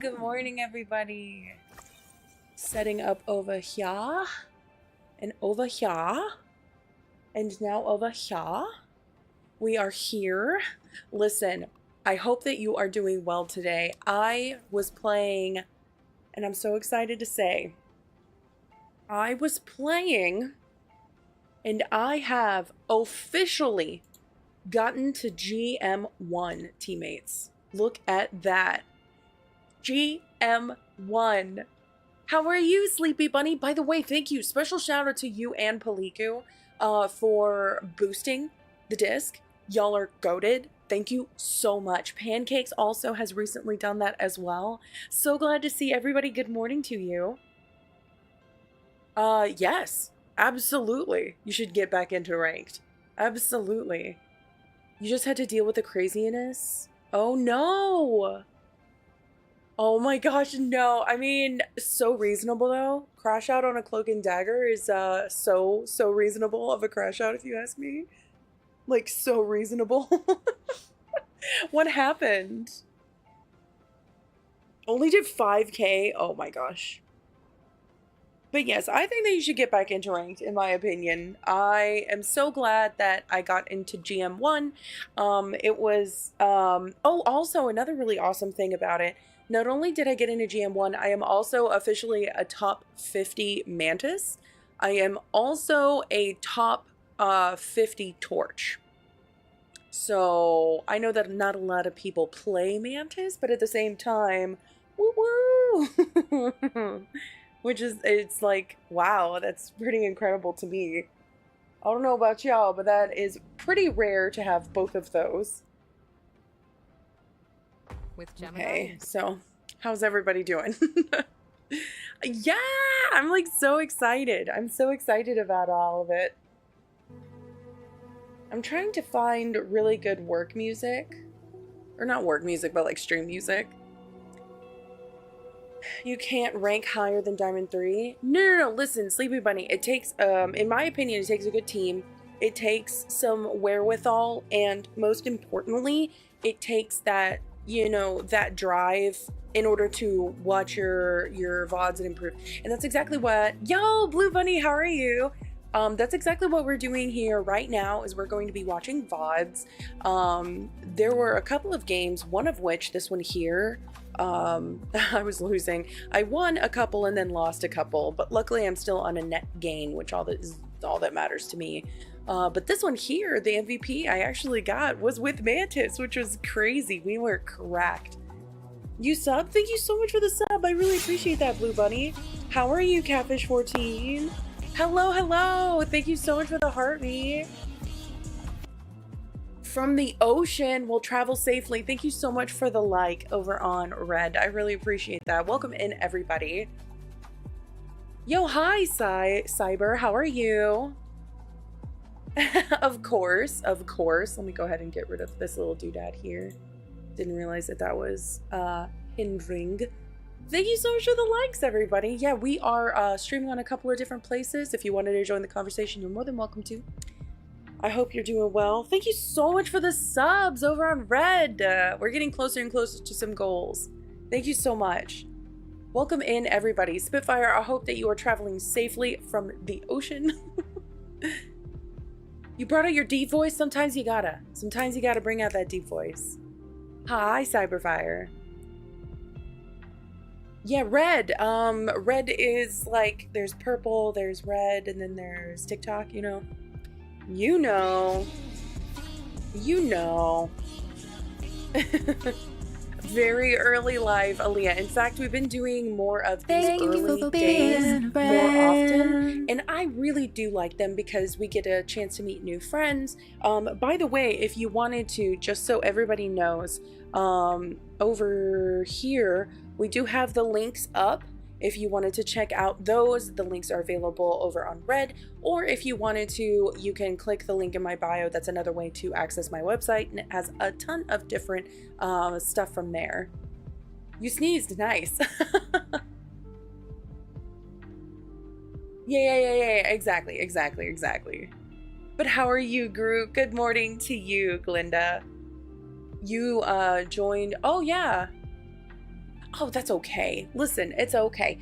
Good morning, everybody. Setting up over here, and over here, and now over here. We are here. Listen, I hope that you are doing well today. I was playing, and I'm so excited to say, I was playing, and I have officially gotten to GM1, teammates. Look at that. GM1. How are you, Sleepy Bunny? By the way, thank you. Special shout out to you and Paliku for boosting the disc. Y'all are goated. Thank you so much. Pancakes also has recently done that as well. So glad to see everybody. Good morning to you. Yes, absolutely. You should get back into ranked. Absolutely. You just had to deal with the craziness. Oh no. Oh my gosh, no. I mean, so reasonable though. Crash out on a cloak and dagger is so reasonable of a crash out if you ask me. Like, so reasonable. What happened? Only did 5k? Oh my gosh. But yes, I think that you should get back into ranked, in my opinion. I am so glad that I got into GM1. It was, oh, also another really awesome thing about it. Not only did I get into GM1, I am also officially a top 50 Mantis. I am also a top 50 Torch. So I know that not a lot of people play Mantis, but at the same time, woo-woo! Which is, it's like, wow, that's pretty incredible to me. I don't know about y'all, but that is pretty rare to have both of those. With Gemini. Okay, so how's everybody doing? Yeah, I'm like so excited. I'm so excited about all of it. I'm trying to find really good work music. Or not work music, but like stream music. You can't rank higher than Diamond 3. No, listen, Sleepy Bunny, it takes, in my opinion, it takes a good team. It takes some wherewithal, and most importantly, it takes that, you know, that drive in order to watch your VODs and improve. And that's exactly what, yo, Blue Bunny, how are you? That's exactly what we're doing here right now, is we're going to be watching VODs. There were a couple of games, one of which, this one here, I was losing. I won a couple and then lost a couple, but luckily I'm still on a net gain, which is all that matters to me. But this one here, the MVP I actually got was with Mantis, which was crazy. We were cracked. You sub? Thank you so much for the sub. I really appreciate that, Blue Bunny. How are you, Catfish14? Hello. Thank you so much for the heartbeat. From the ocean, we'll travel safely. Thank you so much for the like over on Red. I really appreciate that. Welcome in, everybody. Yo, hi, Cyber. How are you? Of course. Let me go ahead and get rid of this little doodad here. Didn't realize that was hindering. Thank you so much for the likes, everybody. Yeah, we are streaming on a couple of different places. If you wanted to join the conversation, you're more than welcome to. I hope you're doing well. Thank you so much for the subs over on Red. We're getting closer and closer to some goals. Thank you so much. Welcome in, everybody. Spitfire, I hope that you are traveling safely from the ocean. You brought out your deep voice? Sometimes you gotta bring out that deep voice. Hi, Cyberfire. Yeah, red. Red is like, there's purple, there's red, and then there's TikTok, you know. You know. Very early live, Aaliyah. In fact, we've been doing more of these early days more often, and I really do like them because we get a chance to meet new friends. By the way, if you wanted to, just so everybody knows, over here we do have the links up. If you wanted to check out those, the links are available over on Red, or if you wanted to, you can click the link in my bio. That's another way to access my website, and it has a ton of different stuff from there. You sneezed, nice. Yeah, exactly. But how are you, Groot? Good morning to you, Glinda. You joined, oh yeah. Oh, that's okay. Listen, it's okay.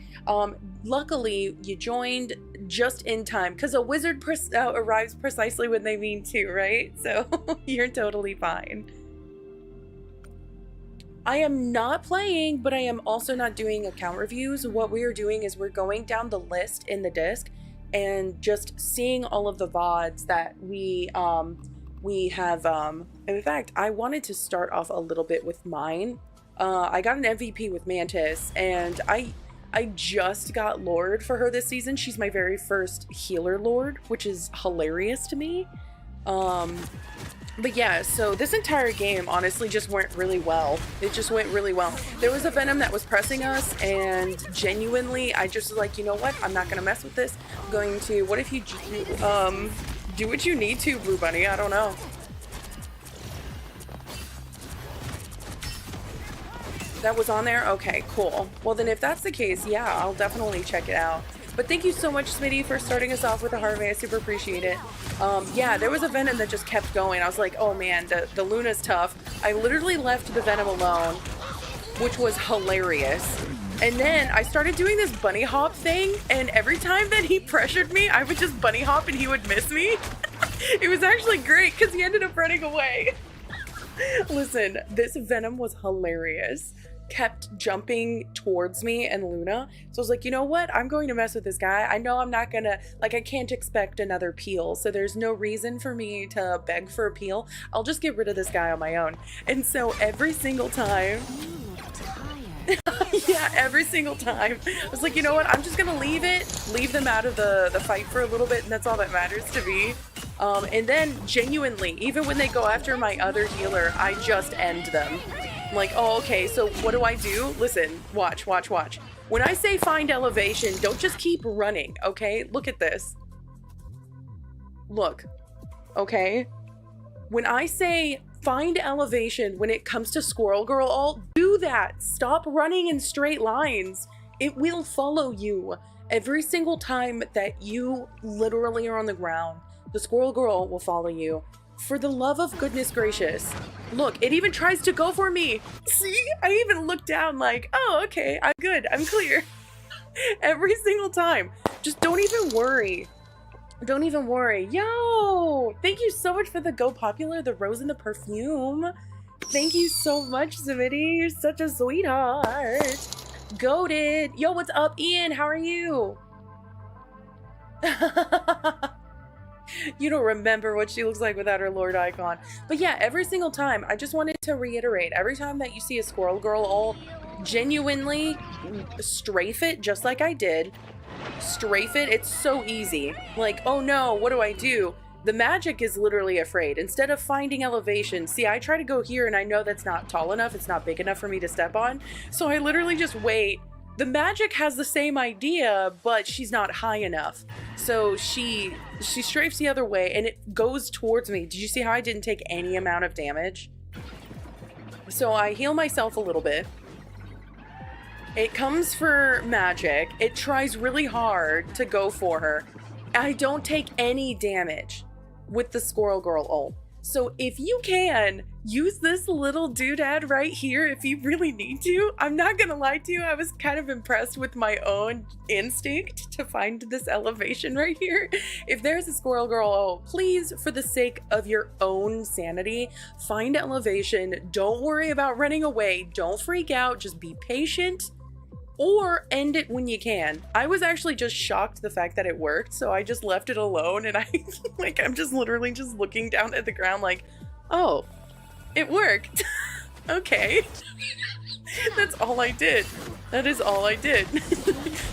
Luckily you joined just in time because a wizard arrives precisely when they mean to, right? So you're totally fine. I am not playing, but I am also not doing account reviews. What we are doing is we're going down the list in the disc and just seeing all of the VODs that we have. In fact, I wanted to start off a little bit with mine. I got an MVP with Mantis, and I just got Lord for her this season. She's my very first healer Lord, which is hilarious to me. But yeah, so this entire game honestly just went really well. It just went really well. There was a Venom that was pressing us, and genuinely, I just was like, you know what? I'm not gonna mess with this. I'm going to, what if you do what you need to, Blue Bunny? I don't know. That was on there? Okay, cool. Well then if that's the case, yeah, I'll definitely check it out. But thank you so much, Smitty, for starting us off with a Harvey. I super appreciate it. Yeah, there was a Venom that just kept going. I was like, oh man, the Luna's tough. I literally left the Venom alone, which was hilarious. And then I started doing this bunny hop thing, and every time that he pressured me, I would just bunny hop and he would miss me. It was actually great because he ended up running away. Listen, this Venom was hilarious. Kept jumping towards me and Luna. So I was like, you know what? I'm going to mess with this guy. I know I'm not gonna, like, I can't expect another peel. So there's no reason for me to beg for a peel. I'll just get rid of this guy on my own. And so every single time, yeah, every single time, I was like, you know what? I'm just gonna leave them out of the fight for a little bit, and that's all that matters to me. And then genuinely, even when they go after my other healer, I just end them. I'm like, oh, okay, so what do I do? Listen, watch. When I say find elevation, don't just keep running, okay? Look at this. Look, okay? When I say find elevation when it comes to Squirrel Girl ult, do that. Stop running in straight lines. It will follow you. Every single time that you literally are on the ground, the Squirrel Girl will follow you. For the love of goodness gracious. Look, it even tries to go for me. See? I even look down like, oh, okay, I'm good. I'm clear. Every single time. Just don't even worry. Don't even worry. Yo! Thank you so much for the Go Popular, the rose and the perfume. Thank you so much, Smitty. You're such a sweetheart. Goated. Yo, what's up, Ian? How are you? You don't remember what she looks like without her Lord icon. But yeah, every single time, I just wanted to reiterate, every time that you see a Squirrel Girl ult, genuinely strafe it just like I did. Strafe it. It's so easy. Like, oh no, what do I do? The magic is literally afraid. Instead of finding elevation, see, I try to go here and I know that's not tall enough. It's not big enough for me to step on. So I literally just wait. The magic has the same idea, but she's not high enough. So she strafes the other way and it goes towards me. Did you see how I didn't take any amount of damage? So I heal myself a little bit. It comes for magic. It tries really hard to go for her. I don't take any damage with the Squirrel Girl ult. So if you can, use this little doodad right here if you really need to. I'm not gonna lie to you, I was kind of impressed with my own instinct to find this elevation right here. If there's a Squirrel Girl ult, please, for the sake of your own sanity, find elevation. Don't worry about running away. Don't freak out. Just be patient. Or end it when you can. I was actually just shocked the fact that it worked, so I just left it alone and I'm just literally just looking down at the ground like, oh, it worked. Okay. That's all I did. That is all I did.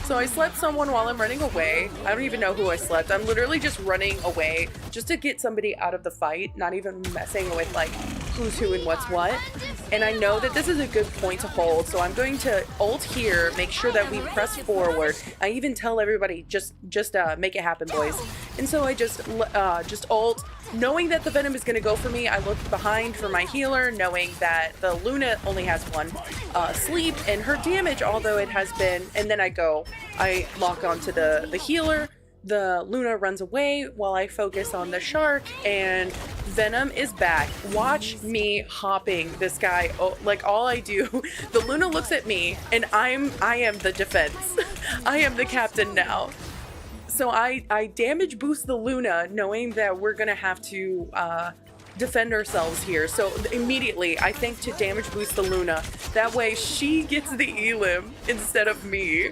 So I slept someone while I'm running away. I don't even know who I slept. I'm literally just running away just to get somebody out of the fight, not even messing with like who's who and what's what. And I know that this is a good point to hold, so I'm going to ult here, make sure that we press forward. I even tell everybody, just make it happen, boys. And so I just ult, knowing that the Venom is going to go for me. I look behind for my healer, knowing that the Luna only has one sleep, and her damage, although it has been, and then I lock onto the healer, The Luna runs away while I focus on the shark, and Venom is back. Watch me hopping this guy. Oh, like all I do, the Luna looks at me and I am the defense. I am the captain now. So I damage boost the Luna knowing that we're gonna have to defend ourselves here. So immediately I think to damage boost the Luna. That way she gets the elim instead of me.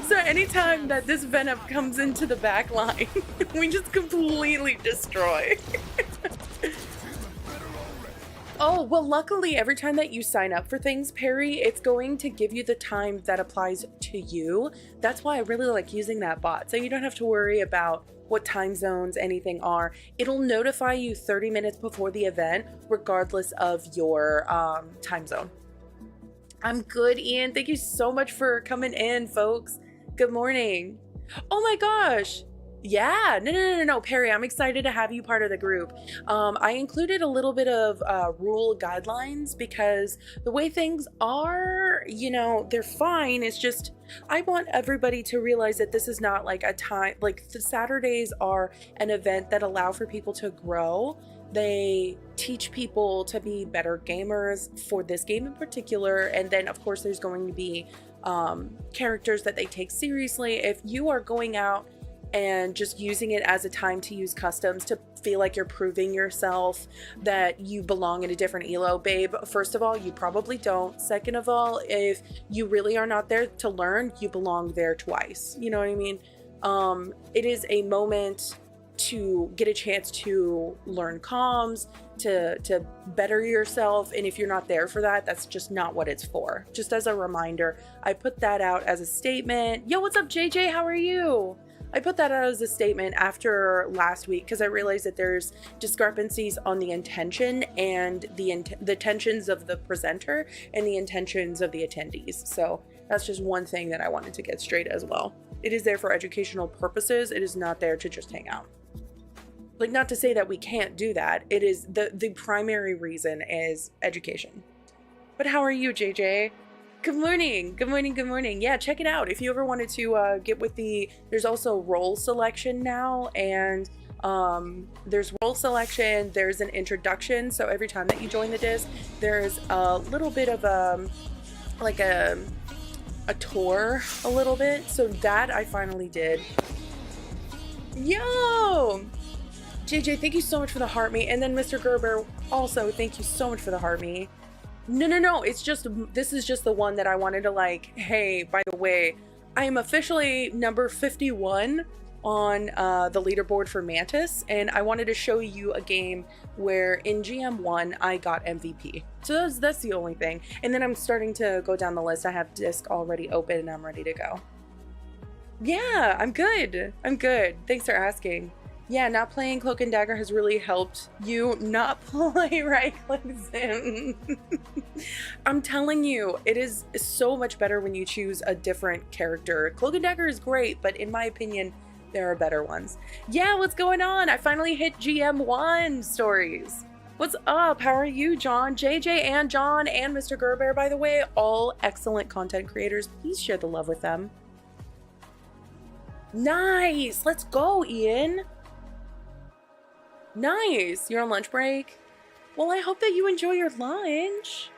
So anytime that this Venom comes into the back line, we just completely destroy. Oh, well, luckily, every time that you sign up for things, Perry, it's going to give you the time that applies to you. That's why I really like using that bot. So you don't have to worry about what time zones anything are. It'll notify you 30 minutes before the event, regardless of your time zone. I'm good, Ian. Thank you so much for coming in, folks. Good morning. Oh my gosh. Yeah, no, Perry, I'm excited to have you part of the group. I included a little bit of rule guidelines because the way things are, you know, they're fine. It's just, I want everybody to realize that this is not like a time, like the Saturdays are an event that allow for people to grow. They teach people to be better gamers for this game in particular. And then of course there's going to be characters that they take seriously. If you are going out and just using it as a time to use customs to feel like you're proving yourself that you belong in a different elo, babe, first of all, you probably don't. Second of all, if you really are not there to learn, you belong there twice. You know what I mean? It is a moment to get a chance to learn comms, to better yourself, and if you're not there for that, that's just not what it's for. Just as a reminder, I put that out as a statement. Yo, what's up, JJ? How are you? I put that out as a statement after last week because I realized that there's discrepancies on the intention and the intentions of the presenter and the intentions of the attendees. So that's just one thing that I wanted to get straight as well. It is there for educational purposes. It is not there to just hang out. Like, not to say that we can't do that. It is the primary reason is education. But how are you, JJ? Good morning. Good morning. Good morning. Yeah, check it out. If you ever wanted to get with there's also role selection now, and there's role selection, there's an introduction. So every time that you join the disc, there's a little bit of like a tour a little bit. So that I finally did. Yo! JJ, thank you so much for the heart me. And then Mr. Gerber, also, thank you so much for the heart me. No, it's just, this is just the one that I wanted to like, hey, by the way, I am officially number 51 on the leaderboard for Mantis, and I wanted to show you a game where in GM1 I got MVP. So that's the only thing. And then I'm starting to go down the list. I have disc already open and I'm ready to go. Yeah, I'm good. Thanks for asking. Yeah, not playing Cloak and Dagger has really helped you not play right-click Sim. I'm telling you, it is so much better when you choose a different character. Cloak and Dagger is great, but in my opinion, there are better ones. Yeah, what's going on? I finally hit GM1 stories. What's up? How are you, John? JJ and John and Mr. Gerber, by the way, all excellent content creators. Please share the love with them. Nice. Let's go, Ian. Nice. You're on lunch break? Well, I hope that you enjoy your lunch.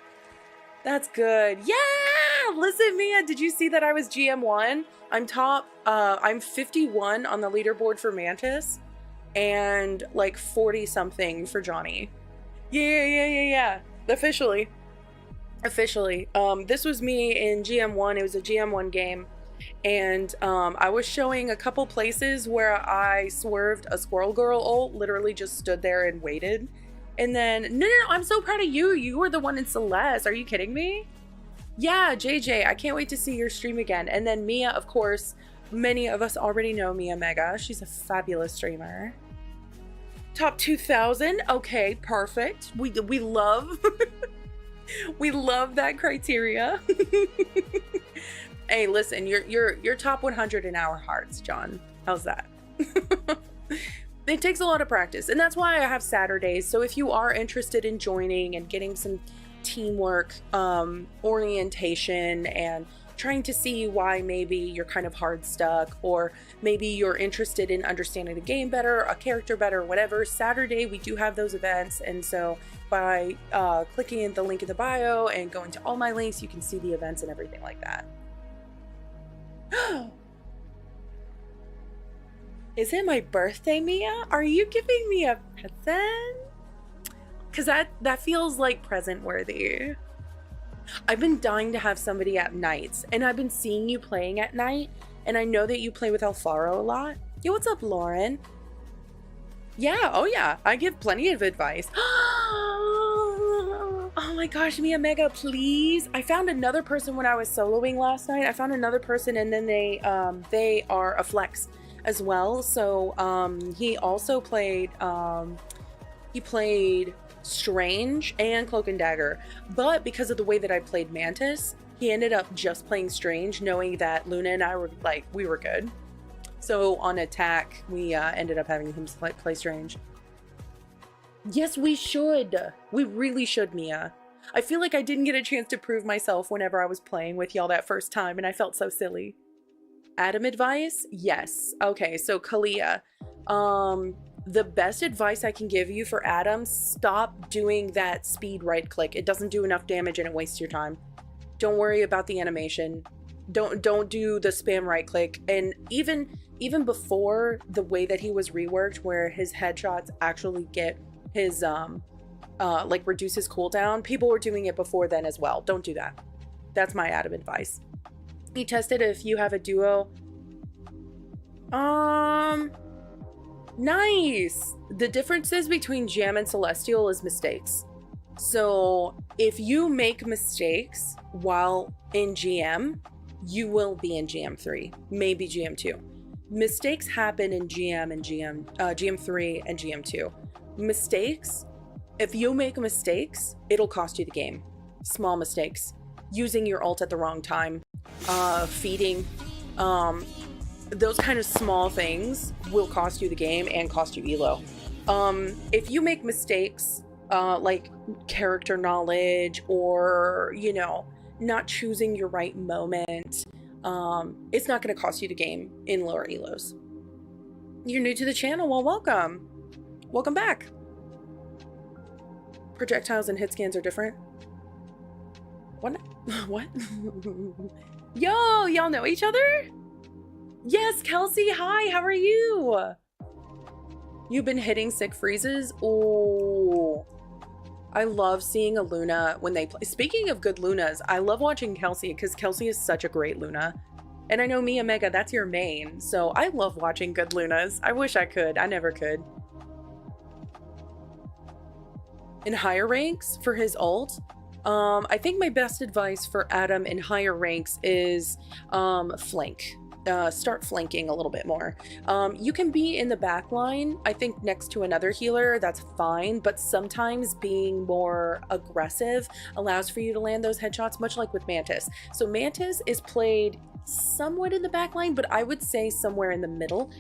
That's good. Yeah! Listen, Mia, did you see that I was GM1? I'm top, I'm 51 on the leaderboard for Mantis and like 40 something for Johnny. Yeah. Officially. This was me in GM1. It was a GM1 game. And I was showing a couple places where I swerved a Squirrel Girl ult, literally just stood there and waited. And then, no, I'm so proud of you. You were the one in Celeste. Are you kidding me? Yeah, JJ, I can't wait to see your stream again. And then Mia, of course, many of us already know Mia Mega. She's a fabulous streamer. Top 2000. Okay, perfect. We love, we love that criteria. Hey, listen, you're top 100 in our hearts, John. How's that? It takes a lot of practice, and that's why I have Saturdays. So if you are interested in joining and getting some teamwork, orientation, and trying to see why maybe you're kind of hard stuck, or maybe you're interested in understanding the game better, a character better, whatever, Saturday we do have those events. And so by clicking in the link in the bio and going to all my links, you can see the events and everything like that. Is it my birthday, Mia? Are you giving me a present? Because that feels like present worthy. I've been dying to have somebody at nights, and I've been seeing you playing at night, and I know that you play with Alfaro a lot. Yo, what's up, Lauren? Yeah, oh yeah, I give plenty of advice. Oh my gosh, Mia Mega, please. I found another person when I was soloing last night. I found another person, and then they are a flex as well. So he also played Strange and Cloak and Dagger, but because of the way that I played Mantis, he ended up just playing Strange, knowing that Luna and I were like, we were good. So on attack, we ended up having him play Strange. Yes, we should. We really should, Mia. I feel like I didn't get a chance to prove myself whenever I was playing with y'all that first time, and I felt so silly. Adam advice? Yes. Okay, so Kalia, the best advice I can give you for Adam, stop doing that speed right click. It doesn't do enough damage and it wastes your time. Don't worry about the animation. Don't do the spam right click. And even before the way that he was reworked, where his headshots actually get his like reduce his cooldown, people were doing it before then as well. Don't do that. That's my Adam advice. He tested if you have a duo. Nice. The differences between Jam and Celestial is mistakes. So if you make mistakes while in GM, you will be in GM3, maybe GM2. Mistakes happen in GM and GM3 and GM2. Mistakes, if you make mistakes, it'll cost you the game. Small mistakes. Using your ult at the wrong time, feeding, those kind of small things will cost you the game and cost you elo. If you make mistakes, like character knowledge, or, you know, not choosing your right moment, it's not going to cost you the game in lower elos. You're new to the channel, well, welcome. Welcome back. Projectiles and hit scans are different. What? What? Yo, y'all know each other? Yes, Kelsey, hi, how are you? You've been hitting sick freezes? Oh, I love seeing a Luna when they play. Speaking of good Lunas, I love watching Kelsey because Kelsey is such a great Luna. And I know Mia Mega, that's your main. So I love watching good Lunas. I wish I could. I never could. In higher ranks for his ult, I think my best advice for Adam in higher ranks is flank. Start flanking a little bit more. You can be in the back line, I think next to another healer, that's fine, but sometimes being more aggressive allows for you to land those headshots, much like with Mantis. So Mantis is played somewhat in the back line, but I would say somewhere in the middle.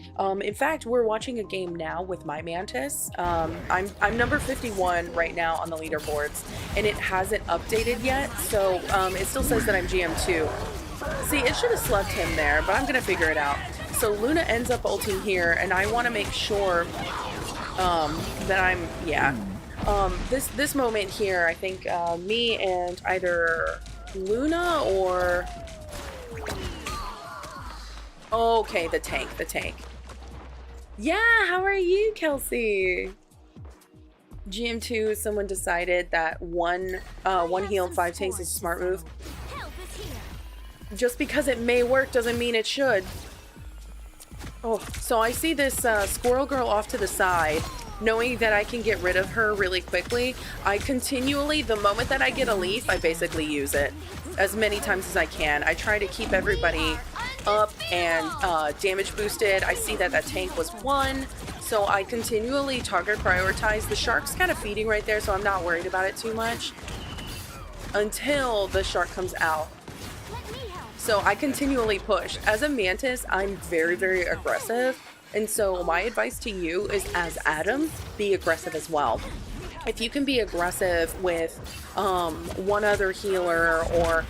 In fact, we're watching a game now with my Mantis. I'm number 51 right now on the leaderboards, and it hasn't updated yet, so it still says that I'm GM2. See, it should have slept him there, but I'm gonna figure it out. So Luna ends up ulting here, and I want to make sure that I'm, yeah. This moment here, I think me and either Luna or... Okay, the tank. Yeah, how are you, Kelsey? GM2, someone decided that one heal and 5 tanks is a smart move. Just because it may work doesn't mean it should. Oh, so I see this squirrel girl off to the side, knowing that I can get rid of her really quickly. I continually, the moment that I get a leaf, I basically use it as many times as I can. I try to keep everybody up and damage boosted. I see that that tank was 1, so I continually target prioritize. The shark's kind of feeding right there, so I'm not worried about it too much until the shark comes out. So I continually push. As a Mantis, I'm very, very aggressive. And so my advice to you is, as Adam, be aggressive as well. if you can be aggressive with one other healer, or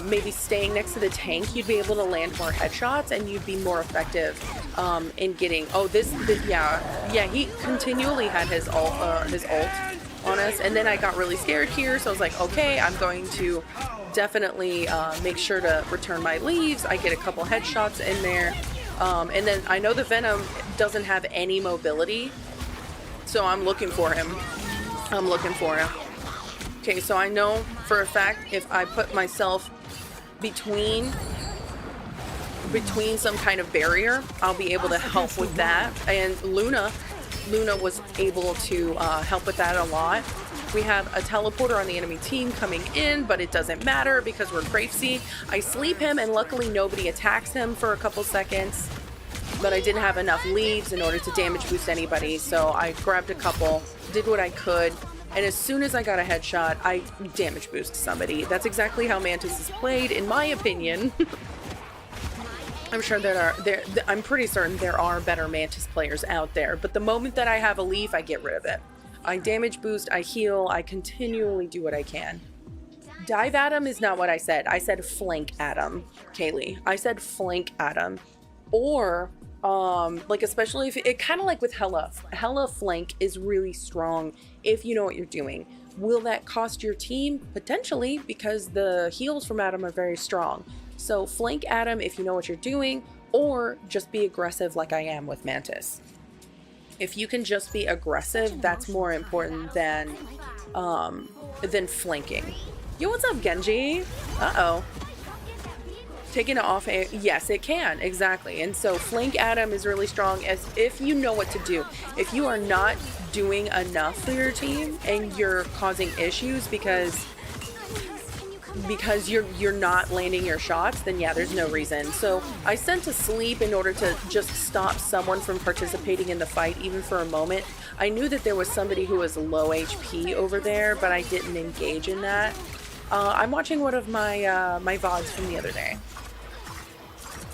maybe staying next to the tank, you'd be able to land more headshots and you'd be more effective in getting. Oh, yeah, he continually had his ult on us, and then I got really scared here, so I was like, okay, I'm going to definitely make sure to return my leaves. I get a couple headshots in there, and then I know the Venom doesn't have any mobility, so I'm looking for him. Okay, so I know for a fact if I put myself between some kind of barrier, I'll be able to help with that. And Luna was able to help with that a lot. We have a teleporter on the enemy team coming in, but it doesn't matter because we're crazy. I sleep him, and luckily nobody attacks him for a couple seconds, but I didn't have enough leaves in order to damage boost anybody, so I grabbed a couple, did what I could, and as soon as I got a headshot, I damage boosted somebody. That's exactly how Mantis is played, in my opinion. I'm pretty certain there are better Mantis players out there, but the moment that I have a leaf, I get rid of it. I damage boost, I heal, I continually do what I can. Dive at him is not what I said. I said flank at him, Kaylee. I said flank at him. Or, like, especially if it kind of like with Hella flank is really strong if you know what you're doing. Will that cost your team? Potentially, because the heals from Adam are very strong. So flank Adam if you know what you're doing, or just be aggressive like I am with Mantis. If you can just be aggressive, that's more important than flanking. Yo, what's up, Genji? Uh-oh. Taking it off, yes, it can, exactly. And so flank Adam is really strong as if you know what to do. If you are not doing enough for your team and you're causing issues because you're not landing your shots, then yeah, there's no reason. So I sent to sleep in order to just stop someone from participating in the fight, even for a moment. I knew that there was somebody who was low HP over there, but I didn't engage in that. I'm watching one of my my VODs from the other day.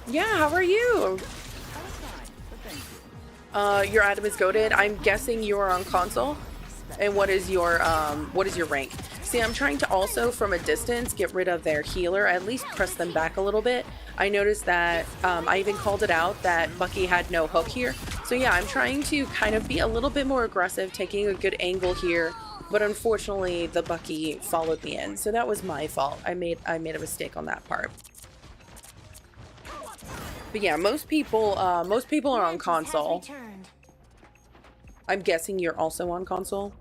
Yeah, how are you? Your Adam is goated. I'm guessing you are on console. And what is your rank? See, I'm trying to also, from a distance, get rid of their healer, at least press them back a little bit. I noticed that, I even called it out that Bucky had no hook here. So yeah, I'm trying to kind of be a little bit more aggressive, taking a good angle here. But unfortunately, the Bucky followed me in. So that was my fault. I made a mistake on that part. But yeah, most people are on console. I'm guessing you're also on console.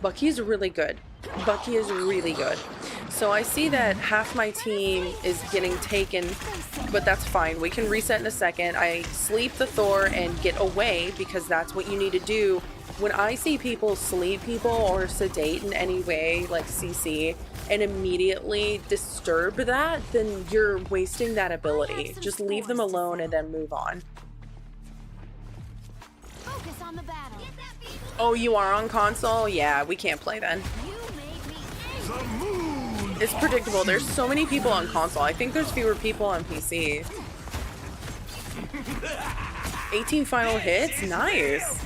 Bucky's really good. Bucky is really good. So I see that half my team is getting taken, but that's fine. We can reset in a second. I sleep the Thor and get away because that's what you need to do. When I see people sleep people or sedate in any way, like CC, and immediately disturb that, then you're wasting that ability. Just leave them alone and then move on. Focus on the battle. Oh, you are on console? Yeah, we can't play then. It's predictable. There's so many people on console. I think there's fewer people on PC. 18 final hits? Nice.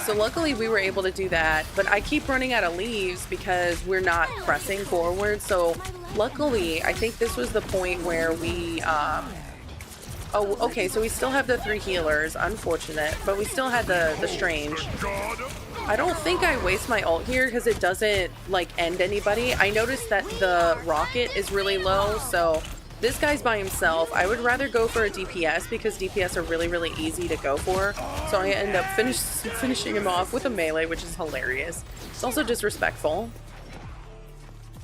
So luckily we were able to do that, but I keep running out of leaves because we're not pressing forward. So luckily, I think this was the point where we, oh, okay, so we still have the 3 healers, unfortunate, but we still had the Strange. I don't think I waste my ult here because it doesn't, like, end anybody. I noticed that the rocket is really low, so this guy's by himself. I would rather go for a DPS because DPS are really, really easy to go for. So I end up finishing him off with a melee, which is hilarious. It's also disrespectful.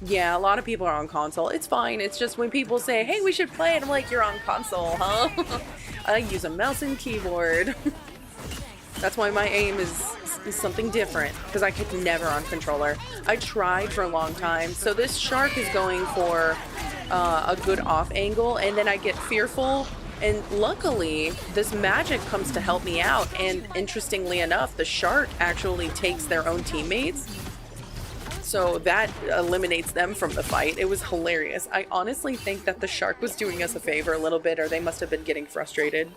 Yeah, a lot of people are on console. It's fine. It's just when people say, hey, we should play, and I'm like, you're on console, huh? I use a mouse and keyboard. That's why my aim is something different, because I could never on controller. I tried for a long time. So this shark is going for a good off angle, and then I get fearful, and luckily this magic comes to help me out, and interestingly enough, the shark actually takes their own teammates. So that eliminates them from the fight. It was hilarious. I honestly think that the shark was doing us a favor a little bit, or they must have been getting frustrated.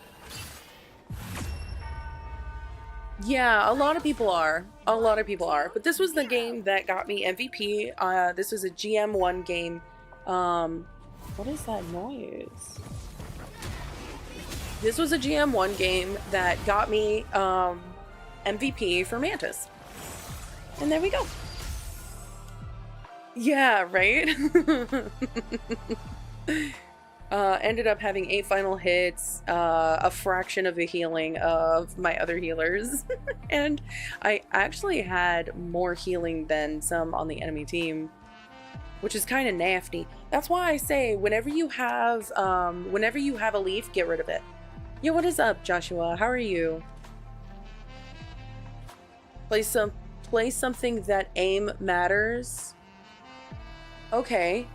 Yeah, a lot of people are. A lot of people are. But this was the game that got me MVP. This was a GM1 game. What is that noise? This was a GM1 game that got me MVP for Mantis. And there we go. Yeah, right? Ended up having 8 final hits, a fraction of the healing of my other healers. And I actually had more healing than some on the enemy team, which is kind of nasty. That's why I say whenever you have a leaf, get rid of it. Yo, what is up, Joshua? How are you? Play something that aim matters. Okay.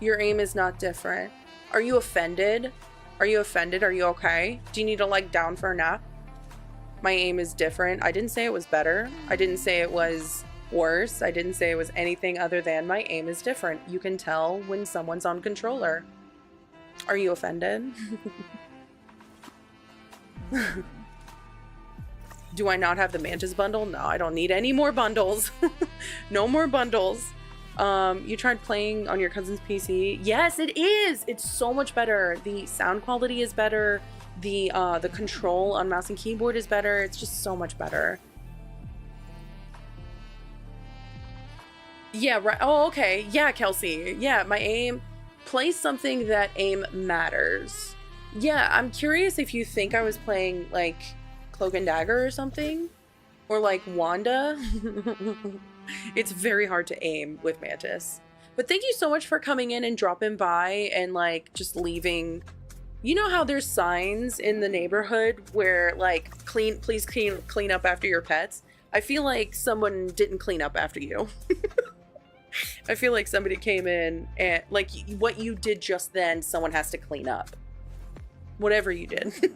Your aim is not different. Are you offended? Are you offended? Are you okay? Do you need to like down for a nap? My aim is different. I didn't say it was better. I didn't say it was worse. I didn't say it was anything other than my aim is different. You can tell when someone's on controller. Are you offended? Do I not have the Mantis bundle? No, I don't need any more bundles. No more bundles. You tried playing on your cousin's PC? Yes, it is. It's so much better. The sound quality is better. The control on mouse and keyboard is better. It's just so much better. Yeah, right. Oh, okay. Yeah, Kelsey. Yeah, my aim. Play something that aim matters. Yeah, I'm curious if you think I was playing like Cloak and Dagger or something, or like Wanda. It's very hard to aim with Mantis. But thank you so much for coming in and dropping by and like just leaving. You know how there's signs in the neighborhood where like please clean up after your pets? I feel like someone didn't clean up after you. I feel like somebody came in and like what you did just then, someone has to clean up. Whatever you did.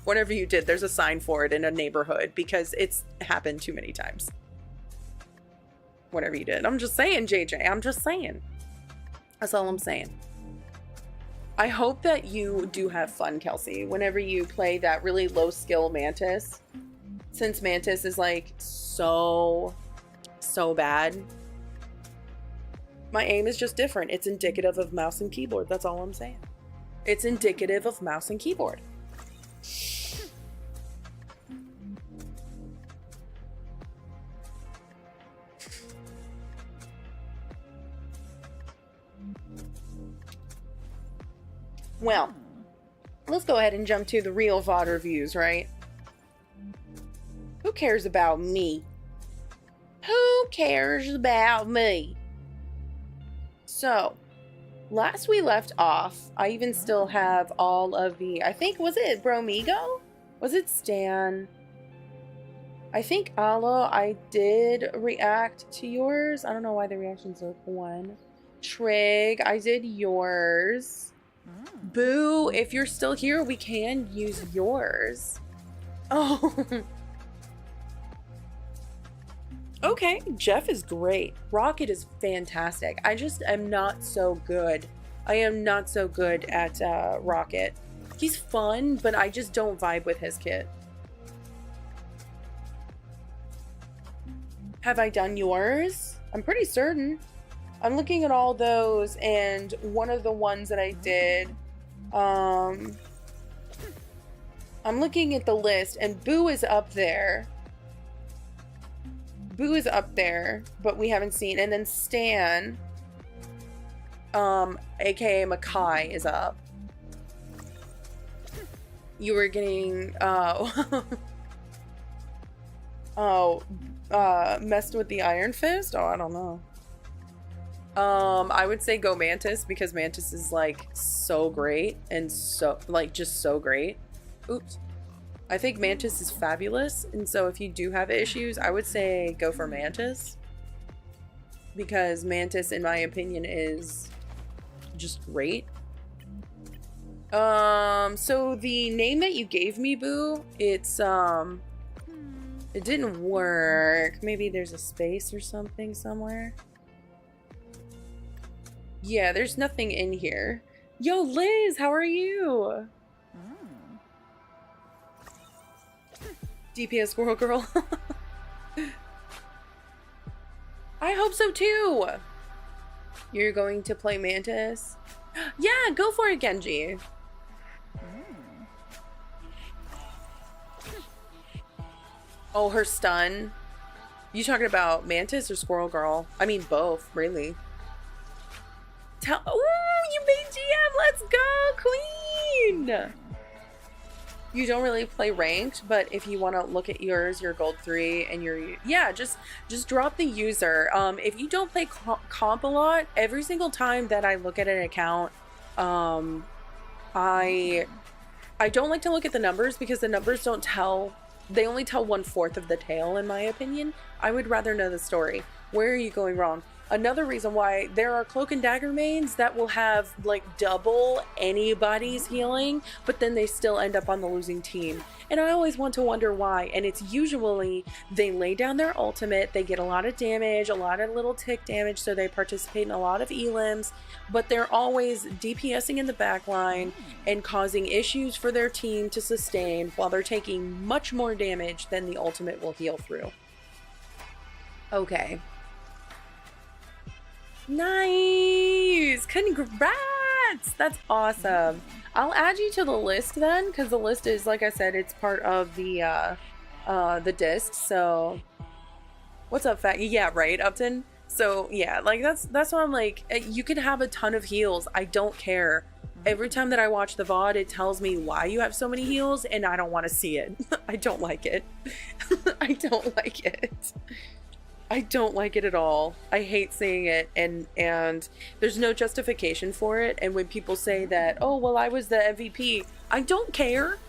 Whatever you did, there's a sign for it in a neighborhood because it's happened too many times. Whatever you did. I'm just saying, JJ. I'm just saying. That's all I'm saying. I hope that you do have fun, Kelsey, whenever you play that really low skill Mantis. Since Mantis is like so bad. My aim is just different. It's indicative of mouse and keyboard. That's all I'm saying. It's indicative of mouse and keyboard. Well, let's go ahead and jump to the real VOD reviews, right? Who cares about me? Who cares about me? So, last we left off, I even still have all of the, I think, was it Bromigo? Was it Stan? I think Alo, I did react to yours. I don't know why the reactions look one. Trig, I did yours. Boo, if you're still here, we can use yours. Oh. Okay, Jeff is great. Rocket is fantastic. I just am not so good. I am not so good at Rocket. He's fun, but I just don't vibe with his kit. Have I done yours? I'm pretty certain. I'm looking at all those, and one of the ones that I did, I'm looking at the list, and Boo is up there. Boo is up there, but we haven't seen. And then Stan, aka Makai, is up. You were getting, messed with the Iron Fist? Oh, I don't know. I would say go Mantis because Mantis is like so great and so like just so great. Oops. I think Mantis is fabulous, and so if you do have issues, I would say go for Mantis because Mantis, in my opinion, is just great. So the name that you gave me, Boo, it's it didn't work. Maybe there's a space or something somewhere. Yeah, there's nothing in here. Yo, Liz, how are you? DPS Squirrel Girl. I hope so too. You're going to play Mantis? Yeah, go for it, Genji. Oh, her stun. You talking about Mantis or Squirrel Girl? I mean both, really. Ooh, you made GM. Let's go, Queen. You don't really play ranked, but if you want to look at yours, your gold 3 and your, yeah, just drop the user. If you don't play comp a lot, every single time that I look at an account, I don't like to look at the numbers because the numbers don't tell, they only tell 1/4 of the tale, in my opinion. I would rather know the story. Where are you going wrong? Another reason why there are cloak and dagger mains that will have like double anybody's healing, but then they still end up on the losing team. And I always want to wonder why. And it's usually they lay down their ultimate, they get a lot of damage, a lot of little tick damage, so they participate in a lot of elims, but they're always DPSing in the backline and causing issues for their team to sustain while they're taking much more damage than the ultimate will heal through. Okay. Nice! Congrats! That's awesome. I'll add you to the list then, because the list is, like I said, it's part of the disc. So, what's up, Fat? Yeah, right, Upton. So yeah, like that's why I'm like, you can have a ton of heals. I don't care. Every time that I watch the VOD, it tells me why you have so many heals, and I don't want to see it. I don't like it. I don't like it. I don't like it at all. I hate seeing it, and there's no justification for it. And when people say that, oh, well, I was the MVP, I don't care.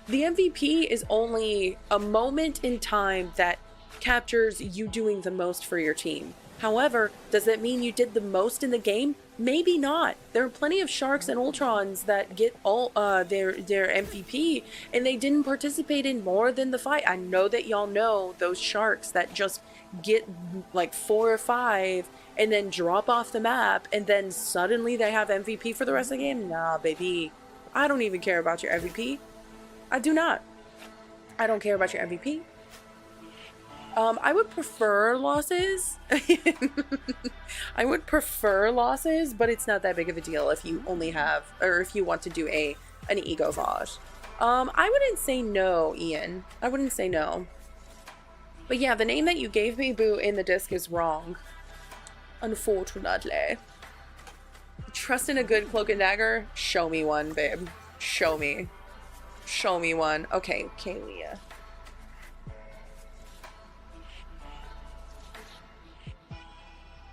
The MVP is only a moment in time that captures you doing the most for your team. However, does that mean you did the most in the game? Maybe not. There are plenty of Sharks and Ultrons that get all their MVP and they didn't participate in more than the fight. I know that y'all know those Sharks that just get like 4 or 5 and then drop off the map and then suddenly they have MVP for the rest of the game. Nah, baby. I don't even care about your MVP. I do not. I don't care about your MVP. I would prefer losses. I would prefer losses, but it's not that big of a deal if you only have, or if you want to do an ego VOD. I wouldn't say no, Ian. I wouldn't say no. But yeah, the name that you gave me, Boo, in the disc is wrong. Unfortunately. Trust in a good cloak and dagger? Show me one, babe. Show me. Show me one. Okay, Kalia.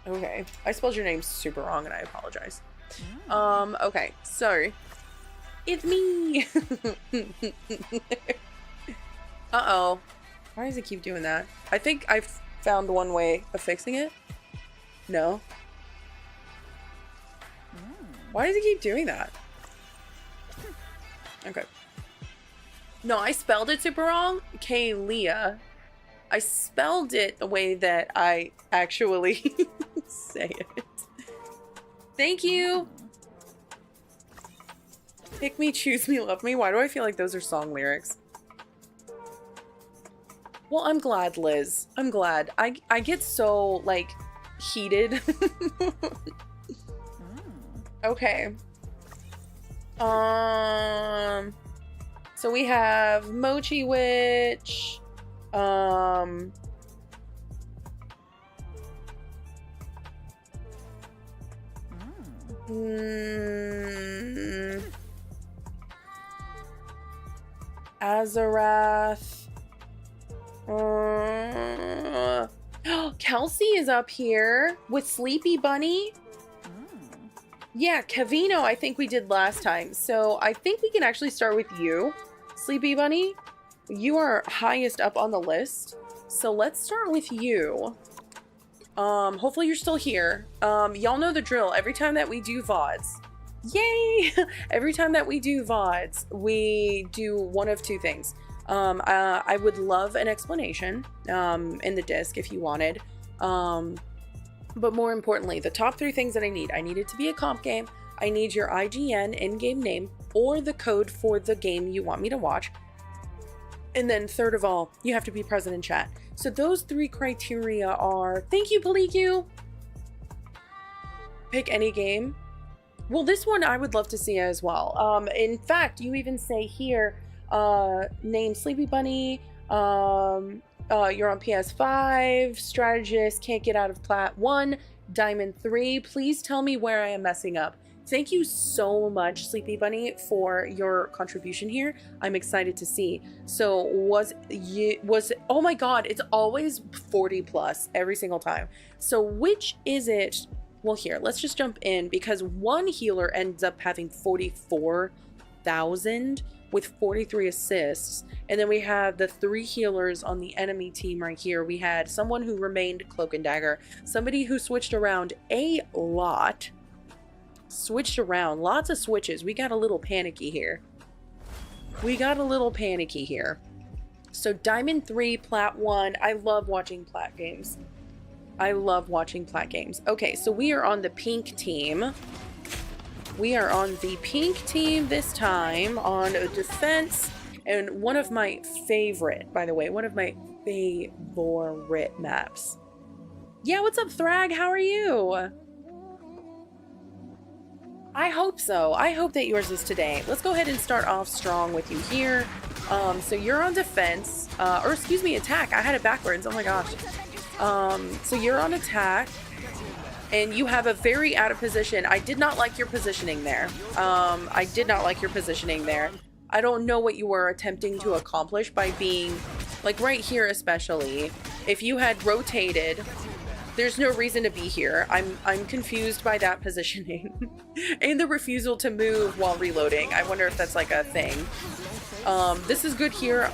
Okay, I spelled your name super wrong and I apologize. Okay, so it's me. Uh-oh. Why does it keep doing that? I think I've found one way of fixing it. No. Why does it keep doing that? Okay. No, I spelled it super wrong. Kalia. I spelled it the way that I actually say it. Thank you. Pick me, choose me, love me. Why do I feel like those are song lyrics? Well, I'm glad, Liz. I'm glad. I get so, like, heated. Okay. So we have Mochi Witch. Azarath. Kelsey is up here with Sleepy Bunny. Yeah, Cavino I think we did last time. So I think we can actually start with you, Sleepy Bunny. You are highest up on the list. So let's start with you. Hopefully you're still here. Y'all know the drill. Every time that we do VODs, yay! Every time that we do VODs, we do one of two things. I would love an explanation in the disc if you wanted. But more importantly, the top 3 things that I need. I need it to be a comp game. I need your IGN in-game name or the code for the game you want me to watch. And then third of all, you have to be present in chat. So those 3 criteria are, thank you, Paliku. Pick any game. Well, this one I would love to see as well. In fact, you even say here, name Sleepy Bunny, you're on PS5, strategist, can't get out of Plat 1, Diamond 3. Please tell me where I am messing up. Thank you so much, Sleepy Bunny, for your contribution here. I'm excited to see. So oh my god, it's always 40 plus every single time. So which is it? Well, here, let's just jump in, because one healer ends up having 44,000 with 43 assists. And then we have the 3 healers on the enemy team right here. We had someone who remained Cloak and Dagger, somebody who switched around a lot. Switched around, lots of switches. We got a little panicky here. So Diamond 3, Plat 1. I love watching Plat games. Okay, so we are on the pink team. This time on a defense. And one of my favorite, by the way, favorite maps. Yeah, what's up, Thrag? How are you? I hope so. I hope that yours is today. Let's go ahead and start off strong with you here. So you're on defense, or excuse me, attack. I had it backwards. Oh my gosh. So you're on attack, and you have a very out of position. I did not like your positioning there. I don't know what you were attempting to accomplish by being, like right here especially. If you had rotated, there's no reason to be here. I'm confused by that positioning. And the refusal to move while reloading. I wonder if that's like a thing. This is good here.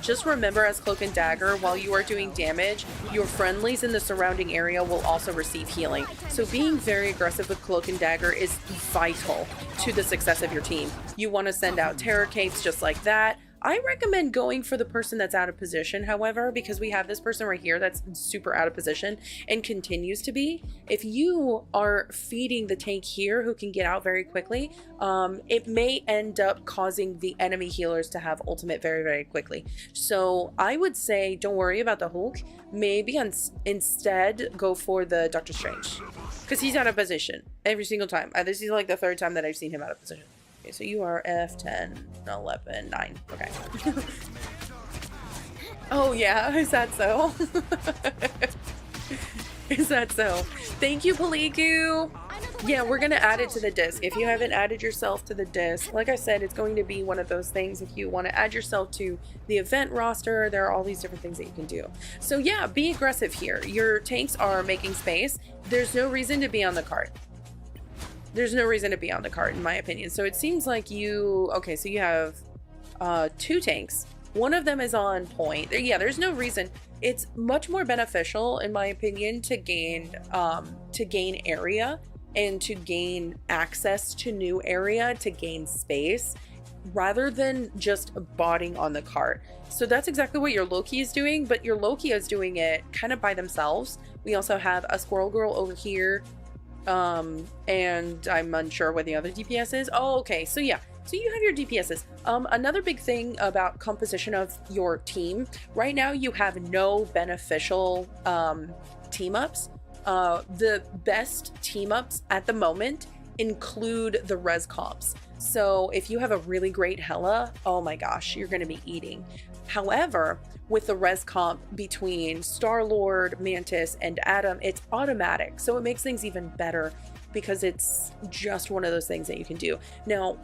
Just remember, as Cloak and Dagger, while you are doing damage, your friendlies in the surrounding area will also receive healing. So being very aggressive with Cloak and Dagger is vital to the success of your team. You want to send out terror capes just like that. I recommend going for the person that's out of position, however, because we have this person right here that's super out of position and continues to be. If you are feeding the tank here who can get out very quickly, it may end up causing the enemy healers to have ultimate very, very quickly. So I would say don't worry about the Hulk. Maybe instead go for the Doctor Strange, because he's out of position every single time. This is like the 3rd time that I've seen him out of position. Okay, so you are F10, 11, 9. Okay. Oh yeah, is that so? Is that so? Thank you, Paliku. Yeah, we're gonna add it to the disc. If you haven't added yourself to the disc, like I said, it's going to be one of those things. If you want to add yourself to the event roster, there are all these different things that you can do. So yeah, be aggressive here. Your tanks are making space. There's no reason to be on the cart. There's no reason to be on the cart, in my opinion. So it seems like you... Okay, so you have 2 tanks. One of them is on point. Yeah, there's no reason. It's much more beneficial, in my opinion, to gain area and to gain access to new area, to gain space, rather than just botting on the cart. So that's exactly what your Loki is doing, but your Loki is doing it kind of by themselves. We also have a Squirrel Girl over here. And I'm unsure what the other DPS is. Oh, okay. So yeah, so you have your DPSs. Another big thing about composition of your team right now, you have no beneficial team ups. The best team ups at the moment include the res comps. So if you have a really great Hela, oh my gosh, you're going to be eating. However, with the res comp between Star-Lord, Mantis, and Adam, it's automatic. So it makes things even better because it's just one of those things that you can do. Now,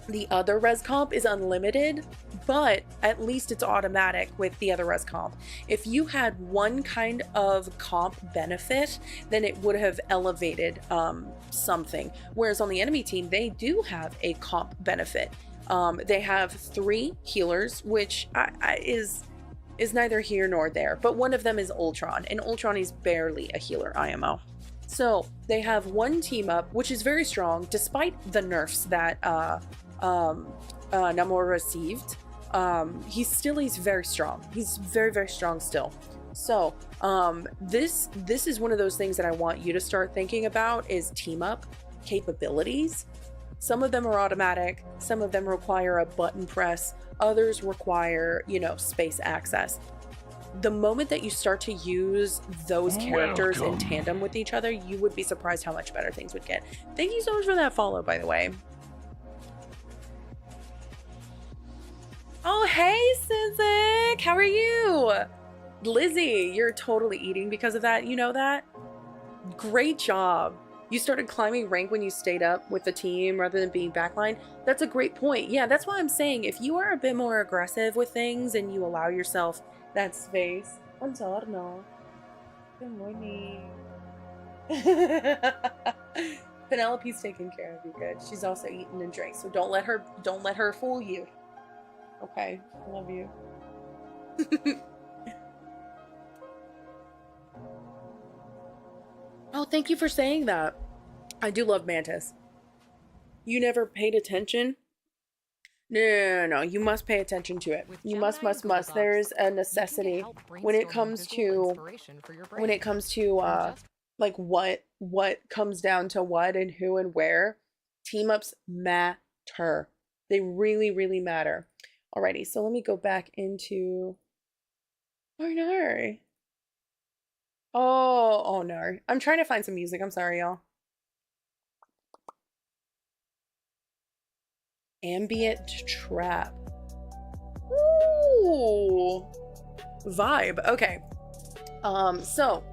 the other res comp is unlimited, but at least it's automatic with the other res comp. If you had one kind of comp benefit, then it would have elevated something. Whereas on the enemy team, they do have a comp benefit. They have 3 healers, which is neither here nor there, but one of them is Ultron, and Ultron is barely a healer IMO. So they have 1 team up, which is very strong, despite the nerfs that Namor received. He's very strong. He's very, very strong still. So this is one of those things that I want you to start thinking about, is team up capabilities. Some of them are automatic, some of them require a button press, others require, you know, space access. The moment that you start to use those characters in tandem with each other, you would be surprised how much better things would get. Thank you so much for that follow, by the way. Oh, hey, Sizik! How are you? Lizzie, you're totally eating because of that. You know that? Great job. You started climbing rank when you stayed up with the team rather than being backline. That's a great point. Yeah, that's why I'm saying if you are a bit more aggressive with things and you allow yourself that space. Buongiorno. Good morning. Penelope's taking care of you good. She's also eating and drinks, so don't let her fool you. Okay, I love you. Oh, thank you for saying that. I do love Mantis. You never paid attention? No. You must pay attention to it. You must. There's a necessity when it comes to like what comes down to what and who and where. Team ups matter. They really, really matter. Alrighty, so let me go back into. Oh no. Oh no. I'm trying to find some music. I'm sorry, y'all. Ambient trap. Ooh. Vibe. Okay. So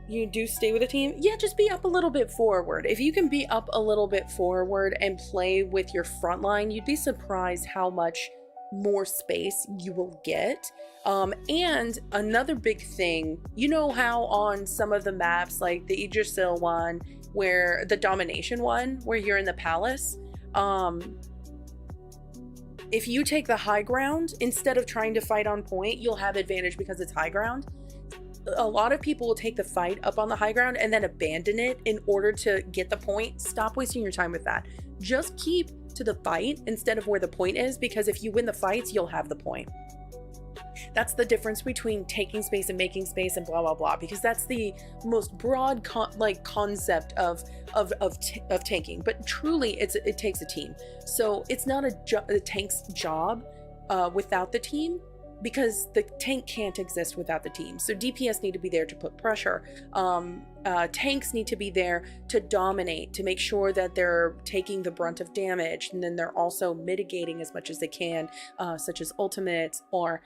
you do stay with a team? Yeah, just be up a little bit forward. If you can be up a little bit forward and play with your front line, you'd be surprised how much more space you will get. And another big thing, you know how on some of the maps, like the Yggdrasil one, where the domination one, where you're in the palace, if you take the high ground, instead of trying to fight on point, you'll have advantage because it's high ground. A lot of people will take the fight up on the high ground and then abandon it in order to get the point. Stop wasting your time with that. Just keep to the fight instead of where the point is, because if you win the fights, you'll have the point. That's the difference between taking space and making space and blah blah blah, because that's the most broad concept of tanking. But truly, it takes a team. So it's not a tank's job without the team, because the tank can't exist without the team. So DPS need to be there to put pressure. Tanks need to be there to dominate, to make sure that they're taking the brunt of damage, and then they're also mitigating as much as they can, such as ultimates or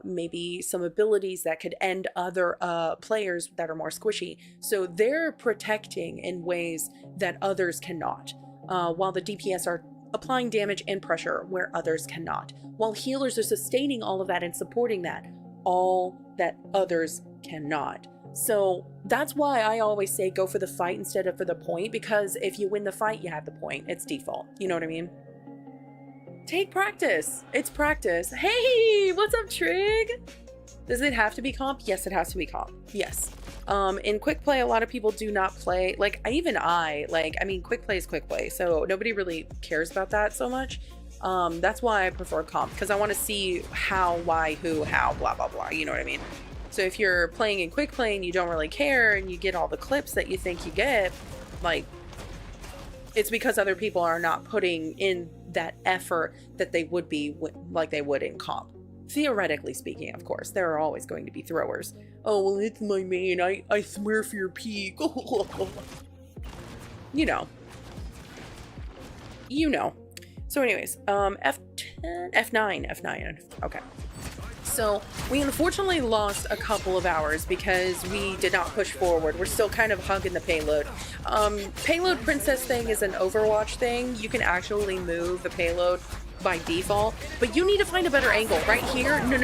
maybe some abilities that could end other players that are more squishy. So they're protecting in ways that others cannot, while the DPS are applying damage and pressure where others cannot, while healers are sustaining all of that and supporting that, all that others cannot. So that's why I always say go for the fight instead of for the point, because if you win the fight, you have the point. It's default. You know what I mean? Take practice. It's practice. Hey, what's up, Trig? Does it have to be comp? Yes, it has to be comp. Yes. In quick play, a lot of people do not play, like quick play is quick play, so nobody really cares about that so much. That's why I prefer comp, because I want to see how, why, who, how, blah, blah, blah, you know what I mean? So if you're playing in quick play and you don't really care and you get all the clips that you think you get, like, it's because other people are not putting in that effort that they would be, like they would in comp. Theoretically speaking, of course, there are always going to be throwers. Oh, well, it's my main. I swear for your peak. You know. So anyways, F10, F9. Okay. So we unfortunately lost a couple of hours because we did not push forward. We're still kind of hugging the payload. Payload princess thing is an Overwatch thing. You can actually move the payload by default, but you need to find a better angle. Right here? No.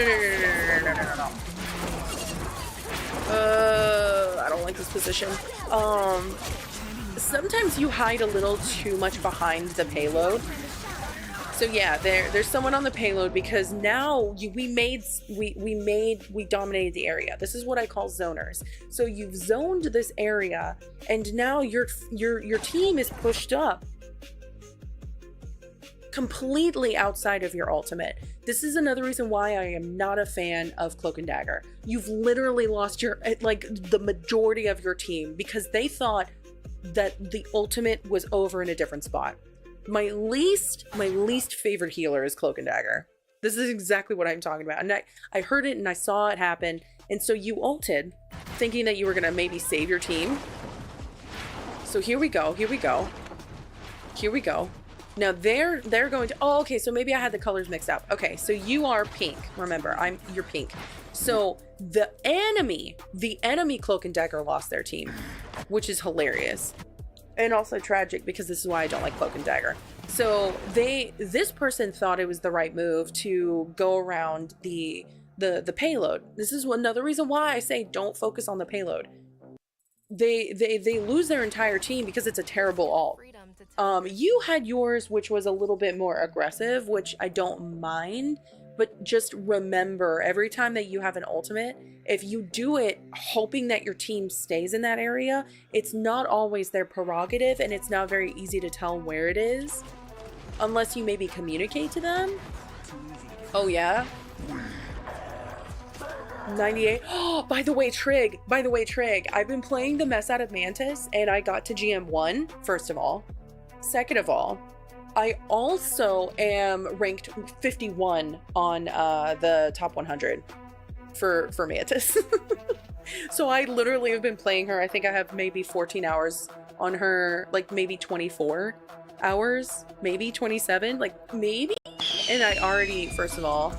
I don't like this position. Sometimes you hide a little too much behind the payload. So yeah, there's someone on the payload, because now we dominated the area. This is what I call zoners. So you've zoned this area, and now your team is pushed up completely outside of your ultimate. This is another reason why I am not a fan of Cloak and Dagger. You've literally lost the majority of your team because they thought that the ultimate was over in a different spot. My least favorite healer is Cloak and Dagger. This is exactly what I'm talking about. And I heard it and I saw it happen. And so you ulted thinking that you were going to maybe save your team. So here we go. Here we go. Here we go. Now they're going to, oh, okay. So maybe I had the colors mixed up. Okay. So you are pink. Remember, you're pink. So the enemy Cloak and Dagger lost their team, which is hilarious. And also tragic because this is why I don't like Cloak and Dagger. So this person thought it was the right move to go around the payload. This is another reason why I say don't focus on the payload. They lose their entire team because it's a terrible ult. You had yours, which was a little bit more aggressive, which I don't mind. But just remember, every time that you have an ultimate, if you do it hoping that your team stays in that area, it's not always their prerogative, and it's not very easy to tell where it is. Unless you maybe communicate to them. Oh, yeah? 98. Oh, by the way, Trig. I've been playing the mess out of Mantis, and I got to GM1, first of all. Second of all, I also am ranked 51 on the top 100 for Mantis. So I literally have been playing her. I think I have maybe 14 hours on her, like maybe 24 hours, maybe 27, like maybe. And I already, first of all,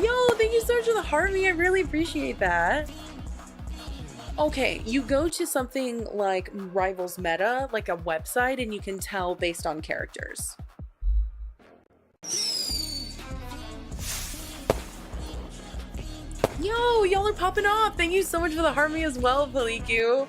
yo, thank you so much for the heart me. I really appreciate that. Okay, you go to something like Rivals Meta, like a website, and you can tell based on characters. Yo, y'all are popping off. Thank you so much for the heart me as well, Paliku.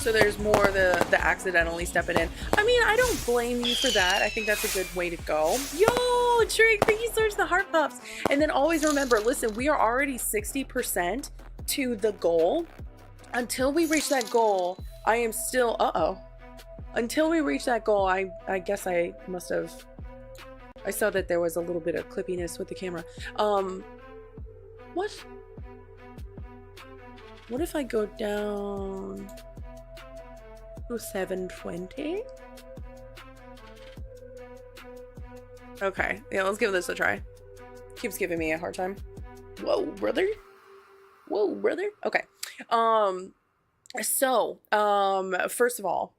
So there's more the accidentally stepping in. I mean, I don't blame you for that. I think that's a good way to go. Yo, Trick, thank you so much for the heart pops. And then always remember, listen, we are already 60% to the goal. Until we reach that goal, I am still, Until we reach that goal, I guess I must have, I saw that there was a little bit of clippiness with the camera. What? What if I go down to 720? Okay, yeah, let's give this a try. Keeps giving me a hard time. Whoa, brother. Whoa, brother. Okay. First of all,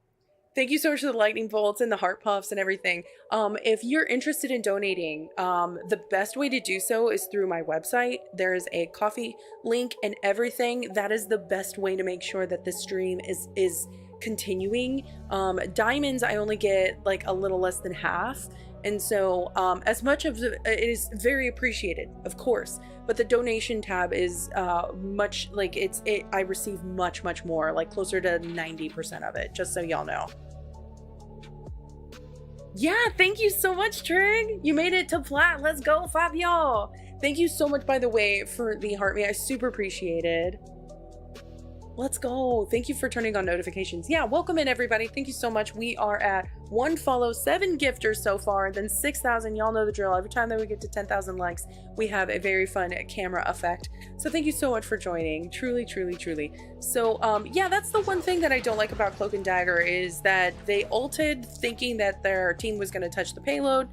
thank you so much for the lightning bolts and the heart puffs and everything. If you're interested in donating, the best way to do so is through my website. There is a coffee link and everything. That is the best way to make sure that this stream is continuing. Diamonds, I only get like a little less than half. And so as much of it is very appreciated, of course, but the donation tab is much like I receive much more, like closer to 90% of it, just so y'all know. Yeah, thank you so much, Trig. You made it to plat. Let's go, Fabio. Thank you so much, by the way, for the heart me. I super appreciate it. Let's go. Thank you for turning on notifications. Yeah, welcome in, everybody. Thank you so much. We are at 1 follow, 7 gifters so far, then 6,000. Y'all know the drill. Every time that we get to 10,000 likes, we have a very fun camera effect. So thank you so much for joining. Truly. So yeah, that's the one thing that I don't like about Cloak and Dagger is that they ulted thinking that their team was going to touch the payload.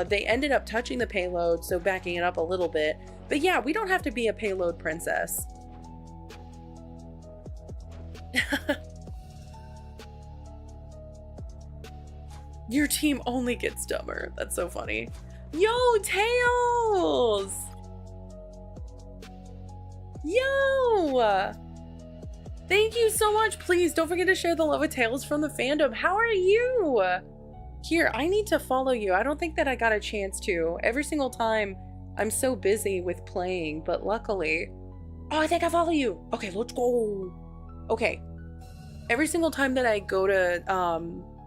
They ended up touching the payload, so backing it up a little bit. But yeah, we don't have to be a payload princess. Your team only gets dumber. That's so funny. Yo, Tails! Yo! Thank you so much. Please don't forget to share the love with Tails from the fandom. How are you? Here, I need to follow you. I don't think that I got a chance to. Every single time I'm so busy with playing, but luckily... Oh, I think I follow you. Okay, let's go. Okay, every single time that I go to,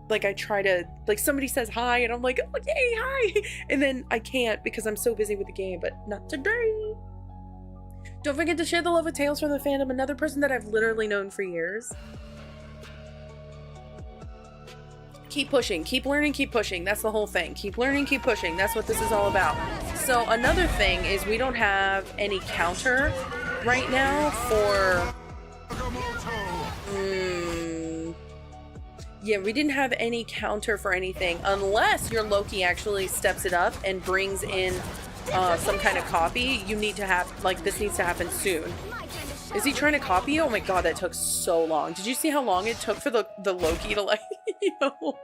like I try to, like somebody says hi and I'm like, oh, yay, hi. And then I can't because I'm so busy with the game, but not today. Don't forget to share the love with Tales from the fandom, another person that I've literally known for years. Keep pushing, keep learning, keep pushing. That's the whole thing. Keep learning, keep pushing. That's what this is all about. So another thing is we don't have any counter right now for Yeah, we didn't have any counter for anything unless your Loki actually steps it up and brings in some kind of copy. You need to have, like, this needs to happen soon. Is he trying to copy you? Oh my god, that took so long. Did you see how long it took for the Loki to, like, you know?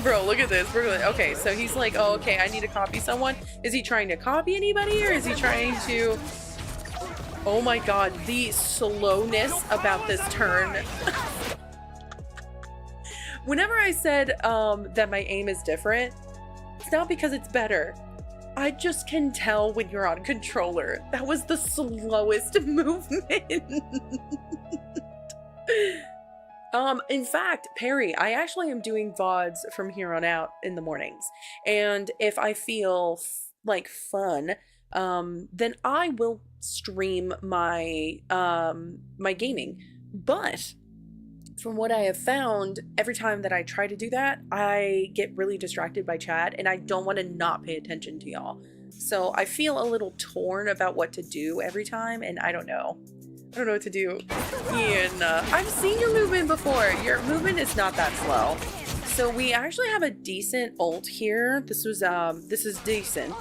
Bro, look at this. Okay, so he's like, oh, okay, I need to copy someone. Is he trying to copy anybody, or is he trying to... Oh my god, the slowness about this turn. Whenever I said that my aim is different, it's not because it's better. I just can tell when you're on controller. That was the slowest movement. In fact, Perry, I actually am doing VODs from here on out in the mornings. And if I feel like fun, then I will stream my my gaming. But from what I have found, every time that I try to do that, I get really distracted by chat, and I don't want to not pay attention to y'all. So I feel a little torn about what to do every time, and I don't know. I don't know what to do. Ian, I've seen your movement before. Your movement is not that slow. So we actually have a decent ult here. This is decent.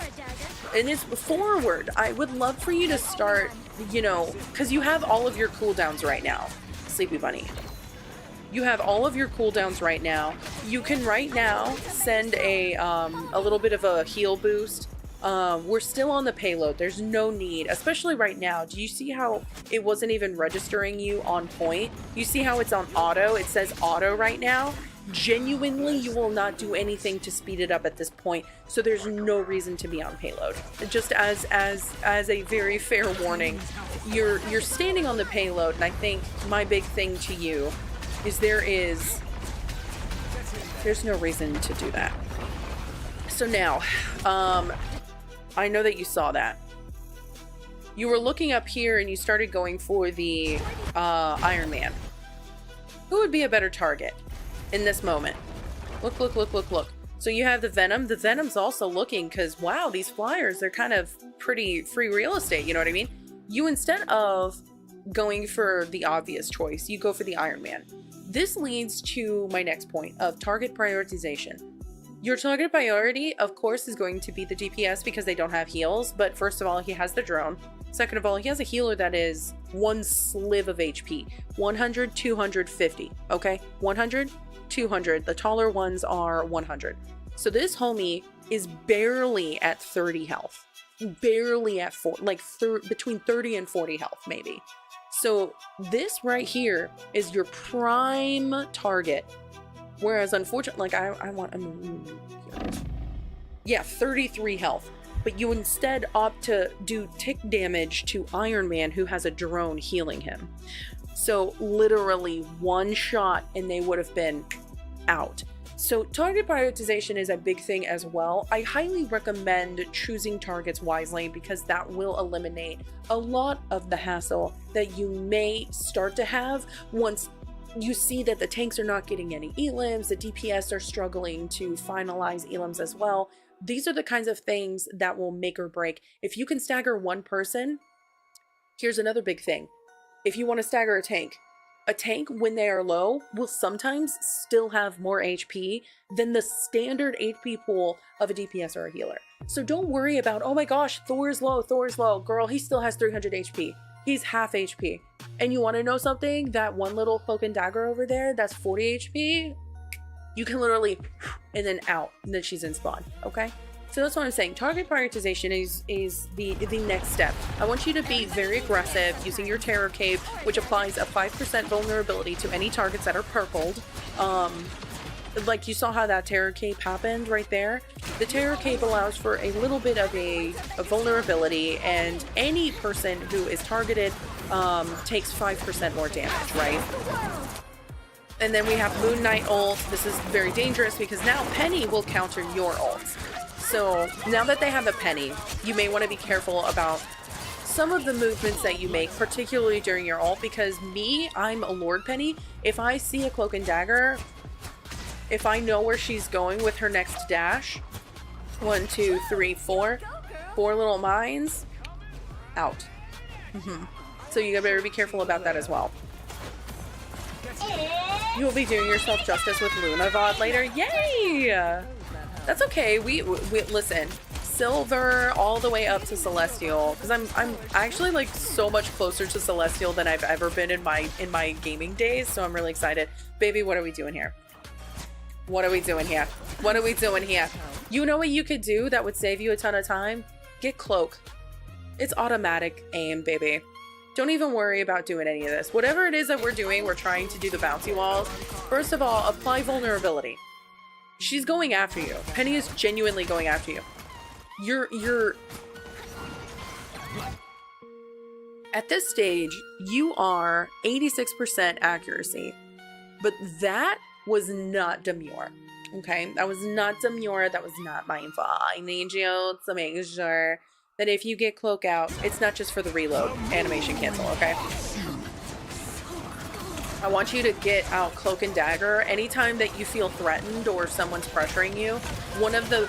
And it's forward. I would love for you to start, you know, because you have all of your cooldowns right now, Sleepy Bunny. You have all of your cooldowns right now. You can right now send a little bit of a heal boost. We're still on the payload. There's no need, especially right now. Do you see how it wasn't even registering you on point? You see how it's on auto? It says auto right now. Genuinely, you will not do anything to speed it up at this point, so there's no reason to be on payload. Just as a very fair warning, you're standing on the payload, and I think my big thing to you is there's no reason to do that. So now, I know that you saw that. You were looking up here and you started going for the Iron Man. Who would be a better target in this moment? Look, look, look, look, look. So you have the Venom. The Venom's also looking because, wow, these flyers, they're kind of pretty free real estate, you know what I mean? You, instead of going for the obvious choice, you go for the Iron Man. This leads to my next point of target prioritization. Your target priority, of course, is going to be the DPS because they don't have heals, but first of all, he has the drone. Second of all, he has a healer that is one sliv of HP. 100, 250, okay? 100, 200. The taller ones are 100. So this homie is barely at 30 health. Barely at between 30 and 40 health, maybe. So this right here is your prime target. Whereas unfortunately, like I want, yeah, 33 health. But you instead opt to do tick damage to Iron Man, who has a drone healing him. So literally one shot and they would have been out. So target prioritization is a big thing as well. I highly recommend choosing targets wisely because that will eliminate a lot of the hassle that you may start to have once you see that the tanks are not getting any elims, the DPS are struggling to finalize elims as well. These are the kinds of things that will make or break. If you can stagger one person, here's another big thing. If you want to stagger a tank when they are low will sometimes still have more HP than the standard HP pool of a DPS or a healer. So don't worry about, oh my gosh, Thor's low. Girl, he still has 300 HP. He's half HP. And you want to know something? That one little cloak and dagger over there, that's 40 HP. You can literally, and then out, and then she's in spawn, okay? So that's what I'm saying. Target prioritization is the next step. I want you to be very aggressive using your Terror Cape, which applies a 5% vulnerability to any targets that are purpled. Like you saw how that Terror Cape happened right there. The Terror Cape allows for a little bit of a vulnerability, and any person who is targeted takes 5% more damage, right? And then we have Moon Knight ult. This is very dangerous because now Penny will counter your ult. So now that they have a Penny, you may want to be careful about some of the movements that you make, particularly during your ult, because I'm a Lord Penny. If I see a cloak and dagger, if I know where she's going with her next dash, 1, 2, 3, 4 little mines, out. So you better be careful about that as well. You will be doing yourself justice with Luna VOD later. Yay! That's okay. We listen. Silver all the way up to Celestial, because I'm actually like so much closer to Celestial than I've ever been in my gaming days, so I'm really excited. Baby, what are we doing here? What are we doing here? What are we doing here? You know what you could do that would save you a ton of time? Get Cloak. It's automatic aim, baby. Don't even worry about doing any of this. Whatever it is that we're doing, we're trying to do the bouncy walls. First of all, apply vulnerability. She's going after you. Penny is genuinely going after you. You're at this stage, you are 86% accuracy, but that was not demure. Okay, that was not demure. That was not mindful. I need you to make sure that if you get Cloak out, it's not just for the reload animation cancel. Okay, I want you to get out Cloak and Dagger anytime that you feel threatened or someone's pressuring you. One of the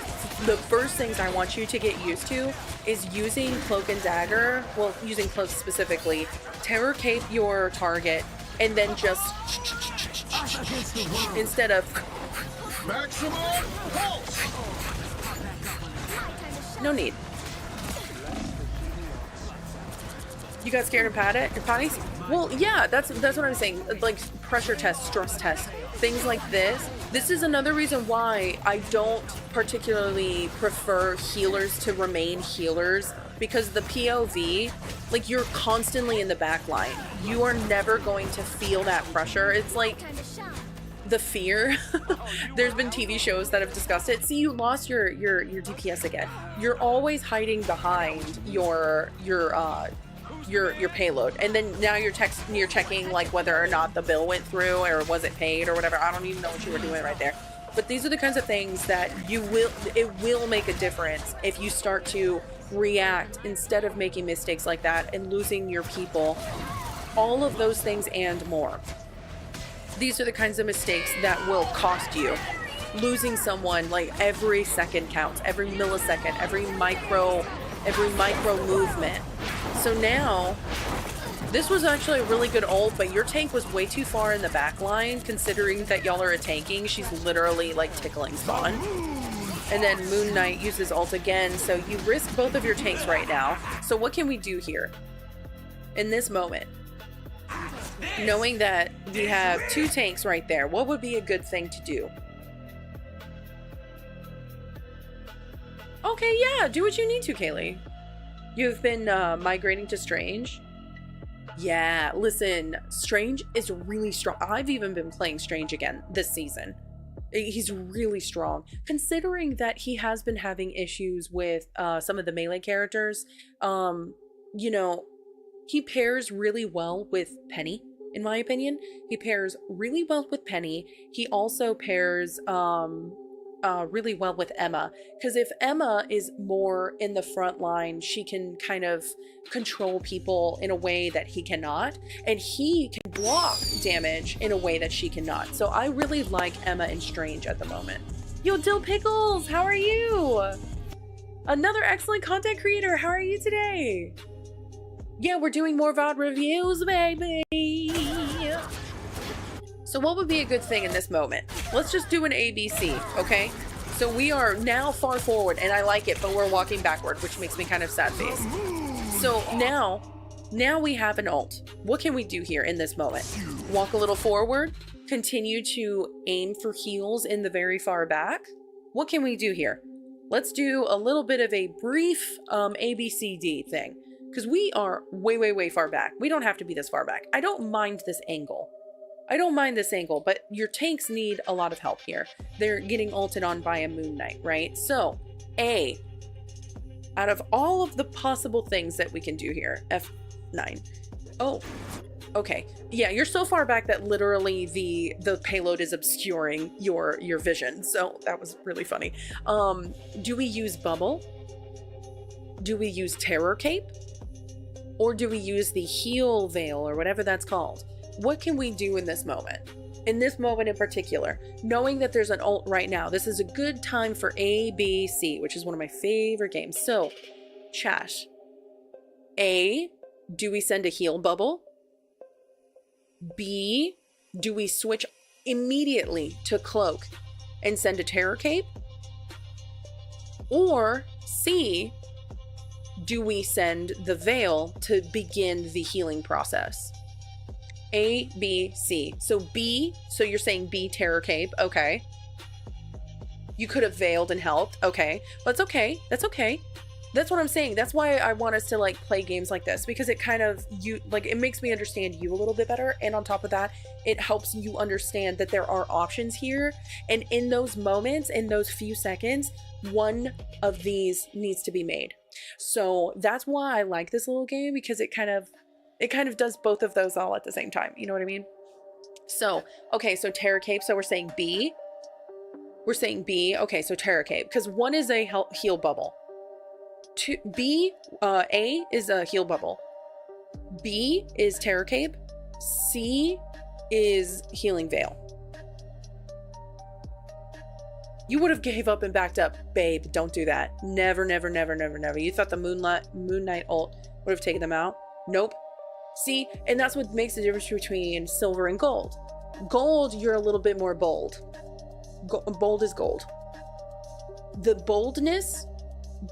first things I want you to get used to is using Cloak and Dagger, well, using Cloak specifically, Terror Cape your target, and then just instead of no need. You got scared of patties? Well, yeah, that's what I'm saying. Like pressure test, stress test, things like this. This is another reason why I don't particularly prefer healers to remain healers, because the POV, like you're constantly in the back line. You are never going to feel that pressure. It's like the fear. There's been TV shows that have discussed it. See, you lost your DPS again. You're always hiding behind your payload, and then now you're checking like whether or not the bill went through or was it paid or whatever. I don't even know what you were doing right there, but these are the kinds of things that it will make a difference if you start to react instead of making mistakes like that and losing your people. All of those things and more. These are the kinds of mistakes that will cost you. Losing someone, like every second counts, every millisecond, every micro movement. So now, this was actually a really good ult, but your tank was way too far in the back line, considering that y'all are tanking. She's literally like tickling spawn. And then Moon Knight uses ult again, so you risk both of your tanks right now. So what can we do here? In this moment, knowing that we have two tanks right there, what would be a good thing to do? Okay, yeah, do what you need to, Kaylee. You've been migrating to Strange. Yeah, listen, Strange is really strong. I've even been playing Strange again this season. He's really strong, considering that he has been having issues with some of the melee characters. You know, he pairs really well with Penny, in my opinion. He pairs really well with Penny. He also pairs really well with Emma, because if Emma is more in the front line, she can kind of control people in a way that he cannot, and he can block damage in a way that she cannot. So I really like Emma and Strange at the moment. Yo, Dill Pickles, how are you? Another excellent content creator. How are you today? Yeah, we're doing more VOD reviews, baby. So what would be a good thing in this moment? Let's just do an ABC, okay? So we are now far forward, and I like it, but we're walking backward, which makes me kind of sad face. So now we have an ult. What can we do here in this moment? Walk a little forward, continue to aim for heals in the very far back. What can we do here? Let's do a little bit of a brief ABCD thing, because we are way, way, way far back. We don't have to be this far back. I don't mind this angle. But your tanks need a lot of help here. They're getting ulted on by a Moon Knight, right? So, A, out of all of the possible things that we can do here, F9. Oh, okay. Yeah, you're so far back that literally the payload is obscuring your vision. So that was really funny. Do we use Bubble? Do we use Terror Cape? Or do we use the Heal Veil or whatever that's called? What can we do in this moment? In this moment in particular, knowing that there's an ult right now, this is a good time for ABC, which is one of my favorite games. So, Chash. A, do we send a heal bubble? B, do we switch immediately to Cloak and send a Terror Cape? Or C, do we send the Veil to begin the healing process? A, B, C. So B, so you're saying B, Terror Cape. Okay. You could have veiled and helped. Okay. That's okay. That's okay. That's what I'm saying. That's why I want us to like play games like this, because it kind of, it makes me understand you a little bit better. And on top of that, it helps you understand that there are options here. And in those moments, in those few seconds, one of these needs to be made. So that's why I like this little game, because it kind of does both of those all at the same time. You know what I mean? So, okay, so Terror Cape. So we're saying B. We're saying B. Okay, so Terror Cape, because one is a heal bubble. A is a heal bubble. B is Terror Cape. C is Healing Veil. You would have gave up and backed up. Babe, don't do that. Never, never, never, never, never. You thought the Moon Knight ult would have taken them out? Nope. See, and that's what makes the difference between silver and gold. Gold, you're a little bit more bold. Bold is gold. The boldness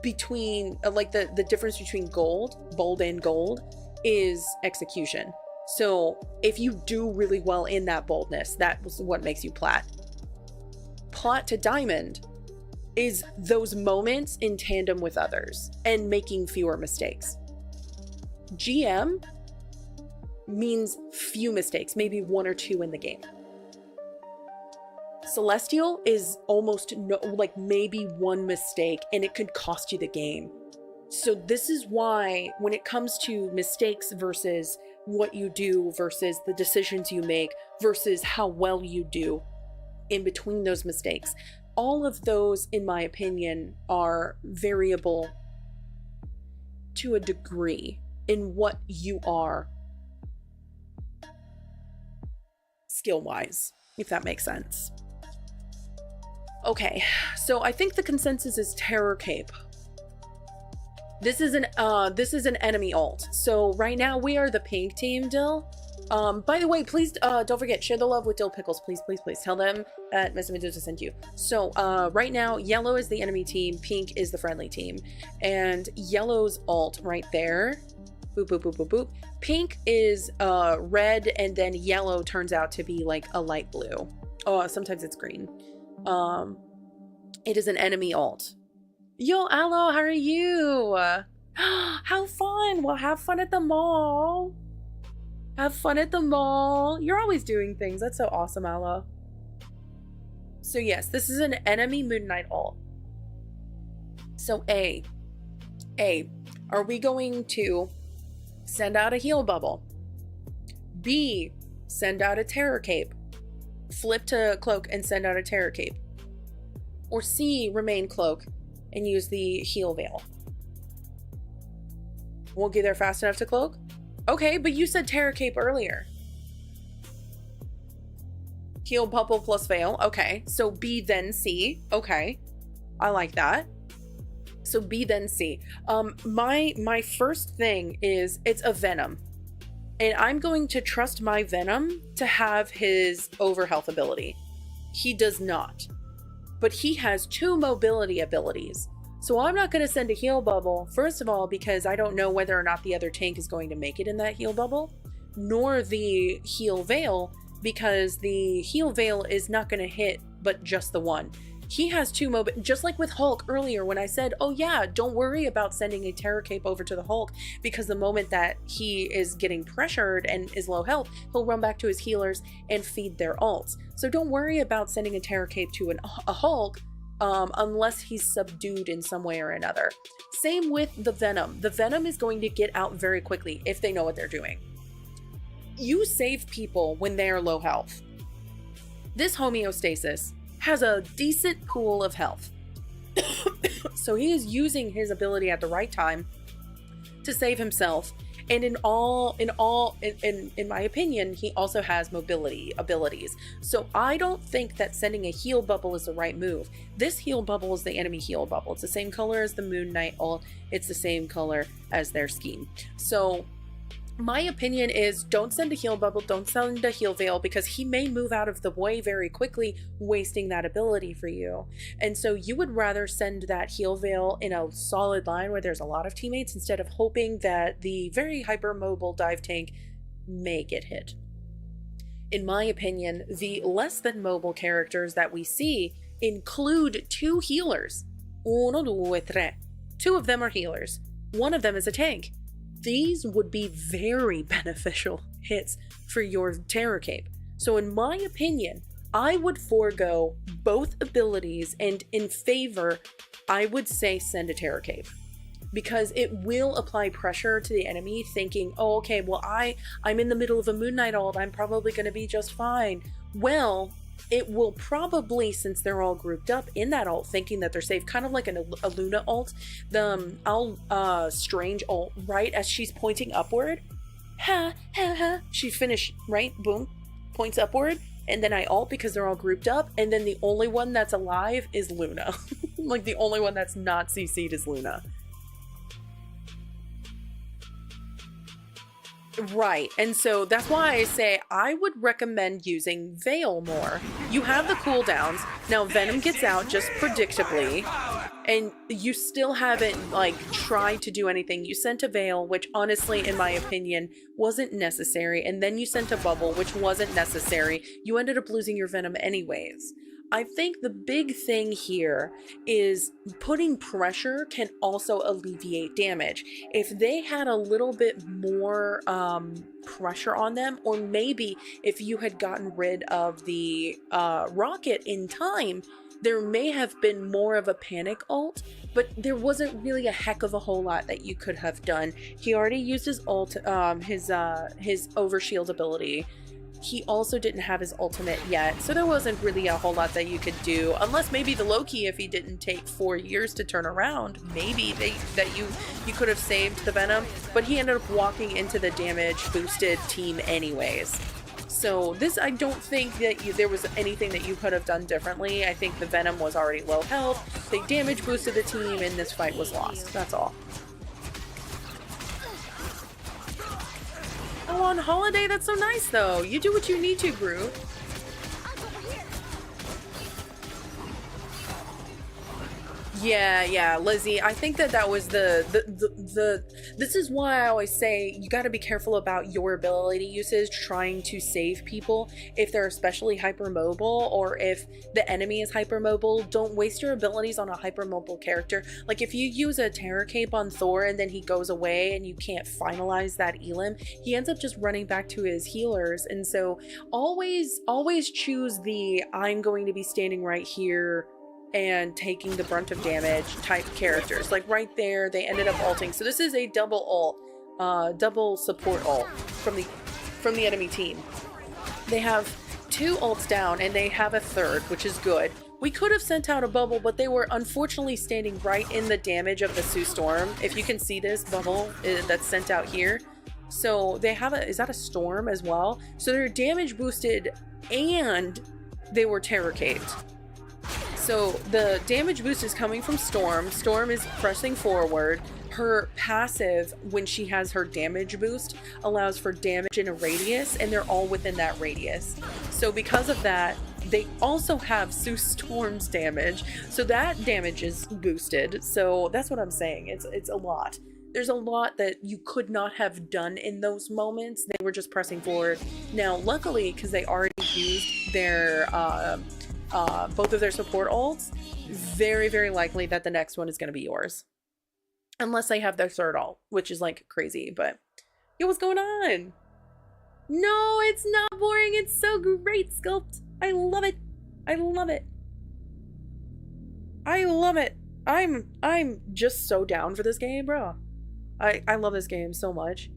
between, like the difference between bold and gold is execution. So if you do really well in that boldness, that's what makes you plat. Plat to diamond is those moments in tandem with others and making fewer mistakes. GM means few mistakes, maybe one or two in the game. Celestial is almost no, like maybe one mistake and it could cost you the game. So this is why when it comes to mistakes versus what you do versus the decisions you make versus how well you do in between those mistakes, all of those, in my opinion, are variable to a degree in what you are skill-wise, if that makes sense. Okay, so I think the consensus is Terror Cape. This is an enemy ult. So right now we are the pink team, Dill. By the way, please don't forget, share the love with Dill Pickles, please, please, please. Tell them that Mr. Medusa sent you. So right now, yellow is the enemy team, pink is the friendly team, and yellow's ult right there. Boop, boop, boop, boop, boop. Pink is red, and then yellow turns out to be like a light blue. Oh, sometimes it's green. It is an enemy ult. Yo, Aloe, how are you? How fun. Well, have fun at the mall. Have fun at the mall. You're always doing things. That's so awesome, Aloe. So yes, this is an enemy Moon Knight ult. So A, are we going to send out a heal bubble? B, send out a Terror Cape. Flip to Cloak and send out a Terror Cape. Or C, remain Cloak and use the Heal Veil. Won't get there fast enough to Cloak? Okay, but you said Terror Cape earlier. Heal Bubble plus Veil. Okay, so B then C. Okay, I like that. So B then C. My first thing is it's a Venom. And I'm going to trust my Venom to have his overhealth ability. He does not. But he has 2 mobility abilities. So I'm not going to send a heal bubble, first of all, because I don't know whether or not the other tank is going to make it in that heal bubble, nor the heal veil, because the heal veil is not going to hit but just the one. He has 2 just like with Hulk earlier when I said, oh yeah, don't worry about sending a Terror Cape over to the Hulk, because the moment that he is getting pressured and is low health, he'll run back to his healers and feed their ults. So don't worry about sending a Terror Cape to a Hulk unless he's subdued in some way or another. Same with the Venom. The Venom is going to get out very quickly if they know what they're doing. You save people when they are low health. This homeostasis has a decent pool of health. So he is using his ability at the right time to save himself. And in my opinion, he also has mobility abilities. So I don't think that sending a heal bubble is the right move. This heal bubble is the enemy heal bubble. It's the same color as the Moon Knight ult. It's the same color as their scheme. So My opinion is don't send a heal bubble, don't send a heal veil, because he may move out of the way very quickly, wasting that ability for you. And so you would rather send that heal veil in a solid line where there's a lot of teammates instead of hoping that the very hypermobile dive tank may get hit. In my opinion, the less than mobile characters that we see include 2 healers. Uno, due, tre. 2 of them are healers. 1 of them is a tank. These would be very beneficial hits for your Terror Cape. So in my opinion, I would forego both abilities, and in favor, I would say send a Terror Cape. Because it will apply pressure to the enemy, thinking, oh, okay, well, I'm in the middle of a Moon Knight ult, I'm probably going to be just fine. Well, it will probably, since they're all grouped up in that ult, thinking that they're safe, kind of like a Luna ult, the Strange ult, right as she's pointing upward, she finished, right, boom, points upward, and then I ult because they're all grouped up, and then the only one that's alive is Luna. Like, the only one that's not CC'd is Luna. Right, and so that's why I say I would recommend using Veil more. You have the cooldowns. Now Venom gets out just predictably, and you still haven't, like, tried to do anything. You sent a Veil, which honestly, in my opinion, wasn't necessary, and then you sent a Bubble, which wasn't necessary. You ended up losing your Venom anyways. I think the big thing here is putting pressure can also alleviate damage. If they had a little bit more pressure on them, or maybe if you had gotten rid of the rocket in time, there may have been more of a panic ult, but there wasn't really a heck of a whole lot that you could have done. He already used his ult, his overshield ability. He also didn't have his ultimate yet, so there wasn't really a whole lot that you could do, unless maybe the Loki, if he didn't take 4 years to turn around, maybe you could have saved the Venom, but he ended up walking into the damage boosted team anyways. So this, I don't think that there was anything that you could have done differently. I think the Venom was already low health, they damage boosted the team, and this fight was lost. That's all. Oh, on holiday, that's so nice though. You do what you need to, Groot. Yeah, Lizzie, I think that was this is why I always say you got to be careful about your ability usage trying to save people. If they're especially hypermobile, or if the enemy is hypermobile, don't waste your abilities on a hypermobile character. Like, if you use a Terror Cape on Thor and then he goes away and you can't finalize that elim, he ends up just running back to his healers. And so always choose the I'm going to be standing right here and taking the brunt of damage type characters. Like right there, they ended up ulting. So this is a double ult, double support ult from the enemy team. They have 2 ults down and they have a third, which is good. We could have sent out a bubble, but they were unfortunately standing right in the damage of the Sue Storm. If you can see this bubble that's sent out here. So they have is that a storm as well? So they're damage boosted and they were Terror Caped. So the damage boost is coming from Storm. Storm is pressing forward. Her passive, when she has her damage boost, allows for damage in a radius, and they're all within that radius. So because of that, they also have Sue Storm's damage. So that damage is boosted. So that's what I'm saying. It's a lot. There's a lot that you could not have done in those moments. They were just pressing forward. Now, luckily, because they already used their both of their support ults, very, very likely that the next one is going to be yours. Unless they have their third ult, which is like crazy, but yo, what's going on? No, it's not boring. It's so great, Sculpt. I love it. I love it. I love it. I'm just so down for this game, bro. I love this game so much.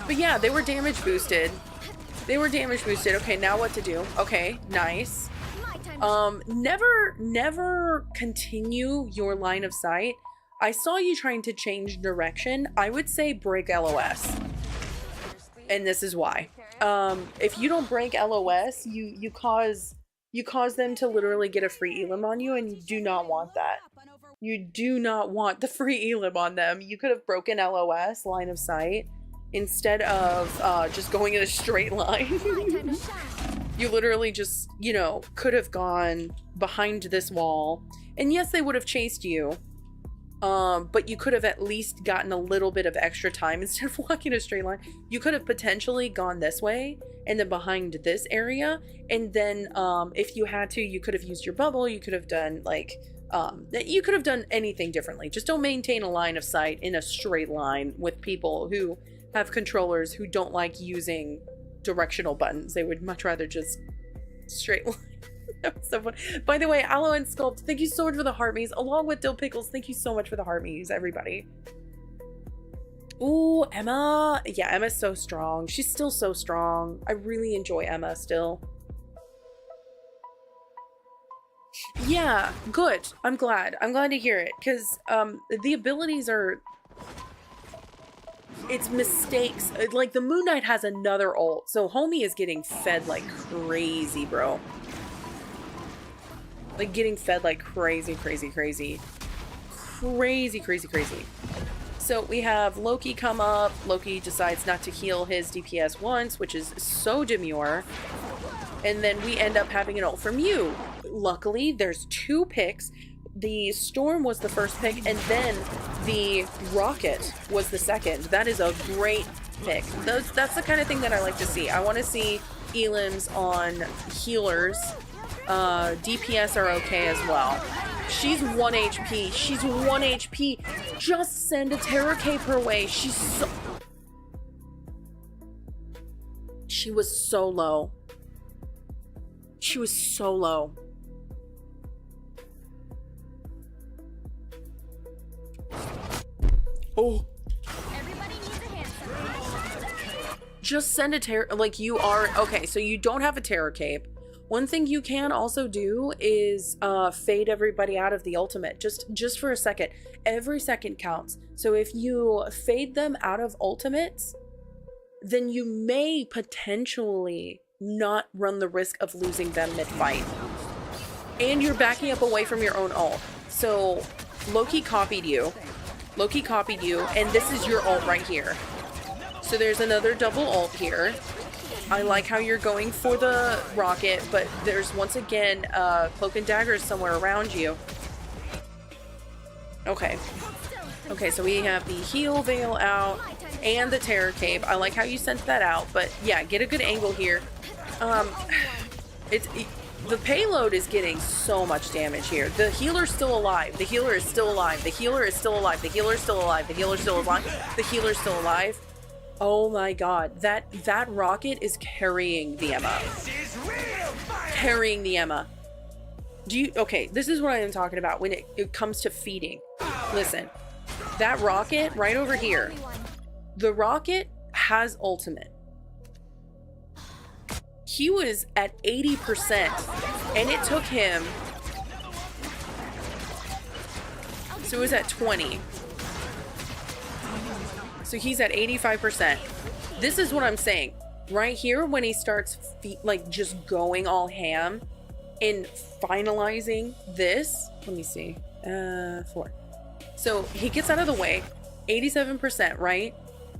But yeah, they were damage boosted. They were damage boosted. Okay, now what to do? Okay, nice. Never continue your line of sight. I saw you trying to change direction. I would say break LOS. And this is why. If you don't break LOS, you cause You cause them to literally get a free elim on you, and you do not want that. You do not want the free elim on them. You could have broken LOS, line of sight, instead of just going in a straight line. You literally just, you know, could have gone behind this wall. And yes, they would have chased you. But you could have at least gotten a little bit of extra time instead of walking a straight line. You could have potentially gone this way and then behind this area. And then if you had to, you could have used your bubble. You could have done like, you could have done anything differently. Just don't maintain a line of sight in a straight line with people who have controllers who don't like using directional buttons. They would much rather just straight line. That was so fun. By the way, Aloe and Sculpt, thank you so much for the heart me's, along with Dill Pickles. Thank you so much for the heart me's, everybody. Ooh, Emma. Yeah, Emma's so strong. She's still so strong. I really enjoy Emma still. Yeah, good. I'm glad. I'm glad to hear it, because the abilities are... It's mistakes. Like, the Moon Knight has another ult, so homie is getting fed like crazy, bro. Like, getting fed like crazy, crazy, crazy. Crazy, crazy, crazy. So we have Loki come up. Loki decides not to heal his DPS once, which is so demure. And then we end up having an ult from you. Luckily, there's 2 picks. The Storm was the first pick, and then the Rocket was the second. That is a great pick. That's the kind of thing that I like to see. I want to see elims on healers. DPS are okay as well. She's 1 HP. She's 1 HP. Just send a Terror Cape her way. She's so... She was so low. She was so low. Oh. Everybody needs a hand. Just send a terror, like you are, okay, so you don't have a Terror Cape. One thing you can also do is fade everybody out of the ultimate, just for a second. Every second counts. So if you fade them out of ultimates, then you may potentially not run the risk of losing them mid-fight. And you're backing up away from your own ult. So Loki copied you. Loki copied you, and this is your ult right here. So there's another double ult here. I like how you're going for the rocket, but there's once again cloak and daggers somewhere around you. Okay. Okay, so we have the heal veil out and the Terror Cape. I like how you sent that out, but yeah, get a good angle here. The payload is getting so much damage here. The healer's still alive. The healer is still alive. The healer is still alive. The healer is still alive. The healer is still alive. The healer is still alive. Oh my god. That rocket is carrying the Emma. Carrying the Emma. Okay, this is what I am talking about when it comes to feeding. Listen. That rocket right over here. The rocket has ultimate. He was at 80%, and it took him, so it was at 20. So he's at 85%. This is what I'm saying. Right here, when he starts like just going all ham and finalizing this, let me see, 4. So he gets out of the way, 87%, right?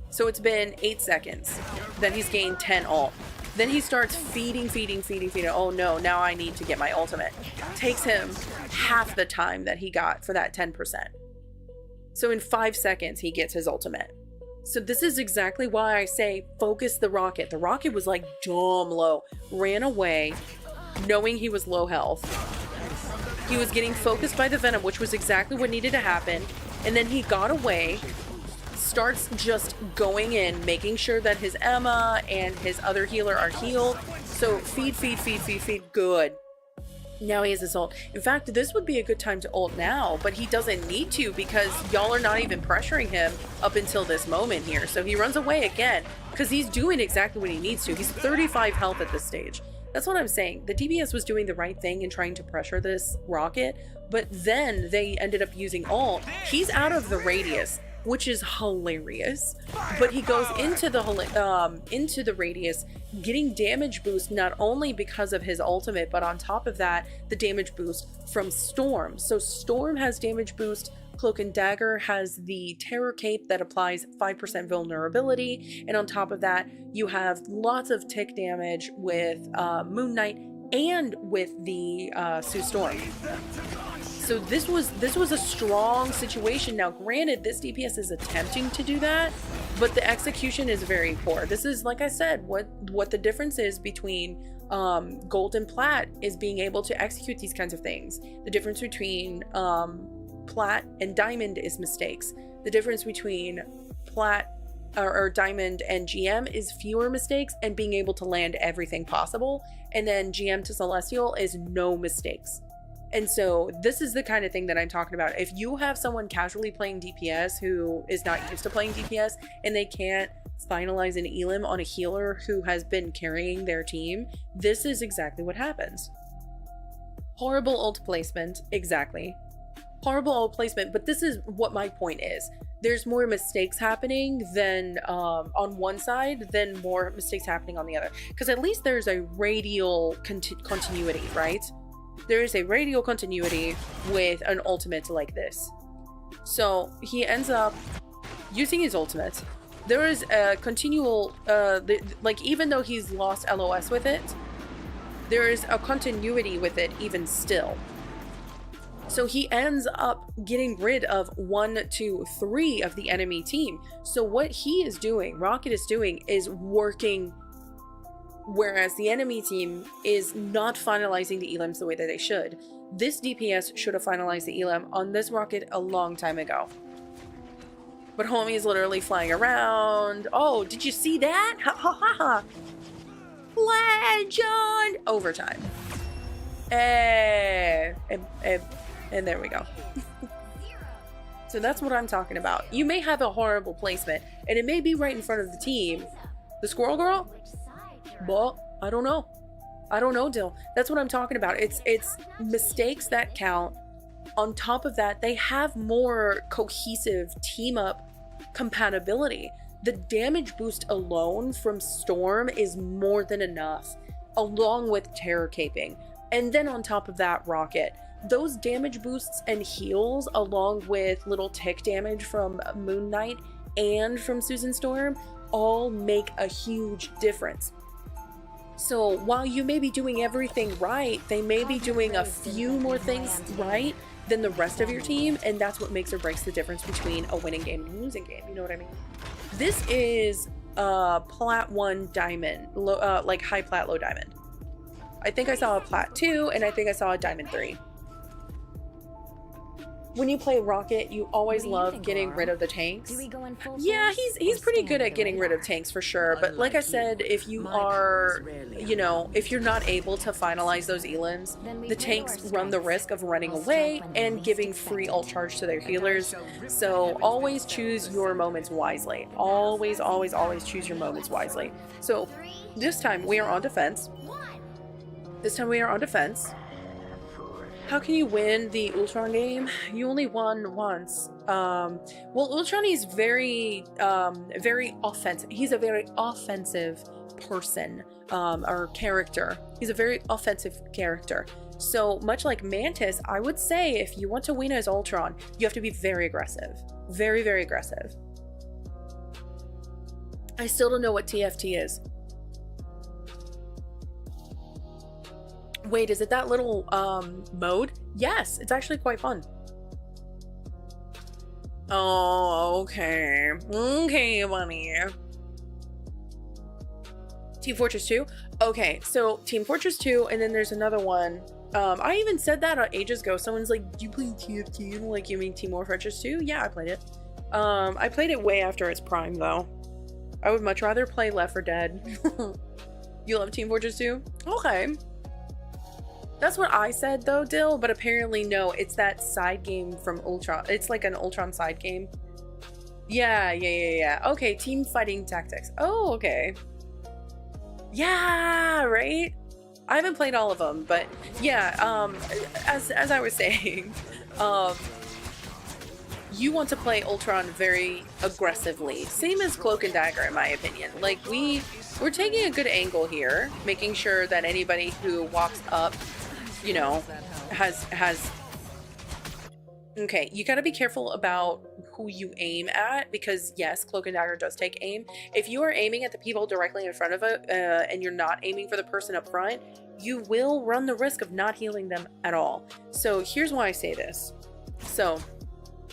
So it's been 8 seconds. Then he's gained 10 ult. Then he starts feeding. Oh no, now I need to get my ultimate. Takes him half the time that he got for that 10%. So in 5 seconds, he gets his ultimate. So this is exactly why I say focus the rocket. The rocket was like dumb low. Ran away, knowing he was low health. He was getting focused by the venom, which was exactly what needed to happen. And then he got away. Starts just going in, making sure that his Emma and his other healer are healed. So feed. Good. Now he has his ult. In fact, this would be a good time to ult now, but he doesn't need to because y'all are not even pressuring him up until this moment here. So he runs away again because he's doing exactly what he needs to. He's 35 health at this stage. That's what I'm saying. The DBS was doing the right thing in trying to pressure this rocket, but then they ended up using ult. He's out of the radius. which is hilarious. But he goes into the radius, getting damage boost not only because of his ultimate, but on top of that, the damage boost from Storm. So Storm has damage boost. Cloak and Dagger has the Terror Cape that applies 5% vulnerability, and on top of that, you have lots of tick damage with Moon Knight and with the Sue Storm. So this was a strong situation. Now, granted, this DPS is attempting to do that, but the execution is very poor. This is, like I said, what the difference is between Gold and Plat is being able to execute these kinds of things. The difference between Plat and Diamond is mistakes. The difference between Plat or Diamond and GM is fewer mistakes and being able to land everything possible. And then GM to Celestial is no mistakes. And so this is the kind of thing that I'm talking about. If you have someone casually playing DPS who is not used to playing DPS and they can't finalize an elim on a healer who has been carrying their team, this is exactly what happens. Horrible ult placement, exactly. Horrible ult placement, but this is what my point is. There's more mistakes happening than on one side than more mistakes happening on the other. Because at least there's a radial continuity, right? There is a radial continuity with an ultimate like this. So he ends up using his ultimate. There is a continual, like even though he's lost LOS with it, there is a continuity with it even still. So he ends up getting rid of 1, 2, 3 of the enemy team. So what he is doing, Rocket is doing, is working, whereas the enemy team is not finalizing the elims the way that they should. This DPS should have finalized the elim on this Rocket a long time ago. But homie is literally flying around. Oh, did you see that? Ha ha ha ha. Legend! Overtime. And there we go. So that's what I'm talking about. You may have a horrible placement, and it may be right in front of the team. The Squirrel Girl? Well, I don't know. I don't know, Dill. That's what I'm talking about. It's mistakes that count. On top of that, they have more cohesive team-up compatibility. The damage boost alone from Storm is more than enough, along with Terror Caping. And then on top of that, Rocket. Those damage boosts and heals, along with little tick damage from Moon Knight and from Susan Storm, all make a huge difference. So while you may be doing everything right, they may be doing a few more things right than the rest of your team, and that's what makes or breaks the difference between a winning game and a losing game. You know what I mean? This is Plat 1 Diamond, like high Plat, low Diamond. I think I saw a Plat 2, and I think I saw a Diamond 3. When you play Rocket, you always love getting rid of the tanks. Yeah, he's pretty good at getting rid of tanks for sure. But like I said, if you are, you know, if you're not able to finalize those elims, the tanks run the risk of running away and giving free ult charge to their healers. So always choose your moments wisely. Always, always, always choose your moments wisely. So this time we are on defense. How can you win the Ultron game? You only won once. Well, Ultron is very offensive. He's a very offensive person, or character. He's a very offensive character. So much like Mantis, I would say if you want to win as Ultron, you have to be very aggressive. Very, very aggressive. I still don't know what TFT is. Wait, is it that little mode? Yes, it's actually quite fun. Oh, okay. Okay, bunny. Team Fortress 2? Okay, so Team Fortress 2, and then there's another one. I even said that ages ago. Someone's like, do you play TFT? Like, you mean Team Fortress 2? Yeah, I played it. I played it way after its prime, though. I would much rather play Left 4 Dead. You love Team Fortress 2? Okay. That's what I said though, Dill, but apparently no, it's that side game from Ultron. It's like an Ultron side game. Yeah. Okay, team fighting tactics. Oh, okay. Yeah, right? I haven't played all of them, but yeah, as I was saying, you want to play Ultron very aggressively. Same as Cloak and Dagger, in my opinion. Like, we're taking a good angle here, making sure that anybody who walks up, you know, has okay, you gotta be careful about who you aim at, because yes, Cloak and Dagger does take aim. If you are aiming at the people directly in front of it, and you're not aiming for the person up front, you will run the risk of not healing them at all. So here's why I say this. So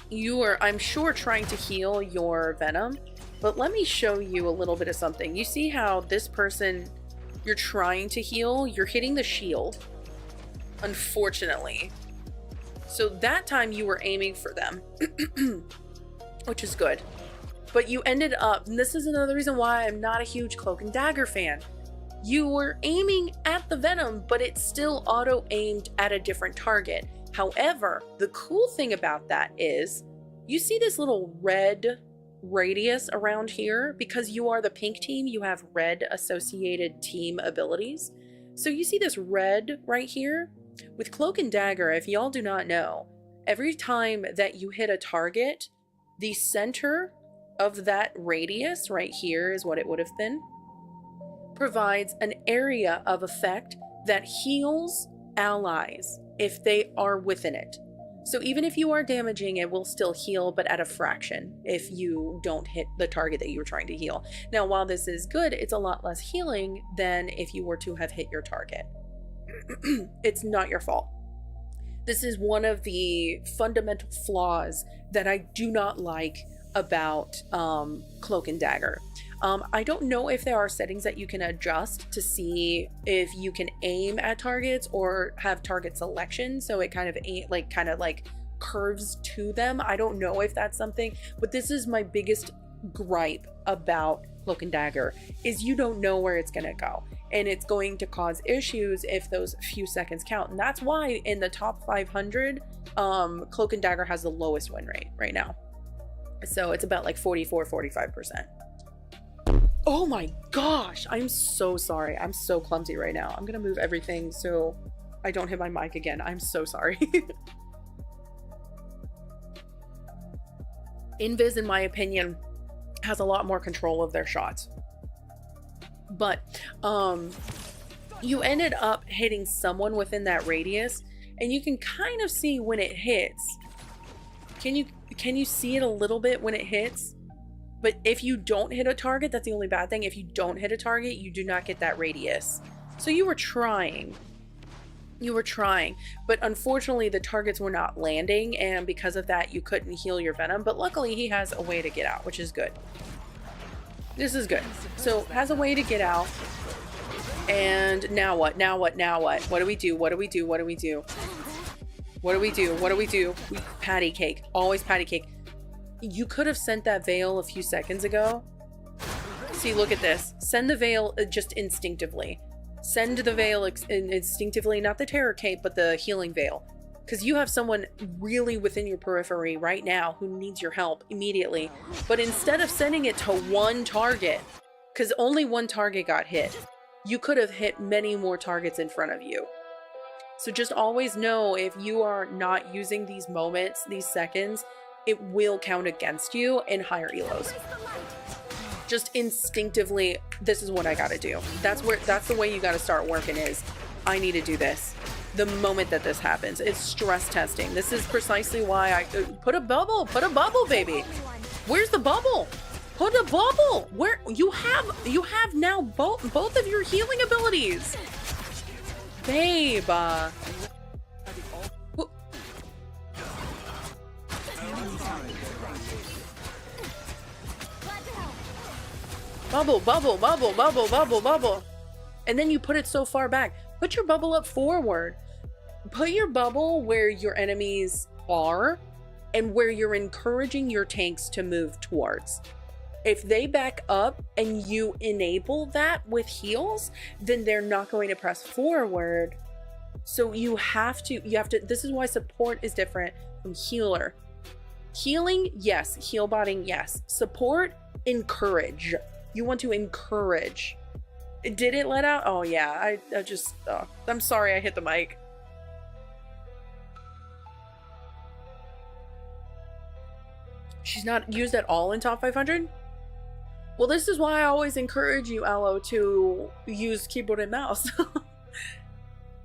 you are, I'm sure, trying to heal your Venom, but let me show you a little bit of something. You see how this person you're trying to heal, you're hitting the shield, unfortunately. So that time you were aiming for them, which is good. But you ended up, and this is another reason why I'm not a huge Cloak and Dagger fan. You were aiming at the Venom, but it's still auto-aimed at a different target. However, the cool thing about that is, you see this little red radius around here? Because you are the pink team, you have red associated team abilities. So you see this red right here? With Cloak and Dagger, if y'all do not know, every time that you hit a target, the center of that radius right here is what it would have been, provides an area of effect that heals allies if they are within it. So even if you are damaging, it will still heal, but at a fraction if you don't hit the target that you were trying to heal. Now, while this is good, it's a lot less healing than if you were to have hit your target. It's not your fault. This is one of the fundamental flaws that I do not like about Cloak and Dagger. I don't know if there are settings that you can adjust to see if you can aim at targets or have target selection, so it kind of like curves to them. I don't know if that's something, but this is my biggest gripe about Cloak and Dagger, is you don't know where it's gonna go, and it's going to cause issues if those few seconds count. And that's why in the top 500, Cloak and Dagger has the lowest win rate right now. So it's about like 44-45%. Oh my gosh, I'm so sorry. I'm so clumsy right now. I'm gonna move everything so I don't hit my mic again. I'm so sorry. Invis, in my opinion, has a lot more control of their shots. But you ended up hitting someone within that radius, and you can kind of see when it hits. Can you see it a little bit when it hits? But if you don't hit a target, that's the only bad thing. If you don't hit a target, you do not get that radius. So you were trying. You were trying, but unfortunately the targets were not landing, and because of that you couldn't heal your Venom. But luckily he has a way to get out, which is good. This is good. So has a way to get out. And now what? Now what? Now what? What do we do? What do we do? What do we do? What do we do? What do we do? We patty cake. Always patty cake. You could have sent that veil a few seconds ago. See, look at this. Send the veil just instinctively. Send the veil instinctively, not the terror cape, but the healing veil. Because you have someone really within your periphery right now who needs your help immediately. But instead of sending it to one target, because only one target got hit, you could have hit many more targets in front of you. So just always know, if you are not using these moments, these seconds, it will count against you in higher elos. Just instinctively, this is what I gotta do. That's the way you gotta start working, is I need to do this the moment that this happens. It's stress testing. This is precisely why I put a bubble, baby. Where's the bubble? Put a bubble. Where you have now both of your healing abilities, babe. Bubble, bubble, bubble, bubble, bubble, bubble. And then you put it so far back. Put your bubble up forward. Put your bubble where your enemies are and where you're encouraging your tanks to move towards. If they back up and you enable that with heals, then they're not going to press forward. So you have to, this is why support is different from healer. Healing, yes. Heal botting, yes. Support, encourage. You want to encourage. Did it let out? Oh yeah, I just, I'm sorry I hit the mic. She's not used at all in top 500? Well, this is why I always encourage you, Aloe, to use keyboard and mouse.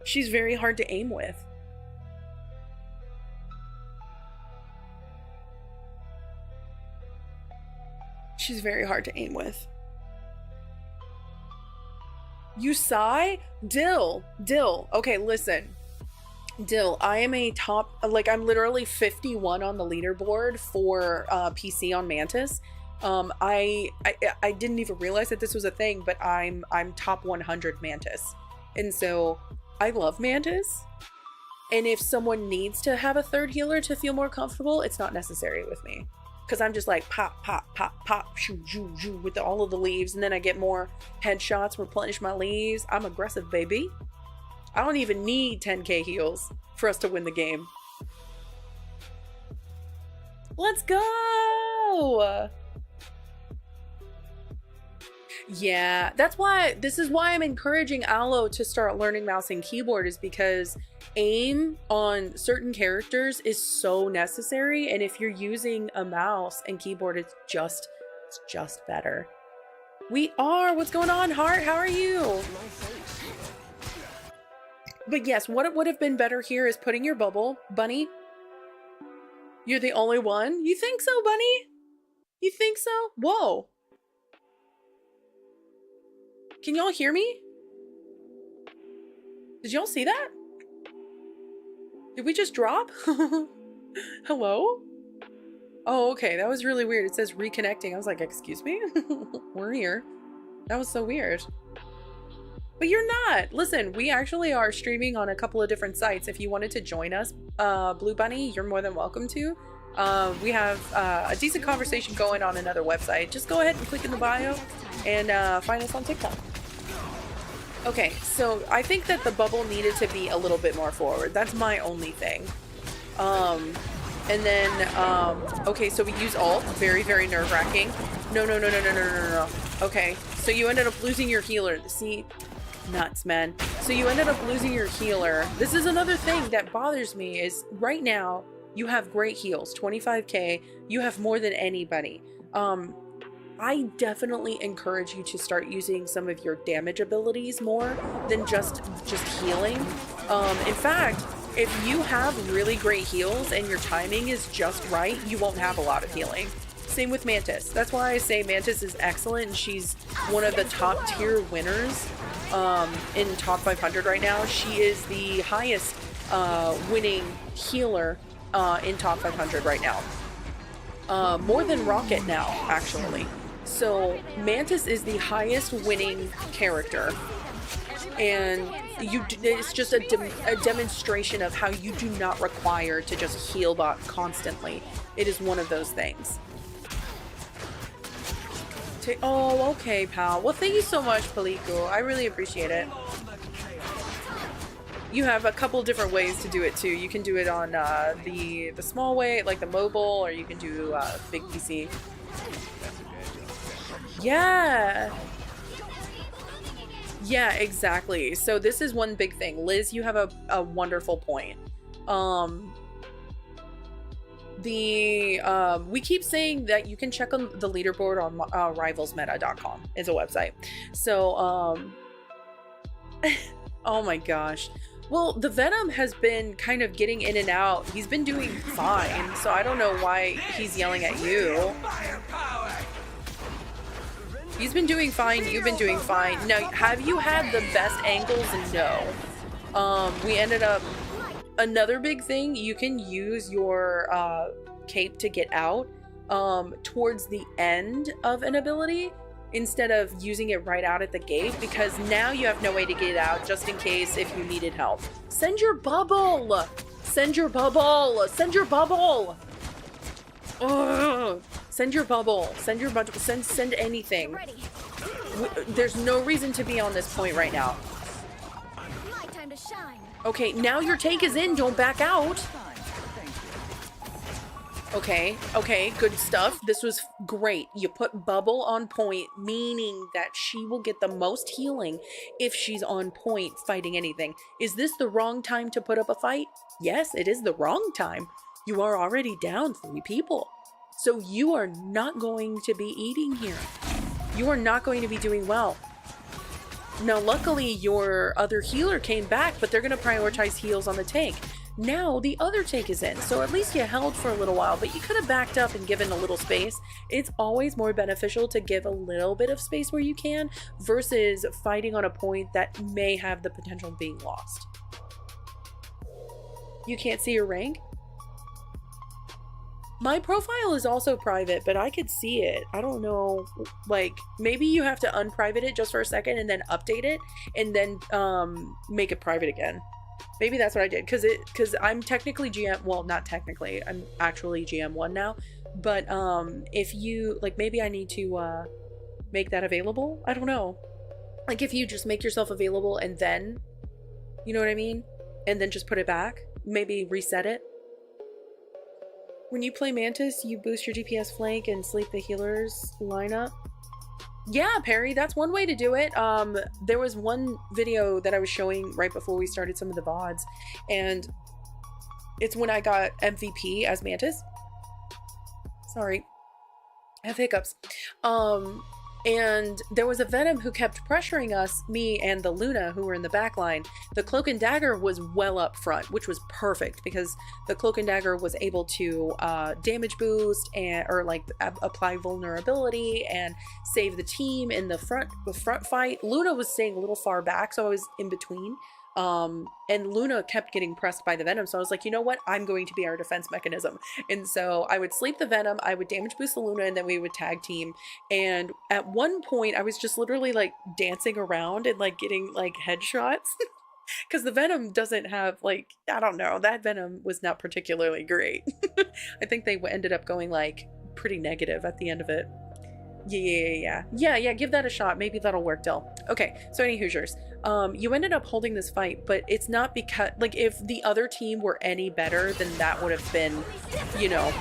She's very hard to aim with. She's very hard to aim with. You sigh? Dill. Okay, listen. Dill, I am a top, like, I'm literally 51 on the leaderboard for PC on Mantis. I didn't even realize that this was a thing, but I'm top 100 Mantis. And so I love Mantis. And if someone needs to have a third healer to feel more comfortable, it's not necessary with me. Because I'm just like pop, pop, pop, pop, shoo, shoo, shoo with all of the leaves. And then I get more headshots, replenish my leaves. I'm aggressive, baby. I don't even need 10k heals for us to win the game. Let's go! Yeah, this is why I'm encouraging Aloe to start learning mouse and keyboard, is because aim on certain characters is so necessary, and if you're using a mouse and keyboard, it's just better. What's going on, Heart? How are you? But yes, what would have been better here is putting your bubble. Bunny, you're the only one? You think so, Bunny? You think so? Whoa. Can y'all hear me? Did y'all see that? Did we just drop? Hello? Oh, okay. That was really weird. It says reconnecting. I was like, excuse me? We're here. That was so weird. But you're not. Listen, we actually are streaming on a couple of different sites. If you wanted to join us, Blue Bunny, you're more than welcome to. We have a decent conversation going on another website. Just go ahead and click in the bio and find us on TikTok. Okay, so I think that the bubble needed to be a little bit more forward. That's my only thing. And then, okay, so we use ult. Very, very nerve-wracking. No. Okay, so you ended up losing your healer. See? Nuts, man. So you ended up losing your healer. This is another thing that bothers me is right now, you have great heals. 25k. You have more than anybody. I definitely encourage you to start using some of your damage abilities more than just healing. In fact, if you have really great heals and your timing is just right, you won't have a lot of healing. Same with Mantis. That's why I say Mantis is excellent, and she's one of the top tier winners in top 500 right now. She is the highest winning healer in top 500 right now. More than Rocket now, actually. So Mantis is the highest winning character, and it's just a demonstration of how you do not require to just heal bot constantly. It is one of those things. Oh, okay, pal. Well, thank you so much, Palico. I really appreciate it. You have a couple different ways to do it too. You can do it on the small way, like the mobile, or you can do big PC. Yeah, exactly. So this is one big thing. Liz, you have a wonderful point. We keep saying that you can check on the leaderboard on rivalsmeta.com is a website. So, oh my gosh. Well, the Venom has been kind of getting in and out. He's been doing fine, so I don't know why he's yelling at you. He's been doing fine, you've been doing fine. Now, have you had the best angles? No. We ended up... Another big thing, you can use your cape to get out towards the end of an ability instead of using it right out at the gate, because now you have no way to get out just in case if you needed help. Send your bubble! Send your bubble! Send your bubble! Ugh. Send your bubble. Send your bubble. Send anything. There's no reason to be on this point right now. My time to shine. Okay, now your tank is in. Don't back out. Okay, good stuff. This was great. You put Bubble on point, meaning that she will get the most healing if she's on point fighting anything. Is this the wrong time to put up a fight? Yes, it is the wrong time. You are already down 3 people. So you are not going to be eating here. You are not going to be doing well. Now, luckily, your other healer came back, but they're going to prioritize heals on the tank. Now, the other tank is in, so at least you held for a little while, but you could have backed up and given a little space. It's always more beneficial to give a little bit of space where you can versus fighting on a point that may have the potential of being lost. You can't see your rank? My profile is also private, but I could see it. I don't know, like, maybe you have to unprivate it just for a second and then update it and then make it private again. Maybe that's what I did, because I'm technically GM, well, not technically, I'm actually GM1 now, but if you, like, maybe I need to make that available? I don't know. Like, if you just make yourself available and then, you know what I mean? And then just put it back, maybe reset it. When you play Mantis, you boost your DPS flank and sleep the healer's lineup. Yeah, Perry, that's one way to do it. There was one video that I was showing right before we started some of the VODs, and it's when I got MVP as Mantis. Sorry, I have hiccups. And there was a Venom who kept pressuring us, me and the Luna, who were in the back line. The Cloak and Dagger was well up front, which was perfect because the Cloak and Dagger was able to damage boost and or like apply vulnerability and save the team in the front fight. Luna was staying a little far back, so I was in between. And Luna kept getting pressed by the Venom, so I was like, you know what, I'm going to be our defense mechanism. And so I would sleep the Venom, I would damage boost the Luna, and then we would tag team. And at one point I was just literally like dancing around and like getting like headshots because the Venom doesn't have, like, I don't know, that Venom was not particularly great. I think they ended up going like pretty negative at the end of it. Yeah, give that a shot. Maybe that'll work, Dill. Okay, so any Hoosiers. You ended up holding this fight, but it's not because, like, if the other team were any better, then that would have been, you know.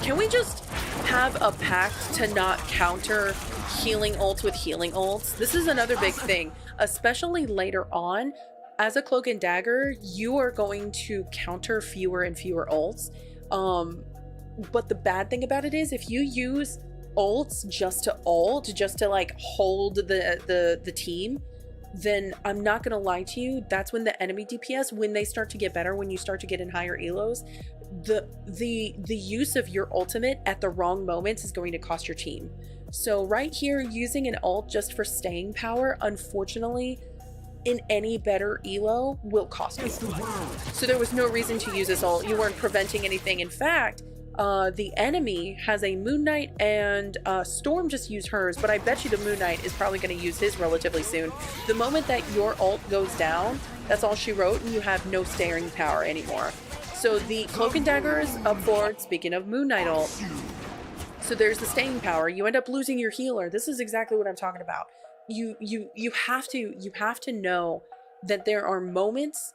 Can we just have a pact to not counter healing ults with healing ults? This is another big thing, especially later on. As a Cloak and Dagger, you are going to counter fewer and fewer ults. But the bad thing about it is if you use ults just to like hold the team, then I'm not gonna lie to you, that's when the enemy DPS, when they start to get better, when you start to get in higher elos, the use of your ultimate at the wrong moments is going to cost your team. So right here, using an ult just for staying power, unfortunately, in any better elo will cost you. So there was no reason to use this ult. You weren't preventing anything. In fact, the enemy has a Moon Knight, and Storm just used hers, but I bet you the Moon Knight is probably going to use his relatively soon. The moment that your ult goes down, that's all she wrote, and you have no staying power anymore. So the Cloak and Dagger is up forward, speaking of Moon Knight ult. So there's the staying power. You end up losing your healer. This is exactly what I'm talking about. You have to know that there are moments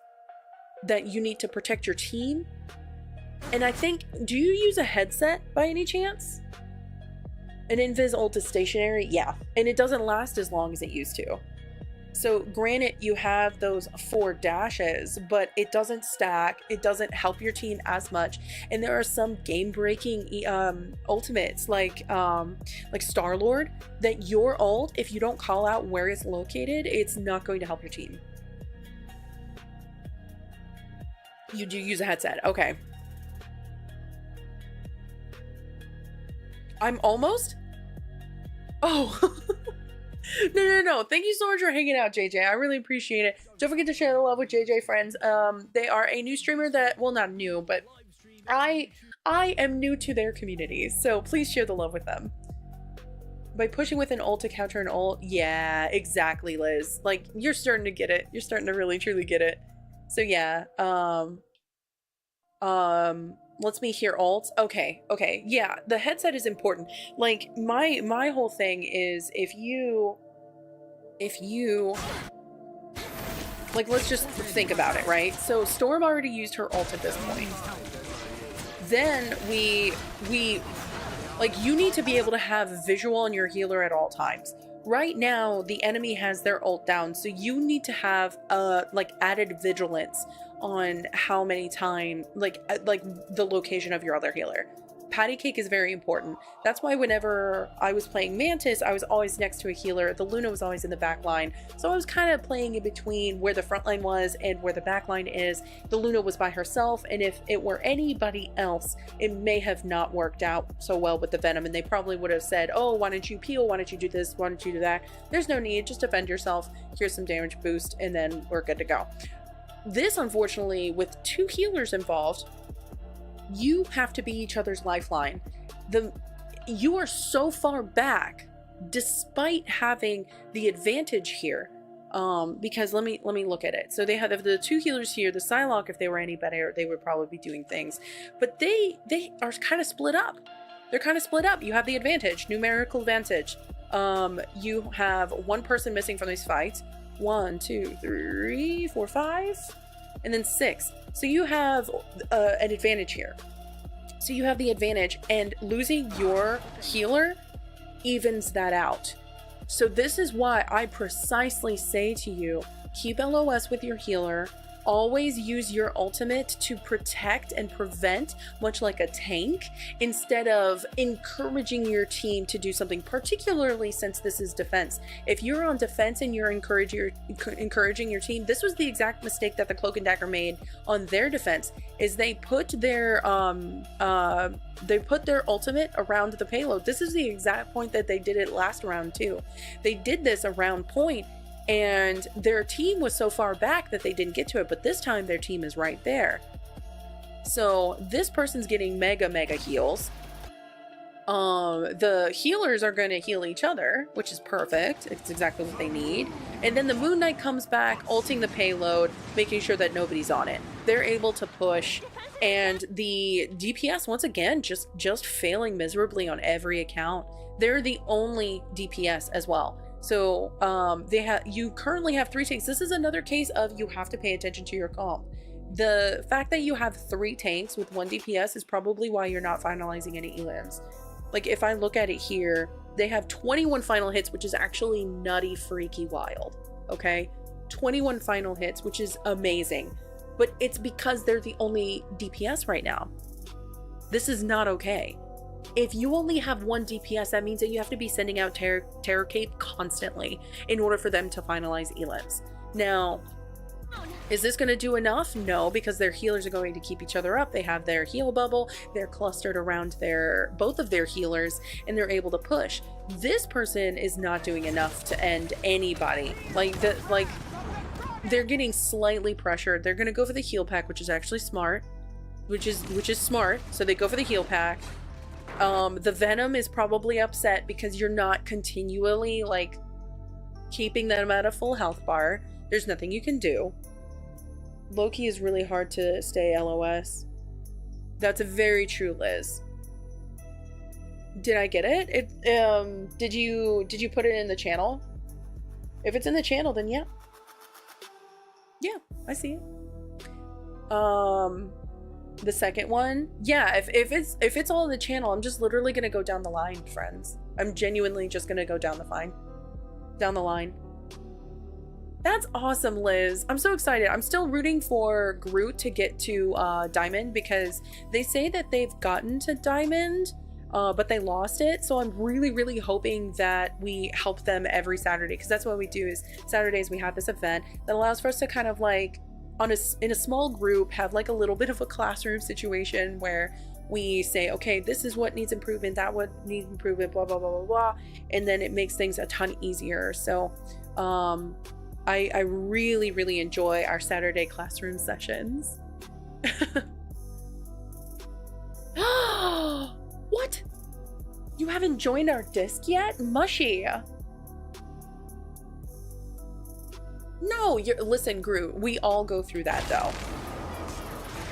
that you need to protect your team. And I think, do you use a headset by any chance? An invis ult is stationary? Yeah. And it doesn't last as long as it used to. So granted, you have those 4 dashes, but it doesn't stack. It doesn't help your team as much. And there are some game-breaking ultimates like Star-Lord, that your ult, if you don't call out where it's located, it's not going to help your team. You do use a headset. Okay. I'm almost? Oh. No. Thank you so much for hanging out, JJ. I really appreciate it. Don't forget to share the love with JJ friends. They are a new streamer that, well, not new, but I am new to their community, so please share the love with them. By pushing with an ult to counter an ult, yeah, exactly, Liz. Like, you're starting to get it. You're starting to really, truly get it. So yeah, let's me hear ults. Okay, yeah, the headset is important. Like, my whole thing is if you like, let's just think about it, right? So Storm already used her ult at this point. Then we like, you need to be able to have visual on your healer at all times. right now the enemy has their ult down, so you need to have like added vigilance on how many times, like the location of your other healer. Patty cake is very important. That's why whenever I was playing Mantis, I was always next to a healer. The Luna was always in the back line. So I was kind of playing in between where the front line was and where the back line is. The Luna was by herself, and if it were anybody else, it may have not worked out so well with the Venom, and they probably would have said, oh, why don't you peel? Why don't you do this? Why don't you do that? There's no need. Just defend yourself. Here's some damage boost, and then we're good to go. This, unfortunately, with two healers involved, you have to be each other's lifeline. You are so far back despite having the advantage here, because let me look at it. So they have the two healers here. The Psylocke, if they were any better, they would probably be doing things, but they are kind of split up. They're kind of split up. You have the advantage, numerical advantage. You have one person missing from these fights. 1, 2, 3, 4, 5, and then 6. So you have an advantage here. So you have the advantage, and losing your healer evens that out. So this is why I precisely say to you, keep LOS with your healer. Always use your ultimate to protect and prevent, much like a tank, instead of encouraging your team to do something, particularly since this is defense. If you're on defense and you're encouraging your team, this was the exact mistake that the Cloak and Dagger made on their defense, is they put their ultimate around the payload. This is the exact point that they did it last round too. They did this around point, and their team was so far back that they didn't get to it, but this time their team is right there. So this person's getting mega heals. The healers are going to heal each other, which is perfect. It's exactly what they need. And then the Moon Knight comes back, ulting the payload, making sure that nobody's on it. They're able to push, and the DPS, once again, just failing miserably on every account. They're the only DPS as well. So you currently have 3 tanks. This is another case of you have to pay attention to your comp. The fact that you have 3 tanks with 1 DPS is probably why you're not finalizing any elims. Like, if I look at it here, they have 21 final hits, which is actually nutty freaky wild. Okay, 21 final hits, which is amazing, but it's because they're the only DPS right now. This is not okay. If you only have 1 DPS, that means that you have to be sending out Terror Cape constantly in order for them to finalize elims. Now, is this going to do enough? No, because their healers are going to keep each other up. They have their heal bubble. They're clustered around both of their healers, and they're able to push. This person is not doing enough to end anybody. They're getting slightly pressured. They're going to go for the heal pack, which is actually smart. Which is smart. So they go for the heal pack. The Venom is probably upset because you're not continually keeping them at a full health bar. There's nothing you can do. Loki is really hard to stay LOS. That's very true, Liz. Did I get it? Did you put it in the channel? If it's in the channel, then yeah. Yeah, I see it. The second one, yeah, if it's all in the channel, I'm just literally gonna go down the line, friends. I'm genuinely just gonna go down the line. That's awesome, Liz. I'm so excited. I'm still rooting for Groot to get to Diamond, because they say that they've gotten to Diamond, but they lost it. So I'm really hoping that we help them every Saturday, because that's what we do. Is Saturdays we have this event that allows for us to kind of in a small group have a little bit of a classroom situation where we say, okay, this is what needs improvement, that what needs improvement, blah blah blah, and then it makes things a ton easier. So I really enjoy our Saturday classroom sessions. What? You haven't joined our disc yet? Mushy. No, listen, Groot, we all go through that though.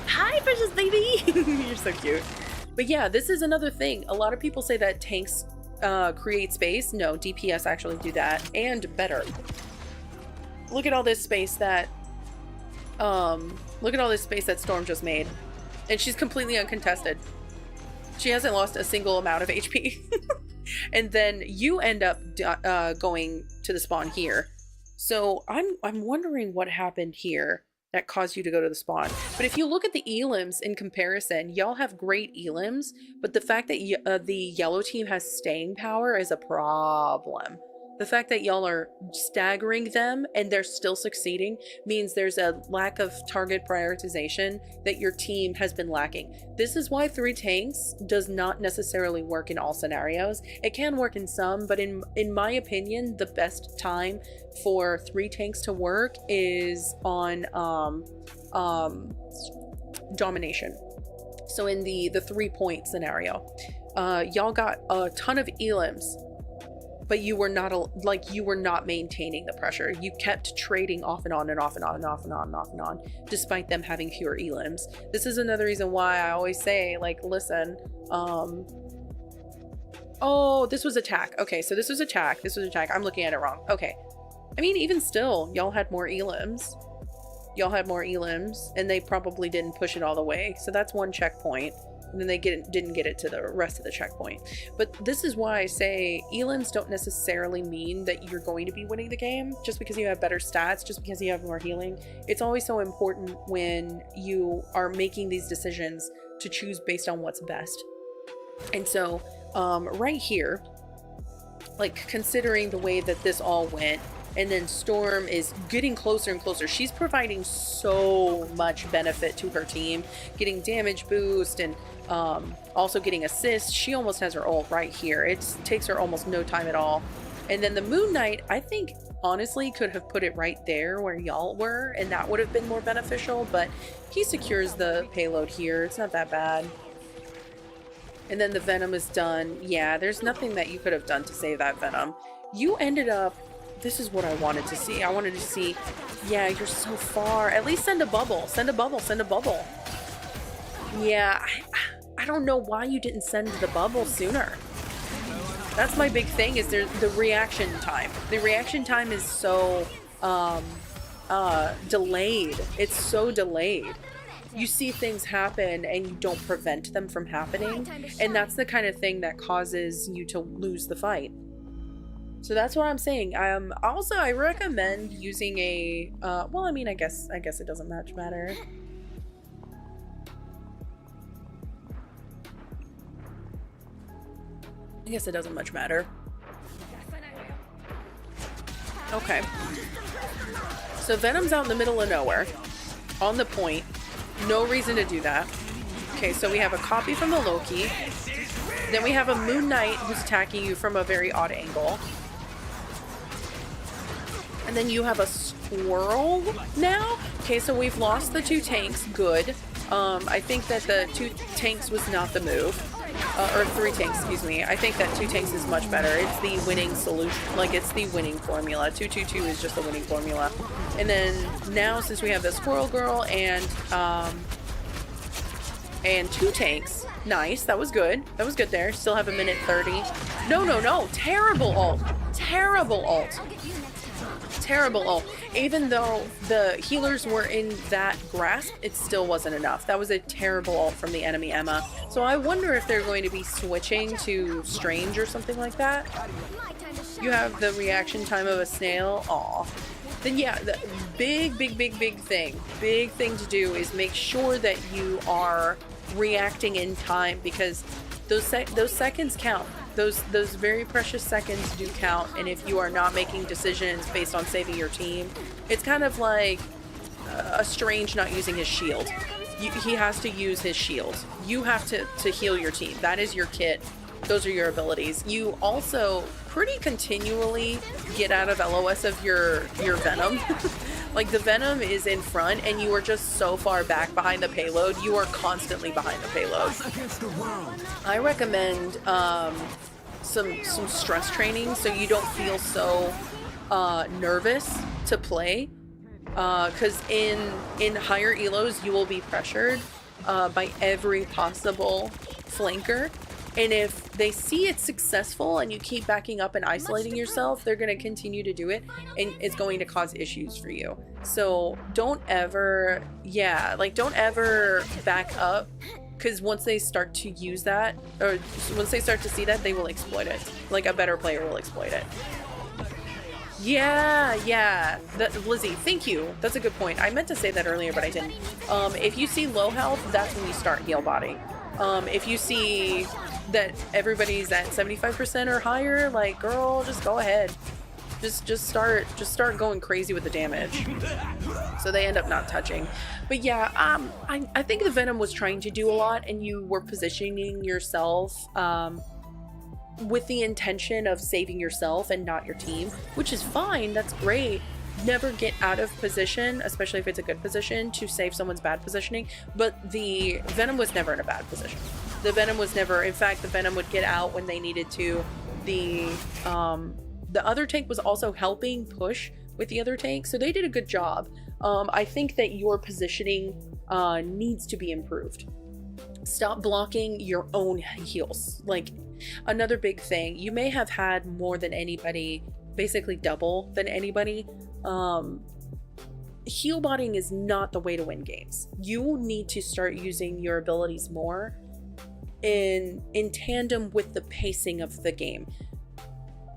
Hi, precious baby. You're so cute. But yeah, this is another thing. A lot of people say that tanks create space. No, DPS actually do that, and better. Look at all this space that Storm just made. And she's completely uncontested. She hasn't lost a single amount of HP. And then you end up going to the spawn here. So I'm wondering what happened here that caused you to go to the spawn. But if you look at the elims in comparison, y'all have great elims, but the fact that the yellow team has staying power is a problem. The fact that y'all are staggering them and they're still succeeding means there's a lack of target prioritization that your team has been lacking. This is why 3 tanks does not necessarily work in all scenarios. It can work in some, but in my opinion, the best time for 3 tanks to work is on domination. So in the 3-point scenario, y'all got a ton of elims, but you were not maintaining the pressure. You kept trading off and on and off and on and off and on and off and on, despite them having fewer elims. This is another reason why I always say, like, listen, oh, this was attack. Okay, so this was attack. This was attack. I'm looking at it wrong. Okay. I mean, even still, y'all had more elims. Y'all had more elims, and they probably didn't push it all the way. So that's one checkpoint. And then they didn't get it to the rest of the checkpoint. But this is why I say elims don't necessarily mean that you're going to be winning the game just because you have better stats, just because you have more healing. It's always so important when you are making these decisions to choose based on what's best. And so right here, like, considering the way that this all went, and then Storm is getting closer and closer. She's providing so much benefit to her team, getting damage boost and also getting assists. She almost has her ult right here. It takes her almost no time at all. And then the Moon Knight, I think, honestly, could have put it right there where y'all were, and that would have been more beneficial, but he secures the payload here. It's not that bad. And then the Venom is done. Yeah, there's nothing that you could have done to save that Venom. You ended up... This is what I wanted to see. I wanted to see, yeah, you're so far. At least send a bubble. Send a bubble. Send a bubble. Yeah, I don't know why you didn't send the bubble sooner. That's my big thing, is there the reaction time. The reaction time is so delayed. It's so delayed. You see things happen and you don't prevent them from happening. And that's the kind of thing that causes you to lose the fight. So that's what I'm saying. Also, I recommend using a, well, I mean, I guess it doesn't much matter. I guess it doesn't much matter. Okay. So Venom's out in the middle of nowhere, on the point. No reason to do that. Okay, so we have a copy from the Loki. Then we have a Moon Knight who's attacking you from a very odd angle. And then you have a squirrel now. Okay, so we've lost the 2 tanks. Good. I think that the 2 tanks was not the move. Or 3 tanks, excuse me. I think that 2 tanks is much better. It's the winning solution. Like, it's the winning formula. 2-2-2 is just the winning formula. And then now, since we have the squirrel girl and 2 tanks. Nice. That was good. That was good there. Still have a minute 30. No. Terrible ult. Terrible ult. Terrible ult. Even though the healers were in that grasp, it still wasn't enough. That was a terrible ult from the enemy Emma. So I wonder if they're going to be switching to Strange or something like that. You have the reaction time of a snail. Aw. Then yeah, the big thing to do is make sure that you are reacting in time, because those seconds count. Those very precious seconds do count, and if you are not making decisions based on saving your team, it's kind of like a Strange not using his shield. He has to use his shield. You have to heal your team. That is your kit. Those are your abilities. You also pretty continually get out of LOS of your Venom. Like, the Venom is in front and you are just so far back behind the payload. You are constantly behind the payload. I recommend some stress training so you don't feel so nervous to play, because in higher elos you will be pressured by every possible flanker. And if they see it's successful and you keep backing up and isolating yourself, they're going to continue to do it, and it's going to cause issues for you. So don't ever back up because once they start to use that, or once they start to see that, they will exploit it. Like, a better player will exploit it. Yeah. Lizzie, thank you. That's a good point. I meant to say that earlier, but I didn't. If you see low health, that's when you start heal botting. If you see that everybody's at 75% or higher, like, girl, just go ahead. Just start going crazy with the damage. So they end up not touching. But yeah, I think the Venom was trying to do a lot, and you were positioning yourself with the intention of saving yourself and not your team, which is fine. That's great. Never get out of position, especially if it's a good position, to save someone's bad positioning. But the Venom was never in a bad position. The Venom was never, in fact, the Venom would get out when they needed to. The other tank was also helping push with the other tank, so they did a good job. I think that your positioning needs to be improved. Stop blocking your own heals. Like, another big thing, you may have had more than anybody, basically double than anybody. Heal botting is not the way to win games. You need to start using your abilities more in tandem with the pacing of the game.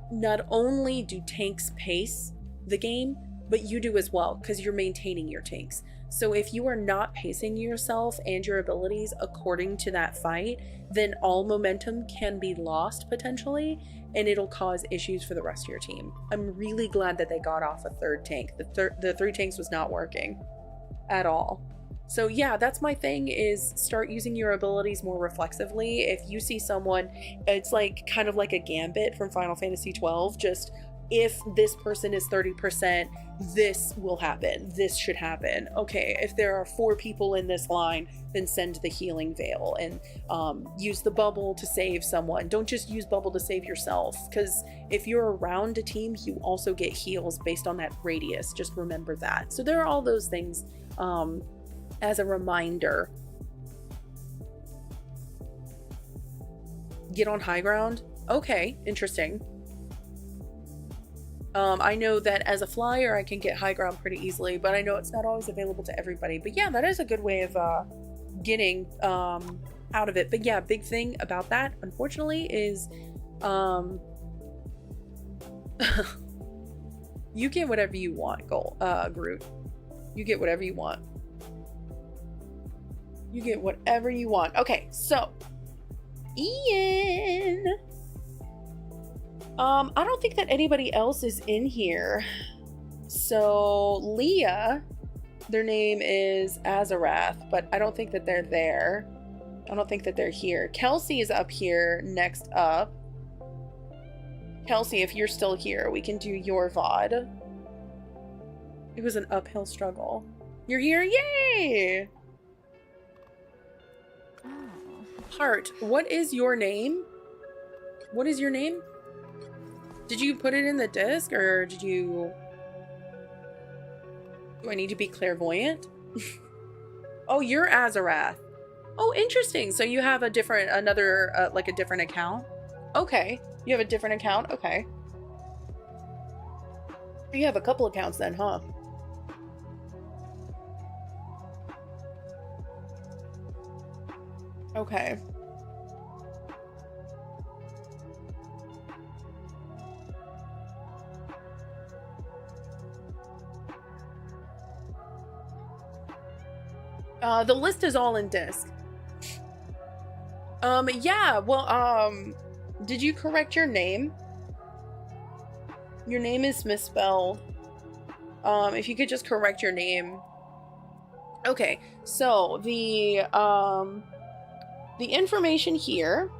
Not only do tanks pace the game, but you do as well, because you're maintaining your tanks. So if you are not pacing yourself and your abilities according to that fight, then all momentum can be lost potentially, and it'll cause issues for the rest of your team. I'm really glad that they got off a third tank. The three tanks was not working at all. So yeah, that's my thing, is start using your abilities more reflexively. If you see someone, it's like kind of like a gambit from Final Fantasy 12, just if this person is 30%, this will happen. This should happen. Okay, if there are 4 people in this line, then send the healing veil and use the bubble to save someone. Don't just use bubble to save yourself, because if you're around a team, you also get heals based on that radius. Just remember that. So there are all those things as a reminder. Get on high ground. Okay, interesting. I know that as a flyer, I can get high ground pretty easily, but I know it's not always available to everybody. But yeah, that is a good way of getting out of it. But yeah, big thing about that, unfortunately, is you get whatever you want, Groot. You get whatever you want. You get whatever you want. Okay, so Ian. I don't think that anybody else is in here. So Leah, their name is Azarath, but I don't think that they're there. I don't think that they're here. Kelsey is up here next up. Kelsey, if you're still here, we can do your VOD. It was an uphill struggle. You're here? Yay! Heart, what is your name? What is your name? Did you put it in the disc, or did you... Do I need to be clairvoyant? Oh, you're Azarath. Oh, interesting. So you have a different, like a different account? Okay. You have a different account? Okay. You have a couple accounts then, huh? Okay. The list is all in disc. Yeah, well, did you correct your name? Your name is misspelled. If you could just correct your name. Okay, so the information here.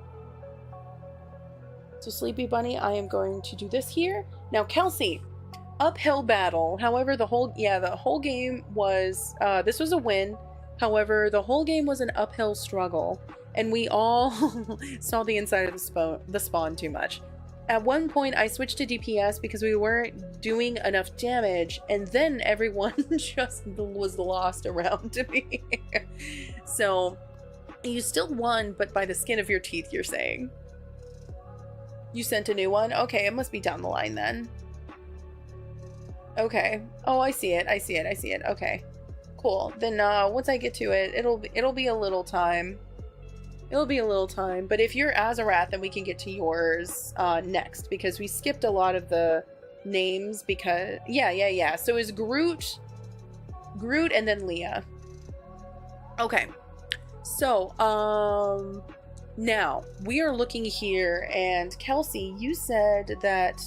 So Sleepy Bunny, I am going to do this here. Now, Kelsey, uphill battle. However, the whole game was, this was a win. However, the whole game was an uphill struggle, and we all saw the inside of the spawn too much. At one point, I switched to DPS because we weren't doing enough damage, and then everyone just was lost around me. So, you still won, but by the skin of your teeth, you're saying. You sent a new one? Okay, it must be down the line then. Okay. Oh, I see it. I see it. Okay. Cool. Then once I get to it, it'll be a little time. It'll be a little time, but if you're Azarath, then we can get to yours next, because we skipped a lot of the names because... Yeah. So is Groot, and then Leah. Okay. So, now, we are looking here, and Kelsey, you said that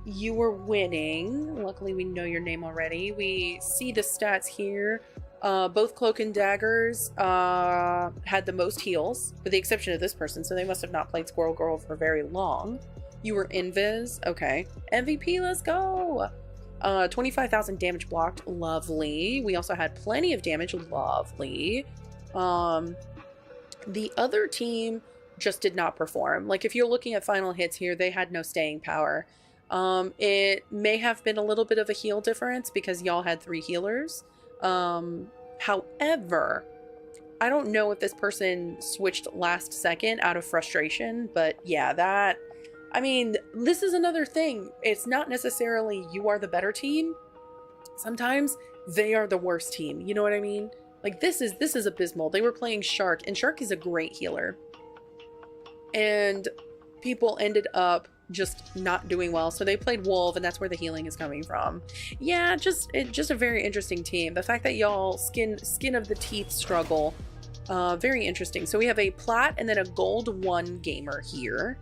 you were winning. Luckily, we know your name already. We see the stats here. Both Cloak and Daggers had the most heals, with the exception of this person, so they must have not played Squirrel Girl for very long. You were Invis. Okay. MVP, let's go! 25,000 damage blocked. Lovely. We also had plenty of damage. Lovely. The other team just did not perform. Like, if you're looking at final hits here, they had no staying power. It may have been a little bit of a heal difference because y'all had 3 healers. However, I don't know if this person switched last second out of frustration, but yeah, I mean, this is another thing. It's not necessarily you are the better team. Sometimes they are the worst team. You know what I mean? Like, this is abysmal. They were playing Shark, and Shark is a great healer. And people ended up just not doing well, so they played Wolf, and that's where the healing is coming from. Yeah, just a very interesting team. The fact that y'all skin of the teeth struggle, very interesting. So we have a plat and then a gold 1 gamer here.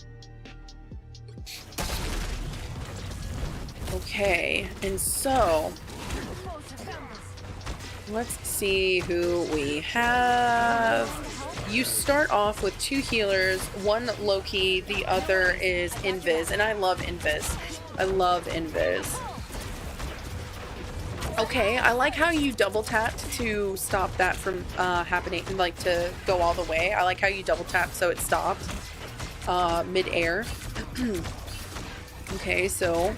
Okay, and so let's see who we have. You start off with 2 healers, 1 Loki, the other is Invis, and I love Invis. I love Invis. Okay, I like how you double tapped to stop that from happening, like to go all the way. I like how you double tapped so it stopped mid-air. Okay, so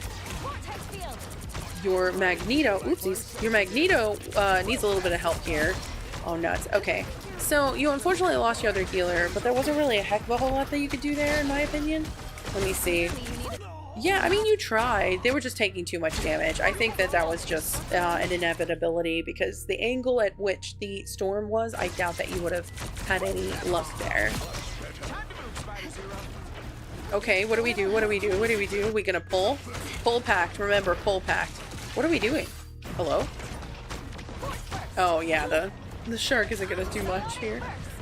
your Magneto, oopsies, your Magneto needs a little bit of help here. Oh, nuts. Okay. So, you unfortunately lost your other healer, but there wasn't really a heck of a whole lot that you could do there, in my opinion. Let me see. Yeah, I mean, you tried. They were just taking too much damage. I think that was just an inevitability, because the angle at which the storm was, I doubt that you would have had any luck there. Okay, what do we do? What do we do? What do we do? Are we gonna pull? Pull pact. Remember, pull pact. What are we doing? Hello? Oh, yeah, the shark isn't gonna do much here.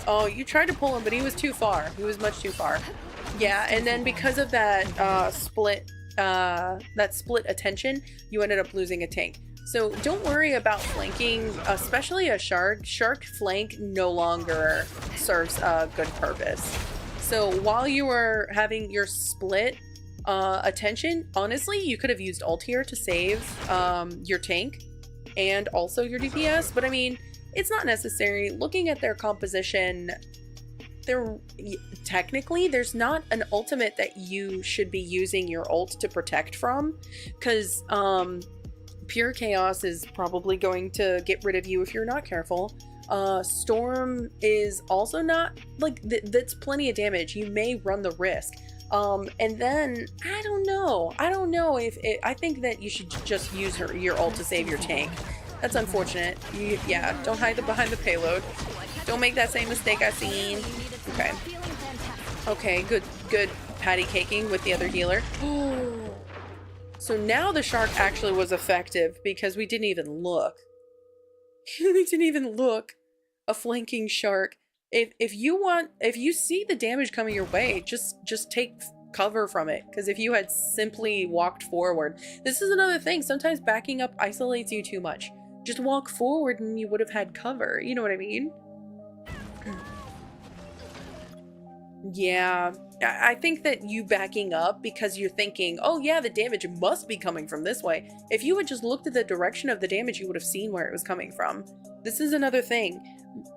Oh, you tried to pull him, but he was too far. He was much too far. Yeah, and then because of that split attention, you ended up losing a tank. So don't worry about flanking, especially a shark. Shark flank no longer serves a good purpose. So while you were having your split attention, honestly, you could have used ult here to save your tank and also your DPS, but I mean, it's not necessary. Looking at their composition, technically there's not an ultimate that you should be using your ult to protect from, because pure chaos is probably going to get rid of you if you're not careful. Storm is also not like that's plenty of damage. You may run the risk. And then I don't know if I think that you should just use your ult to save your tank. That's unfortunate. Yeah, don't hide behind the payload. Don't make that same mistake I've seen. Okay. Okay, good patty caking with the other healer. So now the shark actually was effective because we didn't even look. We didn't even look. A flanking shark. If you see the damage coming your way, just take cover from it, because if you had simply walked forward, this is another thing, sometimes backing up isolates you too much. Just walk forward and you would have had cover, you know what I mean? Yeah, I think that you backing up because you're thinking, oh yeah, the damage must be coming from this way. If you had just looked at the direction of the damage, you would have seen where it was coming from. This is another thing.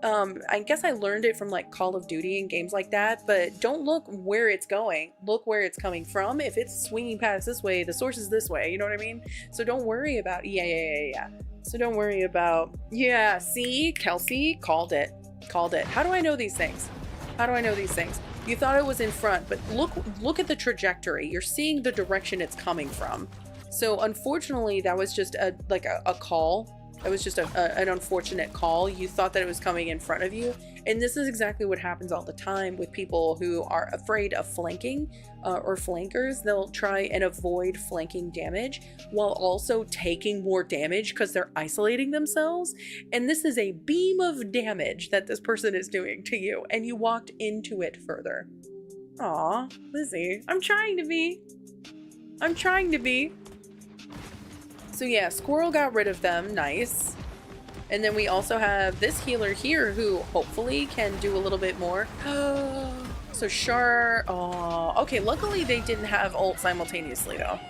I guess I learned it from like Call of Duty and games like that, but don't look where it's going. Look where it's coming from. If it's swinging past this way, the source is this way, you know what I mean? So don't worry about, yeah. So don't worry about, yeah, see, Kelsey called it. How do I know these things? You thought it was in front, but look at the trajectory. You're seeing the direction it's coming from. So unfortunately, that was just a call That was just an unfortunate call. You thought that it was coming in front of you. And this is exactly what happens all the time with people who are afraid of flanking or flankers. They'll try and avoid flanking damage while also taking more damage because they're isolating themselves. And this is a beam of damage that this person is doing to you. And you walked into it further. Aw, Lizzie, I'm trying to be. I'm trying to be. So yeah, Squirrel got rid of them. Nice. And then we also have this healer here who hopefully can do a little bit more. So Char, oh, okay, luckily they didn't have ult simultaneously though.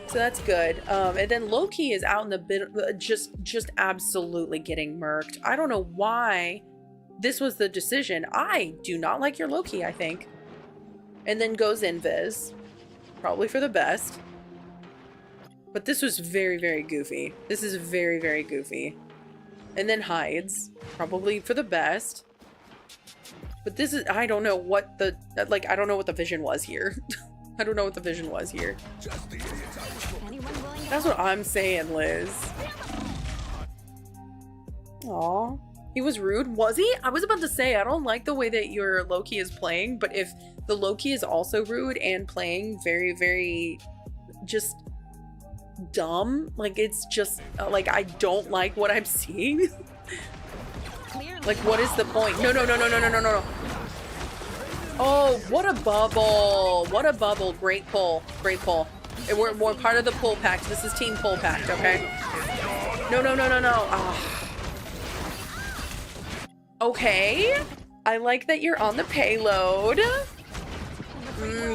So that's good. And then Loki is out in the bit, just absolutely getting murked. I don't know why this was the decision. I do not like your Loki, I think. And then goes Invis, probably for the best. But this was very, very goofy. This is very, very goofy. And then hides, probably for the best. But this is, I don't know what the, like, I don't know what the vision was here. I don't know what the vision was here. That's what I'm saying, Liz. Aw. He was rude. Was he? I was about to say, I don't like the way that your Loki is playing, but if the Loki is also rude and playing very, very just dumb, like it's just like I don't like what I'm seeing. Like, what is the point? No. Oh, what a bubble. What a bubble. Great pull. Great pull. And we're part of the pull pact. This is team pull pact, okay? No. Oh. Okay. I like that you're on the payload.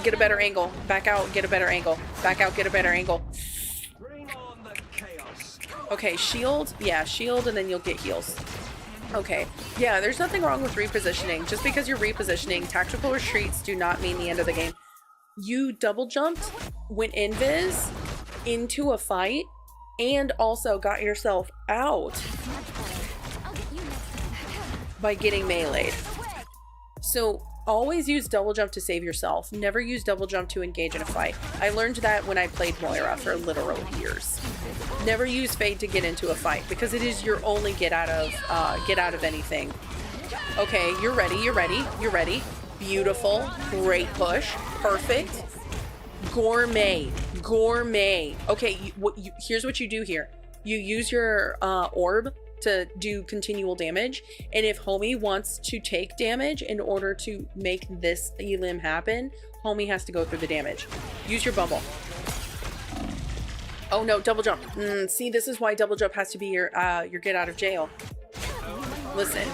Get a better angle. Back out, get a better angle. Back out, get a better angle. Okay, shield. Yeah, shield, and then you'll get heals. Okay. Yeah, there's nothing wrong with repositioning. Just because you're repositioning, tactical retreats do not mean the end of the game. You double jumped, went invis into a fight, and also got yourself out by getting meleeed. So always use double jump to save yourself. Never use double jump to engage in a fight. I learned that when I played Moira for literal years. Never use fade to get into a fight because it is your only get out of anything. Okay, you're ready. Beautiful, great push, perfect. Gourmet. Okay, here's what you do here. You use your orb to do continual damage, and if homie wants to take damage in order to make this elim happen, homie has to go through the damage. Use your bubble. Oh no, double jump. See, this is why double jump has to be your get out of jail. Listen,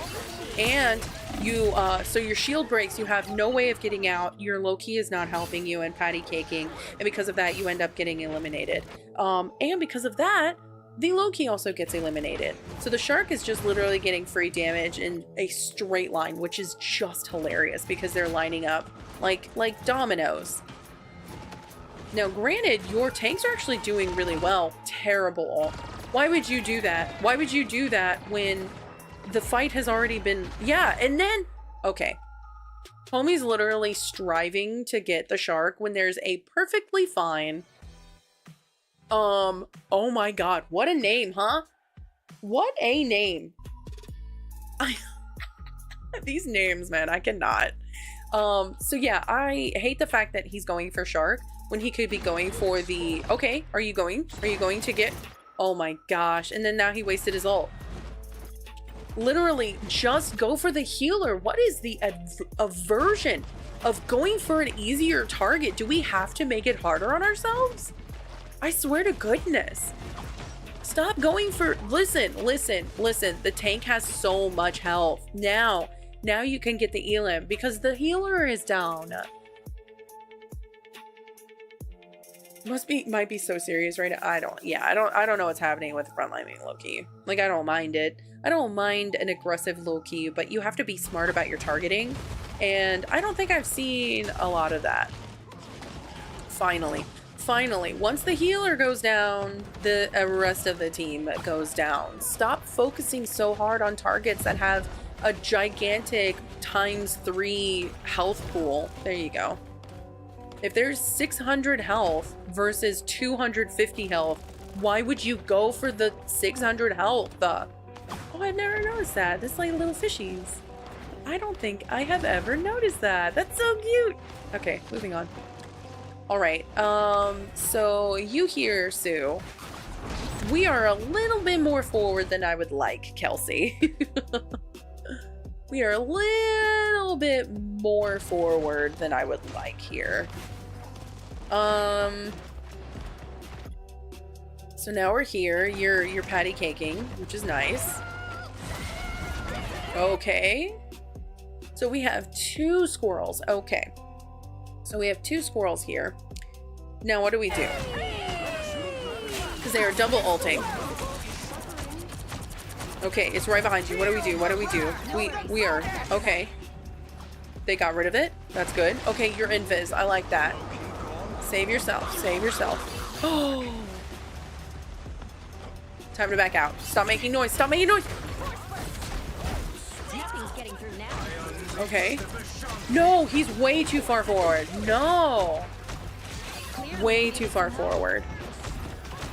and you so your shield breaks, you have no way of getting out, your Loki is not helping you and patty caking, and because of that you end up getting eliminated. And because of that, the Loki also gets eliminated. So the shark is just literally getting free damage in a straight line, which is just hilarious because they're lining up like dominoes. Now, granted, your tanks are actually doing really well. Terrible ult. Why would you do that? Why would you do that when the fight has already been... Yeah, and then... Okay. Homie's literally striving to get the shark when there's a perfectly fine... Oh my god, what a name, huh? What a name. These names, man, I cannot. So yeah, I hate the fact that he's going for shark when he could be going for the... Okay, are you going to get... Oh my gosh, and then now he wasted his ult. Literally, just go for the healer. What is the aversion of going for an easier target? Do we have to make it harder on ourselves? I swear to goodness. Stop going for... Listen. The tank has so much health. Now you can get the elim because the healer is down. Might be so serious right now. I don't know what's happening with frontlining Loki. Like, I don't mind it. I don't mind an aggressive Loki, but you have to be smart about your targeting. And I don't think I've seen a lot of that. Finally, once the healer goes down, the rest of the team goes down. Stop focusing so hard on targets that have a gigantic ×3 health pool. There you go. If there's 600 health versus 250 health, Why would you go for the 600 health? Oh, I've never noticed that. That's like little fishies. I don't think I have ever noticed that. That's so cute. Okay, moving on. All right, so you here, Sue. We are a little bit more forward than I would like, Kelsey. We are a little bit more forward than I would like here. So now we're here. You're patty caking, which is nice. Okay. So we have 2 squirrels. Okay. So we have 2 squirrels here. Now what do we do? Because they are double ulting. Okay, it's right behind you. What do we do? What do we do? We are okay. They got rid of it. That's good. Okay, you're invis. I like that. Save yourself. Save yourself. Oh. Time to back out. Stop making noise. Stop making noise. Okay. No, he's way too far forward. No. Way too far forward.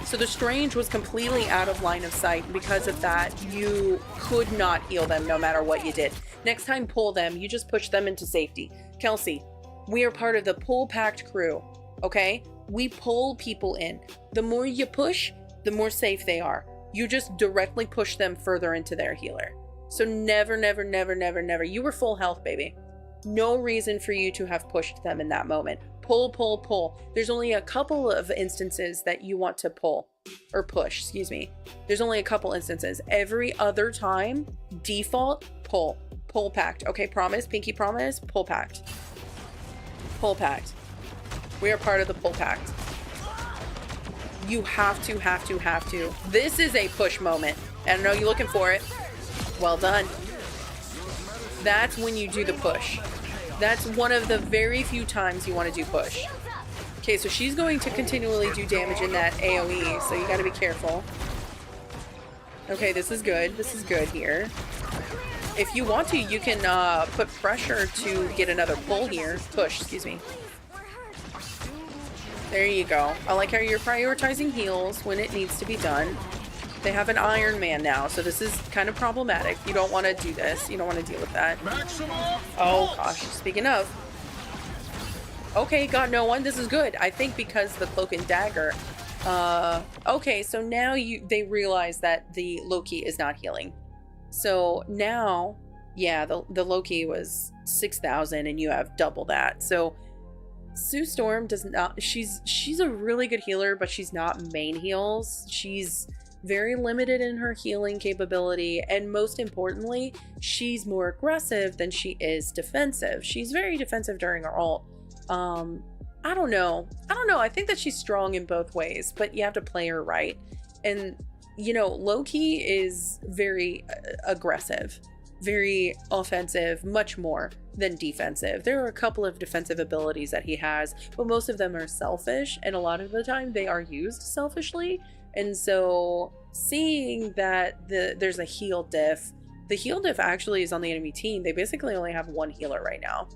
So the Strange was completely out of line of sight. Because of that, you could not heal them no matter what you did. Next time, pull them. You just push them into safety. Kelsey, we are part of the pull packed crew. Okay? We pull people in. The more you push, the more safe they are. You just directly push them further into their healer. So never, never, never, never, never. You were full health, baby. No reason for you to have pushed them in that moment. Pull, pull, pull. There's only a couple of instances that you want to pull or push, excuse me. There's only a couple instances. Every other time, default, pull. Pull packed. Okay, promise, pinky promise, pull packed. Pull packed. We are part of the pull packed. You have to, have to, have to. This is a push moment. I know you're looking for it. Well done. That's when you do the push. That's one of the very few times you want to do push. Okay, so she's going to continually do damage in that AoE, so you got to be careful. Okay, this is good. This is good here. If you want to, you can put pressure to get another pull here. Push, excuse me. There you go. I like how you're prioritizing heals when it needs to be done. They have an Iron Man now, so this is kind of problematic. You don't want to do this. You don't want to deal with that. Oh, gosh. Speaking of. Okay, got no one. This is good. I think because the cloak and dagger. Okay, so now they realize that the Loki is not healing. So now, yeah, the Loki was 6,000 and you have double that. So Sue Storm does not, she's a really good healer, but she's not main heals. She's very limited in her healing capability, and most importantly, she's more aggressive than she is defensive. She's very defensive during her ult. I don't know. I think that she's strong in both ways, but you have to play her right. And you know, Loki is very aggressive, very offensive, much more than defensive. There are a couple of defensive abilities that he has, but most of them are selfish, and a lot of the time they are used selfishly. And so seeing that there's a heal diff, the heal diff actually is on the enemy team. They basically only have one healer right now.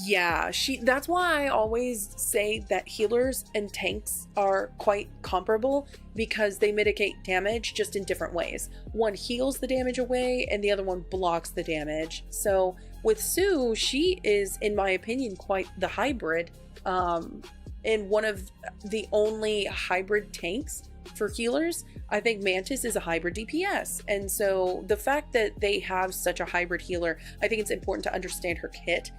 Yeah, that's why I always say that healers and tanks are quite comparable, because they mitigate damage just in different ways. One heals the damage away and the other one blocks the damage. So with Sue, she is, in my opinion, quite the hybrid, and one of the only hybrid tanks for healers. I think Mantis is a hybrid DPS, and so the fact that they have such a hybrid healer, I think it's important to understand her kit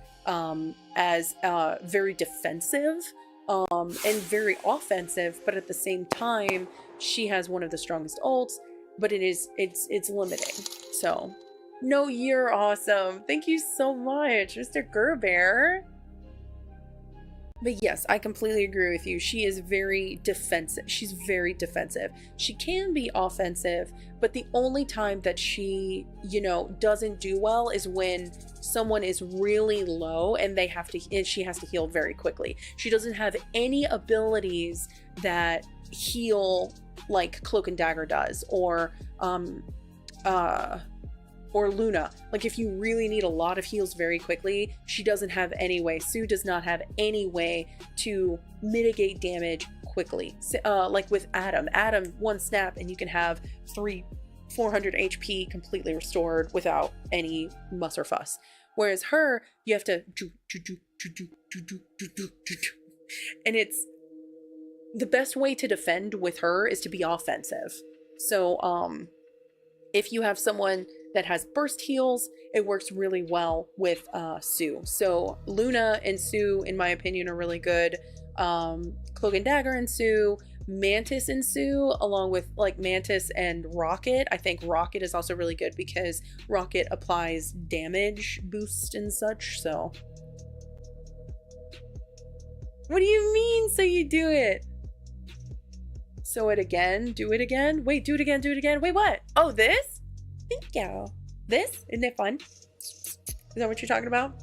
as very defensive and very offensive, but at the same time she has one of the strongest ults, but it's limiting. So no, you're awesome. Thank you so much, Mr. Gerber. But yes, I completely agree with you. She is very defensive. She's very defensive. She can be offensive, but the only time that she, you know, doesn't do well is when someone is really low and she has to heal very quickly. She doesn't have any abilities that heal like Cloak and Dagger does, or Or Luna. Like if you really need a lot of heals very quickly, she doesn't have any way. Sue does not have any way to mitigate damage quickly. Like with Adam. Adam, one snap and you can have 400 HP completely restored without any muss or fuss. Whereas her, you have to and it's the best way to defend with her is to be offensive. So if you have someone that has burst heals, it works really well with Sue. So Luna and Sue, in my opinion, are really good. Cloak and Dagger and Sue, Mantis and Sue, along with like Mantis and Rocket. I think Rocket is also really good because Rocket applies damage boost and such. So what do you mean? So you do it? So it again, do it again. Wait, do it again, do it again. Wait, what? Oh, this? Thank you. This? Isn't it fun? Is that what you're talking about?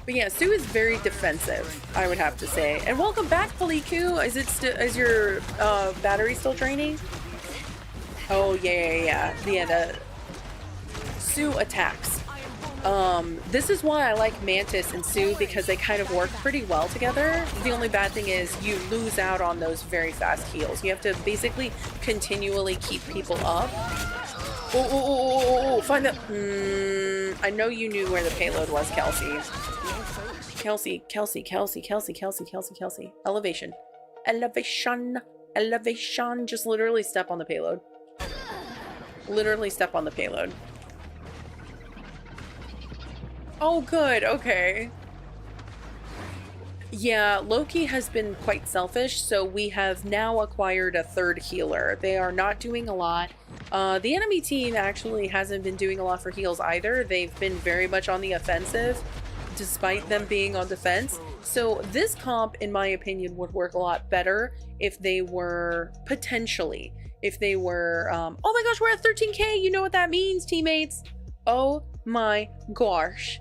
But yeah, Sue is very defensive, I would have to say. And welcome back, Paliku. Is your battery still draining? Oh yeah. The Sue attacks. This is why I like Mantis and Sue, because they kind of work pretty well together. The only bad thing is you lose out on those very fast heals. You have to basically continually keep people up. Oh, find the... I know you knew where the payload was, Kelsey. Kelsey. Elevation. Just literally step on the payload. Literally step on the payload. Oh, good. Okay. Yeah, Loki has been quite selfish, so we have now acquired a third healer. They are not doing a lot. The enemy team actually hasn't been doing a lot for heals either. They've been very much on the offensive, despite them being on defense. So this comp, in my opinion, would work a lot better if they were, potentially, if they were, oh my gosh, we're at 13K! You know what that means, teammates! Oh my gosh.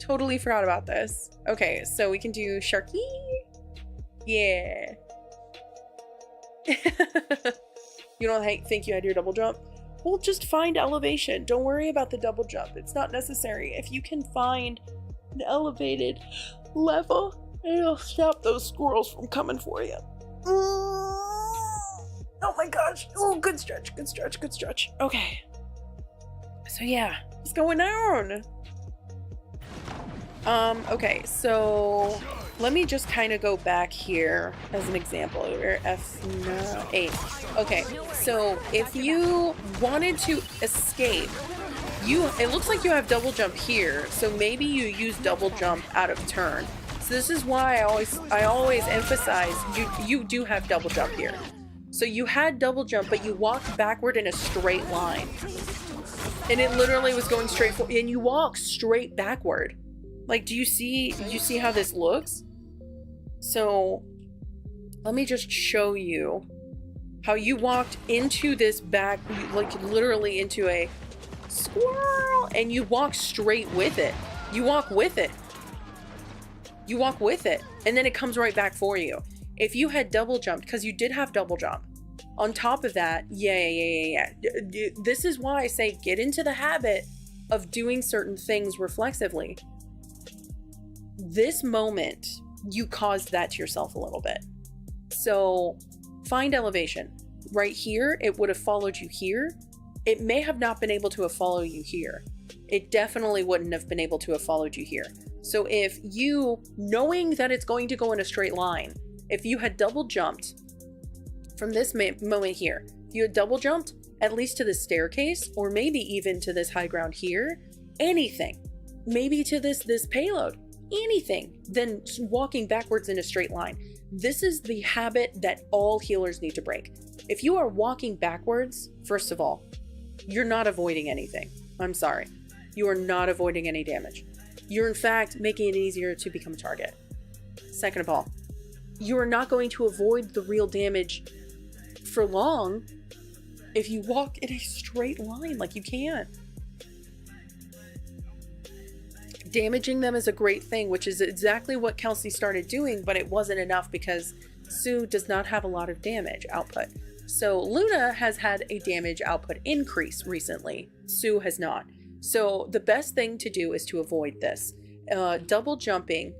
Totally forgot about this. Okay, so we can do Sharky. Yeah. You don't think you had your double jump? Well, just find elevation. Don't worry about the double jump. It's not necessary. If you can find an elevated level, it'll stop those squirrels from coming for you. Oh my gosh. Oh, good stretch. Okay. So yeah, what's going on? Okay, so let me just kind of go back here as an example. We're F8. Okay, so if you wanted to escape, it looks like you have double jump here, so maybe you use double jump out of turn. So this is why I always emphasize you do have double jump here. So you had double jump, but you walked backward in a straight line. And it literally was going straight forward, and you walk straight backward. Like, do you see how this looks? So let me just show you how you walked into this back, like literally into a squirrel, and you walk straight with it. You walk with it. And then it comes right back for you. If you had double jumped, because you did have double jump, on top of that, yeah. This is why I say get into the habit of doing certain things reflexively. This moment, you caused that to yourself a little bit. So find elevation. Right here, it would have followed you here. It may have not been able to have followed you here. It definitely wouldn't have been able to have followed you here. So if you, knowing that it's going to go in a straight line, if you had double jumped from this moment here, if you had double jumped at least to the staircase, or maybe even to this high ground here, anything, maybe to this payload, anything, then walking backwards in a straight line. This is the habit that all healers need to break. If you are walking backwards, first of all, you're not avoiding anything. I'm sorry. You are not avoiding any damage. You're in fact making it easier to become a target. Second of all, you are not going to avoid the real damage for long if you walk in a straight line like you can. Damaging them is a great thing, which is exactly what Kelsey started doing, but it wasn't enough because Sue does not have a lot of damage output. So Luna has had a damage output increase recently. Sue has not. So the best thing to do is to avoid this. Double jumping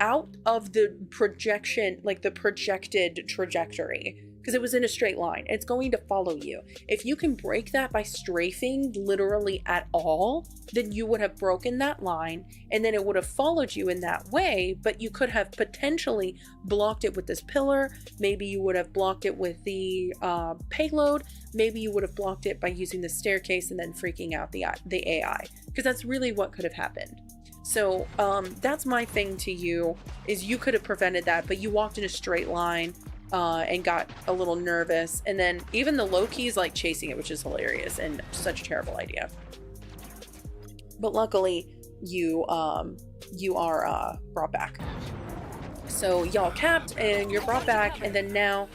out of the projection, like the projected trajectory, because it was in a straight line. It's going to follow you. If you can break that by strafing literally at all, then you would have broken that line, and then it would have followed you in that way, but you could have potentially blocked it with this pillar. Maybe you would have blocked it with the payload. Maybe you would have blocked it by using the staircase and then freaking out the AI, because that's really what could have happened. So that's my thing to you, is you could have prevented that, but you walked in a straight line and got a little nervous, and then even the Loki's like chasing it, which is hilarious and such a terrible idea. But luckily you are brought back. So y'all capped and you're brought back, and then now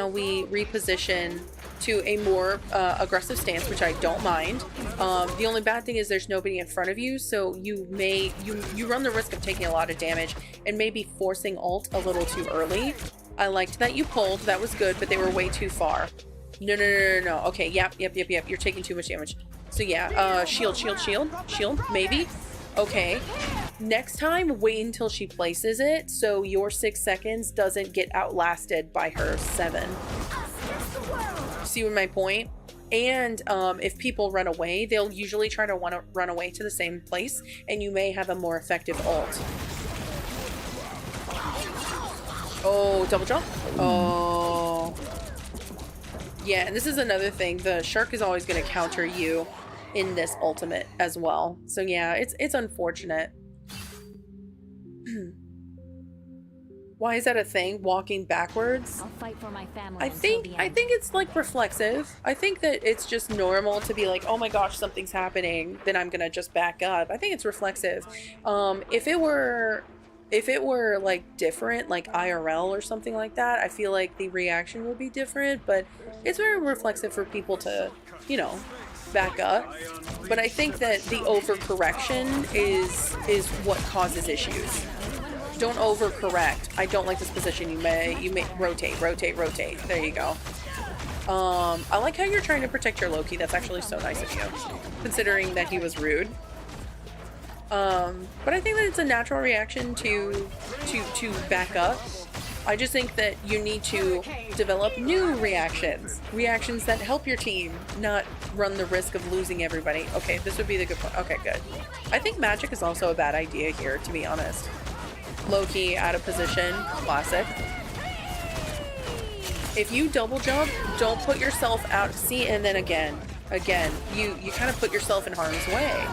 we reposition to a more aggressive stance, which I don't mind. The only bad thing is there's nobody in front of you, so you run the risk of taking a lot of damage and maybe forcing ult a little too early. I liked that you pulled, that was good, but they were way too far. No. Okay, yep, you're taking too much damage. So yeah, shield, maybe. Okay, next time wait until she places it so your 6 seconds doesn't get outlasted by her 7. See my point? And if people run away, they'll usually try to want to run away to the same place, and you may have a more effective ult. Oh, double jump. Oh. Yeah, and this is another thing. The shark is always going to counter you in this ultimate as well. So yeah, it's unfortunate. Why is that a thing? Walking backwards? I'll fight for my family. I think it's like reflexive. I think that it's just normal to be like, oh my gosh, something's happening, then I'm gonna just back up. I think it's reflexive. If it were like different, like IRL or something like that, I feel like the reaction would be different, but it's very reflexive for people to, you know, back up. But I think that the overcorrection is what causes issues. Don't overcorrect. I don't like this position. You may rotate. There you go. I like how you're trying to protect your Loki. That's actually so nice of you, considering that he was rude. But I think that it's a natural reaction to back up. I just think that you need to develop new reactions that help your team, not run the risk of losing everybody. Okay, this would be the good point. Okay, good. I think magic is also a bad idea here, to be honest. Loki out of position, classic. If you double jump, don't put yourself out. See, and then again, you kind of put yourself in harm's way.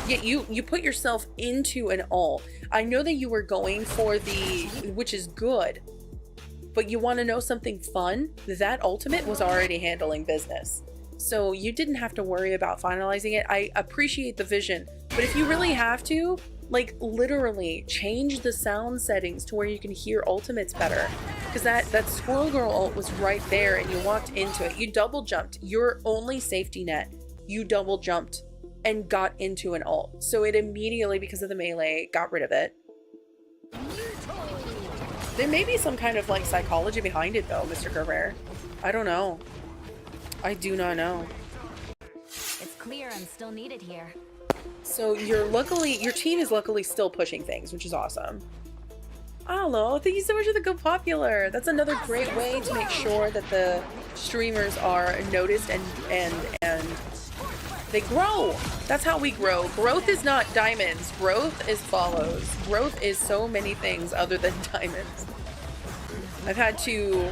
Yeah, you put yourself into an ult. I know that you were going for the, which is good, but you want to know something fun? That ultimate was already handling business. So you didn't have to worry about finalizing it. I appreciate the vision, but if you really have to, like literally change the sound settings to where you can hear ultimates better. Because that Squirrel Girl ult was right there and you walked into it. You double jumped. Your only safety net. You double jumped and got into an ult. So it immediately, because of the melee, got rid of it. There may be some kind of like psychology behind it though, Mr. Gerber. I don't know. I do not know. It's clear I'm still needed here. So your team is luckily still pushing things, which is awesome. Hello, thank you so much for the Go Popular. That's another great way to make sure that the streamers are noticed and they grow. That's how we grow. Growth is not diamonds. Growth is follows. Growth is so many things other than diamonds. I've had to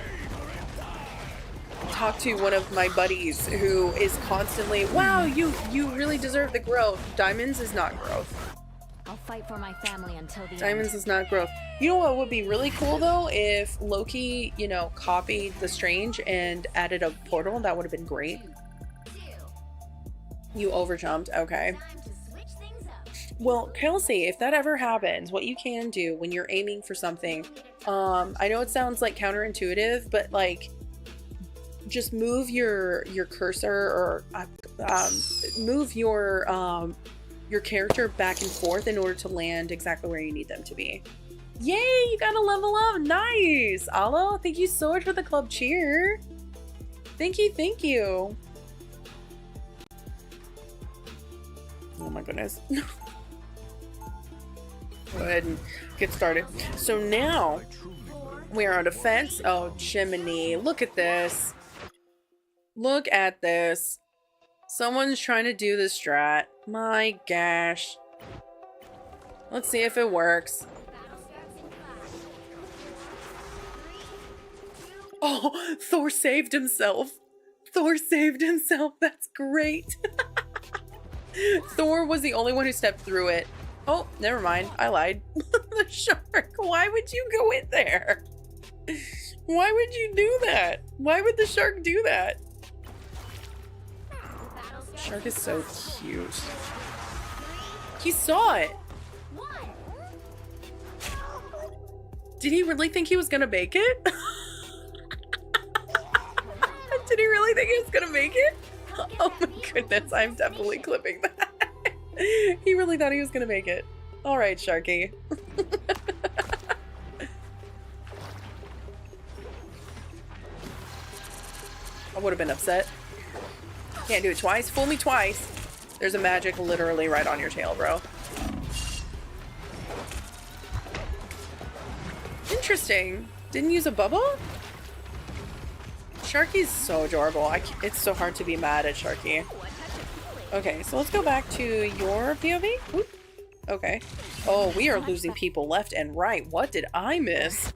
talk to one of my buddies who is constantly, wow, you really deserve the growth. Diamonds is not growth. I'll fight for my family until the Diamonds is not growth. You know what would be really cool though? If Loki, you know, copied the Strange and added a portal, that would have been great. You overjumped, okay. Well, Kelsey, if that ever happens, what you can do when you're aiming for something, I know it sounds like counterintuitive, but like just move your cursor or move your character back and forth in order to land exactly where you need them to be. Yay, you got a level up. Nice. Alo, thank you so much for the club cheer. Thank you, thank you. Oh my goodness. Go ahead and get started. So now we are on defense. Oh, Jiminy, look at this. Look at this. Someone's trying to do the strat. My gosh. Let's see if it works. Oh, Thor saved himself. Thor saved himself. That's great. Thor was the only one who stepped through it. Oh, never mind. I lied. The shark. Why would you go in there? Why would you do that? Why would the shark do that? The shark is so cute. He saw it. Did he really think he was gonna make it? Did he really think he was gonna make it? Oh my goodness, I'm definitely clipping that. He really thought he was gonna make it. All right, Sharky. I would have been upset. Can't do it twice. Fool me twice. There's a magic literally right on your tail, bro. Interesting. Didn't use a bubble? Sharky's so adorable. It's so hard to be mad at Sharky. Okay, so let's go back to your POV. Oop. Okay. Oh, we are losing people left and right. What did I miss?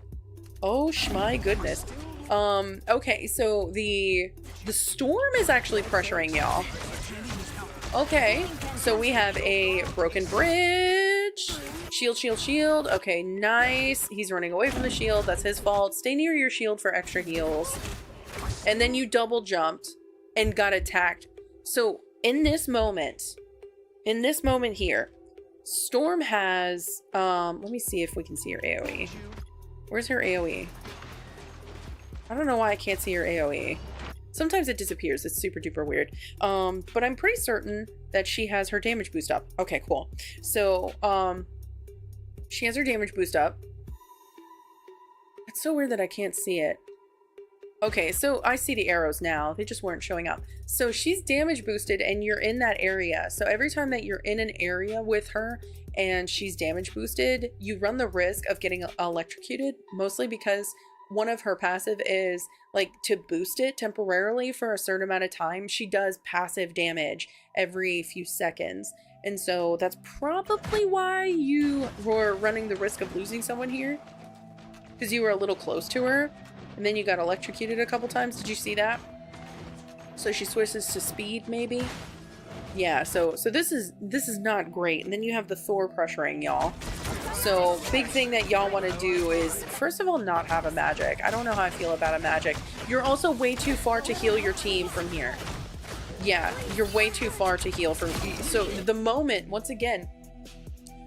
Oh, my goodness. Okay, so the storm is actually pressuring y'all. Okay, so we have a broken bridge. Shield, shield, shield. Okay, nice. He's running away from the shield. That's his fault. Stay near your shield for extra heals. And then you double jumped and got attacked. So in this moment here, Storm has, let me see if we can see her AoE. Where's her AoE? I don't know why I can't see her AoE. Sometimes it disappears. It's super duper weird. But I'm pretty certain that she has her damage boost up. Okay, cool. So, she has her damage boost up. It's so weird that I can't see it. Okay, so I see the arrows now. They just weren't showing up. So she's damage boosted and you're in that area. So every time that you're in an area with her and she's damage boosted, you run the risk of getting electrocuted, mostly because one of her passive is like to boost it temporarily for a certain amount of time. She does passive damage every few seconds. And so that's probably why you were running the risk of losing someone here, because you were a little close to her. And then you got electrocuted a couple times. Did you see that? So she switches to speed, maybe? Yeah, so this is not great. And then you have the Thor pressuring y'all. So big thing that y'all want to do is, first of all, not have a magic. I don't know how I feel about a magic. You're also way too far to heal your team from here. Yeah, you're way too far to heal from. So the moment, once again,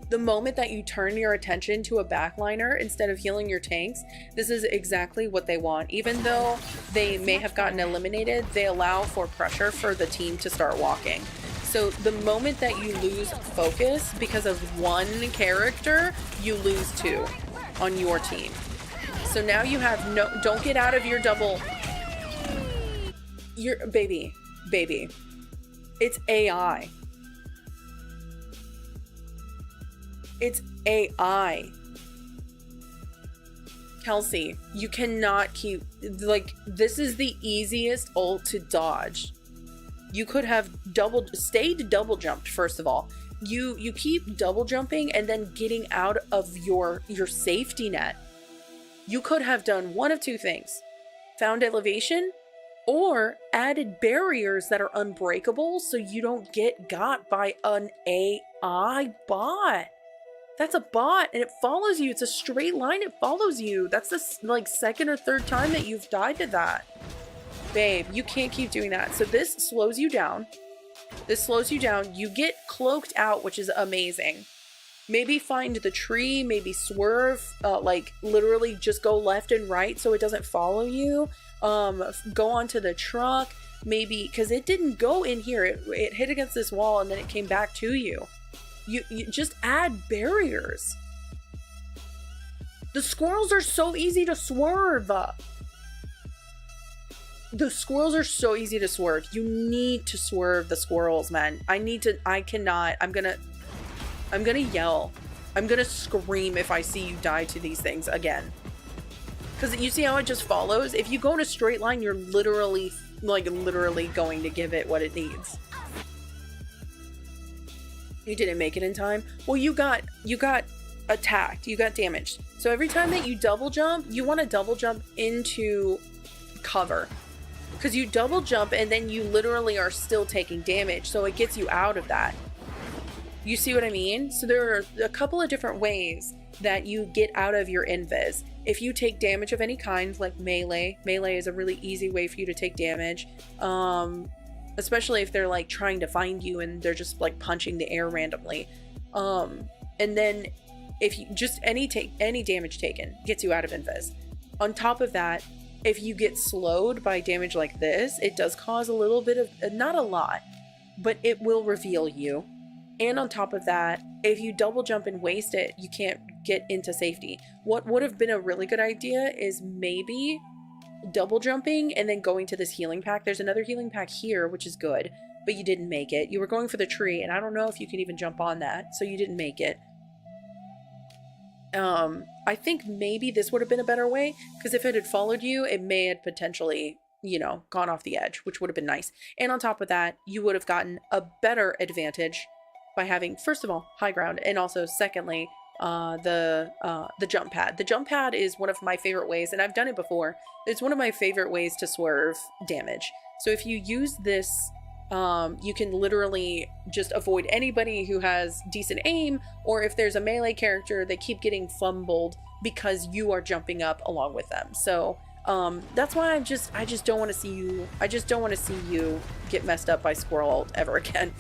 the moment that you turn your attention to a backliner instead of healing your tanks, this is exactly what they want. Even though they may have gotten eliminated, they allow for pressure for the team to start walking. So the moment that you lose focus because of one character, you lose two on your team. So now you have don't get out of your double. Baby. It's AI. It's AI. Kelsey, you cannot keep, like, this is the easiest ult to dodge. You could have stayed double jumped, first of all. You keep double jumping and then getting out of your safety net. You could have done one of two things. Found elevation or added barriers that are unbreakable so you don't get got by an AI bot. That's a bot and it follows you. It's a straight line. It follows you. That's the like second or third time that you've died to that. Babe, you can't keep doing that. So this slows you down. This slows you down. You get cloaked out, which is amazing. Maybe find the tree, maybe swerve, like literally just go left and right so it doesn't follow you. Go onto the truck, maybe, because it didn't go in here. It hit against this wall and then it came back to you. You just add barriers. The squirrels are so easy to swerve. The squirrels are so easy to swerve. You need to swerve the squirrels, man. I cannot. I'm gonna yell. I'm gonna scream if I see you die to these things again. Because you see how it just follows? If you go in a straight line, you're literally going to give it what it needs. You didn't make it in time. Well, you got attacked. You got damaged. So every time that you double jump, you want to double jump into cover. Because you double jump and then you literally are still taking damage. So it gets you out of that. You see what I mean? So there are a couple of different ways that you get out of your invis. If you take damage of any kind, like melee is a really easy way for you to take damage. Especially if they're like trying to find you and they're just like punching the air randomly. And then if you just any damage taken gets you out of invis. On top of that, if you get slowed by damage like this, it does cause a little bit of, not a lot, but it will reveal you. And on top of that, if you double jump and waste it, you can't get into safety. What would have been a really good idea is maybe double jumping and then going to this healing pack. There's another healing pack here, which is good, but you didn't make it. You were going for the tree, and I don't know if you can even jump on that, so you didn't make it. I think maybe this would have been a better way, because if it had followed you, it may have potentially, you know, gone off the edge, which would have been nice. And on top of that, you would have gotten a better advantage by having, first of all, high ground, and also secondly, the jump pad. The jump pad is one of my favorite ways, and I've done it before. It's one of my favorite ways to swerve damage. So if you use this, you can literally just avoid anybody who has decent aim, or if there's a melee character, they keep getting fumbled because you are jumping up along with them. So that's why I just don't want to see you. I just don't want to see you get messed up by squirrel ult ever again.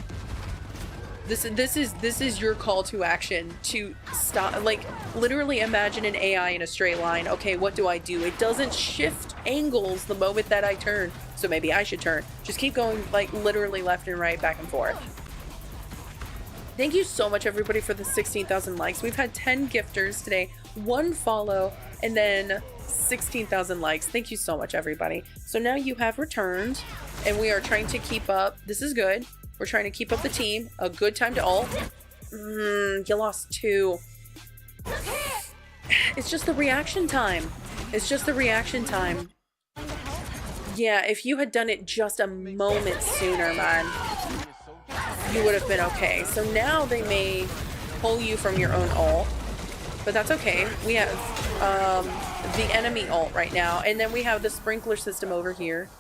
This is your call to action to stop. Like, literally imagine an AI in a straight line. Okay, what do I do? It doesn't shift angles the moment that I turn, so maybe I should turn. Just keep going, like, literally left and right, back and forth. Thank you so much, everybody, for the 16,000 likes. We've had 10 gifters today, 1 follow, and then 16,000 likes. Thank you so much, everybody. So now you have returned, and we are trying to keep up. This is good. We're trying to keep up the team. A good time to ult. You lost 2. It's just the reaction time. It's just the reaction time. Yeah, if you had done it just a moment sooner, man, you would have been okay. So now they may pull you from your own ult, but that's okay. We have the enemy ult right now, and then we have the sprinkler system over here.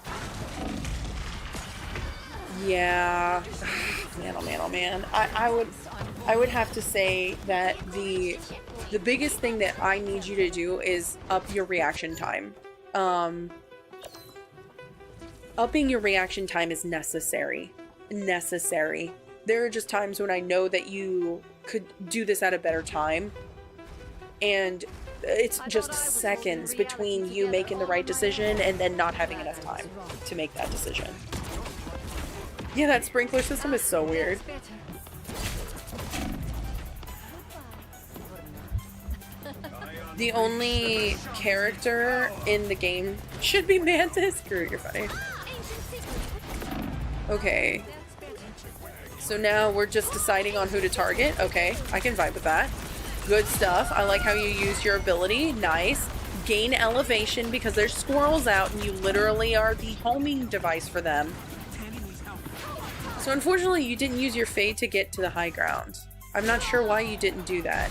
Yeah, man, oh man, oh man. I would have to say that the biggest thing that I need you to do is up your reaction time. Upping your reaction time is necessary. There are just times when I know that you could do this at a better time, and it's just seconds between you making the right decision and then not having enough time to make that decision. Yeah, that sprinkler system is so weird. The only character in the game should be Mantis. Screw it, you're funny. Okay. So now we're just deciding on who to target. Okay, I can vibe with that. Good stuff. I like how you use your ability. Nice. Gain elevation because there's squirrels out and you literally are the homing device for them. So unfortunately, you didn't use your fade to get to the high ground. I'm not sure why you didn't do that.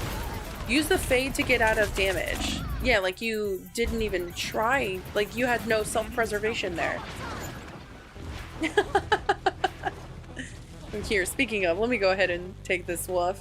Use the fade to get out of damage. Yeah, like you didn't even try. Like you had no self-preservation there. Here, speaking of, let me go ahead and take this wolf.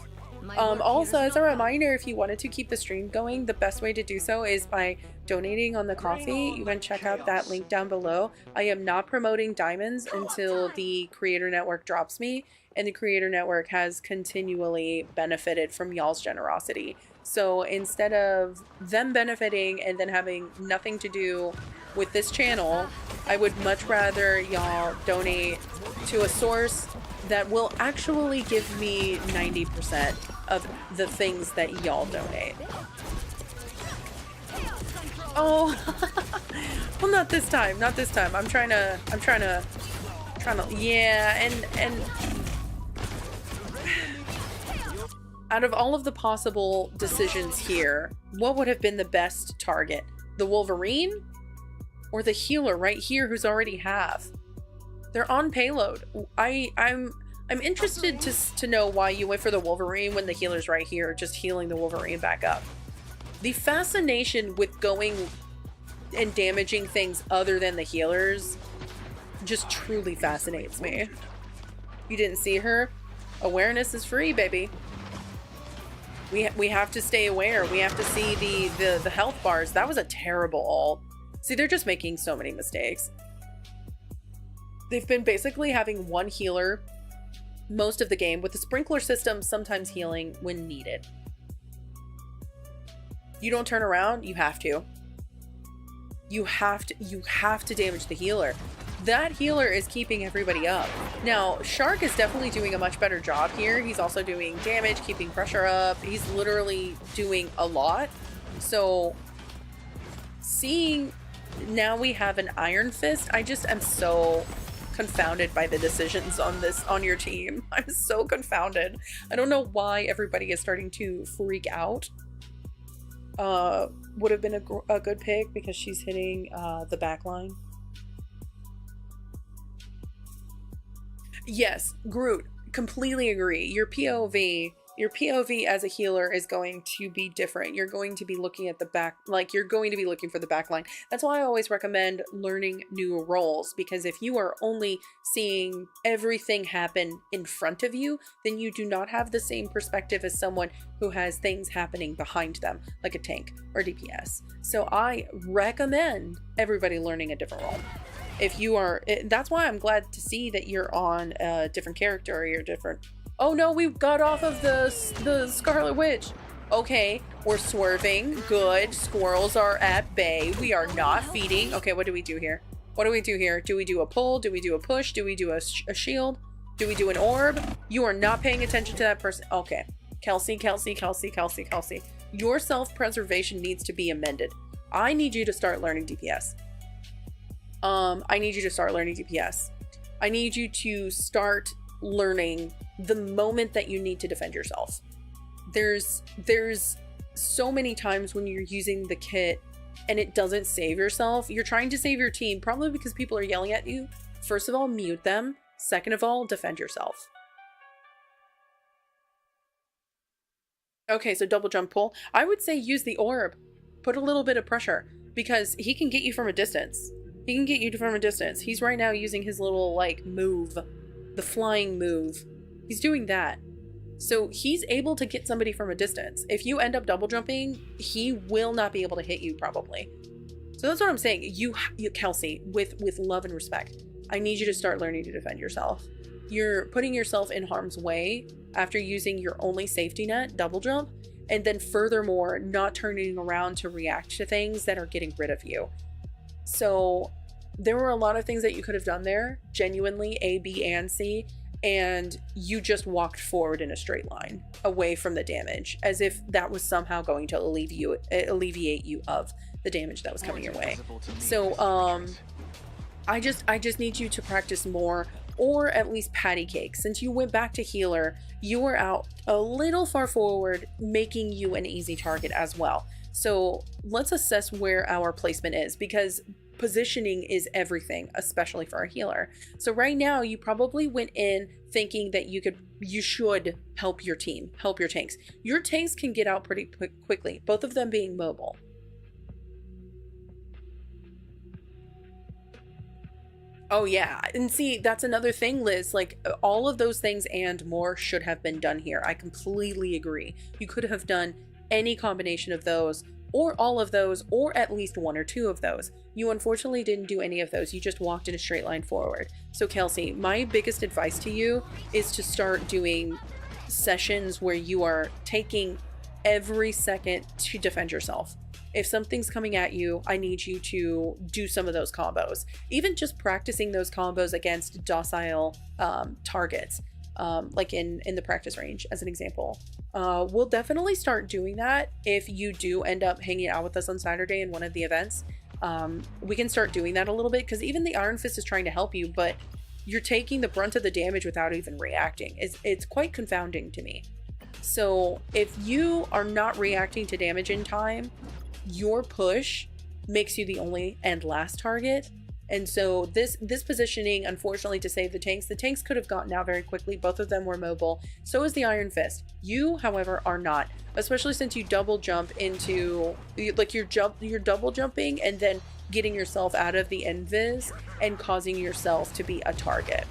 Also, as a reminder, if you wanted to keep the stream going, the best way to do so is by donating on the coffee. You can check out that link down below. I am not promoting diamonds until the Creator Network drops me, and the Creator Network has continually benefited from y'all's generosity. So instead of them benefiting and then having nothing to do with this channel, I would much rather y'all donate to a source that will actually give me 90% of the things that y'all donate. Oh, well, not this time. Not this time. I'm trying to, yeah, and out of all of the possible decisions here, what would have been the best target? The Wolverine or the healer right here who's already half? They're on payload. I'm interested to know why you went for the Wolverine when the healer's right here, just healing the Wolverine back up. The fascination with going and damaging things other than the healers just truly fascinates me. You didn't see her? Awareness is free, baby. We have to stay aware. We have to see the health bars. That was a terrible ult. See, they're just making so many mistakes. They've been basically having one healer most of the game, with the sprinkler system sometimes healing when needed. You don't turn around, you have to. You have to damage the healer. That healer is keeping everybody up. Now, Shark is definitely doing a much better job here. He's also doing damage, keeping pressure up. He's literally doing a lot. So, seeing now we have an Iron Fist, I just am so confounded by the decisions on your team. I'm so confounded. I don't know why everybody is starting to freak out. Would have been a good pick because she's hitting the back line. Yes, Groot, completely agree. Your POV as a healer is going to be different. You're going to be looking at the back, like you're going to be looking for the back line. That's why I always recommend learning new roles, because if you are only seeing everything happen in front of you, then you do not have the same perspective as someone who has things happening behind them, like a tank or DPS. So I recommend everybody learning a different role. If you are, that's why I'm glad to see that you're on a different character, or you're different. Oh no, we got off of the Scarlet Witch. Okay, we're swerving. Good. Squirrels are at bay. We are not feeding. Okay, what do we do here? What do we do here? Do we do a pull? Do we do a push? Do we do a shield? Do we do an orb? You are not paying attention to that person. Okay. Kelsey. Your self-preservation needs to be amended. I need you to start learning DPS. I need you to start learning DPS. I need you to start learning the moment that you need to defend yourself. There's so many times when you're using the kit and it doesn't save yourself. You're trying to save your team, probably because people are yelling at you. First of all, mute them. Second of all, defend yourself. Okay, so double jump pull. I would say use the orb. Put a little bit of pressure, because he can get you from a distance. He can get you from a distance. He's right now using his little, like, move. The flying move. He's doing that. So he's able to get somebody from a distance. If you end up double jumping, he will not be able to hit you, probably. So that's what I'm saying. You Kelsey, with love and respect, I need you to start learning to defend yourself. You're putting yourself in harm's way after using your only safety net, double jump, and then furthermore, not turning around to react to things that are getting rid of you. So there were a lot of things that you could have done there, genuinely, A, B, and C, and you just walked forward in a straight line away from the damage, as if that was somehow going to alleviate you of the damage that was coming your way. So I just need you to practice more, or at least patty cake. Since you went back to healer, you were out a little far forward, making you an easy target as well. So let's assess where our placement is, because positioning is everything, especially for a healer. So right now, you probably went in thinking that you should help your team, help your tanks. Your tanks can get out pretty quickly, both of them being mobile. Oh yeah, and see, that's another thing, Liz, like all of those things and more should have been done here. I completely agree. You could have done any combination of those, or all of those, or at least one or two of those. You unfortunately didn't do any of those. You just walked in a straight line forward. So Kelsey, my biggest advice to you is to start doing sessions where you are taking every second to defend yourself. If something's coming at you, I need you to do some of those combos. Even just practicing those combos against docile targets. like in the practice range as an example. We'll definitely start doing that if you do end up hanging out with us on Saturday in one of the events. We can start doing that a little bit, because even the Iron Fist is trying to help you, but you're taking the brunt of the damage without even reacting. It's quite confounding to me. So if you are not reacting to damage in time, your push makes you the only and last target. And so this positioning, unfortunately, to save the tanks could have gotten out very quickly. Both of them were mobile. So is the Iron Fist. You, however, are not, especially since you double jump into, like, you're double jumping and then getting yourself out of the invis and causing yourself to be a target.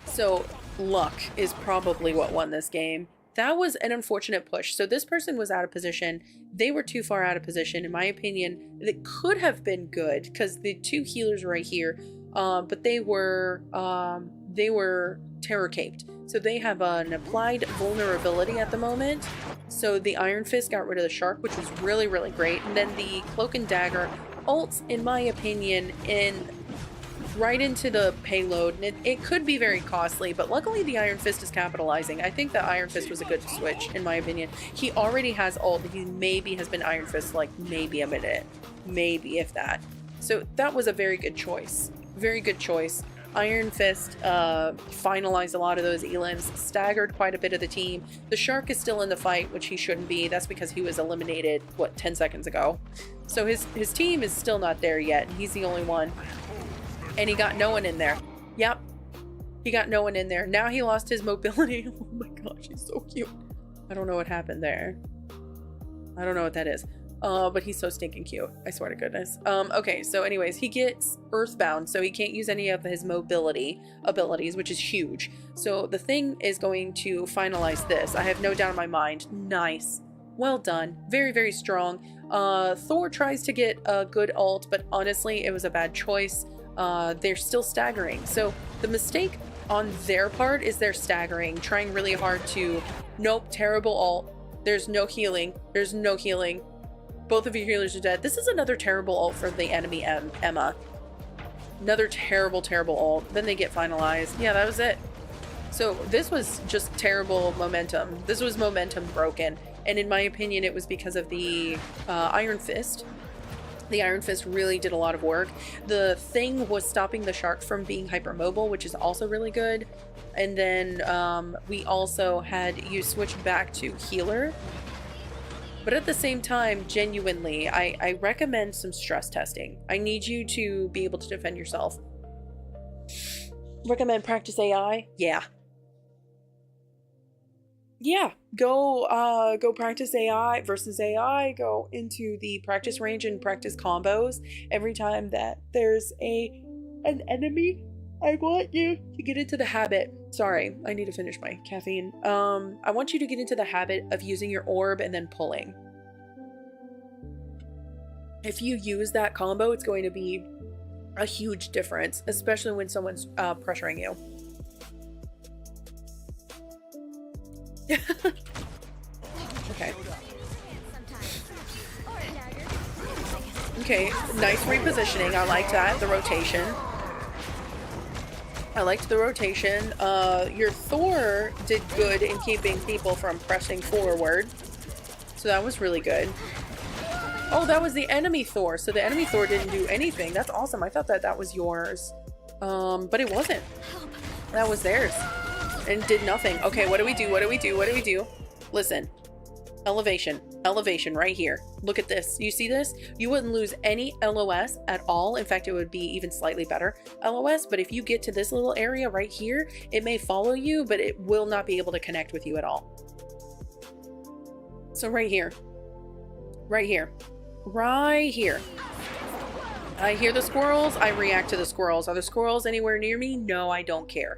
So luck is probably what won this game. That was an unfortunate push. So this person was out of position. They were too far out of position, in my opinion. It could have been good because the two healers right here, but they were terror caped. So they have an applied vulnerability at the moment. So the Iron Fist got rid of the shark, which was really, really great. And then the Cloak and Dagger ults, in my opinion, right into the payload, and it could be very costly, but luckily the Iron Fist is capitalizing. I think the Iron Fist was a good switch, in my opinion. He already has ult. He maybe has been Iron Fist like maybe a minute, maybe if that. So that was a very good choice. Very good choice. Iron Fist finalized a lot of those elims, staggered quite a bit of the team. The shark is still in the fight, which he shouldn't be. That's because he was eliminated, what, 10 seconds ago. So his team is still not there yet. He's the only one. And he got no one in there. Yep. He got no one in there. Now he lost his mobility. Oh my gosh, he's so cute. I don't know what happened there. I don't know what that is. But he's so stinking cute. I swear to goodness. Okay, so anyways, he gets earthbound, so he can't use any of his mobility abilities, which is huge. So the thing is going to finalize this. I have no doubt in my mind. Nice. Well done. Very, very strong. Thor tries to get a good ult, but honestly, it was a bad choice. They're still staggering. So the mistake on their part is they're staggering, trying really hard to, nope, terrible ult. There's no healing. There's no healing. Both of your healers are dead. This is another terrible ult for the enemy Emma. Another terrible, terrible ult. Then they get finalized. Yeah, that was it. So this was just terrible momentum. This was momentum broken. And in my opinion, it was because of the Iron Fist. The Iron Fist really did a lot of work. The thing was stopping the shark from being hypermobile, which is also really good. And then we also had you switch back to healer. But at the same time, genuinely, I recommend some stress testing. I need you to be able to defend yourself. Recommend practice AI? Yeah. Yeah, go practice AI versus AI. Go into the practice range and practice combos. Every time that there's an enemy, I want you to get into the habit. Sorry, I need to finish my caffeine. I want you to get into the habit of using your orb and then pulling. If you use that combo, it's going to be a huge difference, especially when someone's pressuring you. Okay. Okay, nice repositioning. I like that. The rotation. I liked the rotation. Your Thor did good in keeping people from pressing forward. So that was really good. Oh, that was the enemy Thor. So the enemy Thor didn't do anything. That's awesome. I thought that was yours. But it wasn't. That was theirs. And did nothing. Okay, what do we do? What do we do? What do we do? Listen. Elevation. Elevation right here. Look at this. You see this? You wouldn't lose any LOS at all. In fact, it would be even slightly better LOS. But if you get to this little area right here, it may follow you, but it will not be able to connect with you at all. So right here. Right here. Right here. I hear the squirrels. I react to the squirrels. Are the squirrels anywhere near me? No, I don't care.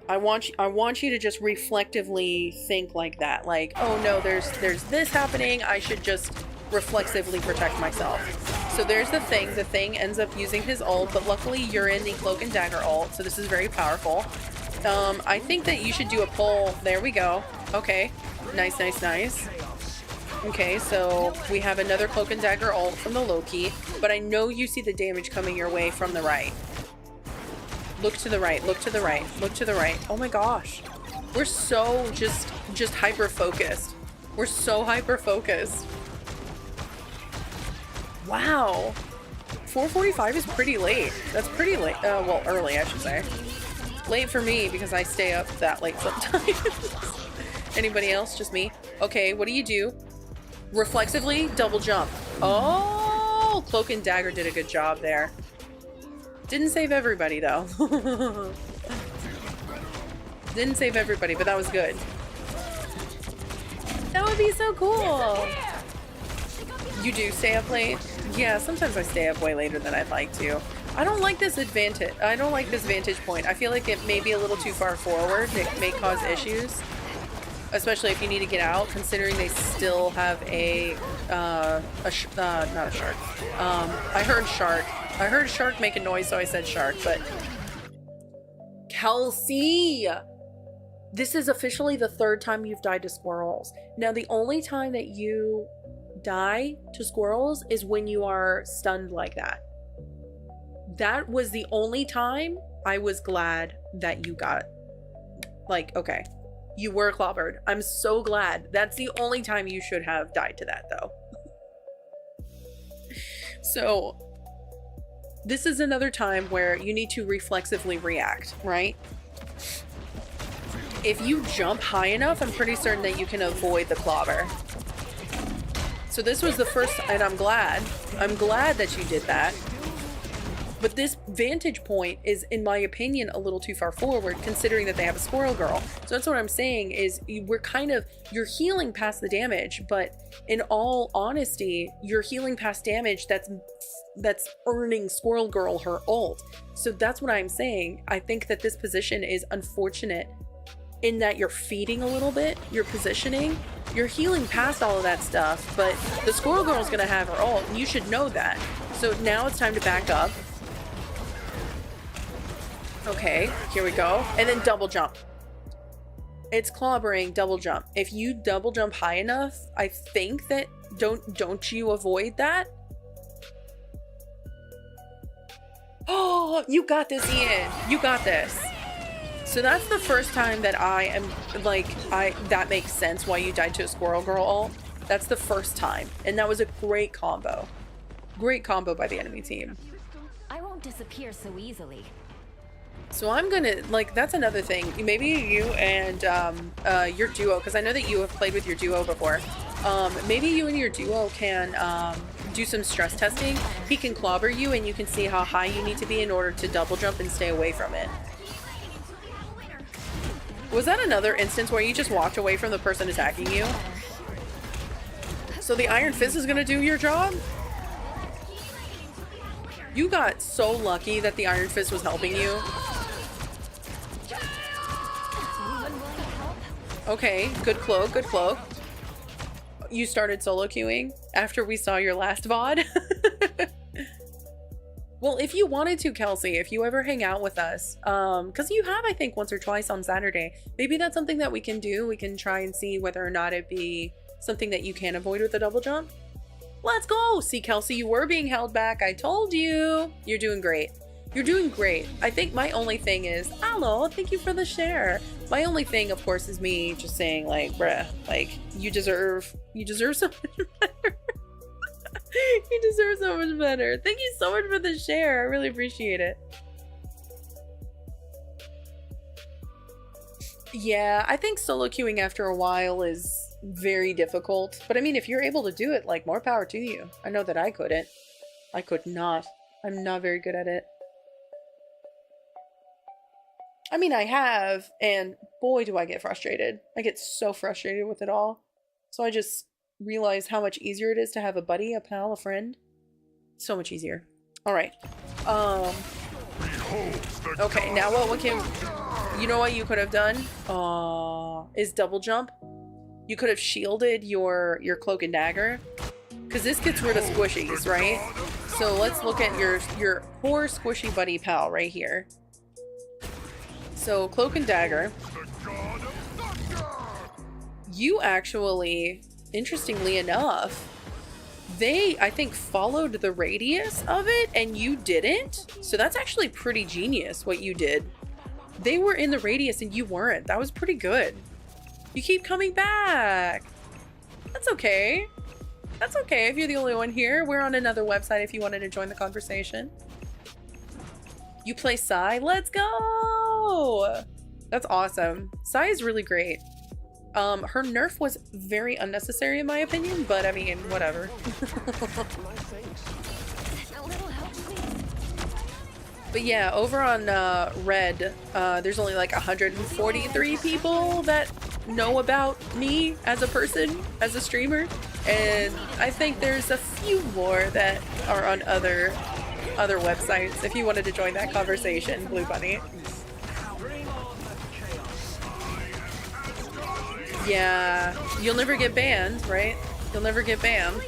I want you to just reflectively think like that. Like, oh no, there's this happening. I should just reflexively protect myself. So there's the thing. The thing ends up using his ult, but luckily you're in the Cloak and Dagger ult, so this is very powerful. I think that you should do a pull. There we go. Okay. Nice, nice, nice. Okay, so we have another Cloak and Dagger ult from the Loki, but I know you see the damage coming your way from the right. Look to the right. Look to the right. Look to the right. Oh my gosh. We're so just hyper focused. We're so hyper focused. Wow. 4:45 is pretty late. That's pretty late. Well, early, I should say. Late for me because I stay up that late sometimes. Anybody else? Just me? Okay, what do you do? Reflexively, double jump. Oh, Cloak and Dagger did a good job there. Didn't save everybody, though. Didn't save everybody, but that was good. That would be so cool. You do stay up late? Yeah, sometimes I stay up way later than I'd like to. I don't like this advantage. I don't like this vantage point. I feel like it may be a little too far forward. It may cause issues. Especially if you need to get out, considering they still have not a shark. I heard shark. I heard shark make a noise, so I said shark, but... Kelsey! This is officially the 3rd time you've died to squirrels. Now, the only time that you die to squirrels is when you are stunned like that. That was the only time I was glad that you got... Like, okay. You were clobbered. I'm so glad. That's the only time you should have died to that, though. So, this is another time where you need to reflexively react, right? If you jump high enough, I'm pretty certain that you can avoid the clobber. So this was the first, and I'm glad that you did that. But this vantage point is, in my opinion, a little too far forward, considering that they have a squirrel girl. So that's what I'm saying is you're healing past the damage, but in all honesty, you're healing past damage that's earning squirrel girl her ult. So that's what I'm saying. I think that this position is unfortunate in that you're feeding a little bit, you're positioning, you're healing past all of that stuff, but the squirrel girl's gonna have her ult, and you should know that. So now it's time to back up. Okay, here we go. And then double jump. It's clobbering, double jump. If you double jump high enough, I think that don't you avoid that? Oh, you got this, Ian. You got this. So that's the first time that I am like, that makes sense why you died to a squirrel girl ult. That's the first time. And that was a great combo. Great combo by the enemy team. I won't disappear so easily. So I'm gonna, like, that's another thing. Maybe you and your duo, because I know that you have played with your duo before. Maybe you and your duo can do some stress testing. He can clobber you and you can see how high you need to be in order to double jump and stay away from it. Was that another instance where you just walked away from the person attacking you? So the Iron Fist is gonna do your job? You got so lucky that the Iron Fist was helping you. Okay, good cloak, good cloak. You started solo queuing after we saw your last VOD? Well, if you wanted to, Kelsey, if you ever hang out with us, because you have, I think, once or twice on Saturday, maybe that's something that we can do. We can try and see whether or not it'd be something that you can avoid with a double jump. Let's go! See, Kelsey, you were being held back. I told you. You're doing great. You're doing great. I think my only thing is, hello, thank you for the share. My only thing, of course, is me just saying, like, bruh, like, you deserve so much better. You deserve so much better. Thank you so much for the share. I really appreciate it. Yeah, I think solo queuing after a while is very difficult. But I mean, if you're able to do it, like, more power to you. I know that I couldn't. I could not. I'm not very good at it. I mean, I have, and boy, do I get frustrated. I get so frustrated with it all. So I just realize how much easier it is to have a buddy, a pal, a friend. So much easier. All right. Okay, now what can... You know what you could have done? Is double jump. You could have shielded your cloak and dagger. Because this gets rid of squishies, right? So let's look at your poor squishy buddy pal right here. So cloak and dagger. You actually, interestingly enough, they, I think, followed the radius of it and you didn't. So that's actually pretty genius what you did. They were in the radius and you weren't. That was pretty good. You keep coming back. That's okay. That's okay if you're the only one here. We're on another website if you wanted to join the conversation. You play Sai? Let's go! That's awesome. Sai is really great. Her nerf was very unnecessary in my opinion, but I mean, whatever. But yeah, over on Red, there's only like 143 people that know about me as a person, as a streamer, and I think there's a few more that are on other websites if you wanted to join that conversation, Blue Bunny. Yeah, you'll never get banned, right? You'll never get banned.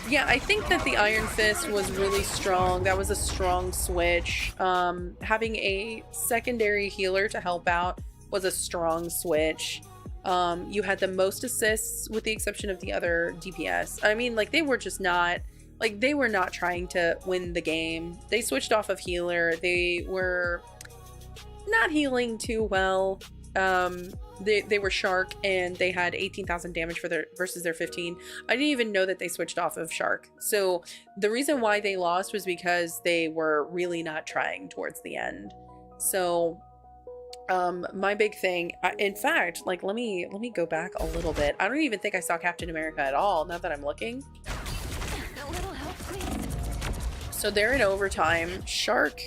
Yeah, I think that the Iron Fist was really strong. That was a strong switch. Having a secondary healer to help out was a strong switch. You had the most assists with the exception of the other DPS. I mean, like, they were just not, like, they were not trying to win the game. They switched off of healer. They were not healing too well. They were Shark and they had 18,000 damage for their versus their 15. I didn't even know that they switched off of Shark. So the reason why they lost was because they were really not trying towards the end. So my big thing, in fact, like, let me go back a little bit. I don't even think I saw Captain America at all, now that I'm looking. So they're in overtime. Shark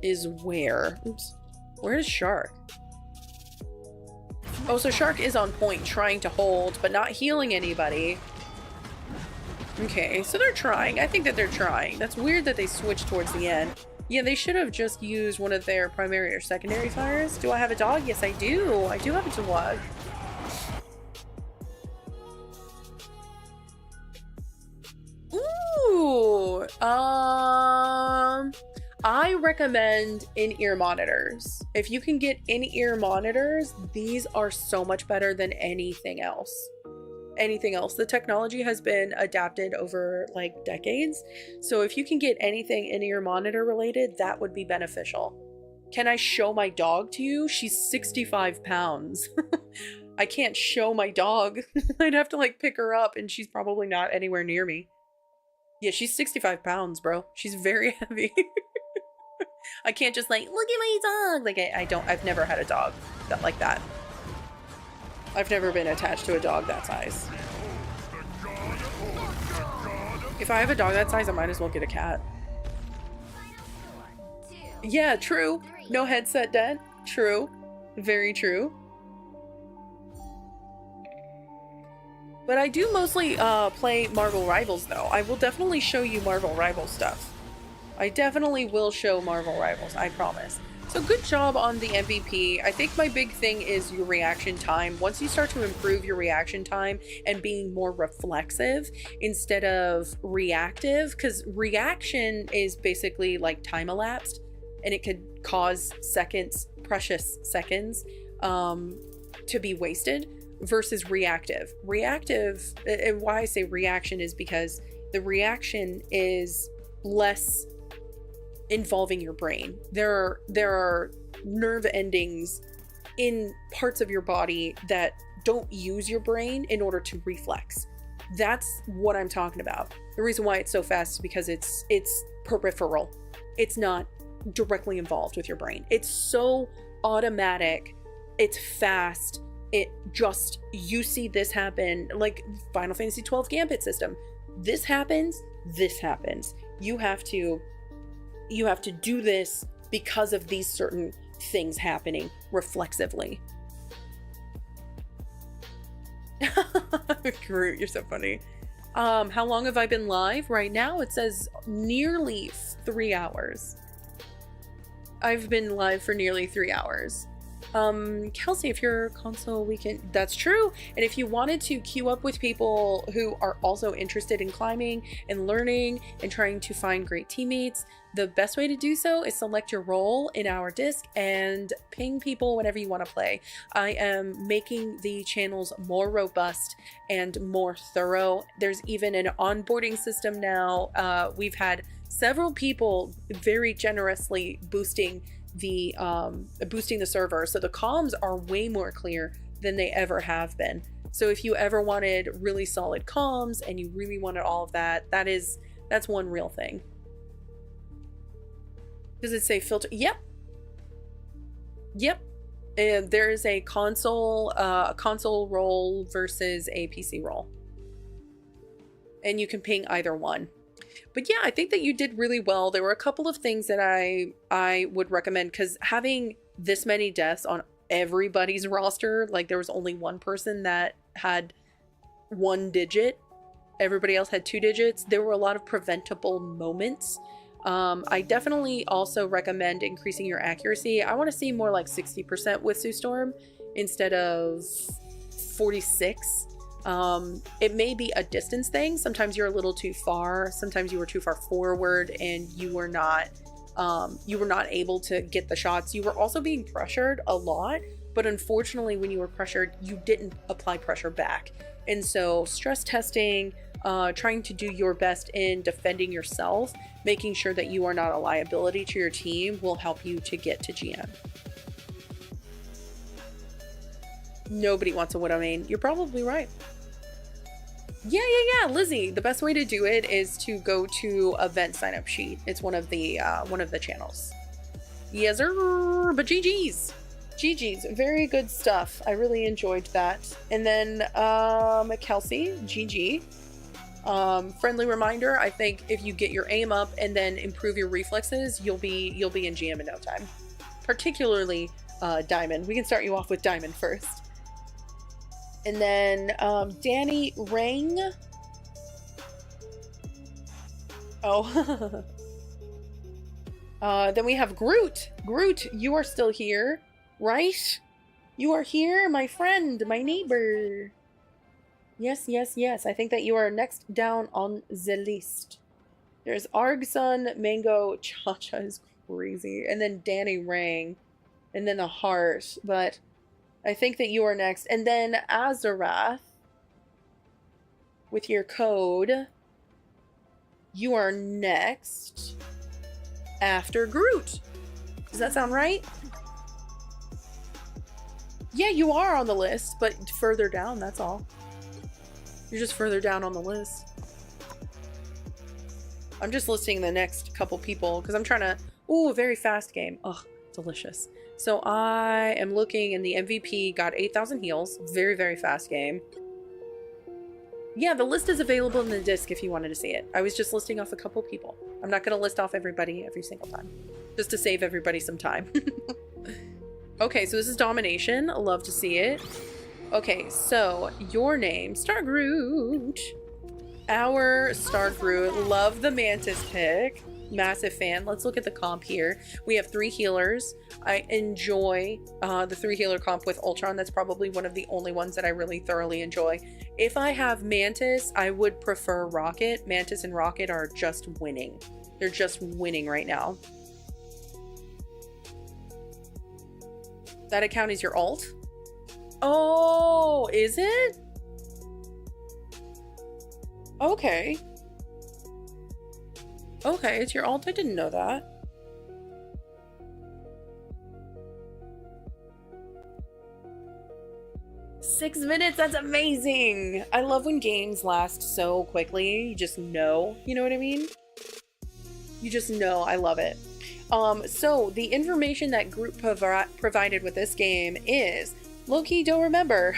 is where? Oops. Where is Shark? Oh, so Shark is on point, trying to hold, but not healing anybody. Okay, so they're trying. I think that they're trying. That's weird that they switched towards the end. Yeah, they should have just used one of their primary or secondary fires. Do I have a dog? Yes, I do. I do have a dog. Ooh. I recommend in-ear monitors. If you can get in-ear monitors, these are so much better than anything else. Anything else. The technology has been adapted over like decades. So if you can get anything in-ear monitor related, that would be beneficial. Can I show my dog to you? She's 65 pounds. I can't show my dog. I'd have to like pick her up and she's probably not anywhere near me. Yeah, she's 65 pounds, bro. She's very heavy. I can't just like, look at my dog. Like I've never had a dog that like that. I've never been attached to a dog that size. If I have a dog that size, I might as well get a cat. Yeah, true. No headset dead. True. Very true. But I do mostly play Marvel Rivals though. I will definitely show you Marvel Rivals stuff. I definitely will show Marvel Rivals, I promise. So good job on the MVP. I think my big thing is your reaction time. Once you start to improve your reaction time and being more reflexive instead of reactive, because reaction is basically like time elapsed and it could cause seconds, precious seconds, to be wasted versus reactive. Reactive, and why I say reaction is because the reaction is less involving your brain. There are nerve endings in parts of your body that don't use your brain in order to reflex. That's what I'm talking about. The reason why it's so fast is because it's peripheral. It's not directly involved with your brain. It's so automatic. It's fast. It just, you see this happen, like Final Fantasy 12 Gambit system. This happens, this happens. You have to do this because of these certain things happening reflexively. Groot, you're so funny. How long have I been live? Right now it says nearly 3 hours. I've been live for nearly 3 hours. Kelsey, if you're console, we can, that's true. And if you wanted to queue up with people who are also interested in climbing and learning and trying to find great teammates, the best way to do so is select your role in our disc and ping people whenever you want to play. I am making the channels more robust and more thorough. There's even an onboarding system now. We've had several people very generously boosting the server, so the comms are way more clear than they ever have been. So if you ever wanted really solid comms and you really wanted all of that, that's one real thing. Does it say filter? Yep. And there is a console role versus a PC role, and you can ping either one. But yeah, I think that you did really well. There were a couple of things that I would recommend, because having this many deaths on everybody's roster, like there was only one person that had 1 digit, everybody else had 2 digits. There were a lot of preventable moments. I definitely also recommend increasing your accuracy. I want to see more like 60% with Sue Storm instead of 46. It may be a distance thing. Sometimes you're a little too far. Sometimes you were too far forward and you were not able to get the shots. You were also being pressured a lot, but unfortunately when you were pressured, you didn't apply pressure back. And so stress testing, trying to do your best in defending yourself, making sure that you are not a liability to your team will help you to get to GM. Nobody wants a Widowmane. You're probably right. Yeah, Lizzie, the best way to do it is to go to event sign up sheet. It's one of the channels. Yes sir. But GG's, very good stuff. I really enjoyed that. And then Kelsey, GG. Friendly reminder, I think if you get your aim up and then improve your reflexes, you'll be in GM in no time. Particularly Diamond. We can start you off with Diamond first. And then Danny Rang. Oh. Then we have Groot. Groot, you are still here, right? You are here, my friend, my neighbor. Yes. I think that you are next down on the list. There's Argson, Mango, Cha-Cha is crazy, and then Danny Rang, and then a heart, but I think that you are next. And then Azarath, with your code, you are next after Groot. Does that sound right? Yeah, you are on the list, but further down, that's all. You're just further down on the list. I'm just listing the next couple people because I'm trying to... Ooh, a very fast game. Ugh, delicious. So I am looking, and the MVP got 8,000 heals. Very, very fast game. Yeah, the list is available in the disc if you wanted to see it. I was just listing off a couple people. I'm not going to list off everybody every single time, just to save everybody some time. Okay, so this is Domination. Love to see it. Okay, so your name, Star Groot. Our Star Groot. Love the Mantis pick. Massive fan. Let's look at the comp here. We have 3 healers. I enjoy the 3 healer comp with Ultron. That's probably one of the only ones that I really thoroughly enjoy. If I have Mantis, I would prefer Rocket. Mantis and Rocket are just winning. They're just winning right now. That account is your alt? Oh, is it? Okay. Okay, it's your alt. I didn't know that. Six minutes, that's amazing. I love when games last so quickly. You just know, you know what I mean? You just know, I love it. So the information that Groot provided with this game is, low-key don't remember.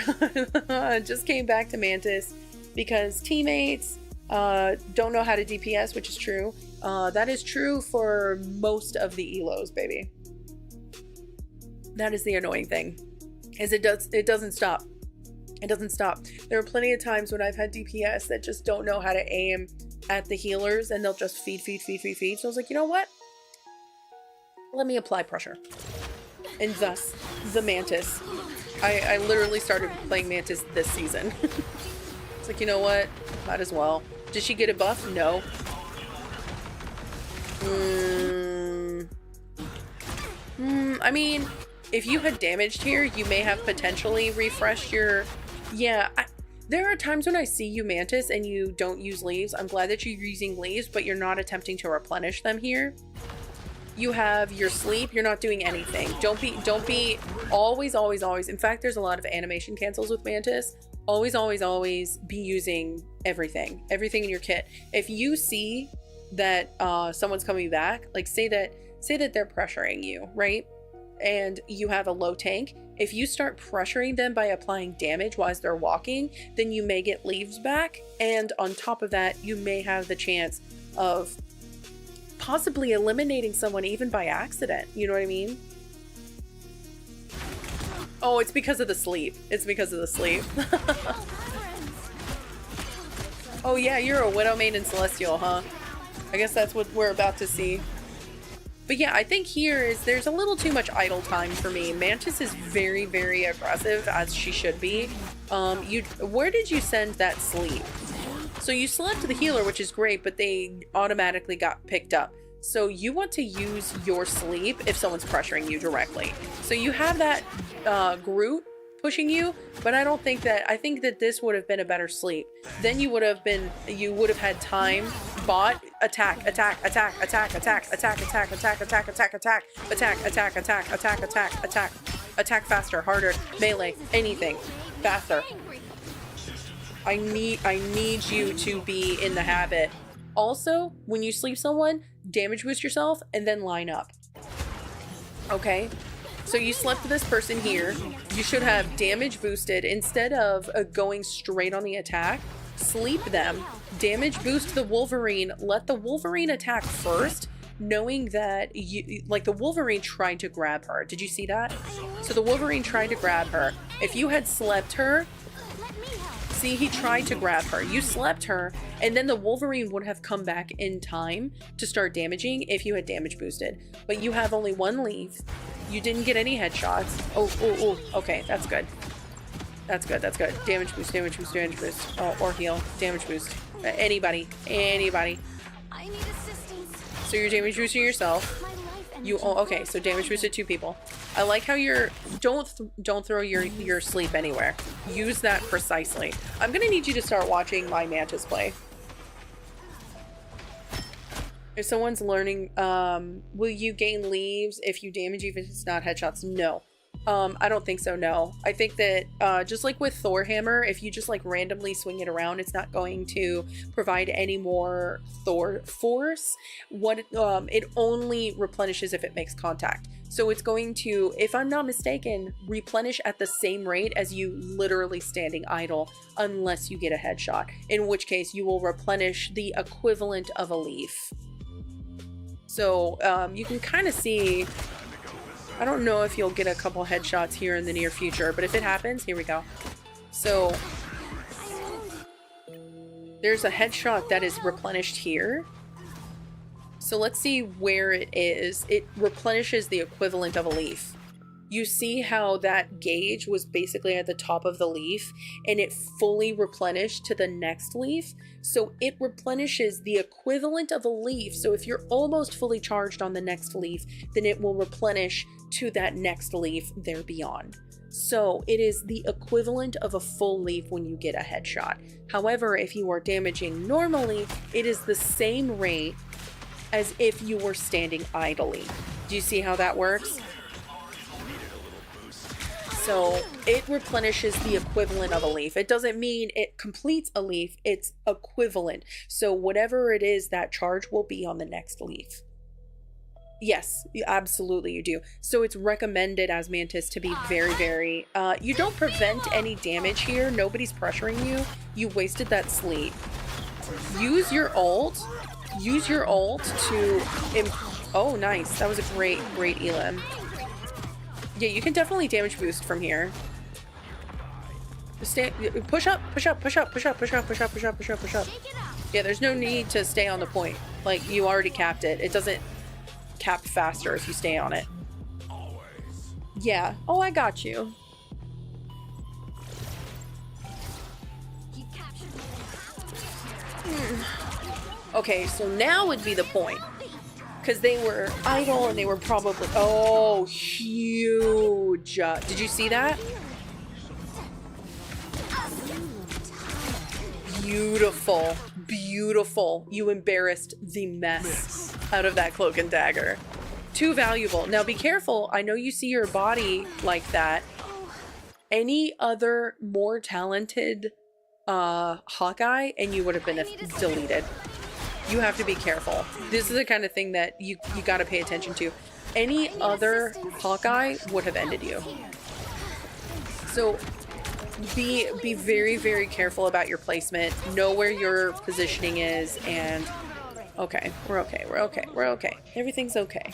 Just came back to Mantis because teammates don't know how to DPS, which is true. That is true for most of the elos, baby. That is the annoying thing, is it doesn't stop. It doesn't stop. There are plenty of times when I've had DPS that just don't know how to aim at the healers, and they'll just feed. So I was like, you know what? Let me apply pressure. And thus, the Mantis. I literally started playing Mantis this season. It's like, you know what? Might as well. Did she get a buff? No. I mean, if you had damaged here, you may have potentially refreshed your... Yeah, there are times when I see you Mantis and you don't use leaves. I'm glad that you're using leaves, but you're not attempting to replenish them here. You have your sleep, you're not doing anything. Don't be always. In fact, there's a lot of animation cancels with Mantis. Always be using everything in your kit. If you see that someone's coming back, like say that they're pressuring you, right? And you have a low tank. If you start pressuring them by applying damage while they're walking, then you may get leaves back. And on top of that, you may have the chance of possibly eliminating someone even by accident. You know what I mean? Oh, it's because of the sleep. It's because of the sleep. Oh yeah, you're a Widow Maiden Celestial, huh? I guess that's what we're about to see. But yeah, I think there's a little too much idle time for me. Mantis is very, very aggressive, as she should be. Where did you send that sleep? So you slept the healer, which is great, but they automatically got picked up. So you want to use your sleep if someone's pressuring you directly. So you have that Groot pushing you, but I think that this would have been a better sleep. Then you would have had time. Bot, attack faster, harder, melee, anything, faster. I need you to be in the habit. Also, when you sleep someone, damage boost yourself and then line up. Okay? So you slept this person here. You should have damage boosted instead of going straight on the attack. Sleep them, damage boost the Wolverine, let the Wolverine attack first, knowing that the Wolverine tried to grab her. Did you see that? So the Wolverine tried to grab her. If you had slept her, see, he tried to grab her. You slept her, and then the Wolverine would have come back in time to start damaging if you had damage boosted. But you have only one leave. You didn't get any headshots. Oh, okay, that's good. That's good. Damage boost. Oh, or heal. Damage boost. Anybody. I need assistance. So you're damage boosting yourself. Okay, so damage boosted 2 people. I like how don't throw your sleep anywhere. Use that precisely. I'm gonna need you to start watching my Mantis play. If someone's learning, will you gain leaves if you damage even if it's not headshots? No. I don't think so, no. I think that, just like with Thor Hammer, if you just like randomly swing it around, it's not going to provide any more Thor force. It only replenishes if it makes contact. So it's going to, if I'm not mistaken, replenish at the same rate as you literally standing idle, unless you get a headshot, in which case you will replenish the equivalent of a leaf. So, you can kind of see, I don't know if you'll get a couple headshots here in the near future, but if it happens, here we go. So there's a headshot that is replenished here. So let's see where it is. It replenishes the equivalent of a leaf. You see how that gauge was basically at the top of the leaf and it fully replenished to the next leaf. So it replenishes the equivalent of a leaf. So if you're almost fully charged on the next leaf, then it will replenish to that next leaf there beyond. So it is the equivalent of a full leaf when you get a headshot. However, if you are damaging normally, it is the same rate as if you were standing idly. Do you see how that works? So it replenishes the equivalent of a leaf. It doesn't mean it completes a leaf, it's equivalent. So whatever it is, that charge will be on the next leaf. Yes, absolutely you do. So it's recommended as Mantis to be very, very... you don't prevent any damage here. Nobody's pressuring you. You wasted that sleep. Use your ult. Use your ult to... Oh, nice. That was a great elim. Yeah, you can definitely damage boost from here. Push up. Yeah, there's no need to stay on the point. Like, you already capped it. It doesn't cap faster if you stay on it. Yeah. Oh, I got you. Okay, so now would be the point. Because they were idle and they were probably... Oh, huge. Did you see that? Beautiful. Beautiful. You embarrassed the mess out of that cloak and dagger. Too valuable. Now be careful. I know you see your body like that. Any other more talented Hawkeye and you would have been deleted. You have to be careful. This is the kind of thing that you got to pay attention to. Any other Hawkeye would have ended you. So be very, very careful about your placement. Know where your positioning is, and okay, we're okay, we're okay, we're okay. Everything's okay.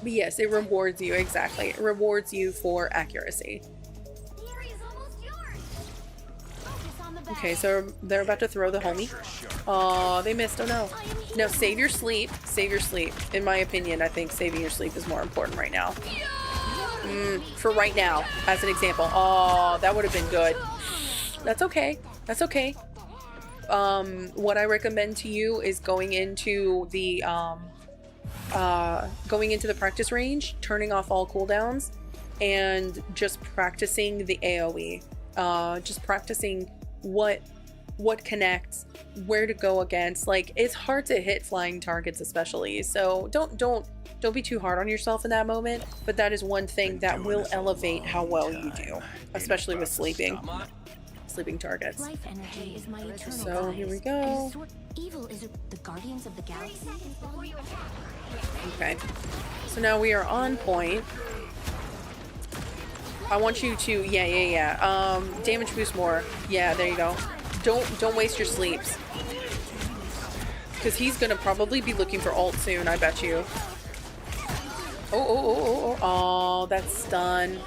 But yes, it rewards you, exactly. It rewards you for accuracy. Okay, so they're about to throw the homie. Oh, they missed. Oh no. No, save your sleep. Save your sleep. In my opinion, I think saving your sleep is more important right now. For right now, as an example. Oh, that would have been good. That's okay. That's okay. What I recommend to you is going into the practice range, turning off all cooldowns, and just practicing the AoE. Just practicing what connects, where to go against. Like, it's hard to hit flying targets especially, so don't be too hard on yourself in that moment, but that is one thing that will elevate how well you do, especially with sleeping targets. Life energy is my eternal So guide. here we go. Evil is the guardians of the galaxy. Okay, so now we are on point. I want you to damage boost more. Yeah, there you go. Don't waste your sleeps, because he's gonna probably be looking for ult soon, I bet you. Oh, that's stun.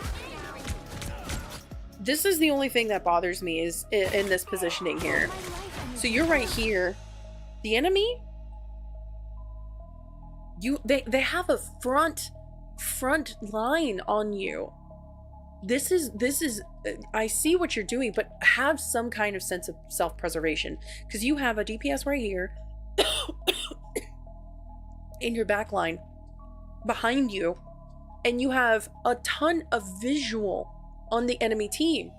This is the only thing that bothers me is in this positioning here. So you're right here. The enemy, they have a front line on you. This is I see what you're doing, but have some kind of sense of self-preservation, because you have a DPS right here in your back line behind you, and you have a ton of visual on the enemy team.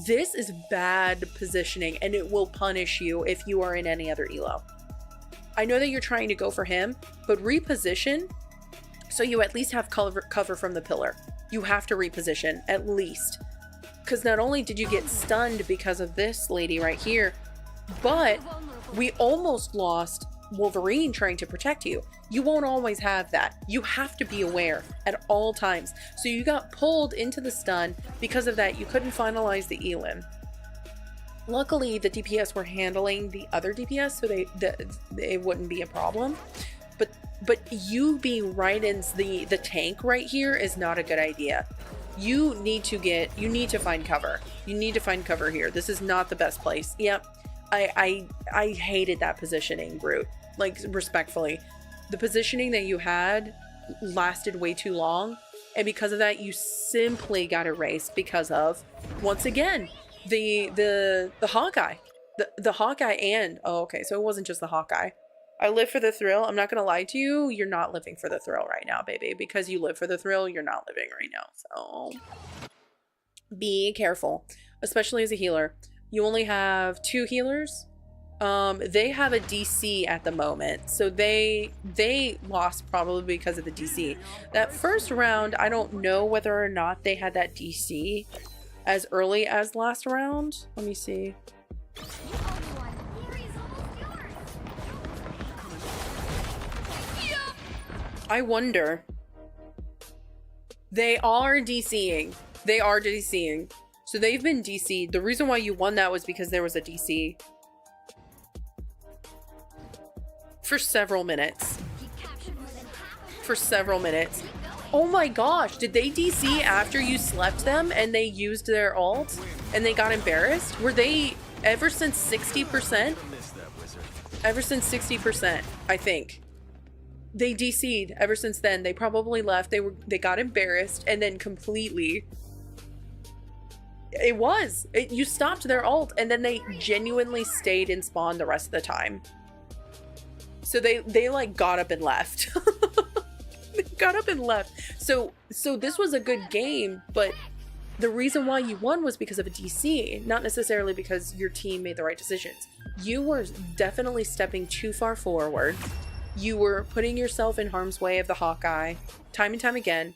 This is bad positioning, and it will punish you if you are in any other elo. I know that you're trying to go for him, but reposition so you at least have cover from the pillar. You have to reposition, at least. Because not only did you get stunned because of this lady right here, but we almost lost Wolverine trying to protect you. You won't always have that. You have to be aware at all times. So you got pulled into the stun. Because of that, you couldn't finalize the Elim. Luckily, the DPS were handling the other DPS, so they wouldn't be a problem. But you being right in the tank right here is not a good idea. You need to find cover. You need to find cover here. This is not the best place. Yep. I hated that positioning, Brute. Like, respectfully. The positioning that you had lasted way too long, and because of that, you simply got erased because of, once again, the Hawkeye. The Hawkeye and... Oh, okay, so it wasn't just the Hawkeye. I live for the thrill. I'm not gonna lie to you. You're not living for the thrill right now, baby. Because you live for the thrill, you're not living right now. So be careful, especially as a healer. You only have 2 healers. They have a DC at the moment, so they lost probably because of the DC. That first round, I don't know whether or not they had that DC as early as last round. Let me see. I wonder. They are DCing. They are DCing. So they've been DC'd. The reason why you won that was because there was a DC. For several minutes. For several minutes. Oh my gosh. Did they DC after you slept them and they used their ult and they got embarrassed? Were they ever since 60%? Ever since 60%, I think. They DC'd ever since then. They probably left. They got embarrassed and then completely. You stopped their ult and then they genuinely stayed in spawn the rest of the time. So they like got up and left. They got up and left. So this was a good game, but the reason why you won was because of a DC, not necessarily because your team made the right decisions. You were definitely stepping too far forward. You were putting yourself in harm's way of the Hawkeye time and time again.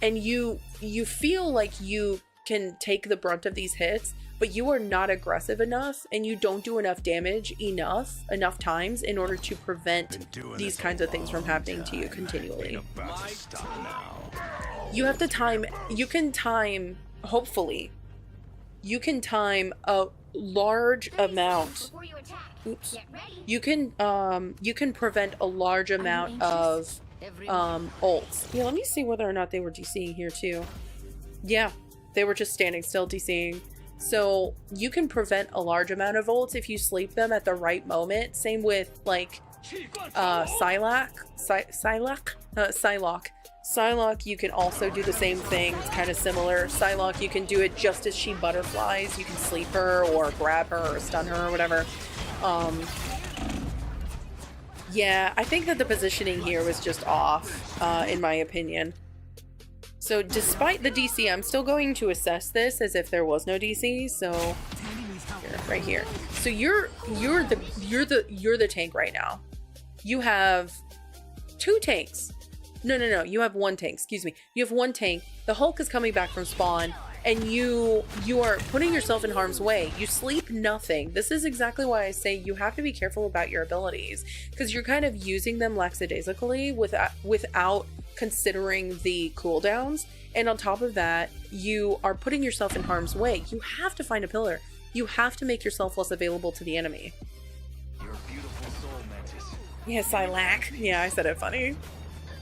And you feel like you can take the brunt of these hits, but you are not aggressive enough and you don't do enough damage enough times in order to prevent these kinds of things from happening to you continually. You have to time, hopefully, you can time a large amount. Oops. You can prevent a large amount of ults. Yeah, let me see whether or not they were DCing here too. Yeah, they were just standing still DCing. So you can prevent a large amount of ults if you sleep them at the right moment. Same with like Psylocke. Psylocke, you can also do the same thing. It's kind of similar. Psylocke, you can do it just as she butterflies. You can sleep her or grab her or stun her or whatever. Yeah, I think that the positioning here was just off, in my opinion. So despite the DC, I'm still going to assess this as if there was no DC. So here, right here. So you're the tank right now. You have 2 tanks. No. You have 1 tank. Excuse me. You have 1 tank. The Hulk is coming back from spawn, and you are putting yourself in harm's way. You sleep nothing. This is exactly why I say you have to be careful about your abilities, because you're kind of using them lackadaisically without considering the cooldowns. And on top of that, you are putting yourself in harm's way. You have to find a pillar. You have to make yourself less available to the enemy. Yeah, Psylocke. Yeah, I said it funny.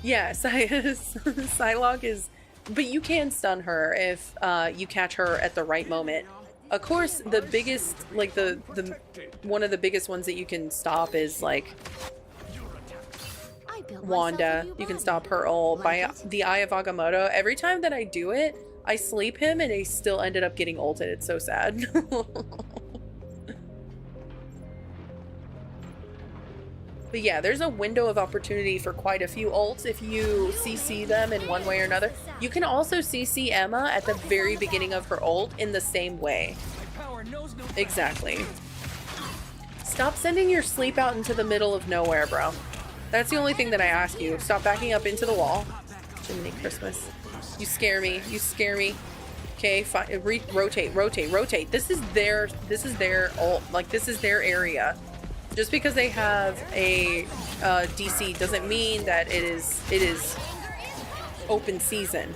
Yeah, Psylocke is... But you can stun her if you catch her at the right moment. Of course, the biggest, like the one of the biggest ones that you can stop is like Wanda. You can stop her ult by the Eye of Agamotto. Every time that I do it, I sleep him and he still ended up getting ulted. It's so sad. But yeah, there's a window of opportunity for quite a few ults if you CC them in one way or another. You can also CC Emma at the very beginning of her ult in the same way. Exactly. Stop sending your sleep out into the middle of nowhere, bro. That's the only thing that I ask you. Stop backing up into the wall. Jiminy Christmas. You scare me. You scare me. Okay, fine. Rotate. This is their ult. Like, this is their area. Just because they have a DC doesn't mean that it is open season.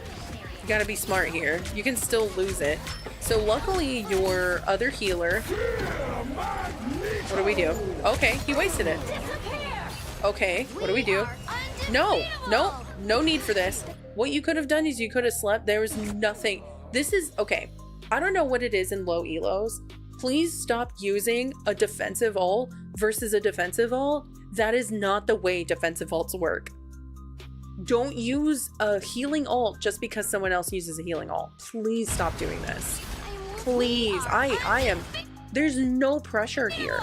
You gotta be smart here. You can still lose it. So luckily your other healer... What do we do? Okay, he wasted it. Okay, what do we do? No need for this. What you could have done is you could have slept. There was nothing. This is... Okay, I don't know what it is in low elos. Please stop using a defensive ult versus a defensive ult. That is not the way defensive ults work. Don't use a healing ult just because someone else uses a healing ult. Please stop doing this. Please. I am... There's no pressure here.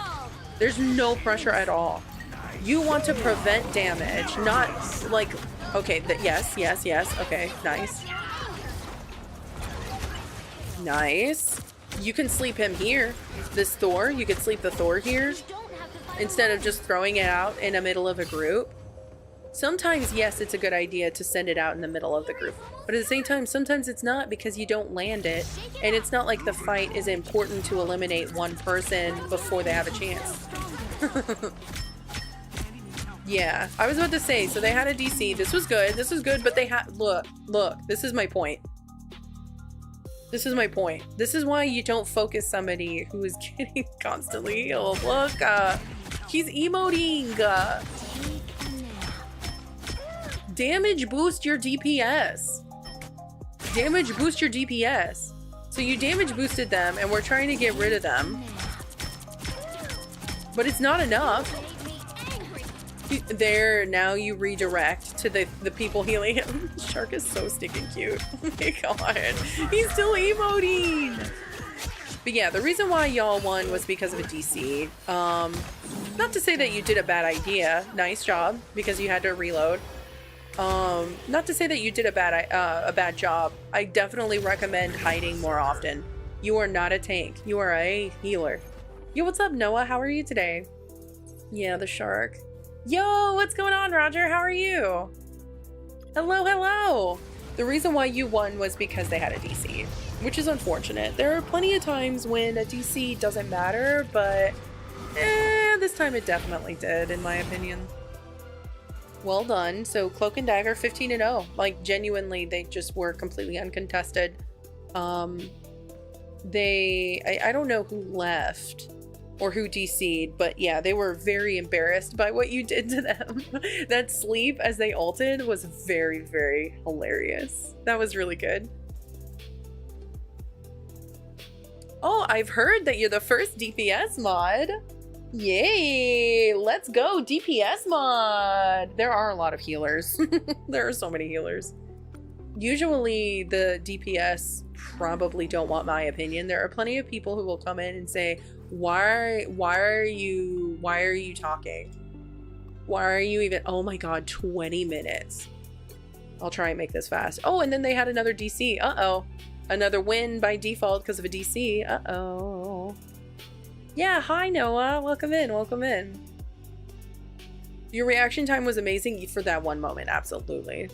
There's no pressure at all. You want to prevent damage, not like... Okay, yes. Okay, nice. Nice. You can sleep him here. This Thor, you could sleep the Thor here instead of just throwing it out in the middle of a group. Sometimes, yes, it's a good idea to send it out in the middle of the group, but at the same time, sometimes it's not because you don't land it, and it's not like the fight is important to eliminate one person before they have a chance. Yeah, I was about to say, so they had a DC. This was good, but they had... Look, this is my point. This is my point. This is why you don't focus somebody who is getting constantly healed. Look, he's emoting. Damage boost your DPS. Damage boost your DPS. So you damage boosted them and we're trying to get rid of them. But it's not enough. There, now you redirect to the people healing him. Shark is so stinking cute. Oh my god. He's still emoting! But yeah, the reason why y'all won was because of a DC. Not to say that you did a bad idea. Nice job, because you had to reload. Not to say that you did a bad job. I definitely recommend hiding more often. You are not a tank. You are a healer. Yo, what's up, Noah? How are you today? Yeah, the shark. Yo, what's going on, Roger? How are you? Hello, hello. The reason why you won was because they had a DC, which is unfortunate. There are plenty of times when a DC doesn't matter, but this time it definitely did, in my opinion. Well done. So Cloak and Dagger 15-0. Like, genuinely, they just were completely uncontested. I don't know who left or who DC'd, but yeah, they were very embarrassed by what you did to them. That sleep as they ulted was very, very hilarious. That was really good. Oh, I've heard that you're the first DPS mod. Yay! Let's go, DPS mod! There are a lot of healers. There are so many healers. Usually the DPS probably don't want my opinion. There are plenty of people who will come in and say, why are you talking? Why are you even, oh my god, 20 minutes. I'll try and make this fast. Oh, and then they had another DC. Uh-oh. Another win by default because of a DC. Uh-oh. Yeah, hi Noah. Welcome in, welcome in. Your reaction time was amazing for that one moment, absolutely.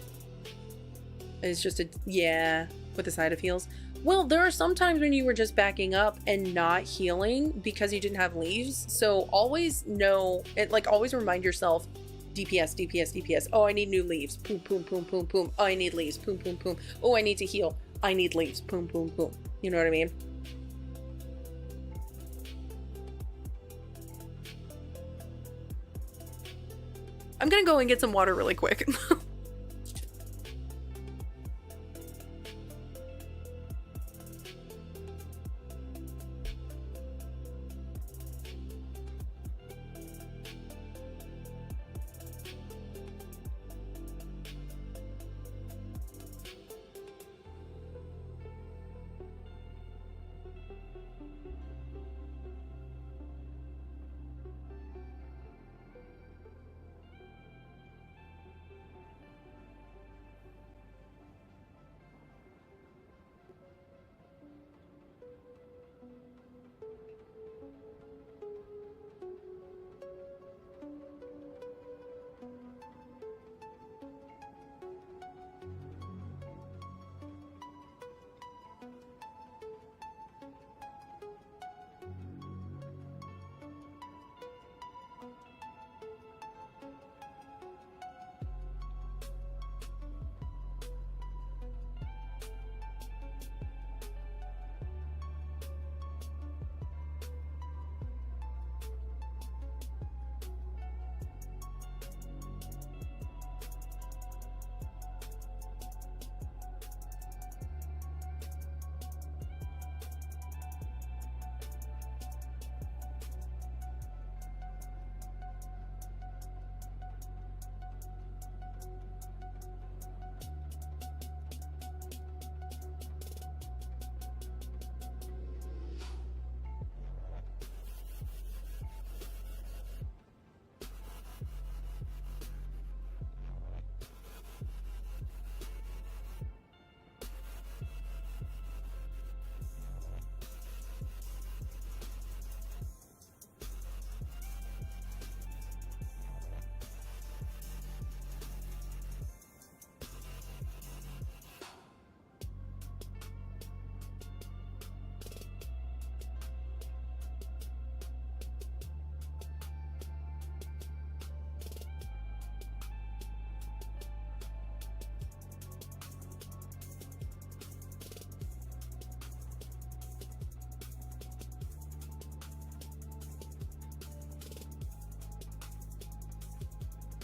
It's just a, yeah, with the side of heals. Well, there are some times when you were just backing up and not healing because you didn't have leaves. So always know, always remind yourself, DPS, DPS, DPS. Oh, I need new leaves. Boom, boom, boom, boom, boom. Oh, I need leaves. Boom, boom, boom. Oh, I need to heal. I need leaves. Boom, boom, boom. You know what I mean? I'm gonna go and get some water really quick.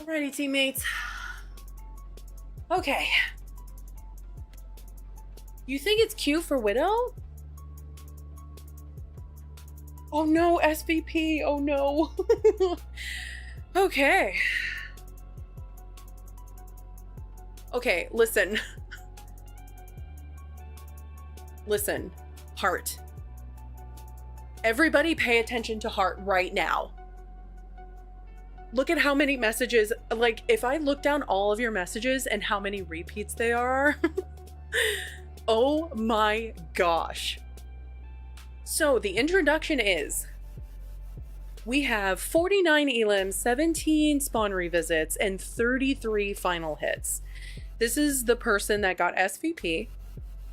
Alrighty, teammates. Okay. You think it's Q for Widow? Oh no, SVP. Oh no. Okay. Okay, listen. Listen, Heart. Everybody pay attention to Heart right now. Look at how many messages, like if I look down all of your messages and how many repeats they are. Oh my gosh. So the introduction is, we have 49 elims, 17 spawn revisits, and 33 final hits. This is the person that got SVP,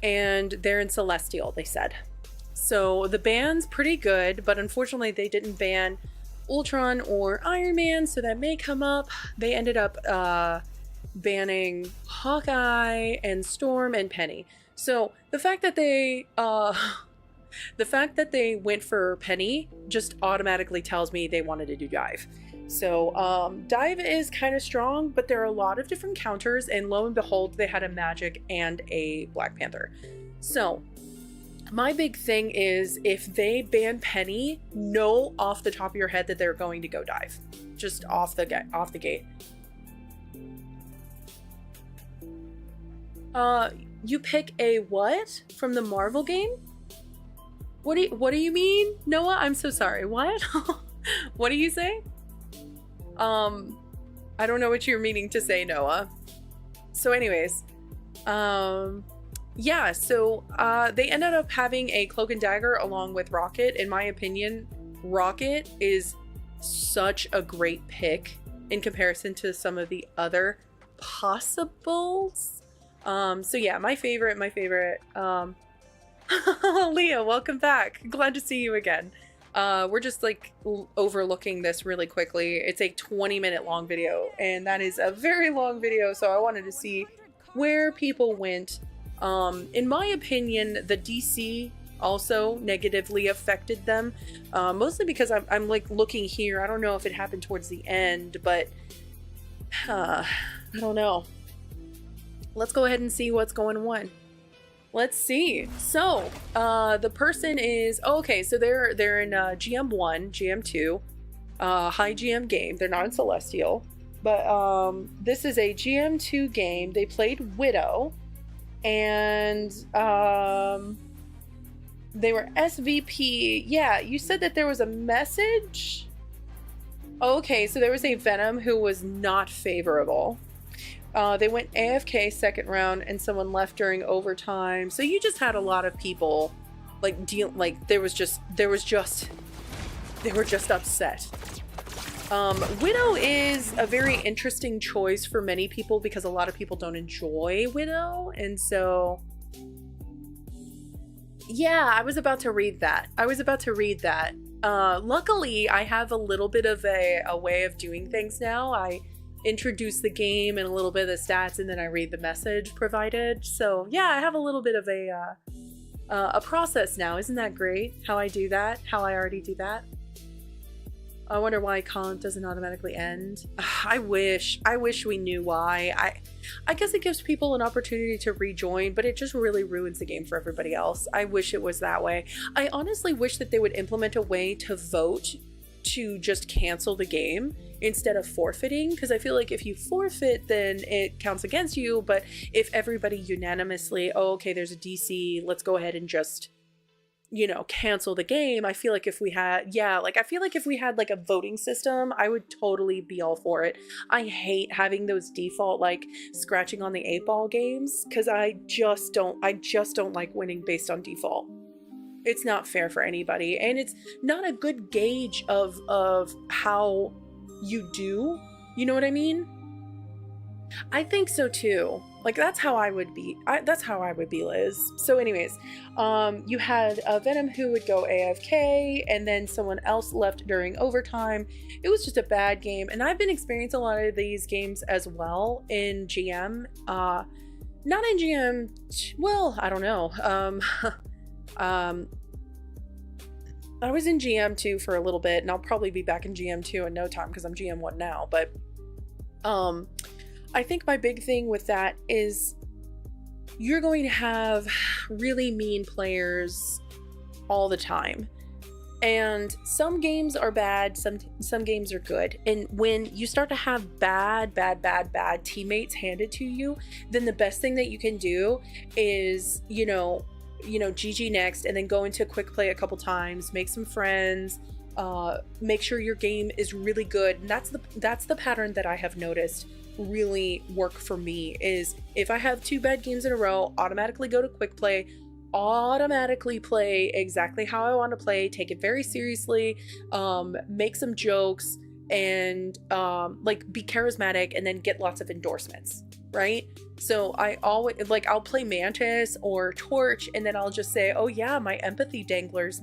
and they're in Celestial, they said. So the ban's pretty good, but unfortunately they didn't ban Ultron or Iron Man, so that may come up. They ended up banning Hawkeye and Storm and Penny. So the fact that they went for Penny just automatically tells me they wanted to do Dive. So Dive is kind of strong, but there are a lot of different counters, and lo and behold, they had a Magic and a Black Panther. So my big thing is, if they ban Penny, know off the top of your head that they're going to go Dive. Just off the gate. You pick a what from the Marvel game? What do you mean, Noah? I'm so sorry. What? What do you say? I don't know what you're meaning to say, Noah. So anyways, yeah, so they ended up having a Cloak and Dagger along with Rocket. In my opinion, Rocket is such a great pick in comparison to some of the other possibles. So yeah, my favorite. Leah, welcome back. Glad to see you again. We're just like overlooking this really quickly. It's a 20-minute long video, and that is a very long video, so I wanted to see where people went. In my opinion, the DC also negatively affected them, mostly because I'm like looking here. I don't know if it happened towards the end, but I don't know. Let's go ahead and see what's going on. Let's see. So the person is okay. So they're in GM1, GM2, high GM game. They're not in Celestial, but this is a GM2 game. They played Widow, and they were SVP. Yeah, you said that there was a message. Okay, so there was a Venom who was not favorable. They went AFK second round, and someone left during overtime. So you just had a lot of people like they were just upset. Widow is a very interesting choice for many people because a lot of people don't enjoy Widow, and so yeah, I was about to read that. Luckily, I have a little bit of a way of doing things now. I introduce the game and a little bit of the stats, and then I read the message provided. So yeah, I have a little bit of a process now. Isn't that great how I do that? How I already do that? I wonder why comp doesn't automatically end. I wish we knew why. I guess it gives people an opportunity to rejoin, but it just really ruins the game for everybody else. I wish it was that way. I honestly wish that they would implement a way to vote to just cancel the game instead of forfeiting, because I feel like if you forfeit, then it counts against you. But if everybody unanimously, oh, okay, there's a DC, let's go ahead and just, you know, cancel the game. I feel like if we had, like a voting system, I would totally be all for it. I hate having those default, like, scratching on the 8-ball games, because I just don't like winning based on default. It's not fair for anybody, and it's not a good gauge of how you do. You know what I mean? I think so too. Like, that's how I would be. That's how I would be, Liz. So anyways, you had a Venom who would go AFK, and then someone else left during overtime. It was just a bad game, and I've been experiencing a lot of these games as well in GM. Not in GM. Well, I don't know. I was in GM2 for a little bit, and I'll probably be back in GM2 in no time because I'm GM1 now. But I think my big thing with that is you're going to have really mean players all the time. And some games are bad, some games are good. And when you start to have bad teammates handed to you, then the best thing that you can do is, GG next, and then go into quick play a couple times, make some friends, make sure your game is really good. And that's the pattern that I have noticed really work for me, is if I have 2 bad games in a row, automatically go to quick play, automatically play exactly how I want to play, take it very seriously, make some jokes, and be charismatic, and then get lots of endorsements, right? So I always I'll play Mantis or Torch, and then I'll just say, oh yeah, my empathy danglers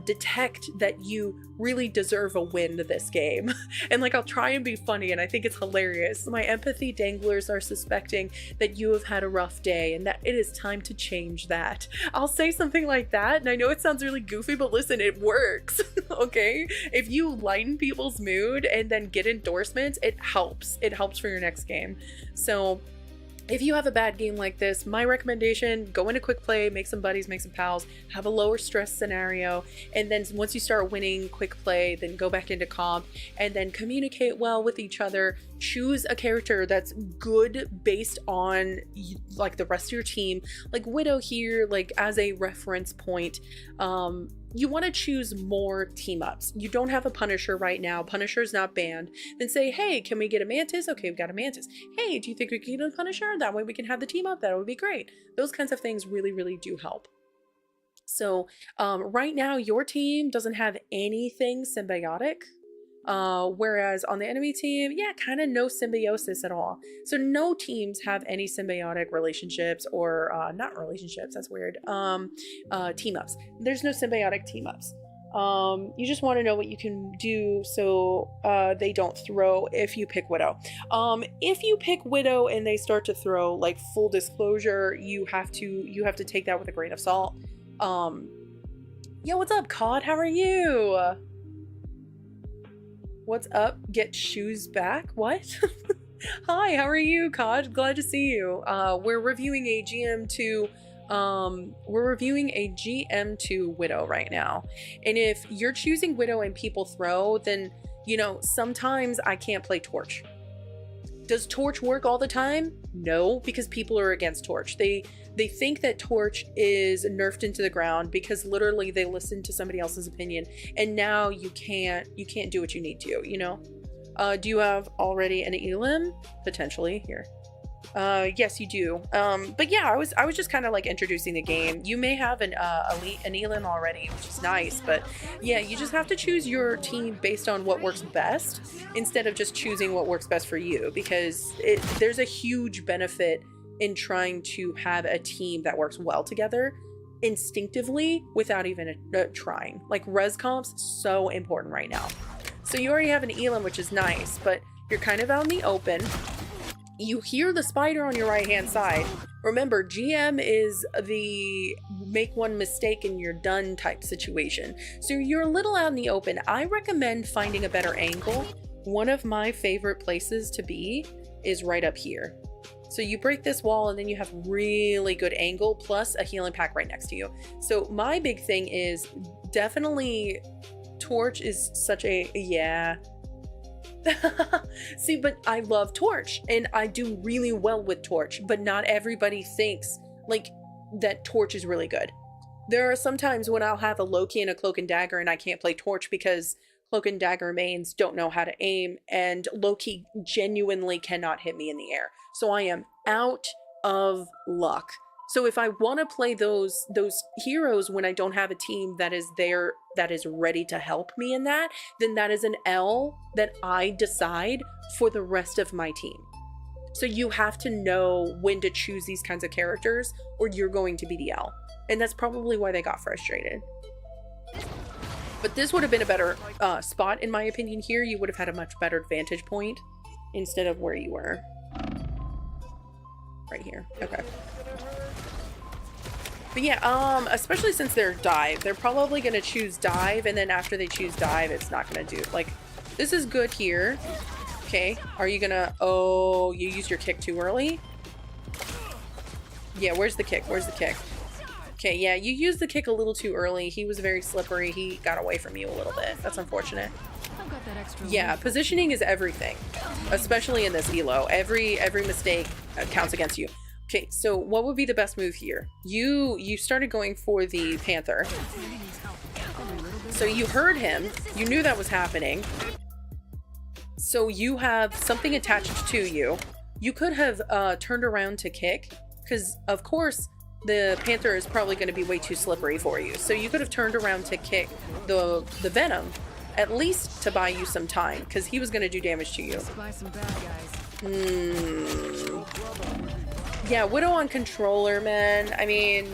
detect that you really deserve a win this game. And I'll try and be funny, and I think it's hilarious. My empathy danglers are suspecting that you have had a rough day and that it is time to change that. I'll say something like that, and I know it sounds really goofy, but listen, it works. Okay, if you lighten people's mood and then get endorsements, it helps for your next game. So if you have a bad game like this, my recommendation, go into quick play, make some buddies, make some pals, have a lower stress scenario, and then once you start winning quick play, then go back into comp, and then communicate well with each other. Choose a character that's good based on the rest of your team, like Widow here, as a reference point. You want to choose more team ups. You don't have a Punisher right now. Punisher is not banned. Then say, hey, can we get a Mantis? Okay, we've got a Mantis. Hey, do you think we can get a Punisher? That way we can have the team up. That would be great. Those kinds of things really, really do help. So right now, your team doesn't have anything symbiotic. Whereas on the enemy team, yeah, kind of no symbiosis at all. So no teams have any symbiotic relationships, or not relationships, that's weird, team ups. There's no symbiotic team ups. You just want to know what you can do so they don't throw if you pick Widow. If you pick Widow and they start to throw, full disclosure, you have to take that with a grain of salt. Yo, what's up, COD? How are you? What's up? Get shoes back? What? Hi, how are you, COD? Glad to see you. We're reviewing a GM2 Widow right now. And if you're choosing Widow and people throw, then, sometimes I can't play Torch. Does Torch work all the time? No, because people are against Torch. They think that Torch is nerfed into the ground because literally they listen to somebody else's opinion, and now you can't do what you need to, do you have already an elim? Potentially. Here. Yes, you do. But yeah, I was just kind of introducing the game. You may have an elim already, which is nice, but yeah, you just have to choose your team based on what works best instead of just choosing what works best for you, because there's a huge benefit in trying to have a team that works well together instinctively without even trying. Res comps, so important right now. So you already have an elim, which is nice, but you're kind of out in the open. You hear the spider on your right hand side. Remember, GM is the make one mistake and you're done type situation. So you're a little out in the open. I recommend finding a better angle. One of my favorite places to be is right up here. So you break this wall and then you have really good angle plus a healing pack right next to you. So my big thing is definitely Torch is such a, yeah. See, but I love Torch and I do really well with Torch, but not everybody thinks that Torch is really good. There are some times when I'll have a Loki and a Cloak and Dagger and I can't play Torch because Cloak and Dagger mains don't know how to aim, and Loki genuinely cannot hit me in the air. So I am out of luck. So if I want to play those heroes when I don't have a team that is there, that is ready to help me in that, then that is an L that I decide for the rest of my team. So you have to know when to choose these kinds of characters or you're going to be the L. And that's probably why they got frustrated. But this would have been a better spot, in my opinion. Here, you would have had a much better vantage point instead of where you were. Right here. Okay. But yeah, especially since they're dive, they're probably going to choose dive, and then after they choose dive, it's not going to do. This is good here. Okay. Are you going to... Oh, you used your kick too early? Yeah, where's the kick? Where's the kick? Okay, yeah, you used the kick a little too early. He was very slippery. He got away from you a little bit. That's unfortunate. I've got that extra Yeah, positioning is everything, especially in this elo. Every mistake counts against you. Okay, so what would be the best move here? You started going for the Panther. So you heard him. You knew that was happening. So you have something attached to you. You could have turned around to kick, because of course the Panther is probably going to be way too slippery for you. So you could have turned around to kick the Venom, at least to buy you some time, because he was going to do damage to you. Yeah, Widow on controller, man. I mean,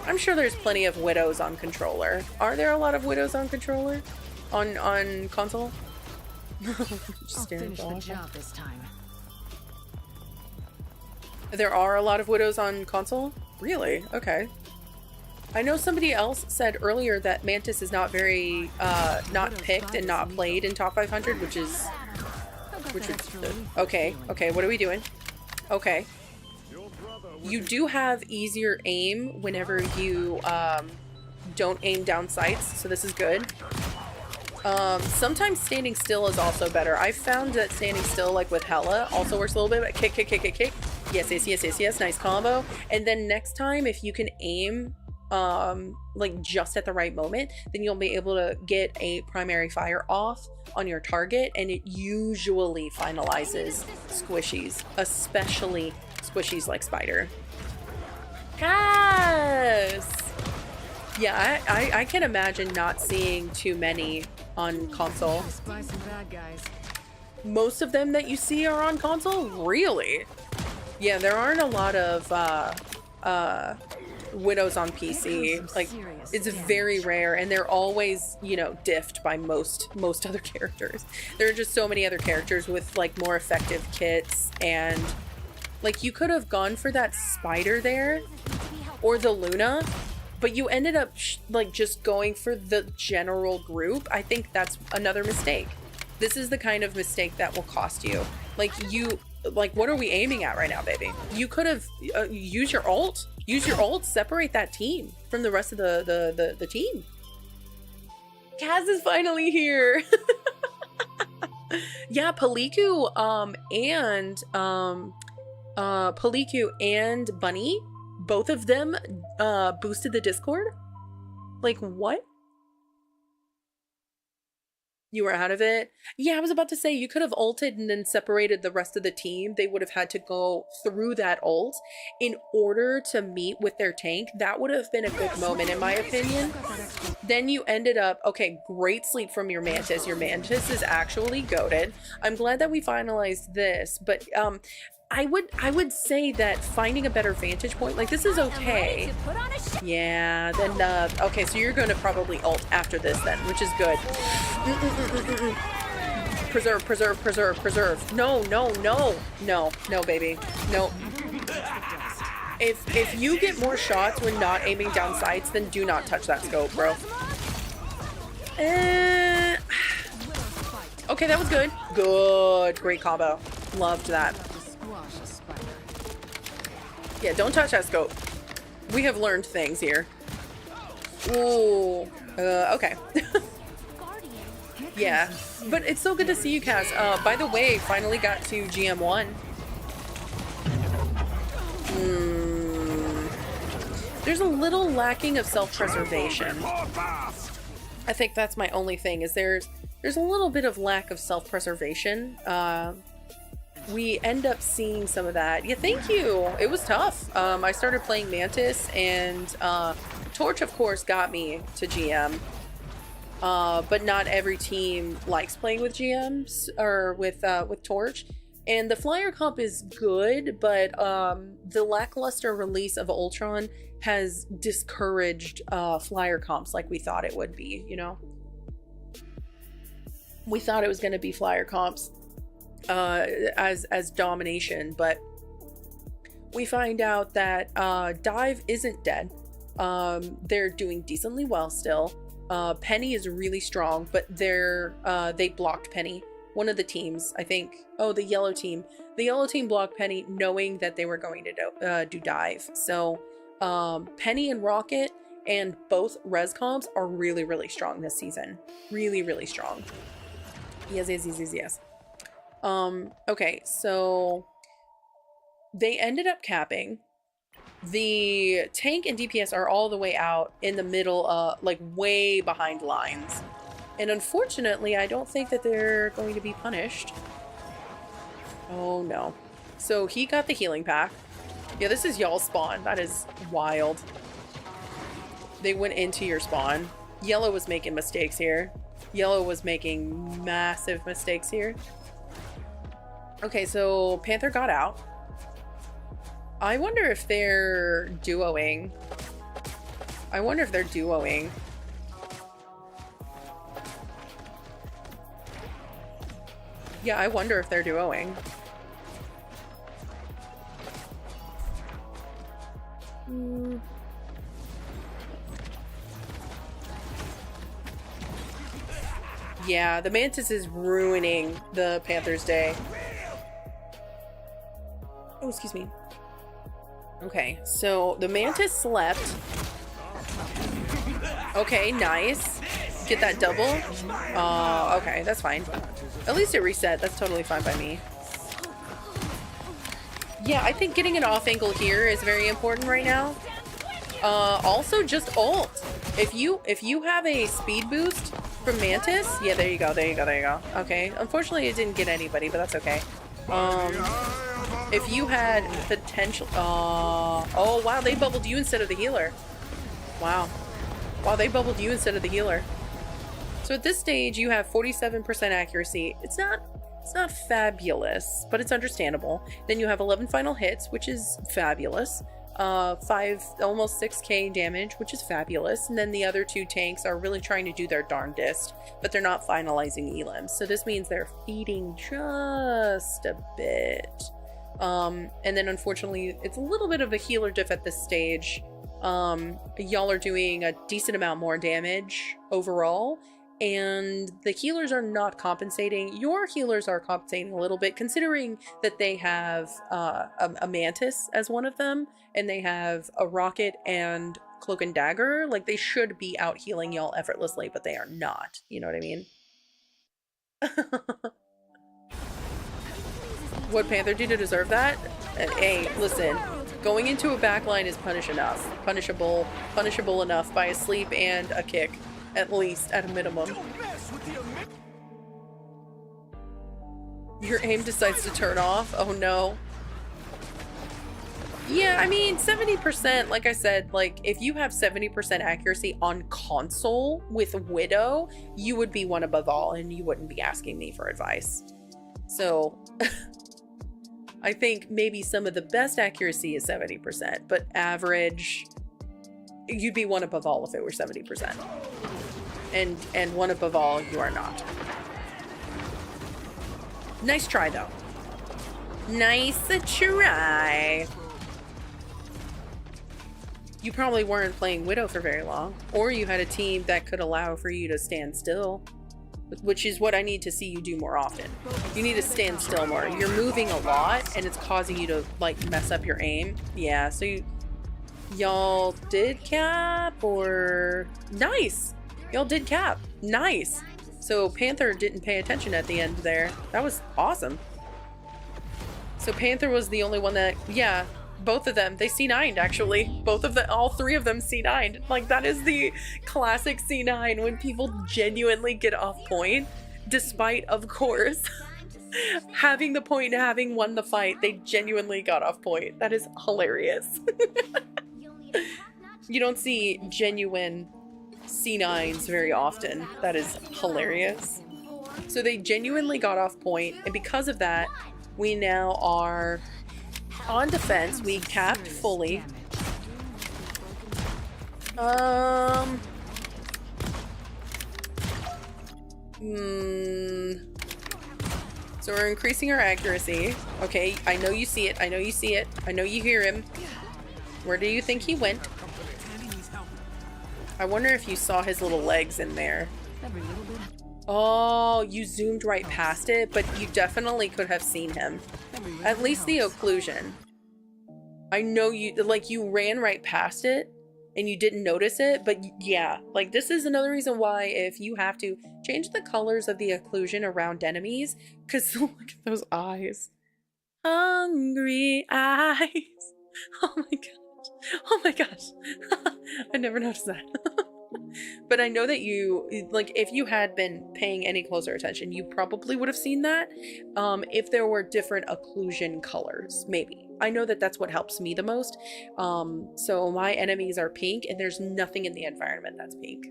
I'm sure there's plenty of Widows on controller. Are there a lot of Widows on controller? On console? Just finish the job this time. There are a lot of Widows on console? Really? Okay. I know somebody else said earlier that Mantis is not very, not picked and not played in top 500, which is okay, what are we doing? Okay. You do have easier aim whenever you, don't aim down sights, so this is good. Sometimes standing still is also better. I've found that standing still, like with Hella, also works a little bit, but kick, kick, kick, kick, kick. Yes, nice combo. And then next time, if you can aim, like just at the right moment, then you'll be able to get a primary fire off on your target, and it usually finalizes squishies, especially squishies like Spider. Yes! Yeah, I can imagine not seeing too many on console. Most of them that you see are on console? Really? Yeah, there aren't a lot of Widows on PC. Like, it's very rare, and they're always, you know, diffed by most other characters. There are just so many other characters with like more effective kits, and like you could have gone for that Spider there or the Luna, but you ended up like just going for the general group. I think that's another mistake. This is the kind of mistake that will cost you. Like what are we aiming at right now, baby? You could have used your ult. Use your ult, separate that team from the rest of the team. Kaz is finally here. Yeah, Paliku and Bunny, both of them boosted the Discord. Like, what? You were out of it? Yeah, I was about to say, you could have ulted and then separated the rest of the team. They would have had to go through that ult in order to meet with their tank. That would have been a good moment, in my opinion. Then you ended up, okay, great sleep from your Mantis. Your Mantis is actually goated. I'm glad that we finalized this, but I would say that finding a better vantage point, like this is okay. Yeah, then, okay, so you're going to probably ult after this then, which is good. Preserve. No, baby. No. If you get more shots when not aiming down sights, then do not touch that scope, bro. Okay, that was good. Good. Great combo. Loved that. Yeah, don't touch that scope. We have learned things here. Ooh. Okay. Yeah. But it's so good to see you, Kaz. By the way, finally got to GM1. There's a little lacking of self-preservation. I think that's my only thing, is there's a little bit of lack of self-preservation. We end up seeing some of that. Yeah, thank you. It was tough. I started playing Mantis, and Torch, of course, got me to GM. But not every team likes playing with GMs or with Torch. And the flyer comp is good, but the lackluster release of Ultron has discouraged flyer comps like we thought it would be, you know? We thought it was going to be flyer comps as domination, but we find out that Dive isn't dead. They're doing decently well still. Penny is really strong, but they blocked Penny. One of the teams, I think, the yellow team. The yellow team blocked Penny knowing that they were going to do Dive. So Penny and Rocket and both res comps are really, really strong this season. Really, really strong. Yes, yes, yes, yes, yes. Okay, so they ended up capping. The tank and DPS are all the way out in the middle, like way behind lines. And unfortunately, I don't think that they're going to be punished. Oh no. So he got the healing pack. Yeah, this is y'all's spawn. That is wild. They went into your spawn. Yellow was making mistakes here. Yellow was making massive mistakes here. Okay, so Panther got out. I wonder if they're duoing. I wonder if they're duoing. Yeah, I wonder if they're duoing. Yeah, the Mantis is ruining the Panther's day. Oh, excuse me. Okay, so the Mantis slept. Okay, nice. Get that double. Okay, that's fine. At least it reset. That's totally fine by me. Yeah, I think getting an off angle here is very important right now. Also just ult. If you have a speed boost from Mantis, yeah, there you go, there you go, there you go. Okay, unfortunately it didn't get anybody, but that's okay. If you had potential, oh wow, they bubbled you instead of the healer. Wow, they bubbled you instead of the healer. So at this stage, you have 47% accuracy. It's not fabulous, but it's understandable. Then you have 11 final hits, which is fabulous. 5, almost 6k damage, which is fabulous. And then the other two tanks are really trying to do their darndest, but they're not finalizing elims. So this means they're feeding just a bit. And then unfortunately, it's a little bit of a healer diff at this stage. Y'all are doing a decent amount more damage overall, and the healers are not compensating. Your healers are compensating a little bit, considering that they have a Mantis as one of them, and they have a Rocket and Cloak and Dagger. Like, they should be out healing y'all effortlessly, but they are not. You know what I mean? What Panther do to deserve that? Hey, listen. Going into a backline is punishable enough by a sleep and a kick, at least, at a minimum. Your aim decides to turn off? Oh no. Yeah, I mean, 70%, like I said, like, if you have 70% accuracy on console with Widow, you would be one above all, and you wouldn't be asking me for advice. So, I think maybe some of the best accuracy is 70%, but average, you'd be one above all if it were 70%. And one above all, you are not. Nice try, though. Nice try. You probably weren't playing Widow for very long, or you had a team that could allow for you to stand still, which is what I need to see you do more often. You need to stand still more. You're moving a lot, and it's causing you to, like, mess up your aim. Yeah, so y'all did cap, or... Nice! Y'all did cap. Nice! So Panther didn't pay attention at the end there. That was awesome. So Panther was the only one that... Yeah, both of them. They C9'd, actually. All three of them C9'd. Like, that is the classic C9 when people genuinely get off point. Despite, of course, having the point and having won the fight, they genuinely got off point. That is hilarious. You don't see genuine C9s very often. That is hilarious. So they genuinely got off point, and because of that, we now are on defense. We capped fully. So we're increasing our accuracy. Okay, I know you see it. I know you see it. I know you hear him. Where do you think he went? I wonder if you saw his little legs in there. Oh, you zoomed right past it, but you definitely could have seen him. At least the occlusion. I know you, like, you ran right past it and you didn't notice it, but yeah, like, this is another reason why if you have to change the colors of the occlusion around enemies, because look at those eyes. Hungry eyes. Oh my gosh. Oh my gosh. I never noticed that. But I know that you, like, if you had been paying any closer attention, you probably would have seen that. If there were different occlusion colors, maybe. I know that that's what helps me the most. So my enemies are pink, and there's nothing in the environment that's pink.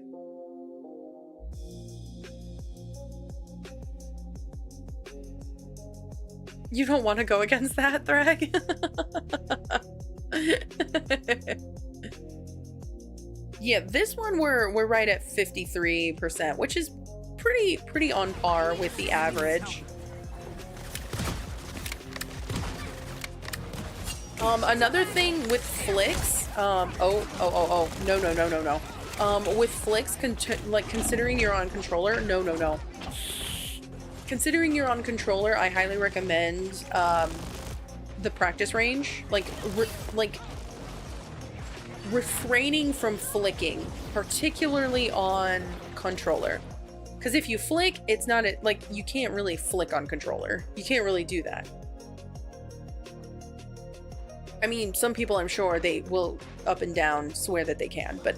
You don't want to go against that, Thrag? Yeah, this one we're right at 53%, which is pretty on par with the average. Another thing with flicks, no. With flicks, like, considering you're on controller, no. Considering you're on controller, I highly recommend the practice range, like refraining from flicking, particularly on controller. Because if you flick, it's not like, you can't really flick on controller. You can't really do that. I mean, some people, I'm sure, they will up and down swear that they can, but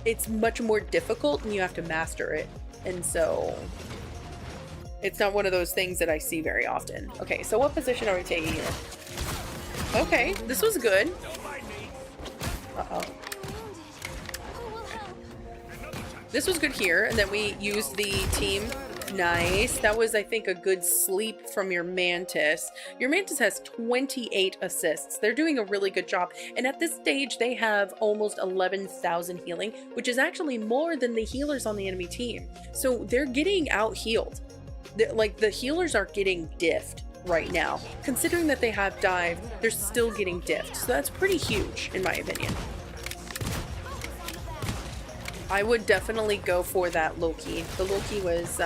it's much more difficult and you have to master it. And so it's not one of those things that I see very often. Okay, so what position are we taking here? Okay, this was good. Uh-oh. This was good here, and then we used the team. Nice. That was, I think, a good sleep from your Mantis. Your Mantis has 28 assists. They're doing a really good job. And at this stage, they have almost 11,000 healing, which is actually more than the healers on the enemy team. So they're getting out-healed. Like, the healers are getting diffed right now. Considering that they have dive, they're still getting diffed. So that's pretty huge, in my opinion. I would definitely go for that Loki. The Loki was,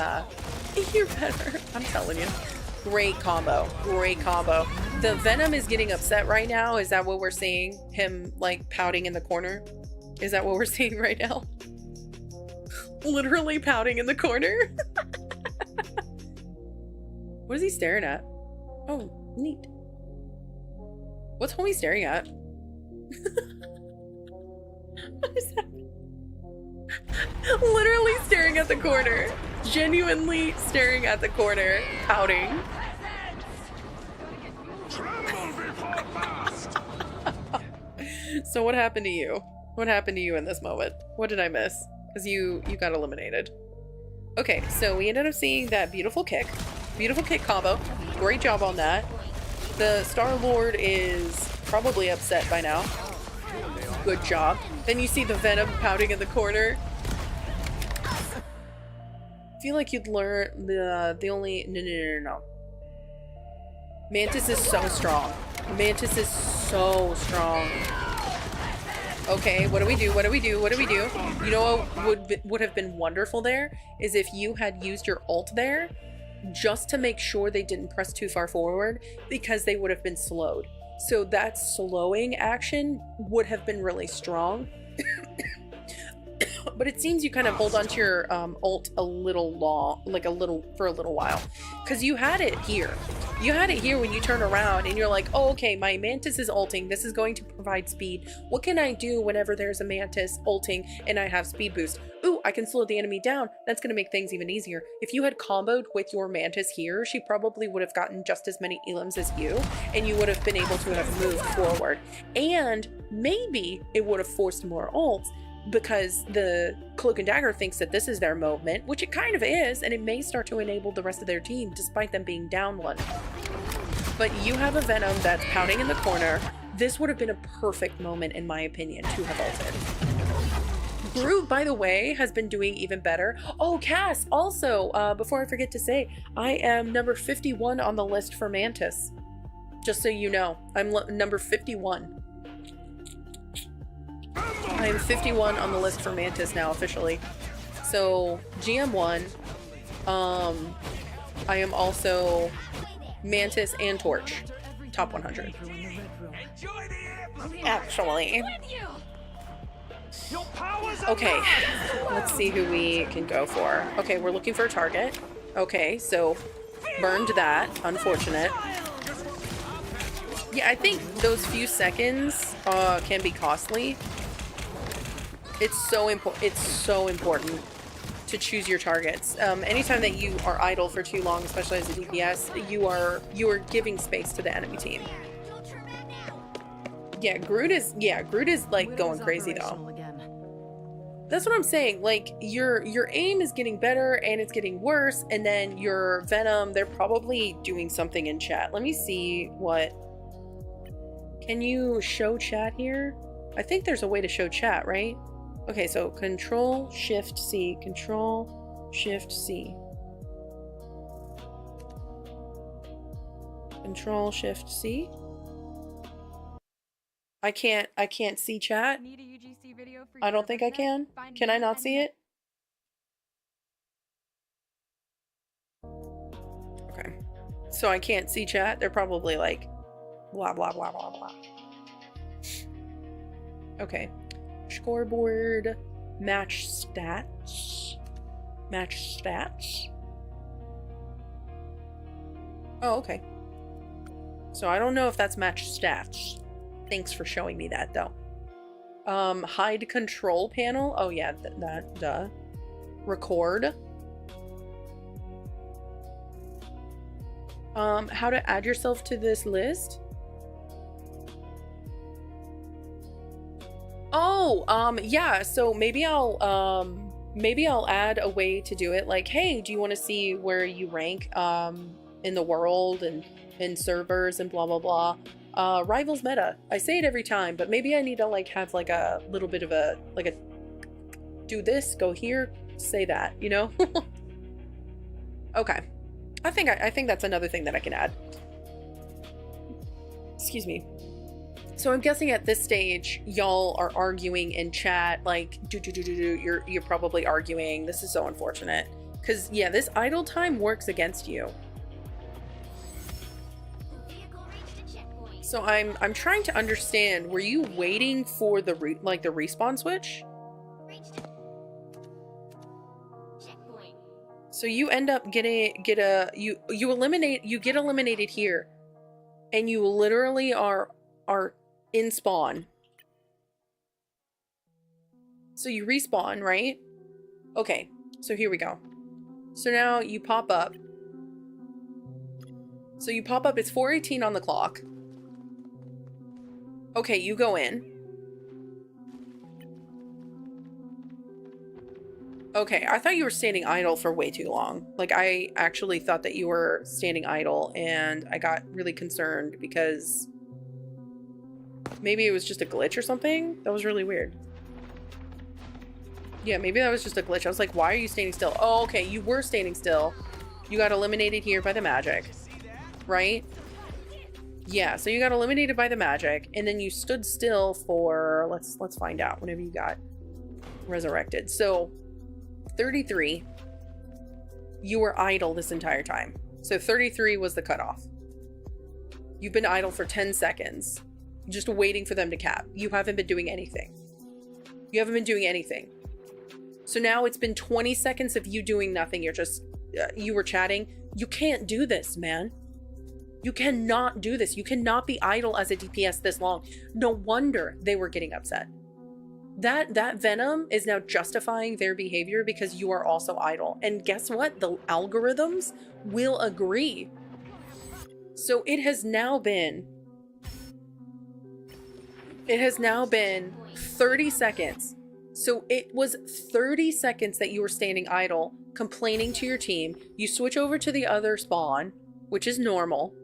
you're better. I'm telling you. Great combo. Great combo. The Venom is getting upset right now. Is that what we're seeing? Him, like, pouting in the corner? Is that what we're seeing right now? Literally pouting in the corner? What is he staring at? Oh, neat. What's homie staring at? What is that? Literally staring at the corner. Genuinely staring at the corner, pouting. So what happened to you? What happened to you in this moment? What did I miss? Because you got eliminated. Okay, so we ended up seeing that beautiful kick combo. Great job on that. The Star-Lord is probably upset by now. Good job. Then you see the Venom pouting in the corner. I feel like you'd learn the only... No. Mantis is so strong. Mantis is so strong. Okay, what do we do? What do we do? What do we do? You know what would have been wonderful there is if you had used your ult there just to make sure they didn't press too far forward, because they would have been slowed. So that slowing action would have been really strong. But it seems you kind of hold onto your ult a little long, like for a little while, because you had it here. You had it here when you turn around and you're like, oh, okay, my Mantis is ulting. This is going to provide speed. What can I do whenever there's a Mantis ulting and I have speed boost? Ooh, I can slow the enemy down. That's going to make things even easier. If you had comboed with your Mantis here, she probably would have gotten just as many elims as you, and you would have been able to have moved forward. And maybe it would have forced more ults, because the Cloak and Dagger thinks that this is their moment, which it kind of is, and it may start to enable the rest of their team despite them being down one. But you have a Venom that's pouting in the corner. This would have been a perfect moment, in my opinion, to have ulted. Groove, by the way, has been doing even better. Oh, Cass, also, before I forget to say, I am number 51 on the list for Mantis. Just so you know, I'm number 51. I am 51 on the list for Mantis now, officially. So, GM1. I am also Mantis and Torch. top 100. Actually. Okay, let's see who we can go for. Okay, we're looking for a target. Okay, so burned that. Unfortunate. Yeah, I think those few seconds can be costly. It's so important to choose your targets. Anytime that you are idle for too long, especially as a DPS, you are giving space to the enemy team. Yeah, Groot is like going crazy though. That's what I'm saying. Like your aim is getting better and it's getting worse, and then your Venom, they're probably doing something in chat. Let me see what. Can you show chat here? I think there's a way to show chat, right? Okay, so Control Shift C, Control Shift C. Control Shift C. I can't see chat. I don't think I can. Can I not see it? Okay. So I can't see chat. They're probably like blah blah blah blah blah. Okay. Scoreboard, match stats. Match stats. Oh, okay. So I don't know if that's match stats. Thanks for showing me that though. Hide control panel. Oh yeah, duh. Record. How to add yourself to this list? Oh, yeah, so maybe I'll add a way to do it. Like, hey, do you want to see where you rank in the world and in servers and blah blah blah. Rivals meta. I say it every time, but maybe I need to like have like a little bit of a do this, go here, say that, you know? Okay. I think that's another thing that I can add. Excuse me. So I'm guessing at this stage, y'all are arguing in chat, like, you're probably arguing. This is so unfortunate. Because, yeah, this idle time works against you. So I'm trying to understand, were you waiting for the respawn switch? So you end up you get eliminated here, and you literally are in spawn. So you respawn, right? Okay, so here we go. So now you pop up. So you pop up, it's 4:18 on the clock. Okay, you go in. Okay, I thought you were standing idle for way too long. Like, I actually thought that you were standing idle, and I got really concerned because maybe it was just a glitch or something. That was really weird. Yeah, maybe that was just a glitch. I was like, why are you standing still? Oh, okay, you were standing still. You got eliminated here by the magic, right? Yeah, so you got eliminated by the magic, and then you stood still for, let's find out, whenever you got resurrected. So 33, you were idle this entire time. So 33 was the cutoff. You've been idle for 10 seconds, just waiting for them to cap. You haven't been doing anything. You haven't been doing anything. So now it's been 20 seconds of you doing nothing. You're just, you were chatting. You can't do this, man. You cannot do this. You cannot be idle as a DPS this long. No wonder they were getting upset. That Venom is now justifying their behavior because you are also idle. And guess what? The algorithms will agree. So it has now been 30 seconds. So it was 30 seconds that you were standing idle, complaining to your team. You switch over to the other spawn, which is normal.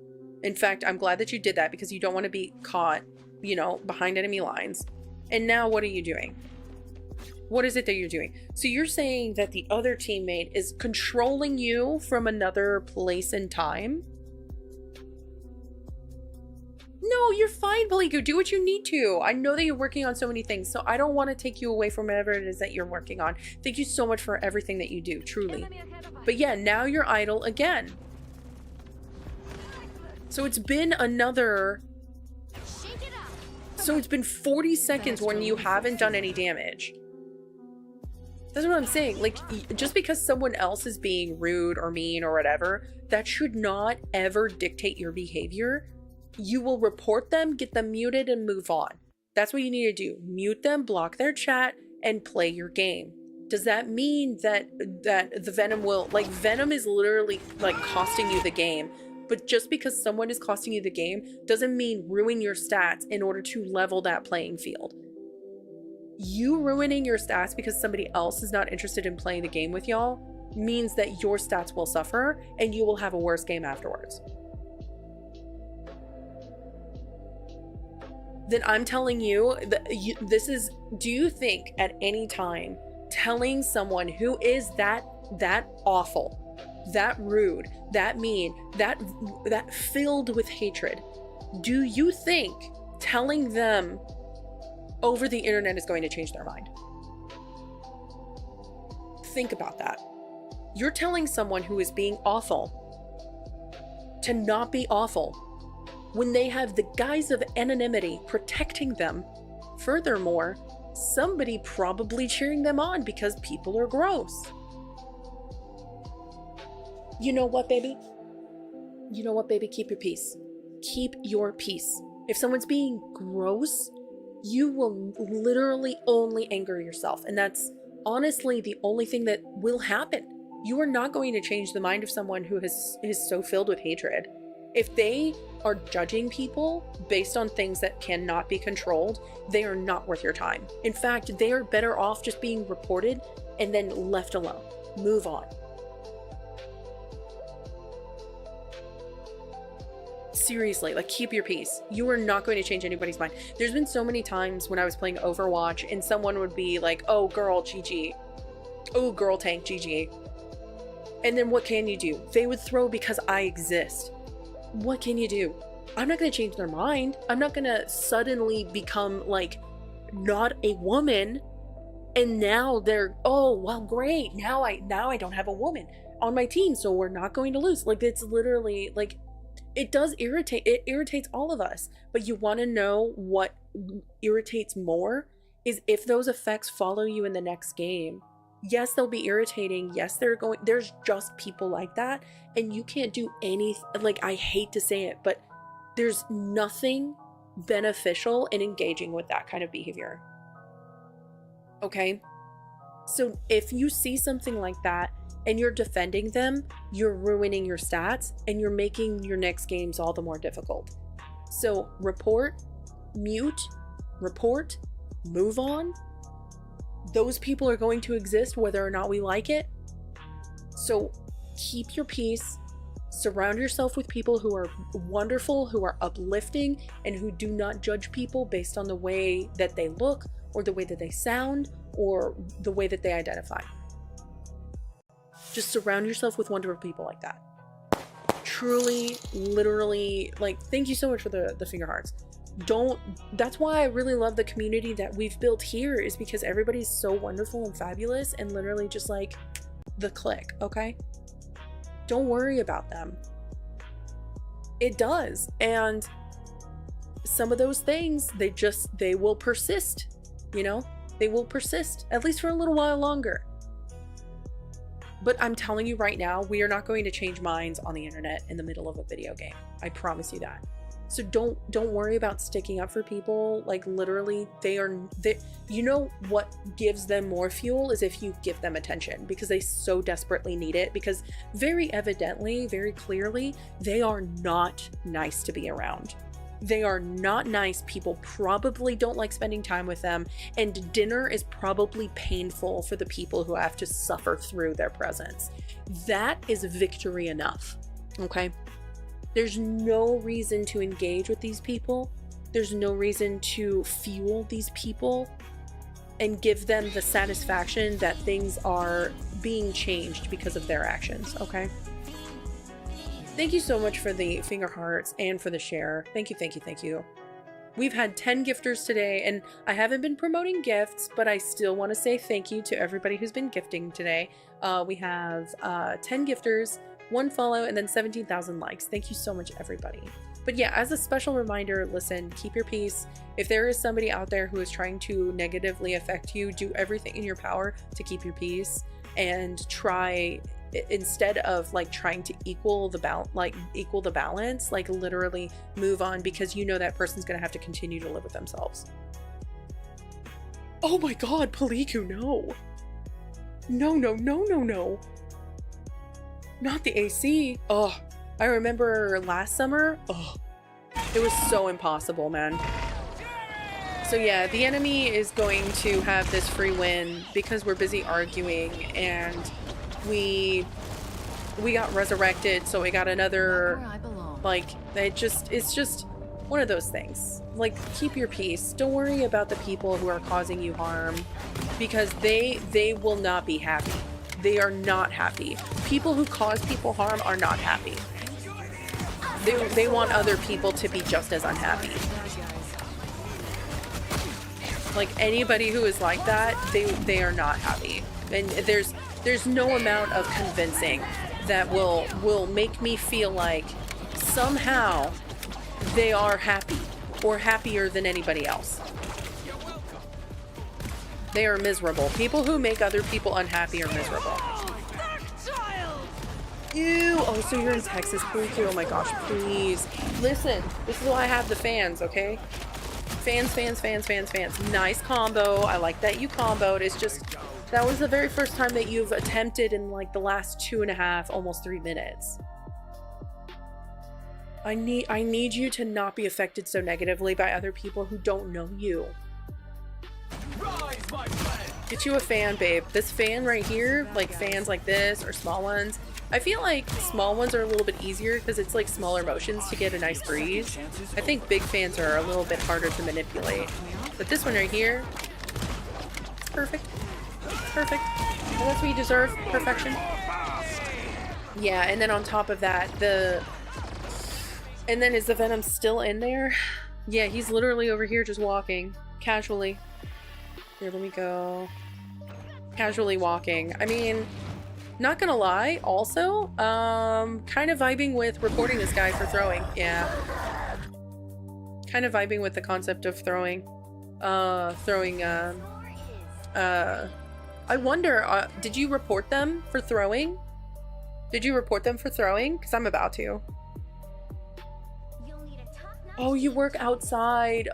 In fact, I'm glad that you did that because you don't want to be caught, you know, behind enemy lines. And now what are you doing? What is it that you're doing? So you're saying that the other teammate is controlling you from another place and time? No, you're fine, Palico. Do what you need to. I know that you're working on so many things, so I don't want to take you away from whatever it is that you're working on. Thank you so much for everything that you do, truly. But yeah, now you're idle again. So it's been another... So it's been 40 seconds when you haven't done any damage. That's what I'm saying. Like, just because someone else is being rude or mean or whatever, that should not ever dictate your behavior. You will report them, get them muted, and move on. That's what you need to do. Mute them, block their chat, and play your game. Does that mean that the Venom will... Like, Venom is literally, like, costing you the game. But just because someone is costing you the game doesn't mean ruin your stats in order to level that playing field. You ruining your stats because somebody else is not interested in playing the game with y'all means that your stats will suffer and you will have a worse game afterwards. Then I'm telling you that this is... Do you think at any time telling someone who is that awful, that rude, that mean, that filled with hatred, do you think telling them over the internet is going to change their mind? Think about that. You're telling someone who is being awful to not be awful when they have the guise of anonymity protecting them. Furthermore, somebody probably cheering them on because people are gross. You know what, baby? You know what, baby? Keep your peace. Keep your peace. If someone's being gross, you will literally only anger yourself. And that's honestly the only thing that will happen. You are not going to change the mind of someone who is so filled with hatred. If they are judging people based on things that cannot be controlled, they are not worth your time. In fact, they are better off just being reported and then left alone. Move on. Seriously, like, keep your peace. You are not going to change anybody's mind. There's been so many times when I was playing Overwatch and someone would be like, oh girl, GG. Oh girl tank, GG. And then what can you do? They would throw because I exist. What can you do? I'm not going to change their mind. I'm not going to suddenly become like not a woman and now they're, oh well, great, now I don't have a woman on my team, so we're not going to lose. Like, it's literally like, it does irritate. It irritates all of us. But you want to know what irritates more is if those effects follow you in the next game. Yes, they'll be irritating. Yes, there's just people like that. And you can't do anything. Like, I hate to say it, but there's nothing beneficial in engaging with that kind of behavior. Okay? So if you see something like that, and you're defending them, you're ruining your stats and you're making your next games all the more difficult. So report, mute, report, move on. Those people are going to exist whether or not we like it. So keep your peace. Surround yourself with people who are wonderful, who are uplifting, and who do not judge people based on the way that they look or the way that they sound or the way that they identify. Just surround yourself with wonderful people like that. Truly, literally, like, thank you so much for the finger hearts. That's why I really love the community that we've built here, is because everybody's so wonderful and fabulous and literally just like the click, okay? Don't worry about them. It does. And some of those things, they will persist, you know? They will persist, at least for a little while longer. But I'm telling you right now, we are not going to change minds on the internet in the middle of a video game. I promise you that. So don't worry about sticking up for people. Like, literally, you know what gives them more fuel is if you give them attention, because they so desperately need it, because very evidently, very clearly, they are not nice to be around. They are not nice. People probably don't like spending time with them, and dinner is probably painful for the people who have to suffer through their presence. That is victory enough, okay? There's no reason to engage with these people. There's no reason to fuel these people and give them the satisfaction that things are being changed because of their actions, okay? Thank you so much for the finger hearts and for the share. Thank you, thank you, thank you. We've had 10 gifters today, and I haven't been promoting gifts, but I still want to say thank you to everybody who's been gifting today. We have 10 gifters. 1 follow, and then 17,000 likes. Thank you so much, everybody. But yeah, as a special reminder, listen, keep your peace. If there is somebody out there who is trying to negatively affect you, do everything in your power to keep your peace, and try, instead of like trying to equal the balance, like literally move on, because you know that person's gonna have to continue to live with themselves. Oh my god, Paliku, no. No, no, no, no, no. Not the AC. Oh, I remember last summer. Oh, it was so impossible, man. So yeah, the enemy is going to have this free win because we're busy arguing, and we got resurrected, so we got another, like, it's just one of those things. Like, keep your peace. Don't worry about the people who are causing you harm, because they will not be happy. They are not happy. People who cause people harm are not happy. They want other people to be just as unhappy. Like, anybody who is like that, they are not happy. And there's no amount of convincing that will make me feel like somehow they are happy or happier than anybody else. They are miserable. People who make other people unhappy are miserable. Ew. Oh, so you're in Texas. Please. Oh my gosh, please. Listen, this is why I have the fans, okay? Fans, fans, fans, fans, fans. Nice combo. I like that you comboed. It's just, that was the very first time that you've attempted in like the last 2.5, almost 3 minutes. I need you to not be affected so negatively by other people who don't know you. Get you a fan, babe. This fan right here, like fans like this or small ones. I feel like small ones are a little bit easier because it's like smaller motions to get a nice breeze. I think big fans are a little bit harder to manipulate. But this one right here, it's perfect. Perfect. And that's what you deserve. Perfection. Yeah, and then on top of that, and then is the Venom still in there? Yeah, he's literally over here just walking. Casually. Here, let me go. Casually walking. I mean, not gonna lie, also, kind of vibing with reporting this guy for throwing. Yeah. Kind of vibing with the concept of throwing. I wonder, did you report them for throwing? Did you report them for throwing? Because I'm about to. Oh, you work outside.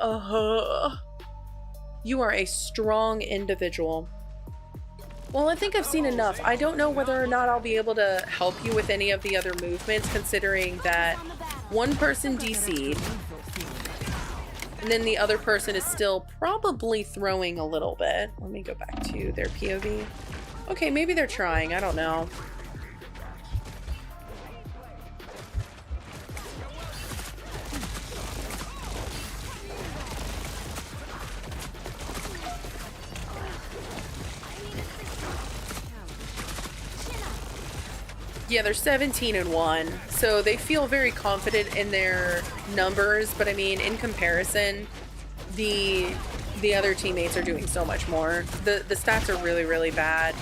You are a strong individual. Well, I think I've seen enough. I don't know whether or not I'll be able to help you with any of the other movements, considering that one person DC'd, and then the other person is still probably throwing a little bit. Let me go back to their POV. Okay, maybe they're trying. I don't know. Yeah, they're 17-1, so they feel very confident in their numbers, but I mean, in comparison, the other teammates are doing so much more. The stats are really, really bad.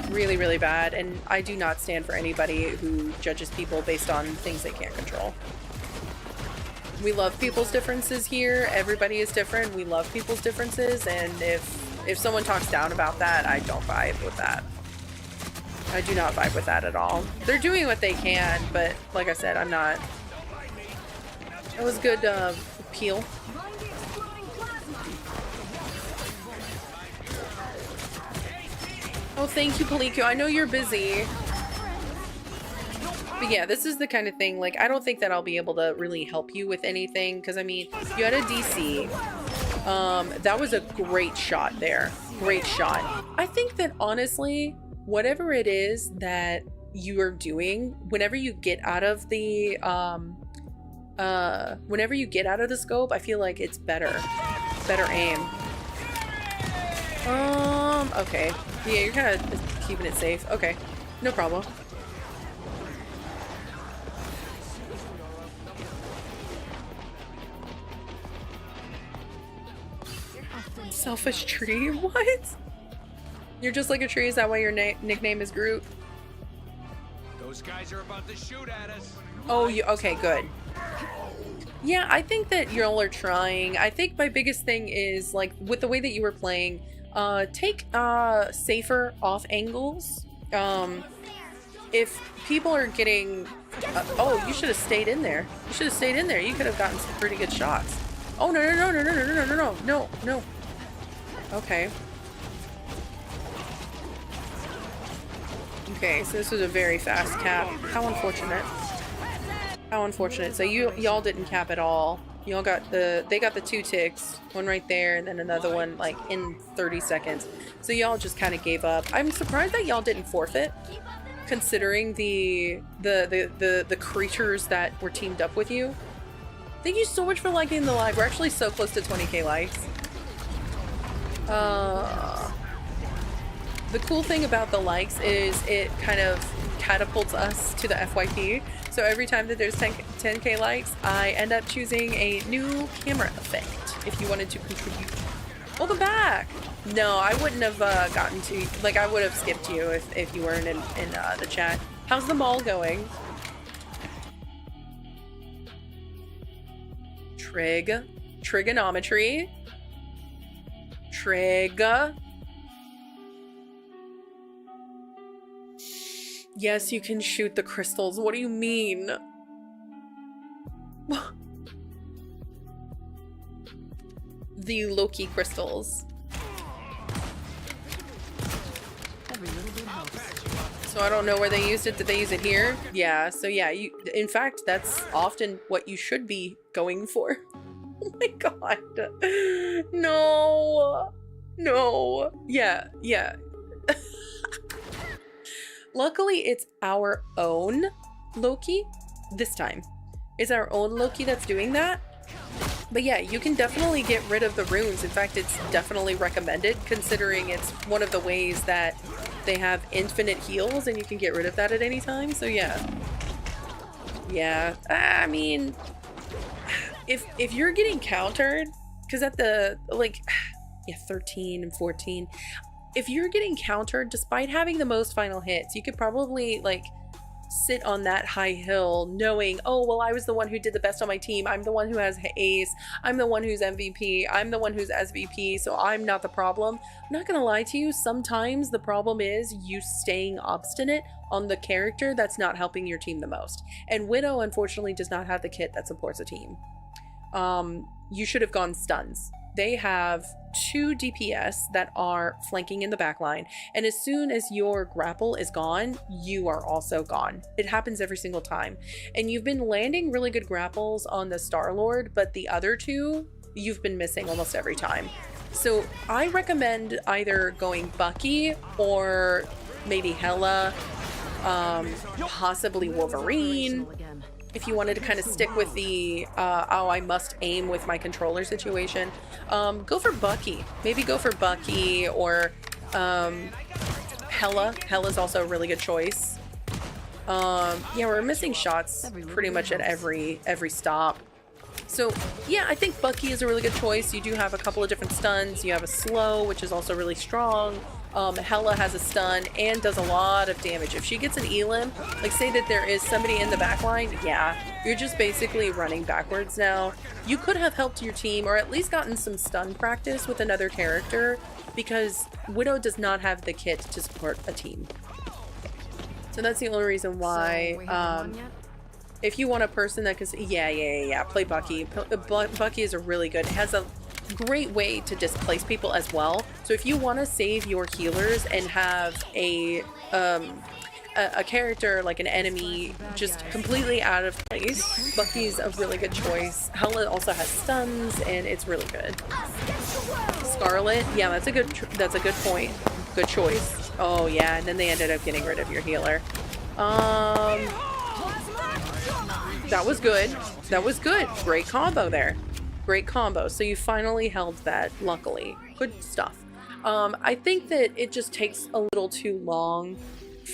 Really, really bad, and I do not stand for anybody who judges people based on things they can't control. We love people's differences here. Everybody is different. We love people's differences, and if someone talks down about that, I don't vibe with that. I do not vibe with that at all. They're doing what they can, but like I said, I'm not. That was good peel. Oh, thank you, Paliku. I know you're busy. But yeah, this is the kind of thing, like, I don't think that I'll be able to really help you with anything, because I mean, you had a DC. That was a great shot there. Great shot. I think that honestly, whatever it is that you are doing, whenever you get out of the scope, I feel like it's better aim. Okay. Yeah, you're kind of keeping it safe. Okay, no problem. Selfish tree? What? You're just like a tree? Is that why your nickname is Groot? Those guys are about to shoot at us. Oh, you okay, good. Yeah, I think that y'all are trying. I think my biggest thing is, like, with the way that you were playing, take safer off angles. If people are getting oh, you should have stayed in there. You should have stayed in there. You could have gotten some pretty good shots. Oh, no, no, no, no, no, no, no, no, no, no, no. Okay. Okay, so this was a very fast cap. How unfortunate. How unfortunate. So y'all didn't cap at all. Y'all got they got the 2 ticks, one right there, and then another one like in 30 seconds. So y'all just kind of gave up. I'm surprised that y'all didn't forfeit, considering the creatures that were teamed up with you. Thank you so much for liking the live. We're actually so close to 20k likes. The cool thing about the likes is it kind of catapults us to the FYP. So every time that there's 10k likes, I end up choosing a new camera effect if you wanted to contribute. Welcome back! No, I wouldn't have gotten to, like, I would have skipped you if you weren't in the chat. How's the mall going? Trigonometry. Yes, you can shoot the crystals. What do you mean? The Loki crystals. So I don't know where they used it. Did they use it here? Yeah, so yeah, in fact, that's often what you should be going for. Oh my god. No. No. Yeah. Luckily, it's our own Loki this time. It's our own Loki that's doing that. But yeah, you can definitely get rid of the runes. In fact, it's definitely recommended, considering it's one of the ways that they have infinite heals and you can get rid of that at any time. So yeah. Yeah, I mean, if you're getting countered, because at the, like, yeah, 13 and 14, if you're getting countered despite having the most final hits, you could probably, like, sit on that high hill knowing, oh, well, I was the one who did the best on my team. I'm the one who has ace. I'm the one who's MVP. I'm the one who's SVP, so I'm not the problem. I'm not gonna lie to you, sometimes the problem is you staying obstinate on the character that's not helping your team the most. And Widow, unfortunately, does not have the kit that supports a team. You should have gone stuns. They have 2 DPS that are flanking in the backline, and as soon as your grapple is gone, you are also gone. It happens every single time. And you've been landing really good grapples on the Star-Lord, but the other 2, you've been missing almost every time. So I recommend either going Bucky or maybe Hela, possibly Wolverine. If you wanted to kind of stick with the, oh, I must aim with my controller situation, go for Bucky. Maybe go for Bucky or Hela. Hela's also a really good choice. Yeah, we're missing shots pretty much at every stop. So yeah, I think Bucky is a really good choice. You do have a couple of different stuns. You have a slow, which is also really strong. Hela has a stun and does a lot of damage. If she gets an elim, like say that there is somebody in the backline, yeah, you're just basically running backwards now. You could have helped your team or at least gotten some stun practice with another character because Widow does not have the kit to support a team. So that's the only reason why, if you want a person that can, yeah, play Bucky. Bucky is a really good, has a great way to displace people as well. So if you want to save your healers and have a character like an enemy just completely out of place, Bucky's a really good choice. Hela also has stuns and it's really good. Scarlet, yeah, that's a good point. Good choice. Oh yeah, and then they ended up getting rid of your healer. That was good. That was good. Great combo there. Great combo. So you finally held that, luckily. Good stuff. I think that it just takes a little too long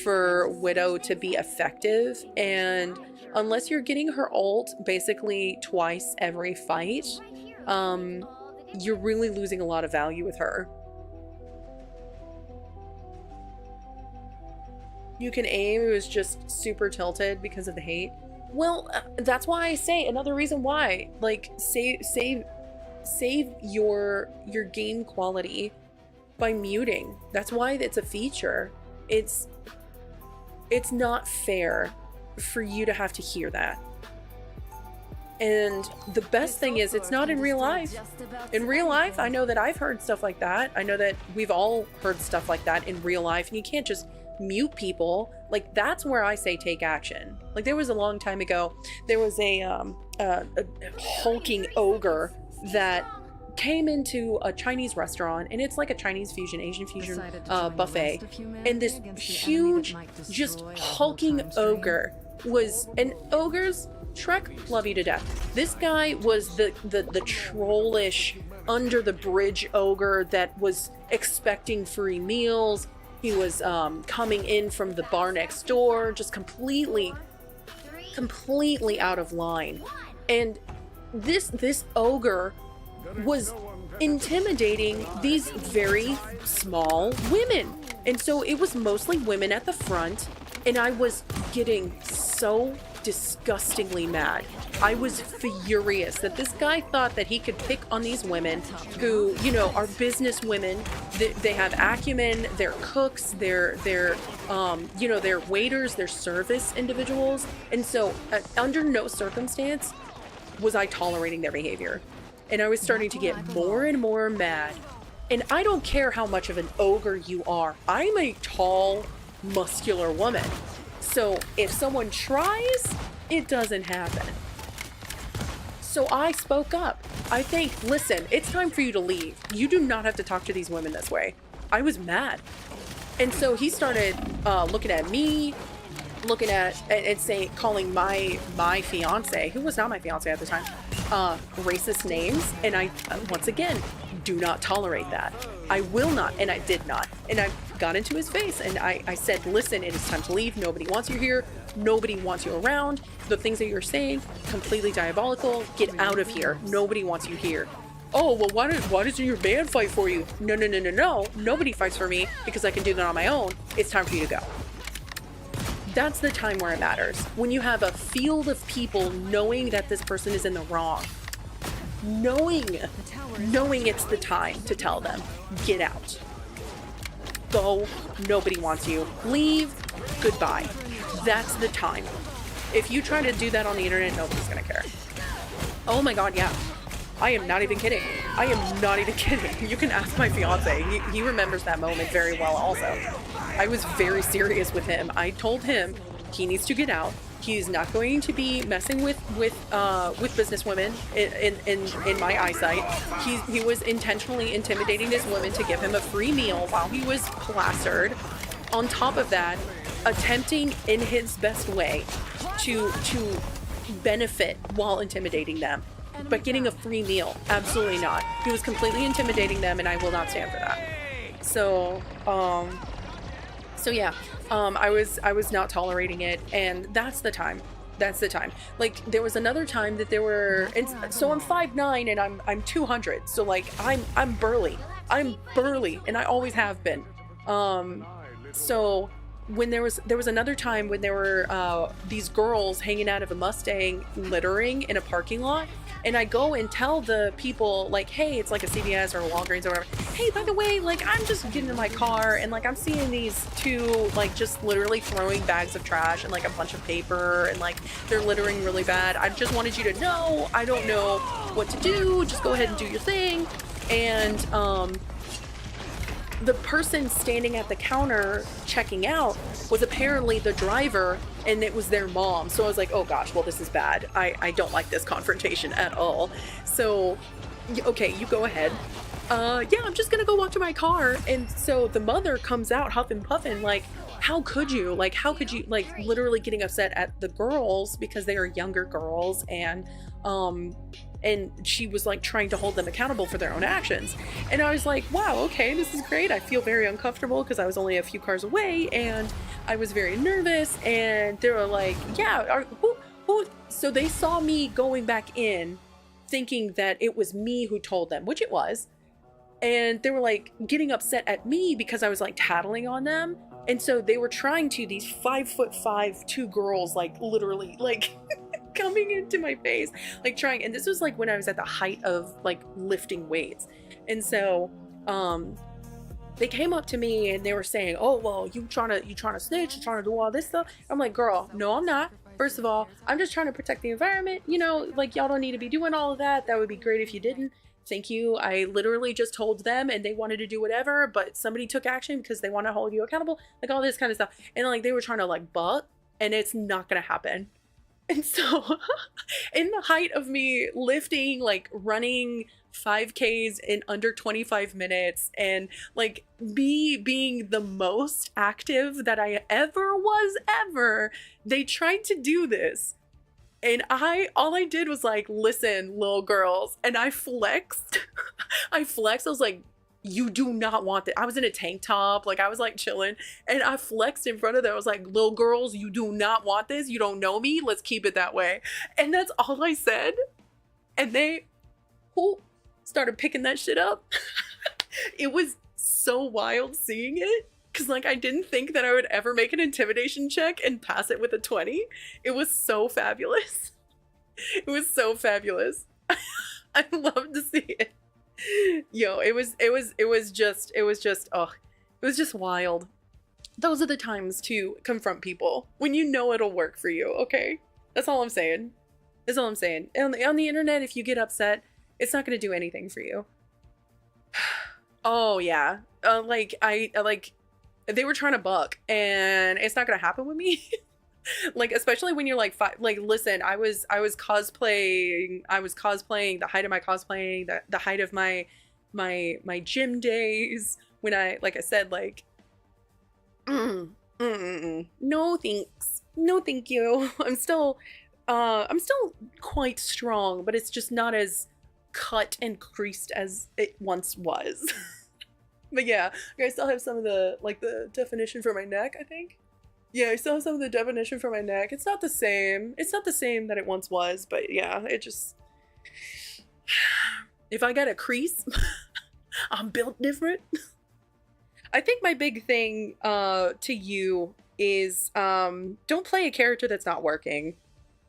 for Widow to be effective, and unless you're getting her ult basically twice every fight, you're really losing a lot of value with her. You can aim. It was just super tilted because of the hate. Well, that's why I say another reason why, like, save your game quality by muting. That's why it's a feature. It's not fair for you to have to hear that. And the best thing is, it's not in real life. In real life, I know that I've heard stuff like that. I know that we've all heard stuff like that in real life, and you can't just mute people. Like, that's where I say take action. Like, there was a long time ago, there was a hulking ogre that came into a Chinese restaurant, and it's like a Chinese fusion, Asian fusion buffet, and this huge, just hulking ogre was, and ogres, Shrek, love you to death. This guy was the trollish, under the bridge ogre that was expecting free meals. He was coming in from the bar next door, just completely out of line. And this ogre was intimidating these very small women. And so it was mostly women at the front, and I was getting so disgustingly mad. I was furious that this guy thought that he could pick on these women who, you know, are business women. They have acumen, they're cooks, they're you know, they're waiters, they're service individuals. And so under no circumstance was I tolerating their behavior. And I was starting to get more and more mad. And I don't care how much of an ogre you are. I'm a tall, muscular woman. So if someone tries, it doesn't happen. So I spoke up. I think, listen, it's time for you to leave. You do not have to talk to these women this way. I was mad. And so he started looking at me, looking at and saying, calling my fiance, who was not my fiance at the time, racist names. And I, once again, do not tolerate that. I will not, and I did not. And I got into his face, and I said, listen, it is time to leave. Nobody wants you here. Nobody wants you around. The things that you're saying, completely diabolical. Get out of here. Nobody wants you here. Oh, well, why doesn't your band fight for you? No. Nobody fights for me because I can do that on my own. It's time for you to go. That's the time where it matters. When you have a field of people knowing that this person is in the wrong. Knowing it's the time to tell them, get out. Go, nobody wants you. Leave, goodbye. That's the time. If you try to do that on the internet, nobody's gonna care. Oh my god, yeah. I am not even kidding. I am not even kidding. You can ask my fiance. He remembers that moment very well also. I was very serious with him. I told him he needs to get out. He's not going to be messing with businesswomen in my eyesight. He was intentionally intimidating this woman to give him a free meal while he was plastered. On top of that, attempting in his best way to benefit while intimidating them. But getting a free meal, absolutely not. He was completely intimidating them, and I will not stand for that. So yeah, I was not tolerating it, and that's the time. That's the time. Like, there was another time that there were, and so I'm 5'9" and I'm 200. So like I'm burly. I'm burly, and I always have been. So when there was another time when there were these girls hanging out of a Mustang littering in a parking lot. And I go and tell the people, like, hey, it's like a CVS or a Walgreens or whatever. Hey, by the way, like, I'm just getting in my car and, like, I'm seeing these two, like, just literally throwing bags of trash and, like, a bunch of paper and, like, they're littering really bad. I just wanted you to know. I don't know what to do. Just go ahead and do your thing. And the person standing at the counter checking out was apparently the driver, and it was their mom. So I was like, oh gosh, well, this is bad. I don't like this confrontation at all. So, okay, you go ahead. Yeah, I'm just gonna go walk to my car. And so the mother comes out huffing puffing, like, how could you? Like, how could you? Like, literally getting upset at the girls because they are younger girls, and she was like trying to hold them accountable for their own actions. And I was like, wow, okay, this is great. I feel very uncomfortable because I was only a few cars away and I was very nervous. And they were like, yeah, who? So they saw me going back in thinking that it was me who told them, which it was. And they were like getting upset at me because I was like tattling on them. And so they were trying to, these 5'5" two girls, like literally like coming into my face, like trying, and this was like when I was at the height of like lifting weights. And so they came up to me and they were saying, oh, well, you trying to snitch, you trying to do all this stuff. I'm like, girl, no, I'm not. First of all, I'm just trying to protect the environment. You know, like, y'all don't need to be doing all of that. That would be great if you didn't. Thank you. I literally just told them and they wanted to do whatever, but somebody took action because they want to hold you accountable, like all this kind of stuff. And like they were trying to like butt, and it's not gonna happen. And so in the height of me lifting, like running 5Ks in under 25 minutes and like me being the most active that I ever was ever, they tried to do this. And all I did was like, listen, little girls. And I flexed. I flexed. I was like, you do not want that. I was in a tank top. Like I was like chilling, and I flexed in front of them. I was like, little girls, you do not want this. You don't know me. Let's keep it that way. And that's all I said. And they started picking that shit up. It was so wild seeing it. Cause like I didn't think that I would ever make an intimidation check and pass it with a 20. It was so fabulous. It was so fabulous. I love to see it. Yo, it was just wild. Those are the times to confront people when you know it'll work for you, okay? That's all I'm saying. That's all I'm saying. On the internet, if you get upset, it's not gonna do anything for you. Oh yeah. They were trying to buck, and it's not gonna happen with me. Like, especially when you're like listen, I was cosplaying the height of my cosplaying, the height of my gym days, when I, like I said, like no thanks, no thank you. I'm still quite strong, but it's just not as cut and creased as it once was. But yeah, I still have some of the, like, the definition for my neck, I think. Yeah, I still have some of the definition for my neck. It's not the same. It's not the same that it once was, but yeah, it just... If I got a crease, I'm built different. I think my big thing to you is don't play a character that's not working.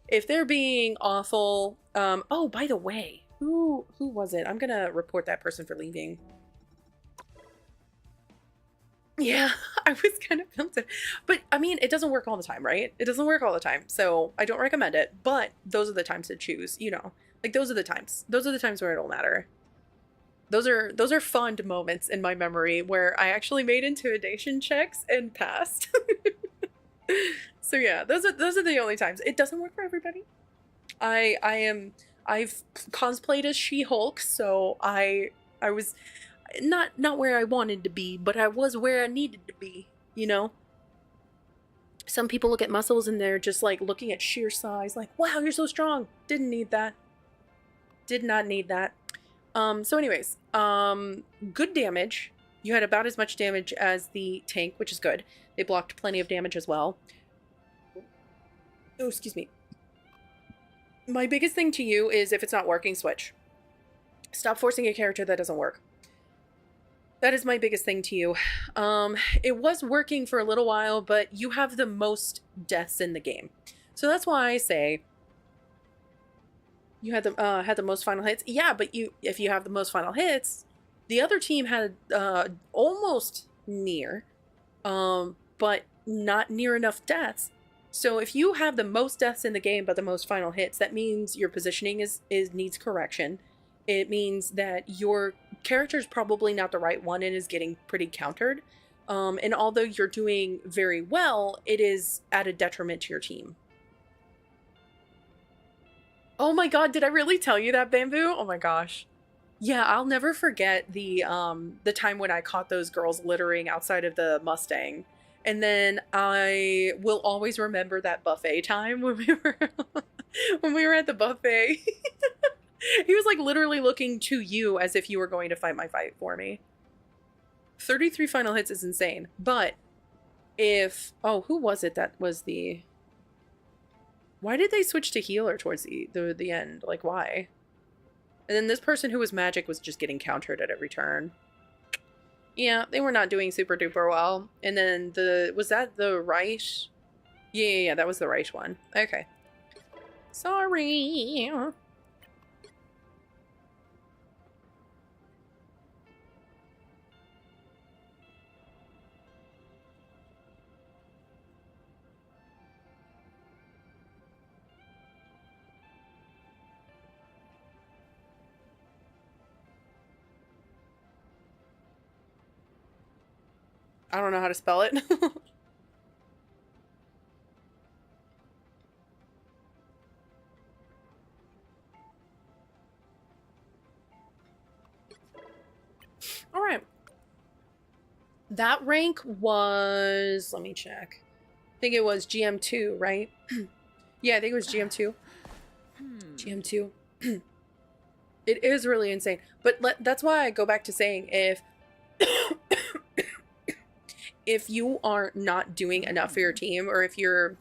If they're being awful... oh, by the way, who was it? I'm gonna report that person for leaving. Yeah, I was kind of tempted. But I mean, it doesn't work all the time, right? It doesn't work all the time. So I don't recommend it. But those are the times to choose, you know. Like those are the times. Those are the times where it'll matter. Those are fond moments in my memory where I actually made intimidation checks and passed. So yeah, those are the only times. It doesn't work for everybody. I've cosplayed as She-Hulk, so I was not where I wanted to be, but I was where I needed to be, you know? Some people look at muscles and they're just like looking at sheer size, like, wow, you're so strong. Didn't need that. Did not need that. So anyways, good damage. You had about as much damage as the tank, which is good. They blocked plenty of damage as well. Oh, excuse me. My biggest thing to you is if it's not working, switch. Stop forcing a character that doesn't work. That is my biggest thing to you. It was working for a little while, but you have the most deaths in the game. So that's why I say you had the most final hits. Yeah, but if you have the most final hits, the other team had almost near, but not near enough deaths. So if you have the most deaths in the game but the most final hits, that means your positioning needs correction. It means that your character is probably not the right one and is getting pretty countered. And although you're doing very well, it is at a detriment to your team. Oh my god, did I really tell you that, Bamboo? Oh my gosh. Yeah, I'll never forget the time when I caught those girls littering outside of the Mustang. And then I will always remember that buffet time when we were at the buffet. He was like literally looking to you as if you were going to fight my fight for me. 33 final hits is insane. But if... Oh, who was it that was the... Why did they switch to healer towards the end? Like, why? And then this person who was magic was just getting countered at every turn. Yeah, they were not doing super duper well. And then was that the Reich? Yeah, that was the Reich one. Okay. Sorry. I don't know how to spell it. All right. That rank was, let me check. I think it was GM2, right? Yeah, I think it was GM2. GM2. It is really insane. But that's why I go back to saying if you are not doing enough for your team, or if your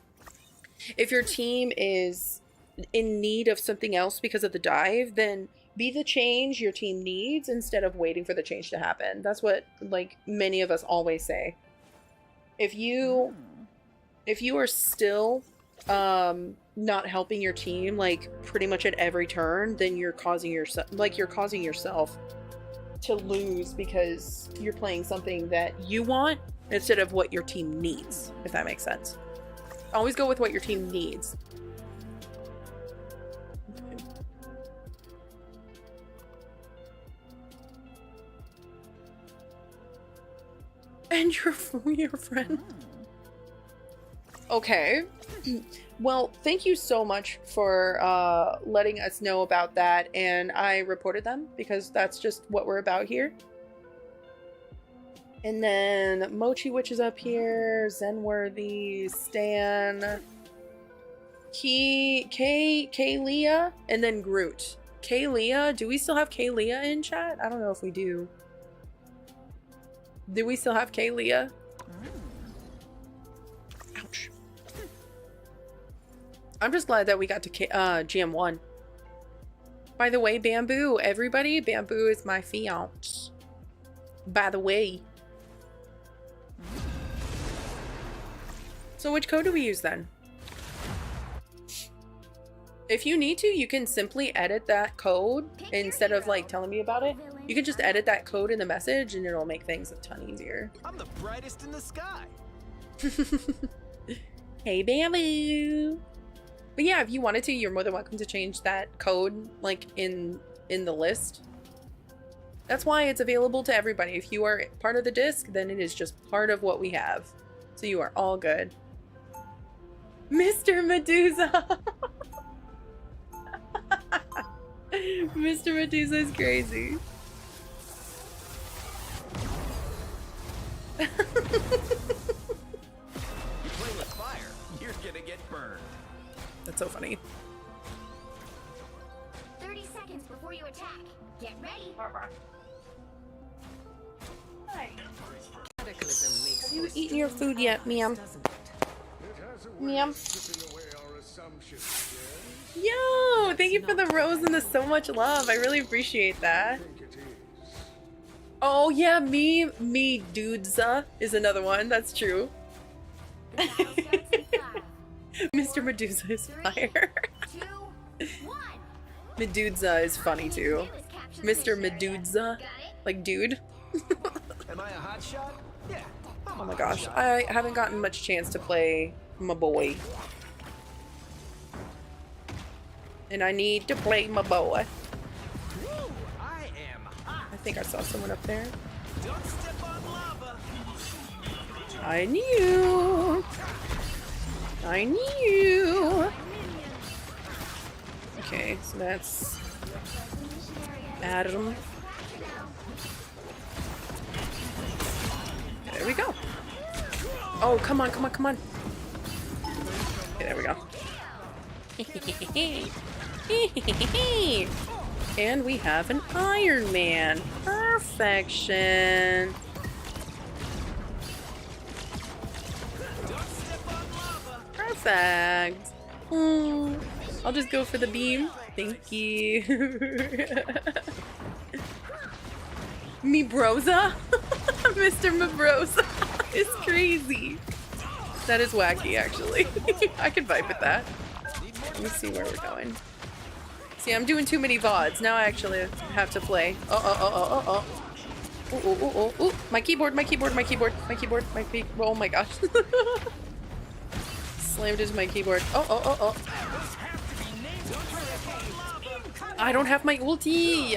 team is in need of something else because of the dive, then be the change your team needs instead of waiting for the change to happen. That's what, like, many of us always say. If you are still not helping your team, like, pretty much at every turn, then you're causing yourself to lose because you're playing something that you want instead of what your team needs, if that makes sense. Always go with what your team needs. Okay. And your friend. Okay. Well, thank you so much for letting us know about that, and I reported them because that's just what we're about here. And then Mochi Witch is up here, Zenworthy, Stan, Kalia, and then Groot. Kalia, do we still have Kalia in chat? I don't know if we do. Do we still have Kalia? Ouch. I'm just glad that we got to GM1. By the way, Bamboo, everybody, Bamboo is my fiance. By the way. So which code do we use then? If you need to, you can simply edit that code instead of like telling me about it. You can just edit that code in the message and it'll make things a ton easier. I'm the brightest in the sky. Hey, Bamboo. But yeah, if you wanted to, you're more than welcome to change that code like in the list. That's why it's available to everybody. If you are part of the disc, then it is just part of what we have. So you are all good. Mr. Medusa! Mr. Medusa is crazy. You play with fire, you're gonna get burned. That's so funny. 30 seconds before you attack. Get ready. Hi. Have you eaten your food yet, Miam? Miam? Yo, thank you for the rose and the so much love. I really appreciate that. Oh yeah, Medusa is another one. That's true. Mr. Medusa is fire. 2, 1. Medusa is funny too. Mr. Medusa, like dude. Am I a hot shot? Yeah. Oh my gosh, I haven't gotten much chance to play my boy. And I need to play my boy. I am hot. I think I saw someone up there. Don't step on lava. I knew. I knew. Okay, so that's Adam. There we go. Oh, come on, come on, come on. Okay, there we go. And we have an Iron Man. Perfection. Perfect. I'll just go for the beam. Thank you. Me brosa? Mr. Mabrosa is crazy. That is wacky, actually. I can vibe with that. Let me see where we're going. See, I'm doing too many VODs. Now I actually have to play. Oh. My keyboard. Oh my gosh. Slammed into my keyboard. Oh. I don't have my ulti.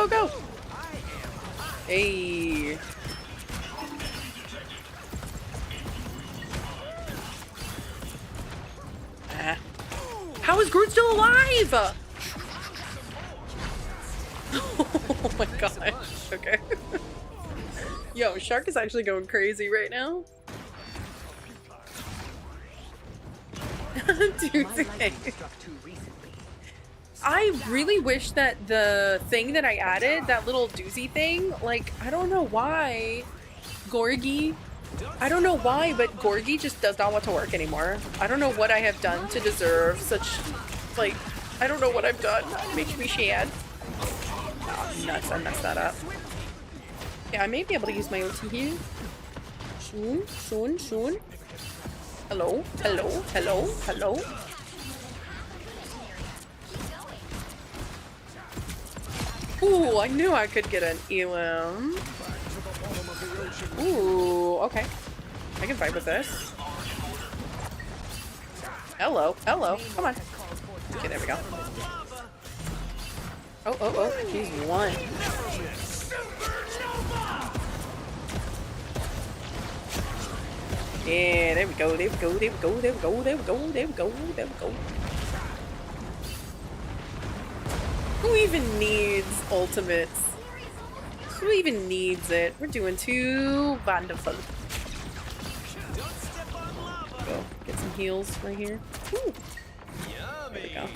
Go. Hey. How is Groot still alive? Oh my gosh. Okay. Yo, Shark is actually going crazy right now. Dude, I really wish that the thing that I added, that little doozy thing, like, I don't know why Gorgie, I don't know why, but Gorgie just does not want to work anymore. I don't know what I have done to deserve such, like, I don't know what I've done. It makes me sad. Oh, nuts, I messed that up. Yeah, I may be able to use my OT here. Soon. Hello. Ooh, I knew I could get an Elam. Ooh, okay. I can fight with this. Hello. Come on. Okay, there we go. Oh. He's one. Yeah, there we go. Who even needs ultimates? Who even needs it? We're doing too wonderful. Go get some heals right here. Woo. There we go.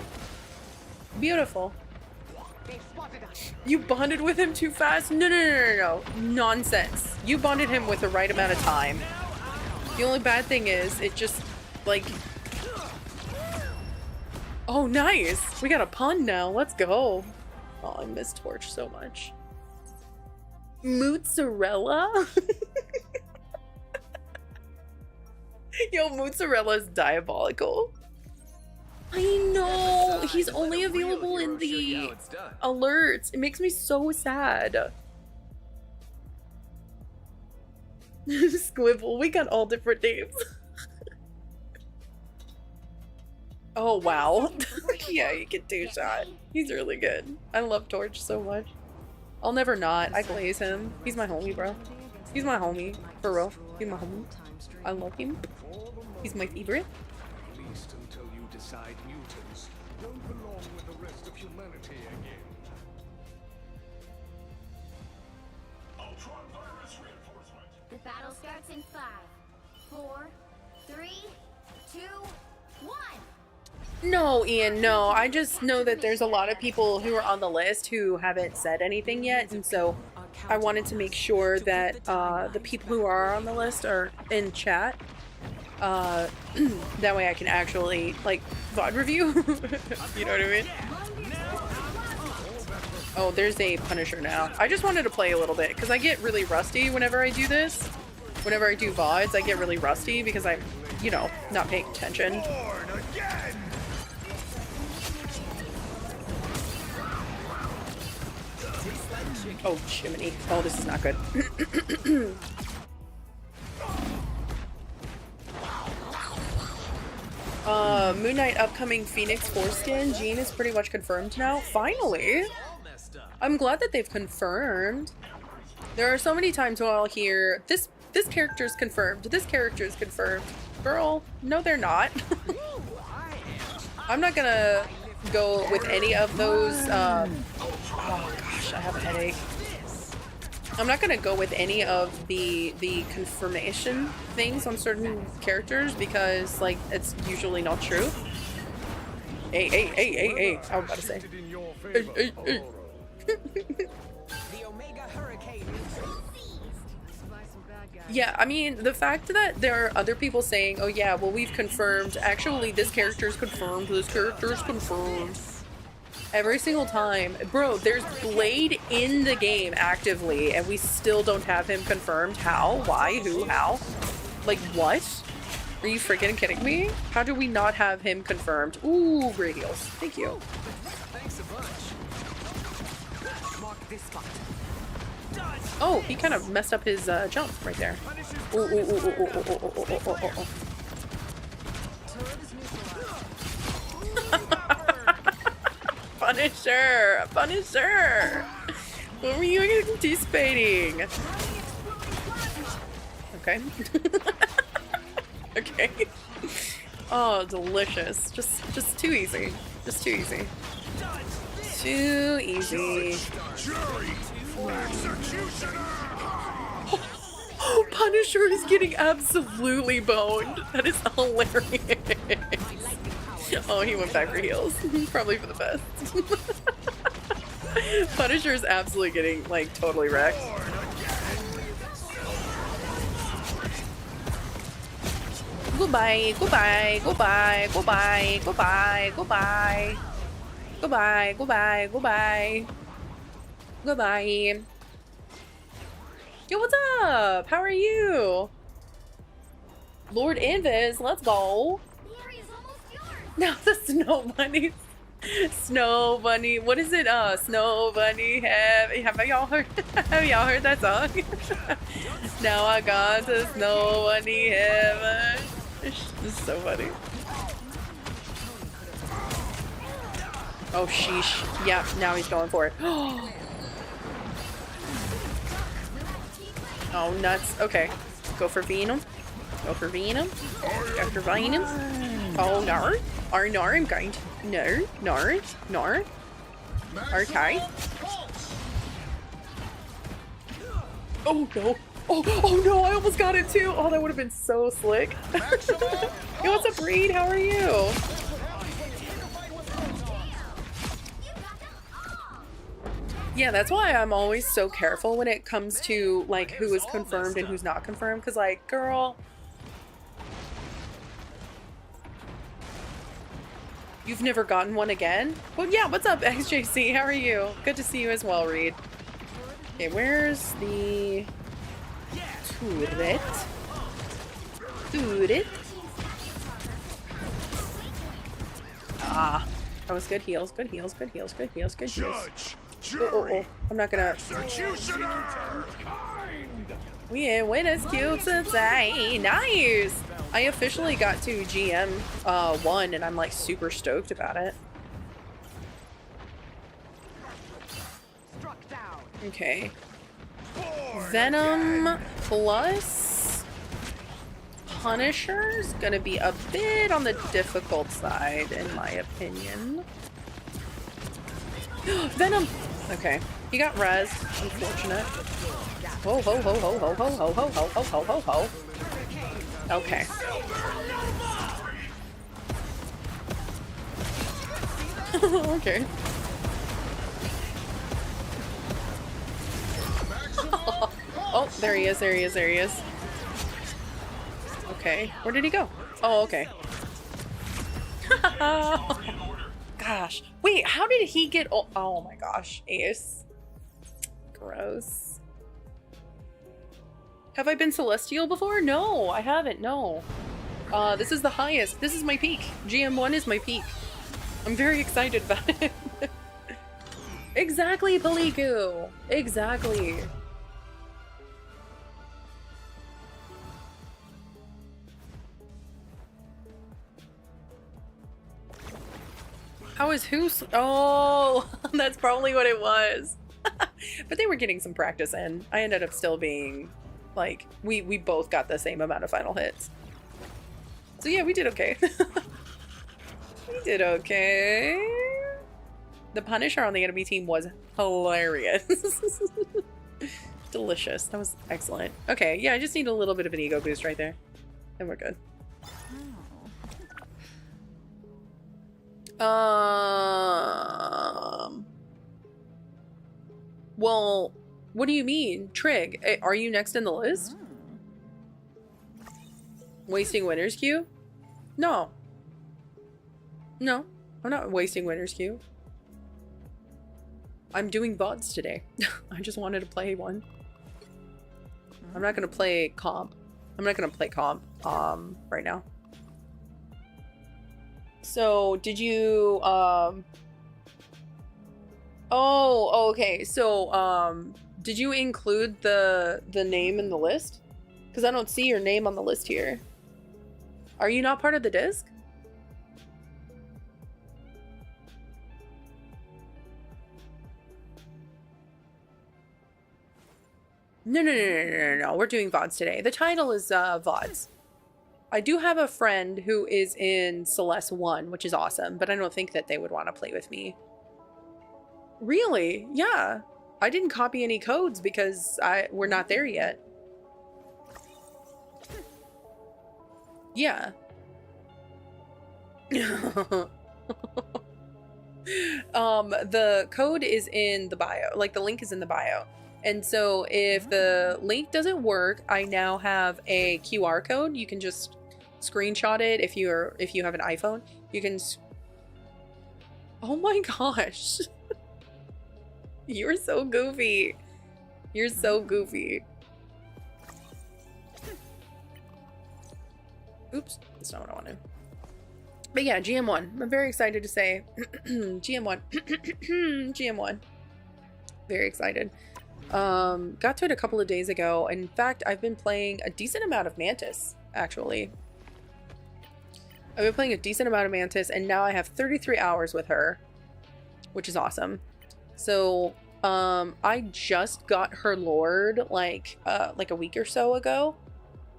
Beautiful. You bonded with him too fast? No. Nonsense. You bonded him with the right amount of time. The only bad thing is, it just, like... Oh, nice! We got a pun now. Let's go. Oh, I miss Torch so much. Mozzarella? Yo, Mozzarella is diabolical. I know! He's only available in the alerts. It makes me so sad. Squibble, we got all different names. Oh wow. Yeah, you get 2 shot. He's really good. I love Torch so much. I'll never not. I glaze him. He's my homie, bro. He's my homie. For real. He's my homie. I love him. He's my favorite. At least until you decide mutants don't belong with the rest of humanity again. The battle starts in 5, 4, 3, 2, 1. No, Ian, no. I just know that there's a lot of people who are on the list who haven't said anything yet, and so I wanted to make sure that the people who are on the list are in chat. That way I can actually, like, VOD review. You know what I mean? Oh, there's a Punisher now. I just wanted to play a little bit, because I get really rusty whenever I do this. Whenever I do VODs, I get really rusty because I'm, you know, not paying attention. Oh, Jiminy. Oh, this is not good. Moon Knight upcoming Phoenix foreskin. Jean is pretty much confirmed now. Finally! I'm glad that they've confirmed. There are so many times when I'll hear, this character's confirmed, this character is confirmed. Girl, no they're not. I'm not gonna go with any of those, oh gosh, I have a headache. I'm not gonna go with any of the confirmation things on certain characters because, like, it's usually not true. Hey, I was about to say. Hey. The Omega Hurricane is Yeah, I mean, the fact that there are other people saying, oh yeah, well, we've confirmed, actually, this character's confirmed, this character's confirmed. Every single time. Bro, there's Blade in the game actively, and we still don't have him confirmed. How? Why? Who? How? Like, what? Are you freaking kidding me? How do we not have him confirmed? Ooh, great heals. Thank you. Thanks a bunch. Mark this spot. Oh, he kind of messed up his jump right there. Ooh, ooh, ooh, ooh, ooh, ooh, ooh, ooh, ooh, ooh, ooh. Punisher! Punisher! What were you anticipating? Okay. Okay. Oh, delicious. Just too easy. Just too easy. Too easy. Oh, Punisher is getting absolutely boned. That is hilarious. Oh, he went back for heals. Probably for the best. Punisher is absolutely getting, like, totally wrecked. Goodbye, goodbye, goodbye, goodbye, goodbye, goodbye. Goodbye, goodbye, goodbye. Goodbye. Yo, what's up? How are you? Lord Invis, let's go. The area's almost yours. Now the snow bunnies. Snow bunny. What is it? Snow bunny. Have y'all heard? Have y'all heard that song? Now I got to snow bunny heaven. This is so funny. Oh sheesh. Yeah. Now he's going for it. Oh nuts. Okay. Go for Venom. Go for Venom. Go for Venom. Oh no. Oh no, I'm going to. No, no, no. Okay. Oh no. Oh no, I almost got it too. Oh, that would have been so slick. Yo, what's up, Reed? How are you? Yeah, that's why I'm always so careful when it comes to, like, who is confirmed and who's not confirmed. Because, like, girl, you've never gotten one again? Well, yeah, what's up, XJC? How are you? Good to see you as well, Reed. Okay, where's the turret? Turret. Ah, that was good heals, good heals, good heals, good heals, good heals. Oh. I'm not gonna. We ain't winners cute today. Nice! I officially got to GM 1 and I'm like super stoked about it. Okay. Venom plus Punisher's gonna be a bit on the difficult side in my opinion. Venom! Okay. He got rezzed. Unfortunate. Ho ho ho ho ho ho ho ho ho ho ho ho ho. Okay. Okay. Oh, there he is, there he is, there he is. Okay. Where did he go? Oh, okay. Gosh. Wait, how did he get... Oh my gosh. Ace. Gross. Have I been Celestial before? No, I haven't. No. This is the highest. This is my peak. GM1 is my peak. I'm very excited about it. Exactly, Paliku. Exactly. How is who's? Oh, that's probably what it was. But they were getting some practice in. I ended up still being, like, we both got the same amount of final hits. So yeah, we did okay. We did okay. The Punisher on the enemy team was hilarious. Delicious. That was excellent. Okay, yeah, I just need a little bit of an ego boost right there. And we're good. Well, what do you mean? Trig, are you next in the list? Wasting winner's queue? No. No, I'm not wasting winner's queue. I'm doing VODs today. I just wanted to play one. I'm not gonna play comp. I'm not gonna play comp right now. So did you oh, okay. So did you include the name in the list? Because I don't see your name on the list here. Are you not part of the disc? No. We're doing VODs today. The title is VODs. I do have a friend who is in Celeste 1, which is awesome, but I don't think that they would want to play with me. Really? Yeah. I didn't copy any codes because we're not there yet. Yeah. The code is in the bio. Like, the link is in the bio. And so if the link doesn't work, I now have a QR code. You can just screenshot it if you have an iPhone. You can. Oh my gosh. You're so goofy. You're so goofy. Oops, that's not what I wanted. But yeah, GM1. I'm very excited to say GM1. GM1. Very excited. Got to it a couple of days ago. In fact, I've been playing a decent amount of Mantis, actually. I've been playing a decent amount of Mantis, and now I have 33 hours with her, which is awesome. So, I just got her Lord like a week or so ago,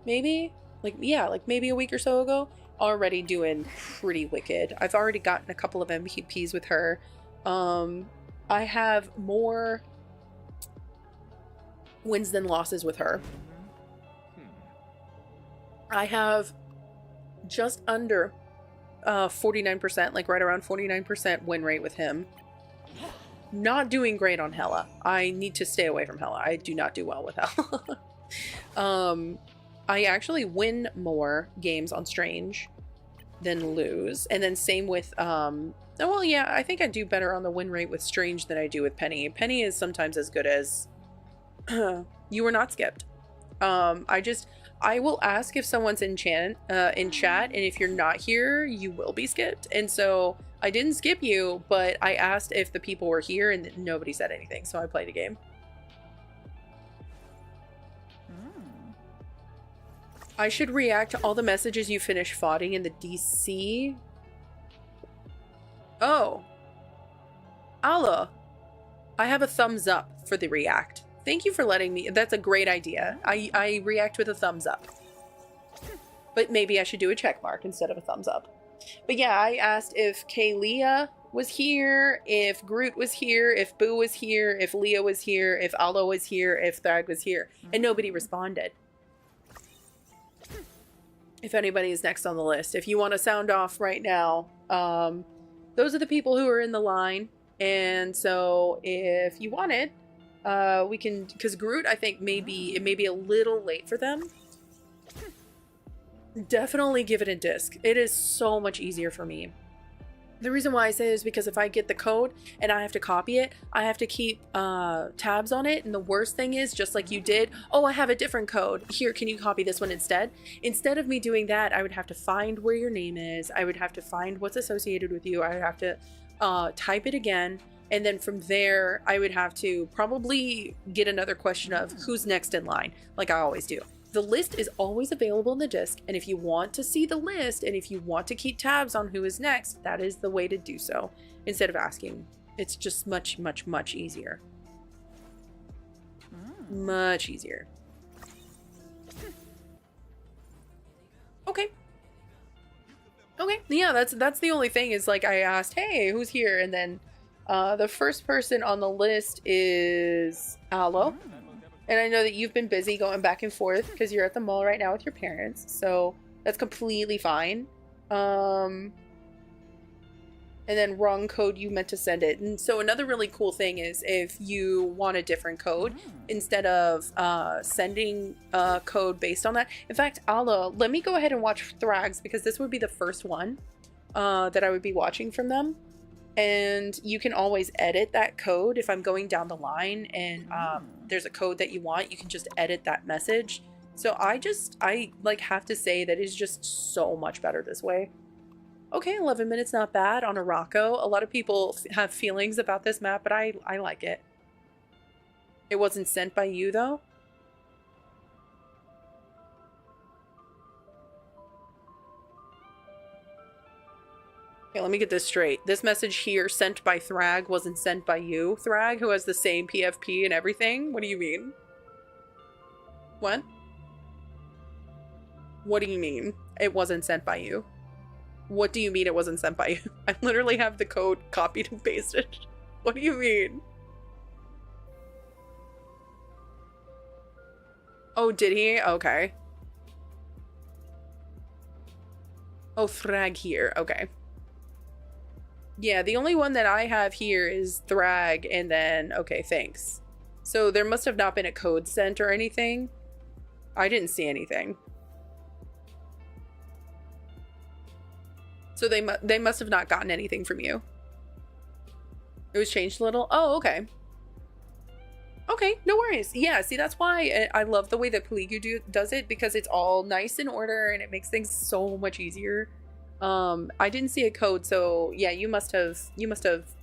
maybe. Like maybe a week or so ago. Already doing pretty wicked. I've already gotten a couple of MVPs with her. I have more wins than losses with her. I have just under 49%, like right around 49% win rate with him. Not doing great on Hela. I need to stay away from Hela. I do not do well with Hela. I actually win more games on Strange than lose. And then same with, oh, well, yeah, I think I do better on the win rate with Strange than I do with Penny. Penny is sometimes as good as you were not skipped. I will ask if someone's in chat, and if you're not here, you will be skipped. And so I didn't skip you, but I asked if the people were here, and nobody said anything, so I played a game. I should react to all the messages you finish vodding in the DC. Oh. Allah. I have a thumbs up for the react. Thank you for letting me. That's a great idea. I react with a thumbs up. But maybe I should do a check mark instead of a thumbs up. But yeah, I asked if Kaylia was here, if Groot was here, if Boo was here, if Leah was here, if Allo was here, if Thrag was here. And nobody responded. If anybody is next on the list. If you want to sound off right now, those are the people who are in the line. And so if you wanted, we can, because Groot, I think it may be a little late for them. Definitely give it a disc. It is so much easier for me. The reason why I say it is because if I get the code and I have to copy it, I have to keep tabs on it. And the worst thing is, just like you did, oh, I have a different code. Here, can you copy this one instead? Instead of me doing that, I would have to find where your name is. I would have to find what's associated with you. I would have to type it again. And then from there, I would have to probably get another question of who's next in line, like I always do. The list is always available in the disc, and if you want to see the list, and if you want to keep tabs on who is next, that is the way to do so, instead of asking. It's just much, much, much easier. Much easier. Okay. Okay, yeah, that's the only thing is, like, I asked, hey, who's here? And then the first person on the list is Allo. And I know that you've been busy going back and forth because you're at the mall right now with your parents. So that's completely fine. and then wrong code, you meant to send it. And so another really cool thing is if you want a different code, instead of sending a code based on that. In fact, let me go ahead and watch Thrags, because this would be the first one that I would be watching from them. And you can always edit that code. If I'm going down the line and there's a code that you want, you can just edit that message. So I like have to say that it's just so much better this way. Okay, 11 minutes, not bad on a Rocco. A lot of people have feelings about this map, but I like it. It wasn't sent by you, though? Okay, let me get this straight. This message here, sent by Thrag, wasn't sent by you, Thrag, who has the same PFP and everything? What do you mean? What? What do you mean it wasn't sent by you? What do you mean it wasn't sent by you? I literally have the code copied and pasted. What do you mean? Oh, did he? Okay. Oh, Thrag here. Okay. Yeah, the only one that I have here is Thrag, and then, okay, thanks. So there must have not been a code sent or anything. I didn't see anything. So they must have not gotten anything from you. It was changed a little? Oh, okay. Okay, no worries. Yeah, see, that's why I love the way that Paligu does it, because it's all nice in order and it makes things so much easier. I didn't see a code, so yeah, you must have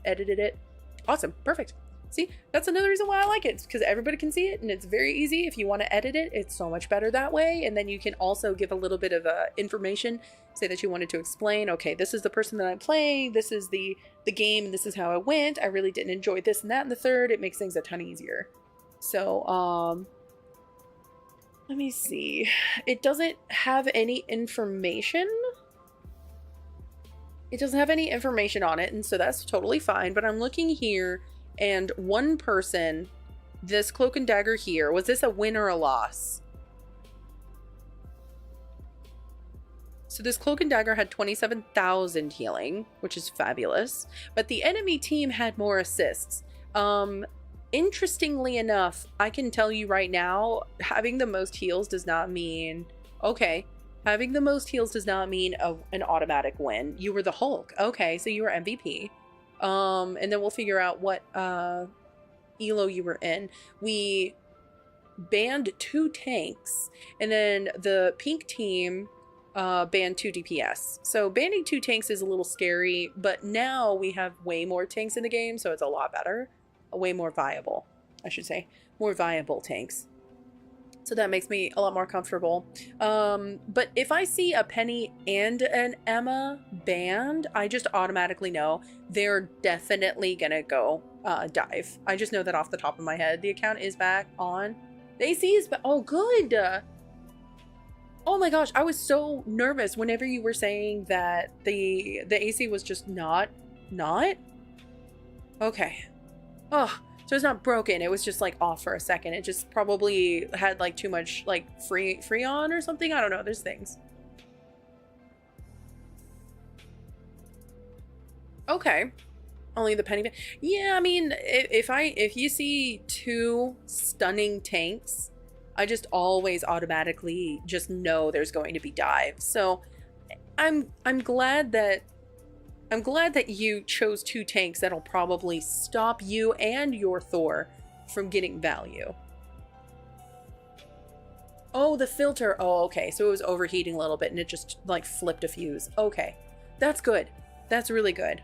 edited it. Awesome, perfect. See, that's another reason why I like it, because everybody can see it and it's very easy. If you want to edit it, it's so much better that way. And then you can also give a little bit of information, say that you wanted to explain, okay, this is the person that I'm playing, this is the game, and this is how it went. I really didn't enjoy this and that and the third. It makes things a ton easier. So, let me see. It doesn't have any information. It doesn't have any information on it, and so that's totally fine. But I'm looking here, and one person, this Cloak and Dagger here, was this a win or a loss? So this Cloak and Dagger had 27,000 healing, which is fabulous. But the enemy team had more assists. Interestingly enough, I can tell you right now, having the most heals does not mean... Okay, having the most heals does not mean an automatic win. You were the Hulk. Okay, so you were MVP. And then we'll figure out what elo you were in. We banned 2 tanks, and then the pink team banned 2 DPS. So banning 2 tanks is a little scary, but now we have way more tanks in the game, so it's a lot better. Way more viable, I should say. More viable tanks. So that makes me a lot more comfortable. But if I see a Penny and an Emma banned, I just automatically know they're definitely gonna go dive. I just know that off the top of my head. The account is back on. The AC is back. Oh, good. Oh my gosh, I was so nervous whenever you were saying that the AC was just not. Okay. Oh, so it's not broken. It was just like off for a second. It just probably had like too much like Freon or something. I don't know. There's things. Okay. Only the penny. Yeah, I mean, if you see 2 stunning tanks, I just always automatically just know there's going to be dives. So I'm glad that you chose 2 tanks that'll probably stop you and your Thor from getting value. Oh, the filter. Oh, okay. So it was overheating a little bit and it just like flipped a fuse. Okay. That's good. That's really good.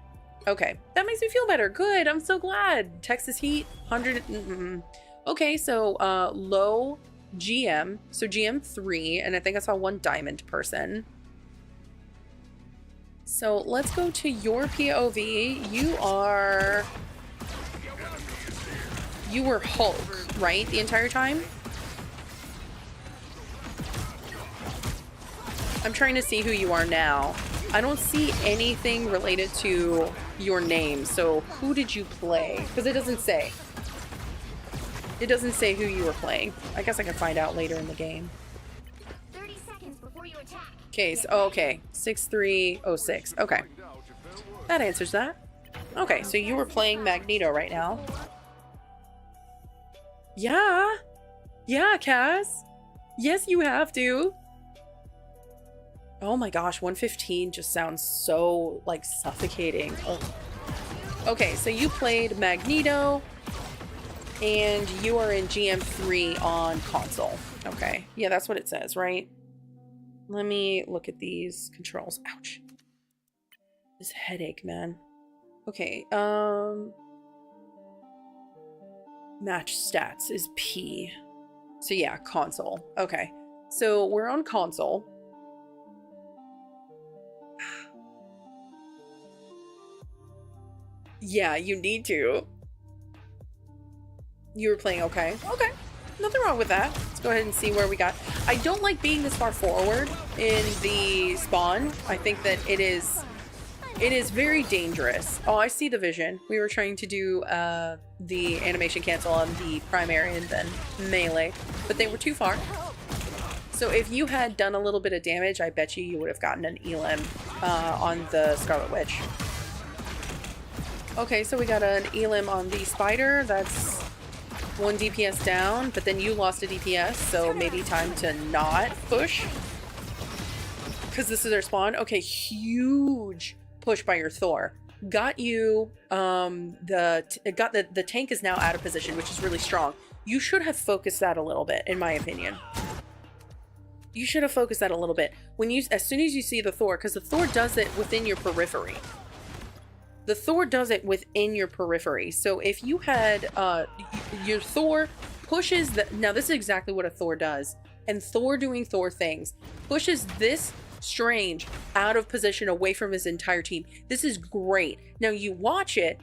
Okay. That makes me feel better. Good. I'm so glad. Texas heat, 100. Okay. So low GM. So GM 3. And I think I saw 1 diamond person. So let's go to your POV. You were Hulk, right? The entire time? I'm trying to see who you are now. I don't see anything related to your name. So who did you play? Because it doesn't say. It doesn't say who you were playing. I guess I can find out later in the game. 30 seconds before you attack. Okay, so, okay. 6306. Okay. That answers that. Okay, so you were playing Magneto right now. Yeah. Yeah, Cass. Yes, you have to. Oh my gosh, 115 just sounds so, like, suffocating. Oh. Okay, so you played Magneto, and you are in GM3 on console. Okay, yeah, that's what it says, right? Let me look at these controls. Ouch. This headache, man. Okay, match stats is P. So yeah, console. Okay, so we're on console. Yeah, you need to. You were playing okay. Okay, nothing wrong with that. Let's go ahead and see where we got. I don't like being this far forward in the spawn. I think that it is very dangerous. Oh, I see the vision. We were trying to do the animation cancel on the primary and then melee, but they were too far. So if you had done a little bit of damage, I bet you would have gotten an elim on the Scarlet Witch. Okay, so we got an elim on the spider. That's 1 DPS down, but then you lost a DPS, so maybe time to not push. Because this is their spawn. Okay, huge push by your Thor. Got you, the tank is now out of position, which is really strong. You should have focused that a little bit, in my opinion. You should have focused that a little bit. As soon as you see the Thor, because the Thor does it within your periphery. The Thor does it within your periphery. So if you had, your Thor pushes now this is exactly what a Thor does. And Thor doing Thor things pushes this Strange out of position away from his entire team. This is great. Now you watch it,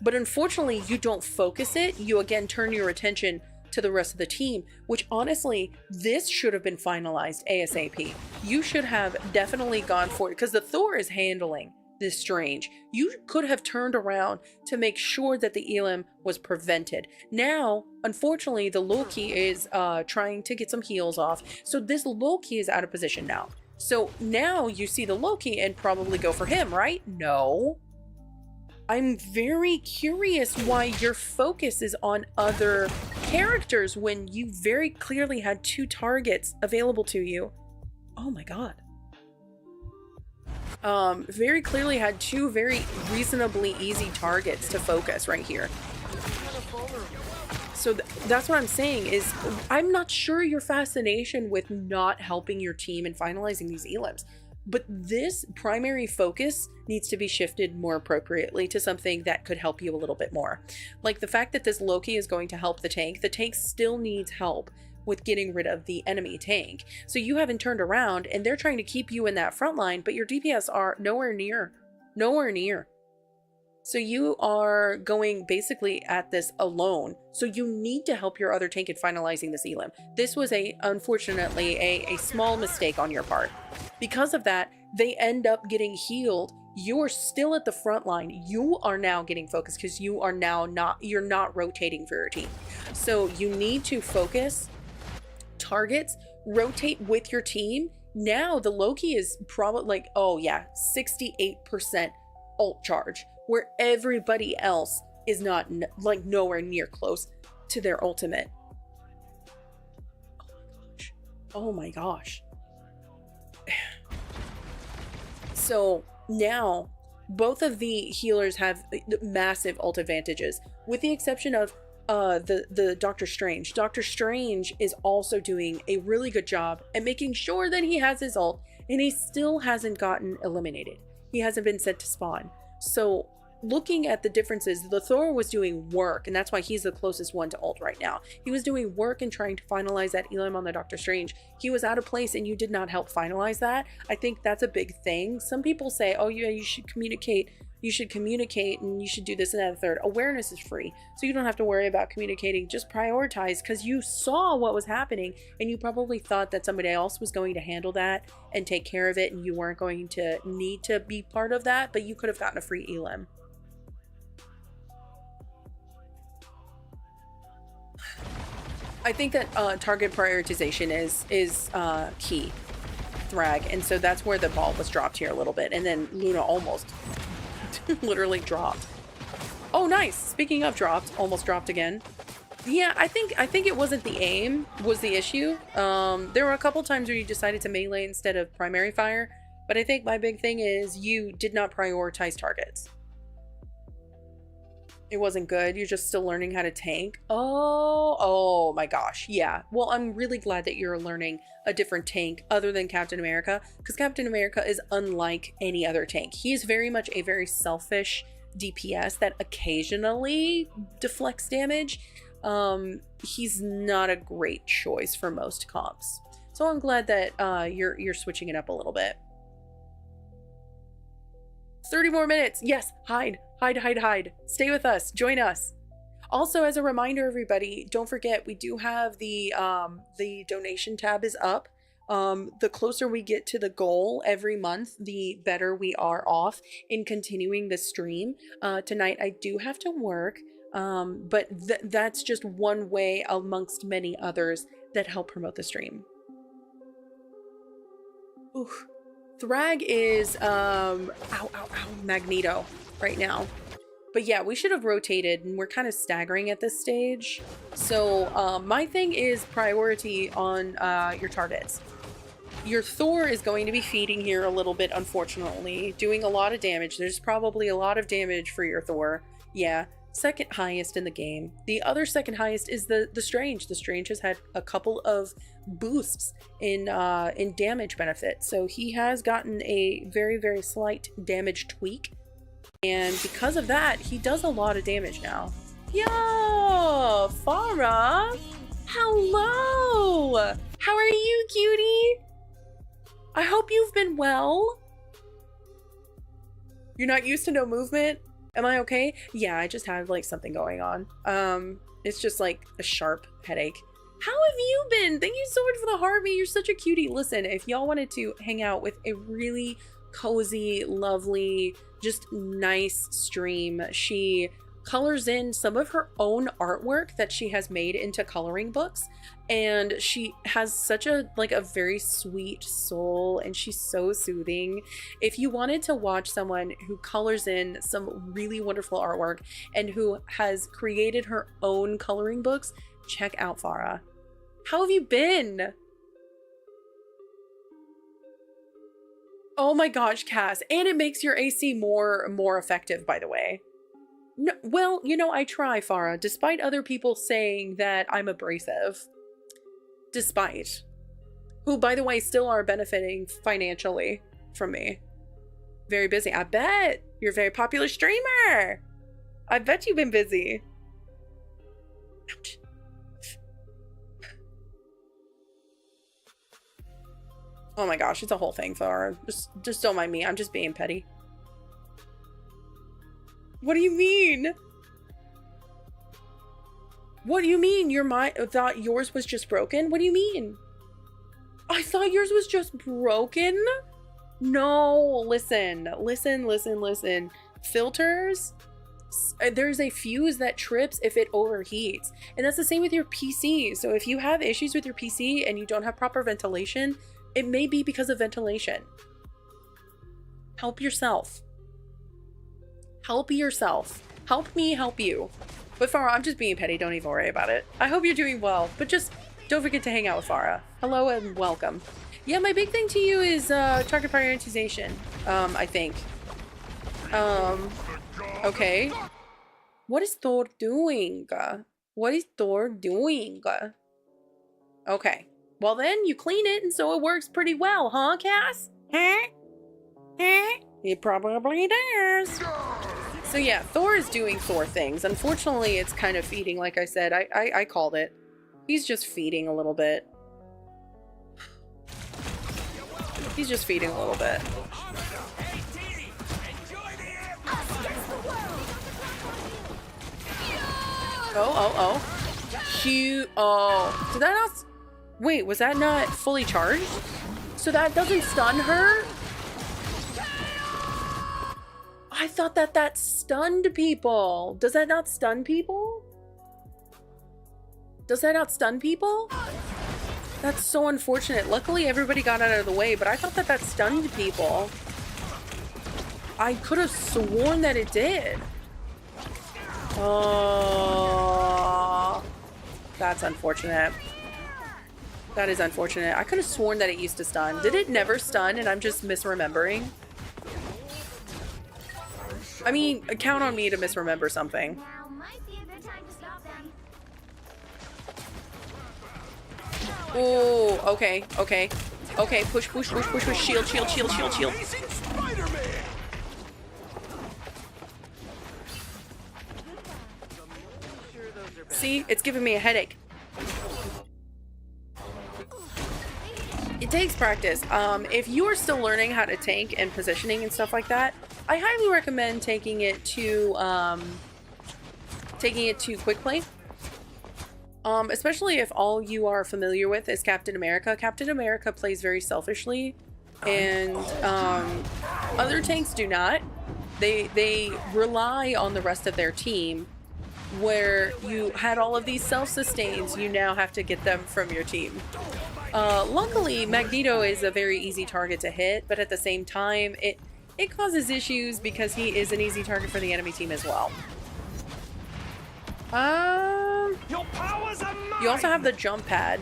but unfortunately you don't focus it. You again turn your attention to the rest of the team, which honestly, this should have been finalized ASAP. You should have definitely gone for it because the Thor is handling this Strange. You could have turned around to make sure that the elim was prevented. Now, unfortunately, the Loki is trying to get some heals off. So this Loki is out of position now. So now you see the Loki and probably go for him, right? No. I'm very curious why your focus is on other characters when you very clearly had 2 targets available to you. Oh my god. Very clearly had 2 very reasonably easy targets to focus right here. So that's what I'm saying is I'm not sure your fascination with not helping your team and finalizing these elims, but this primary focus needs to be shifted more appropriately to something that could help you a little bit more. Like the fact that this Loki is going to help the tank still needs help with getting rid of the enemy tank. So you haven't turned around and they're trying to keep you in that front line, but your DPS are nowhere near. So you are going basically at this alone. So you need to help your other tank in finalizing this elim. This was unfortunately a small mistake on your part. Because of that, they end up getting healed. You're still at the front line. You are now getting focused because you are now you're not rotating for your team. So you need to focus targets, rotate with your team. Now the Loki is probably like, oh yeah, 68% ult charge, where everybody else is not like nowhere near close to their ultimate. Oh my gosh. So now both of the healers have massive ult advantages, with the exception of the Doctor Strange. Doctor Strange is also doing a really good job at making sure that he has his ult, and he still hasn't gotten eliminated. He hasn't been sent to spawn. So looking at the differences, the Thor was doing work, and that's why he's the closest one to ult right now. He was doing work and trying to finalize that elim on the Doctor Strange. He was out of place and you did not help finalize that. I think that's a big thing. Some people say, oh yeah, you should communicate and you should do this and that and the third. Awareness is free, so you don't have to worry about communicating. Just prioritize, because you saw what was happening and you probably thought that somebody else was going to handle that and take care of it, and you weren't going to need to be part of that, but you could have gotten a free elim. I think that target prioritization is key, Thrag, and so that's where the ball was dropped here a little bit, and then Luna almost Literally dropped. Oh, nice. Speaking of dropped, almost dropped again. Yeah, I think it wasn't the aim was the issue. There were a couple times where you decided to melee instead of primary fire, but I think my big thing is you did not prioritize targets. It wasn't good. You're just still learning how to tank. Oh my gosh. Yeah. Well, I'm really glad that you're learning a different tank other than Captain America, because Captain America is unlike any other tank. He is very much a very selfish DPS that occasionally deflects damage. He's not a great choice for most comps. So I'm glad that you're switching it up a little bit. 30 more minutes. Yes, hide. Stay with us. Join us. Also, as a reminder, everybody, don't forget we do have the donation tab is up. The closer we get to the goal every month, the better we are off in continuing the stream. Tonight I do have to work, but that's just one way amongst many others that help promote the stream. Oof. Thrag is Magneto right now. But yeah, we should have rotated, and we're kind of staggering at this stage. So my thing is priority on your targets. Your Thor is going to be feeding here a little bit, unfortunately, doing a lot of damage. There's probably a lot of damage for your Thor. Yeah, second highest in the game. The other second highest is the Strange. The Strange has had a couple of boosts in damage benefit, so he has gotten a very, very slight damage tweak. And because of that, he does a lot of damage now. Yo, Farah! Hello! How are you, cutie? I hope you've been well. You're not used to no movement? Am I okay? Yeah, I just have like something going on. It's just like a sharp headache. How have you been? Thank you so much for the heartbeat. You're such a cutie. Listen, if y'all wanted to hang out with a really cozy, lovely, just nice stream, she colors in some of her own artwork that she has made into coloring books, and she has such a very sweet soul, and she's so soothing. If you wanted to watch someone who colors in some really wonderful artwork and who has created her own coloring books, check out Farah. How have you been? Oh my gosh, Cass. And it makes your AC more effective, by the way. No, well, you know, I try, Farah, despite other people saying that I'm abrasive. Despite. Who, by the way, still are benefiting financially from me. Very busy. I bet. You're a very popular streamer. I bet you've been busy. Ouch. Oh my gosh, it's a whole thing, Farah. Just don't mind me. I'm just being petty. What do you mean? What do you mean? Thought yours was just broken? What do you mean? I thought yours was just broken? No, listen. Filters, there's a fuse that trips if it overheats. And that's the same with your PC. So if you have issues with your PC and you don't have proper ventilation, it may be because of ventilation. Help yourself. Help yourself. Help me help you. But Farah, I'm just being petty. Don't even worry about it. I hope you're doing well, but just don't forget to hang out with Farah. Hello and welcome. Yeah, my big thing to you is target prioritization, I think. Okay. What is Thor doing? What is Thor doing? Okay. Well then, you clean it and so it works pretty well, huh, Cass? Huh? It probably does. So yeah, Thor is doing Thor things. Unfortunately, it's kind of feeding, like I said. I called it. He's just feeding a little bit. He's just feeding a little bit. Oh. Shoot. Oh. Did that not... Wait, was that not fully charged? So that doesn't stun her? I thought that stunned people. Does that not stun people? Does that not stun people? That's so unfortunate. Luckily, everybody got out of the way, but I thought that stunned people. I could have sworn that it did. Oh, that's unfortunate. That is unfortunate. I could have sworn that it used to stun. Did it never stun and I'm just misremembering? I mean, count on me to misremember something. Now might be a good time to stop them. Oh, okay, okay. Okay, push, push, push, push, push. Shield, shield, shield, shield, shield. Amazing Spider-Man! See, it's giving me a headache. It takes practice. If you are still learning how to tank and positioning and stuff like that, I highly recommend taking it to quick play. Especially if all you are familiar with is Captain America. Captain America plays very selfishly, and other tanks do not. They rely on the rest of their team. Where you had all of these self-sustains, you now have to get them from your team. Luckily, Magneto is a very easy target to hit, but at the same time, it causes issues because he is an easy target for the enemy team as well. Your powers are mine! You also have the jump pad.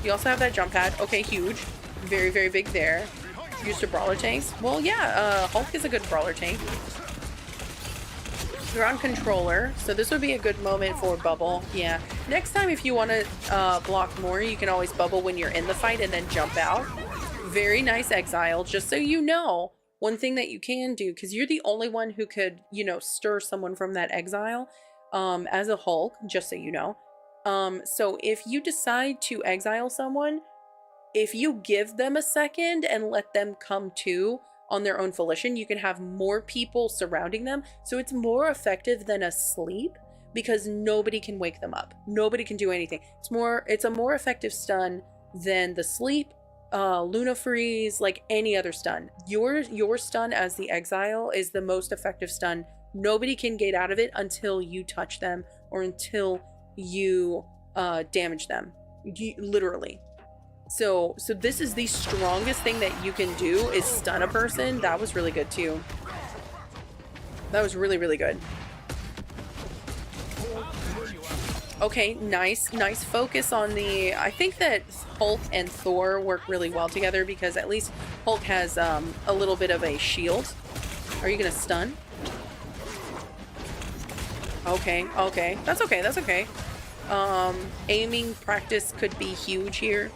You also have that jump pad. Okay, huge. Very, very big there. Used to brawler tanks. Well, yeah, Hulk is a good brawler tank. You're on controller, so this would be a good moment for bubble. Yeah. Next time, if you want to block more, you can always bubble when you're in the fight and then jump out. Very nice exile. Just so you know, one thing that you can do, because you're the only one who could, you know, stir someone from that exile as a Hulk, just so you know. So if you decide to exile someone, if you give them a second and let them come to on their own volition, you can have more people surrounding them, so it's more effective than a sleep because nobody can wake them up. Nobody can do anything. It's a more effective stun than the sleep, Luna freeze, like any other stun. Your stun as the exile is the most effective stun. Nobody can get out of it until you touch them or until you damage them. Literally. So this is the strongest thing that you can do is stun a person. That was really good too. That was really, really good. Okay, nice focus on the... I think that Hulk and Thor work really well together because at least Hulk has a little bit of a shield. Are you gonna stun? Okay, that's okay. Aiming practice could be huge here.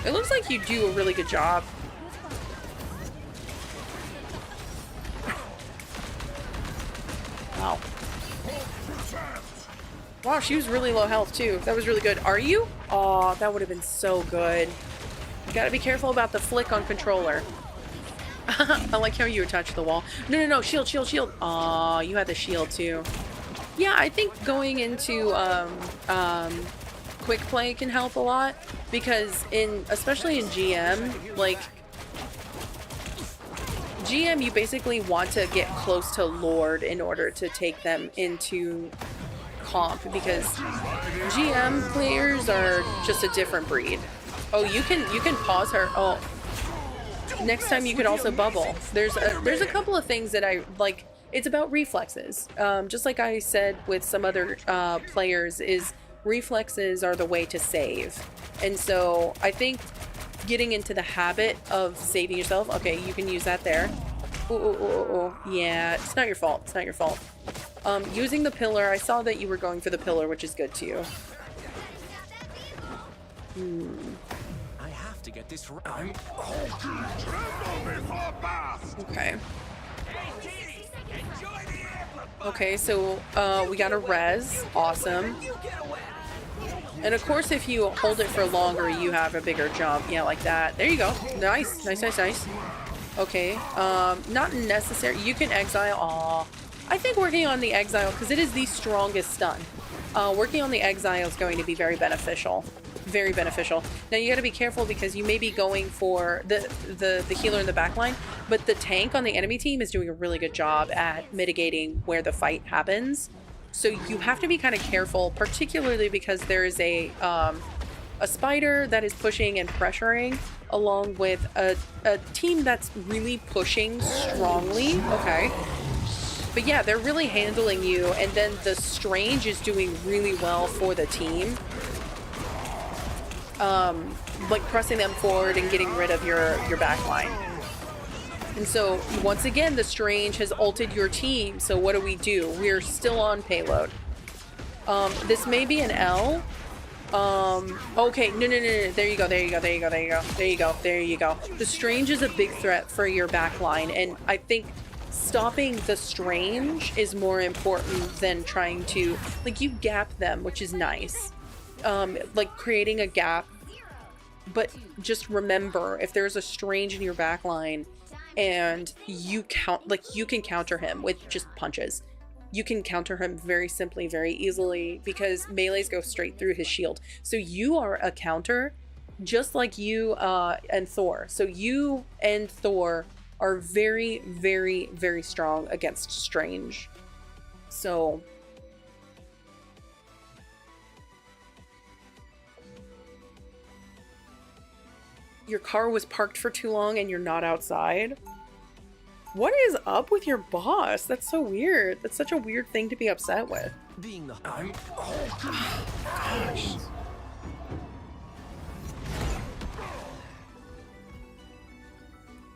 It looks like you do a really good job. Wow. Wow, she was really low health too. That was really good. Are you? Oh, that would have been so good. You gotta be careful about the flick on controller. I like how you attach the wall. No, shield. Aw, you had the shield too. Yeah, I think going into quick play can help a lot because especially in GM, like GM, you basically want to get close to Lord in order to take them into comp because GM players are just a different breed. Oh, you can pause her. Oh, next time you could also bubble. There's a couple of things that I like. It's about reflexes. Just like I said with some other players, is reflexes are the way to save. And so I think getting into the habit of saving yourself. Okay, you can use that there. Ooh. Yeah, it's not your fault. It's not your fault. Using the pillar. I saw that you were going for the pillar, which is good too. I have to get this right. Okay. Okay, so we got a res. Awesome. And of course, if you hold it for longer, you have a bigger jump. Yeah, like that. There you go. Nice. Okay. Not necessary. You can exile. Aw. I think working on the exile, because it is the strongest stun. Working on the exile is going to be very beneficial. Very beneficial. Now you got to be careful because you may be going for the healer in the back line, but the tank on the enemy team is doing a really good job at mitigating where the fight happens. So you have to be kind of careful, particularly because there is a spider that is pushing and pressuring, along with a team that's really pushing strongly. Okay. But yeah, they're really handling you, and then the Strange is doing really well for the team. Like pressing them forward and getting rid of your back line. And so, once again, the Strange has ulted your team. So what do? We're still on payload. This may be an L. Okay, no. There you go. The Strange is a big threat for your back line, and I think stopping the Strange is more important than trying to, like, you gap them, which is nice. Like creating a gap. But just remember, if there's a Strange in your back line and you can counter him with just punches. You can counter him very simply, very easily, because melees go straight through his shield. So you are a counter, just like you and Thor. So you and Thor are very, very, very strong against Strange. So your car was parked for too long and you're not outside? What is up with your boss? That's so weird. That's such a weird thing to be upset with. Being the Gosh.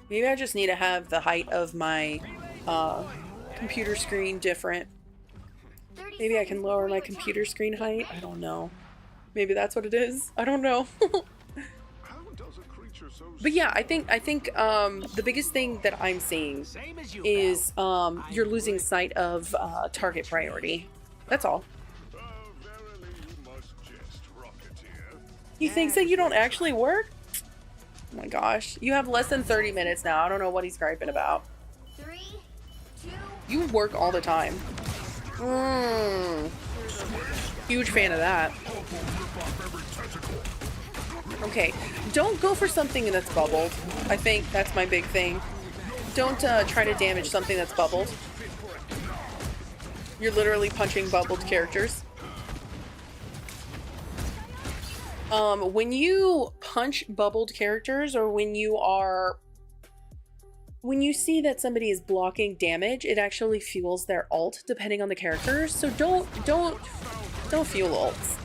Maybe I just need to have the height of my computer screen different. Maybe I can lower my computer screen height. I don't know. Maybe that's what it is. I don't know. But yeah, I think the biggest thing that I'm seeing is you're losing sight of target priority. That's all. He thinks that you don't actually work? Oh my gosh. You have less than 30 minutes now. I don't know what he's griping about. 3, 2. You work all the time. Huge fan of that. Okay, don't go for something that's bubbled. I think that's my big thing. Don't try to damage something that's bubbled. You're literally punching bubbled characters. When you punch bubbled characters, or when you see that somebody is blocking damage, it actually fuels their ult depending on the character. So don't fuel ults.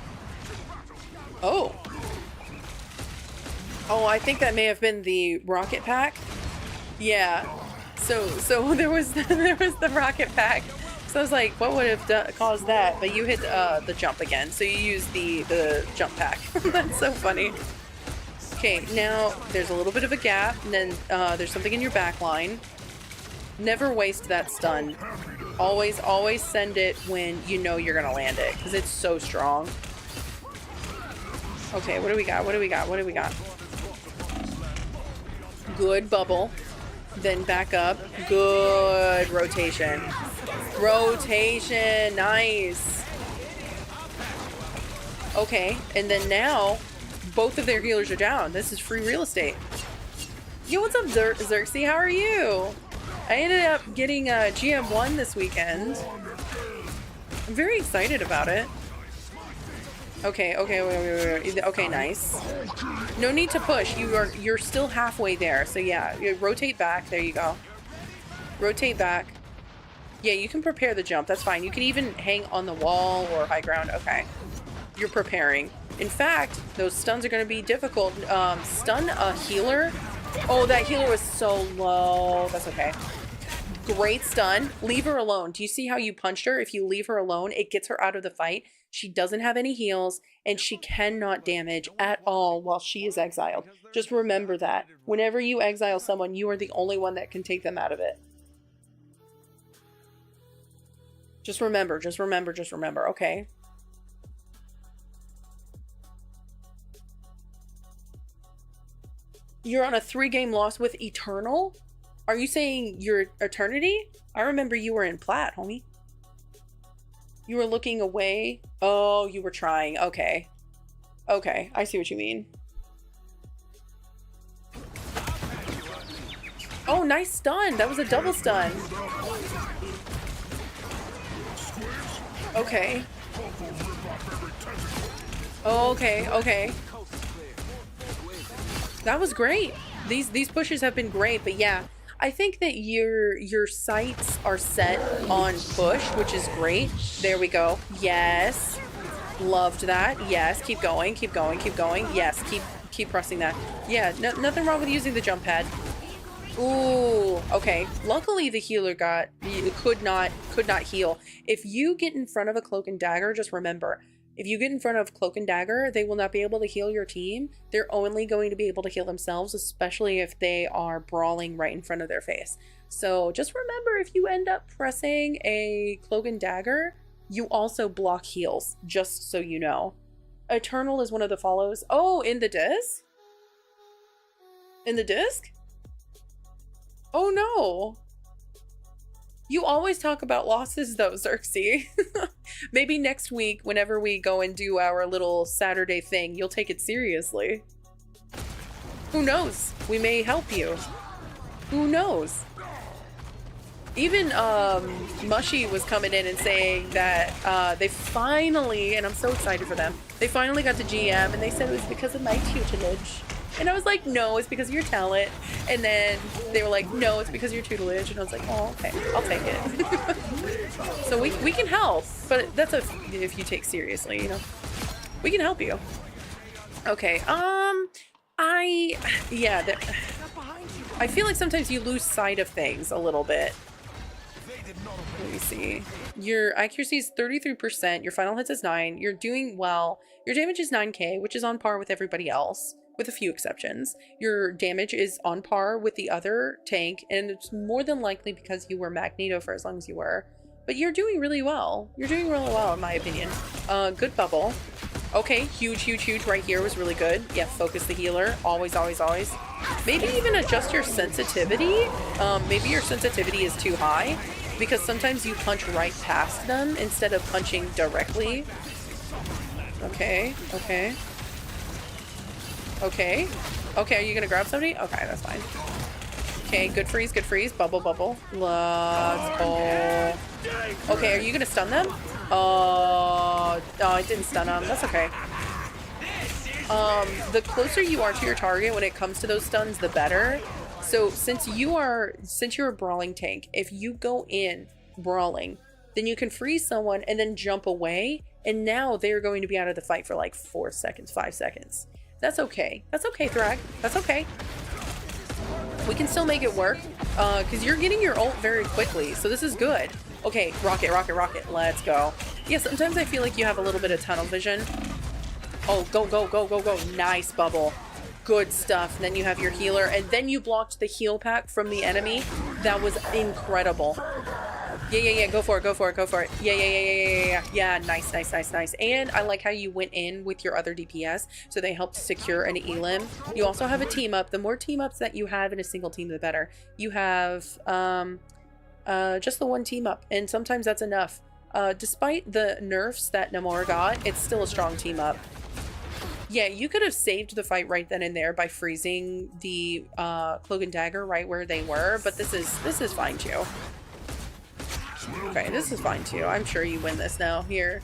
Oh, I think that may have been the rocket pack. Yeah. So there was the rocket pack. So I was like, what would have caused that? But you hit the jump again. So you use the jump pack. That's so funny. Okay, now there's a little bit of a gap, and then there's something in your back line. Never waste that stun. Always send it when you know you're gonna land it, because it's so strong. Okay, what do we got? Good bubble. Then back up. Good rotation. Nice. Okay, and then now both of their healers are down. This is free real estate. Yo, what's up, Xerxes? How are you? I ended up getting GM1 this weekend. I'm very excited about it. Okay, wait. Okay, nice. No need to push. You're still halfway there. So yeah, you rotate back. There you go. Rotate back. Yeah, you can prepare the jump. That's fine. You can even hang on the wall or high ground. Okay. You're preparing. In fact, those stuns are going to be difficult. Stun a healer. Oh, that healer was so low. That's okay. Great stun. Leave her alone. Do you see how you punched her? If you leave her alone, it gets her out of the fight. She doesn't have any heals, and she cannot damage at all while she is exiled. Just remember that. Whenever you exile someone, you are the only one that can take them out of it. Just remember, okay? You're on a 3-game loss with Eternal? Are you saying you're Eternity? I remember you were in Plat, homie. You were looking away. Oh, you were trying. Okay. Okay, I see what you mean. Oh, nice stun. That was a double stun. Okay. Okay. That was great. These pushes have been great, but yeah, I think that your sights are set on push, which is great. There we go. Yes. Loved that. Yes, keep going, keep going, keep going. Yes, keep pressing that. Yeah, nothing wrong with using the jump pad. Ooh, okay. Luckily the healer could not heal. If you get in front of a cloak and dagger, just remember, if you get in front of cloak and dagger, they will not be able to heal your team. They're only going to be able to heal themselves, especially if they are brawling right in front of their face. So just remember, if you end up pressing a cloak and dagger, you also block heals, just so you know. Eternal is one of the follows. Oh, in the disc? In the disc? Oh no. You always talk about losses though, Xerxes. Maybe next week, whenever we go and do our little Saturday thing, you'll take it seriously. Who knows? We may help you. Who knows? Even Mushy was coming in and saying that they finally, and I'm so excited for them, they finally got to GM and they said it was because of my tutelage. And I was like, no, it's because of your talent. And then they were like, no, it's because of your tutelage. And I was like, oh, okay, I'll take it. So we can help, but that's if you take seriously, you know, we can help you. Okay, yeah, I feel like sometimes you lose sight of things a little bit. Let me see. Your accuracy is 33%. Your final hits is 9. You're doing well. Your damage is 9k, which is on par with everybody else, with a few exceptions. Your damage is on par with the other tank, and it's more than likely because you were Magneto for as long as you were. But you're doing really well. You're doing really well, in my opinion. Good bubble. Okay, huge right here was really good. Yeah, focus the healer. Always. Maybe even adjust your sensitivity. Maybe your sensitivity is too high, because sometimes you punch right past them instead of punching directly. Okay. Are you gonna grab somebody? Okay, that's fine. Okay, good freeze. Bubble. Let's go. Okay, are you gonna stun them? Oh, I didn't stun them. That's okay. The closer you are to your target when it comes to those stuns, the better. So since you're a brawling tank, if you go in brawling, then you can freeze someone and then jump away, and now they're going to be out of the fight for like 4 seconds, 5 seconds. That's okay. That's okay, Thrag. That's okay. We can still make it work, because you're getting your ult very quickly, so this is good. Okay, rocket. Let's go. Yeah, sometimes I feel like you have a little bit of tunnel vision. Oh, go. Nice bubble. Good stuff. And then you have your healer, and then you blocked the heal pack from the enemy. That was incredible. Yeah. Go for it. Yeah. Nice. And I like how you went in with your other DPS, so they helped secure an elim. You also have a team up. The more team ups that you have in a single team, the better. You have just the one team up, and sometimes that's enough. Despite the nerfs that Namor got, it's still a strong team up. Yeah, you could have saved the fight right then and there by freezing the cloak and dagger right where they were, but this is fine too. Okay, this is fine too. I'm sure you win this now. Here.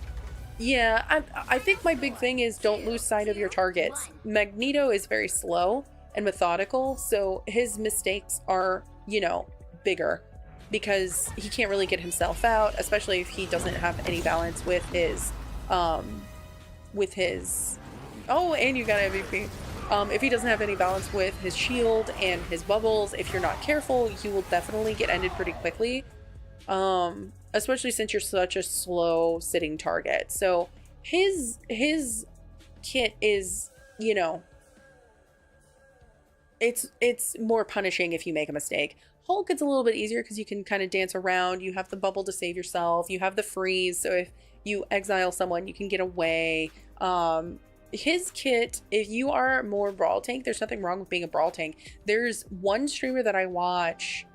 Yeah, I think my big thing is don't lose sight of your targets. Magneto is very slow and methodical, so his mistakes are, you know, bigger, because he can't really get himself out, especially if he doesn't have any balance with his oh, and you got MVP. If he doesn't have any balance with his shield and his bubbles, if you're not careful, you will definitely get ended pretty quickly. Especially since you're such a slow sitting target. So his kit is, you know, it's more punishing if you make a mistake. Hulk, it's a little bit easier because you can kind of dance around. You have the bubble to save yourself. You have the freeze, so if you exile someone, you can get away. His kit, if you are more brawl tank, there's nothing wrong with being a brawl tank. There's one streamer that I watch,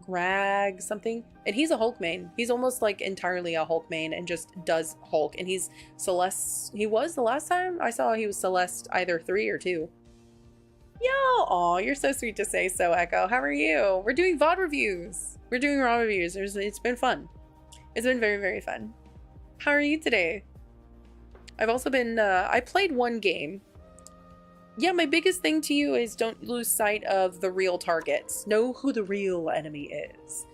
Greg something, and he's a Hulk main. He's almost like entirely a Hulk main and just does Hulk, and he's Celeste. He was, the last time I saw, he was Celeste either 3 or 2. Yo, aw, you're so sweet to say so, Echo. How are you? We're doing VOD reviews. We're doing raw reviews. It's been fun. It's been very, very fun. How are you today? I've also been, I played one game. yeah, my biggest thing to you is don't lose sight of the real targets. Know who the real enemy is.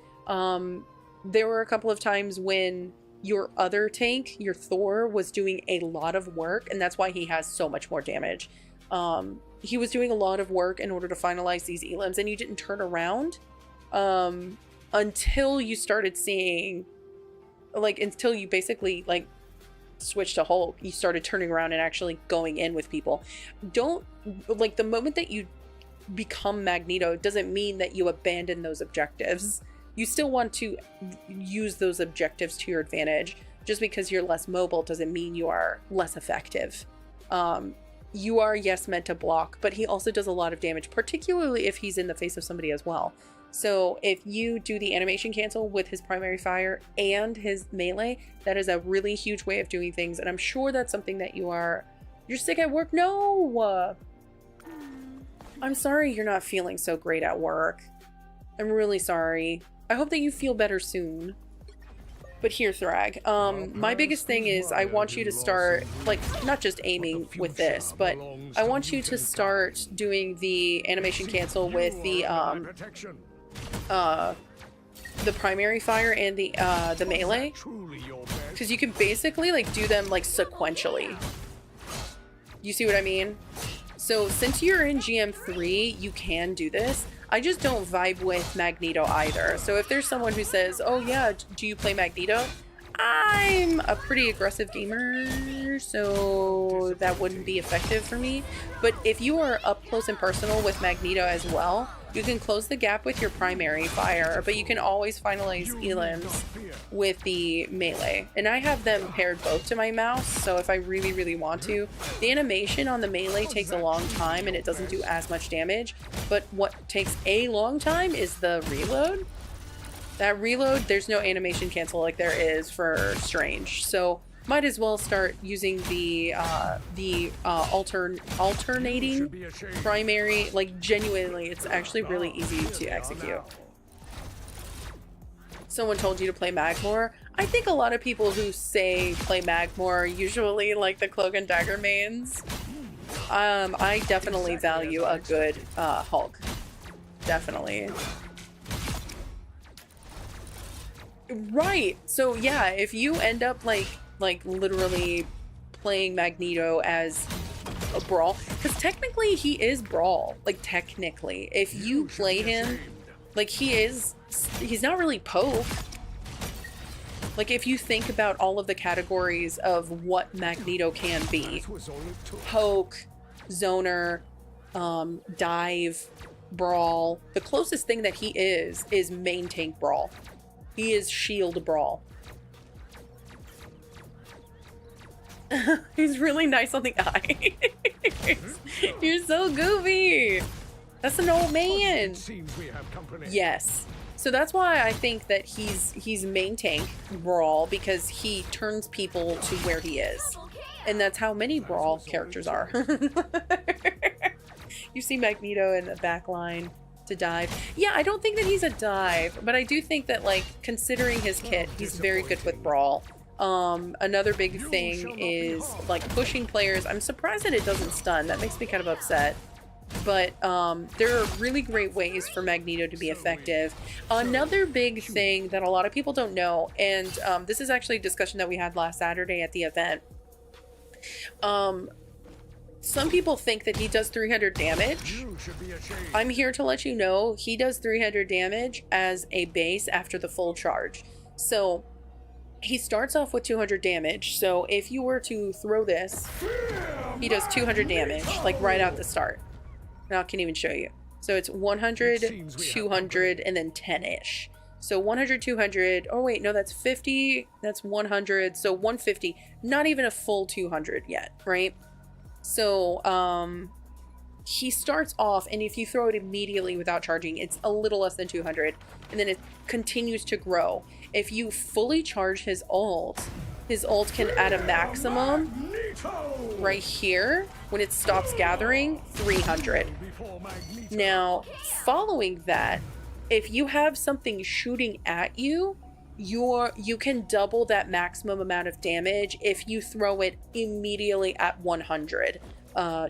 There were a couple of times when your other tank, your Thor, was doing a lot of work, and that's why he has so much more damage. He was doing a lot of work in order to finalize these elims, and you didn't turn around until you started seeing, like, until you basically, like, switched to Hulk. You started turning around and actually going in with people. Don't, like, the moment that you become Magneto doesn't mean that you abandon those objectives. You still want to use those objectives to your advantage. Just because you're less mobile doesn't mean you are less effective. You are, yes, meant to block, but he also does a lot of damage, particularly if he's in the face of somebody as well. So if you do the animation cancel with his primary fire and his melee, that is a really huge way of doing things. And I'm sure that's something that you're sick at work. No! I'm sorry you're not feeling so great at work. I'm really sorry. I hope that you feel better soon. But here, Thrag, my biggest thing is I want you to start, like, not just aiming with this, but I want you to start doing the animation cancel with the primary fire and the melee, because you can basically, like, do them, like, sequentially. You see what I mean? So since you're in GM3, you can do this. I just don't vibe with Magneto either. So if there's someone who says, oh yeah, do you play Magneto? I'm a pretty aggressive gamer, so that wouldn't be effective for me. But if you are up close and personal with Magneto as well, you can close the gap with your primary fire, but you can always finalize elims with the melee. And I have them paired both to my mouse, so if I really, really want to. The animation on the melee takes a long time and it doesn't do as much damage, but what takes a long time is the reload. That reload, there's no animation cancel like there is for Strange, so might as well start using the alternating primary. Like, genuinely, it's actually really easy to execute. Someone told you to play Magmore. I think a lot of people who say play Magmore usually like the Cloak and Dagger mains. I definitely value a good Hulk. Definitely. Right. So yeah, if you end up like literally playing Magneto as a Brawl, because technically he is Brawl. Like, technically, if you play him, like, he's not really Poke. Like, if you think about all of the categories of what Magneto can be: Poke, Zoner, Dive, Brawl. The closest thing that he is main tank Brawl. He is shield Brawl. He's really nice on the eyes. You're so goofy. That's an old man. Yes. So that's why I think that he's main tank Brawl, because he turns people to where he is. And that's how many Brawl characters are. You see Magneto in the back line to dive. Yeah, I don't think that he's a dive, but I do think that, like, considering his kit, he's very good with Brawl. Another big thing is, like, pushing players. I'm surprised that it doesn't stun. That makes me kind of upset. But there are really great ways for Magneto to be effective. Another big thing that a lot of people don't know, and this is actually a discussion that we had last Saturday at the event. Some people think that he does 300 damage. I'm here to let you know he does 300 damage as a base after the full charge. So he starts off with 200 damage. So if you were to throw this, he does 200 damage, like right out the start. Now I can even show you. So it's 100, 200, and then 10-ish. So 100, 200, oh wait, no, that's 50, that's 100, so 150, not even a full 200 yet, right? So, he starts off, and if you throw it immediately without charging, it's a little less than 200, and then it continues to grow. If you fully charge his ult can add a maximum right here, when it stops gathering, 300. Now, following that, if you have something shooting at you, you can double that maximum amount of damage if you throw it immediately at 100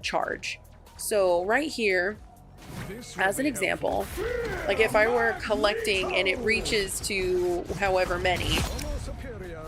charge. So right here, as an example, like if I were collecting and it reaches to however many,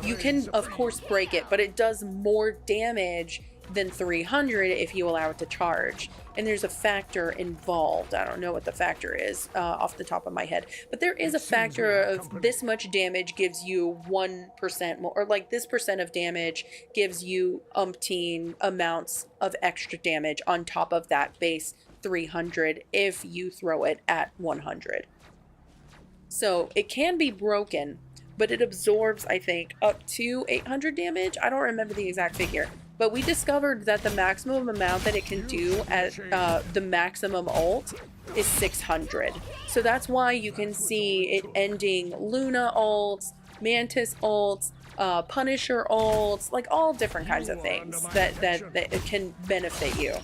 you can of course break it, but it does more damage than 300 if you allow it to charge. And there's a factor involved. I don't know what the factor is off the top of my head, but there is a factor of this much damage gives you 1% more, or like this percent of damage gives you umpteen amounts of extra damage on top of that base 300 if you throw it at 100. So it can be broken, but it absorbs, I think, up to 800 damage. I don't remember the exact figure, but we discovered that the maximum amount that it can do at the maximum ult is 600. So that's why you can see it ending Luna ults, Mantis ults, Punisher ults, like all different kinds of things that it can benefit you.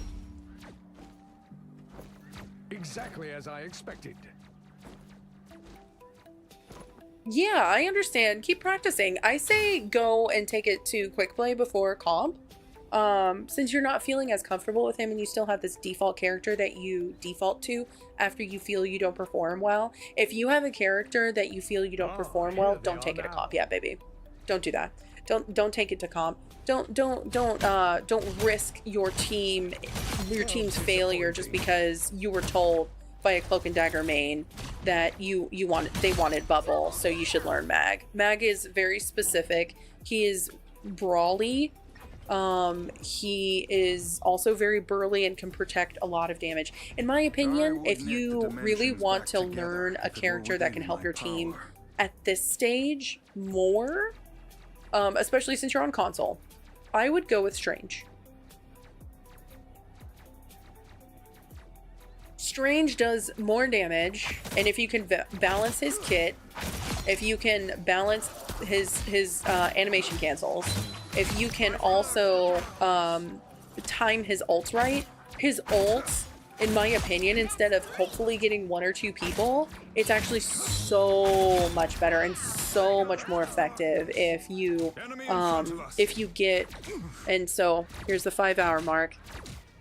Exactly as I expected. Yeah, I understand. Keep practicing. I say go and take it to quick play before comp. Since you're not feeling as comfortable with him and you still have this default character that you default to after you feel you don't perform well. If you have a character that you feel you don't perform well, don't take it to comp. Yeah, baby. Don't do that. Don't take it to comp. Don't risk your team's failure just because you were told by a Cloak and Dagger main that they wanted Bubble, so you should learn Mag. Mag is very specific. He is brawly. He is also very burly and can protect a lot of damage. In my opinion, if you really want to learn a character that can help your team at this stage more, especially since you're on console, I would go with Strange. Strange does more damage, and if you can balance his kit, if you can balance his animation cancels, if you can also time his ults right, his ults, in my opinion, instead of hopefully getting 1 or 2 people, it's actually so much better and so much more effective if you get. And so here's the 5-hour mark.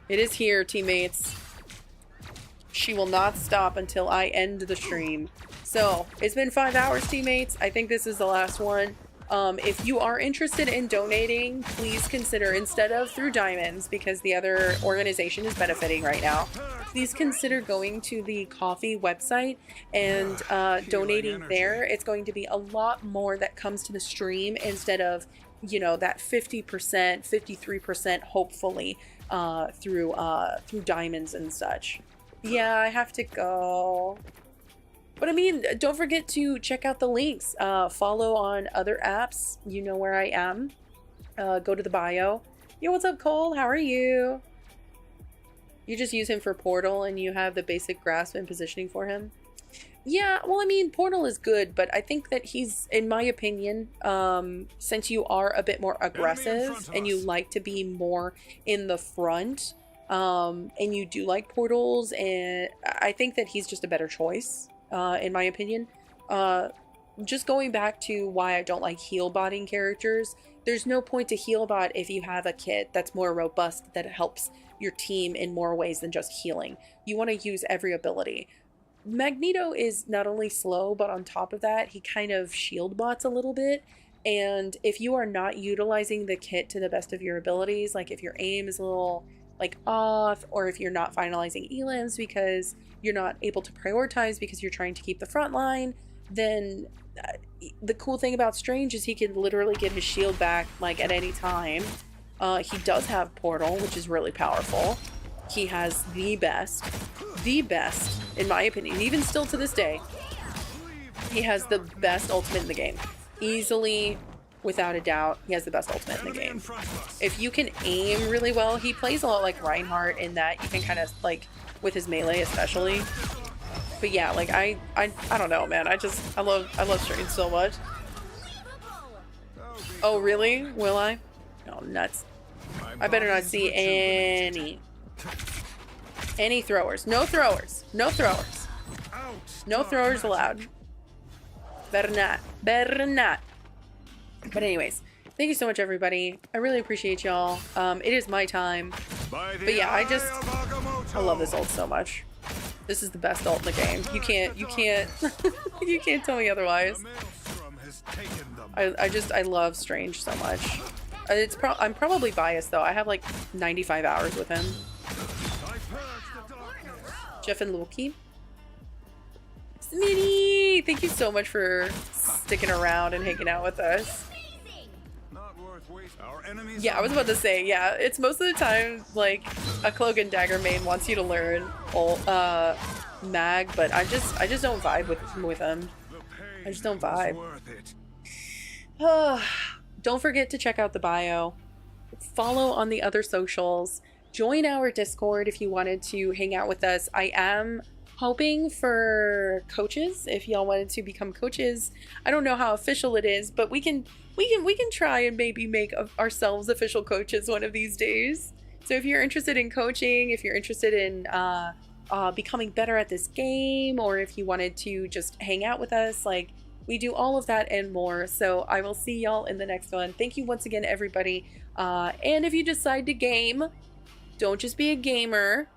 It is here, teammates. She will not stop until I end the stream. So it's been 5 hours, teammates. I think this is the last one. If you are interested in donating, please consider, instead of through diamonds, because the other organization is benefiting right now, please consider going to the coffee website and donating there. It's going to be a lot more that comes to the stream instead of, you know, that 50%, 53% hopefully through diamonds and such. Yeah, I have to go. But I mean, don't forget to check out the links. Follow on other apps. You know where I am. Go to the bio. Yo, what's up, Cole? How are you? You just use him for Portal and you have the basic grasp and positioning for him. Yeah, well, I mean, Portal is good, but I think that he's, in my opinion, since you are a bit more aggressive and you like to be more in the front, and you do like portals, and I think that he's just a better choice. In my opinion. Just going back to why I don't like heal botting characters, there's no point to heal bot if you have a kit that's more robust, that helps your team in more ways than just healing. You want to use every ability. Magneto is not only slow, but on top of that, he kind of shield bots a little bit. And if you are not utilizing the kit to the best of your abilities, like if your aim is a little like off, or if you're not finalizing elims because you're not able to prioritize because you're trying to keep the front line, then the cool thing about Strange is he can literally get his shield back like at any time. He does have Portal, which is really powerful. He has the best in my opinion, even still to this day, he has the best ultimate in the game. Easily, without a doubt, he has the best ultimate in the game. If you can aim really well, he plays a lot like Reinhardt in that you can kind of like, with his melee especially. But yeah, like I don't know, man. I love Strange so much. Oh really? Will I? Oh nuts. I better not see any throwers. No throwers. No throwers. No throwers allowed. Better not. Better not. But anyways, thank you so much, everybody. I really appreciate y'all. It is my time. But yeah, I love this ult so much. This is the best ult in the game. You can't you can't tell me otherwise. I love Strange so much. I'm probably biased though. I have like 95 hours with him. Jeff and Loki. Smitty! Thank you so much for sticking around and hanging out with us. Yeah, I was about to say, yeah, it's most of the time like a cloak and dagger main wants you to learn mag, but I just don't vibe with him. I just don't vibe. Don't forget to check out the bio. Follow on the other socials. Join our Discord if you wanted to hang out with us. I am hoping for coaches if y'all wanted to become coaches. I don't know how official it is, but we can try and maybe make ourselves official coaches one of these days. So if you're interested in coaching, if you're interested in becoming better at this game, or if you wanted to just hang out with us, like, we do all of that and more. So I will see y'all in the next one. Thank you once again, everybody. And if you decide to game, don't just be a gamer.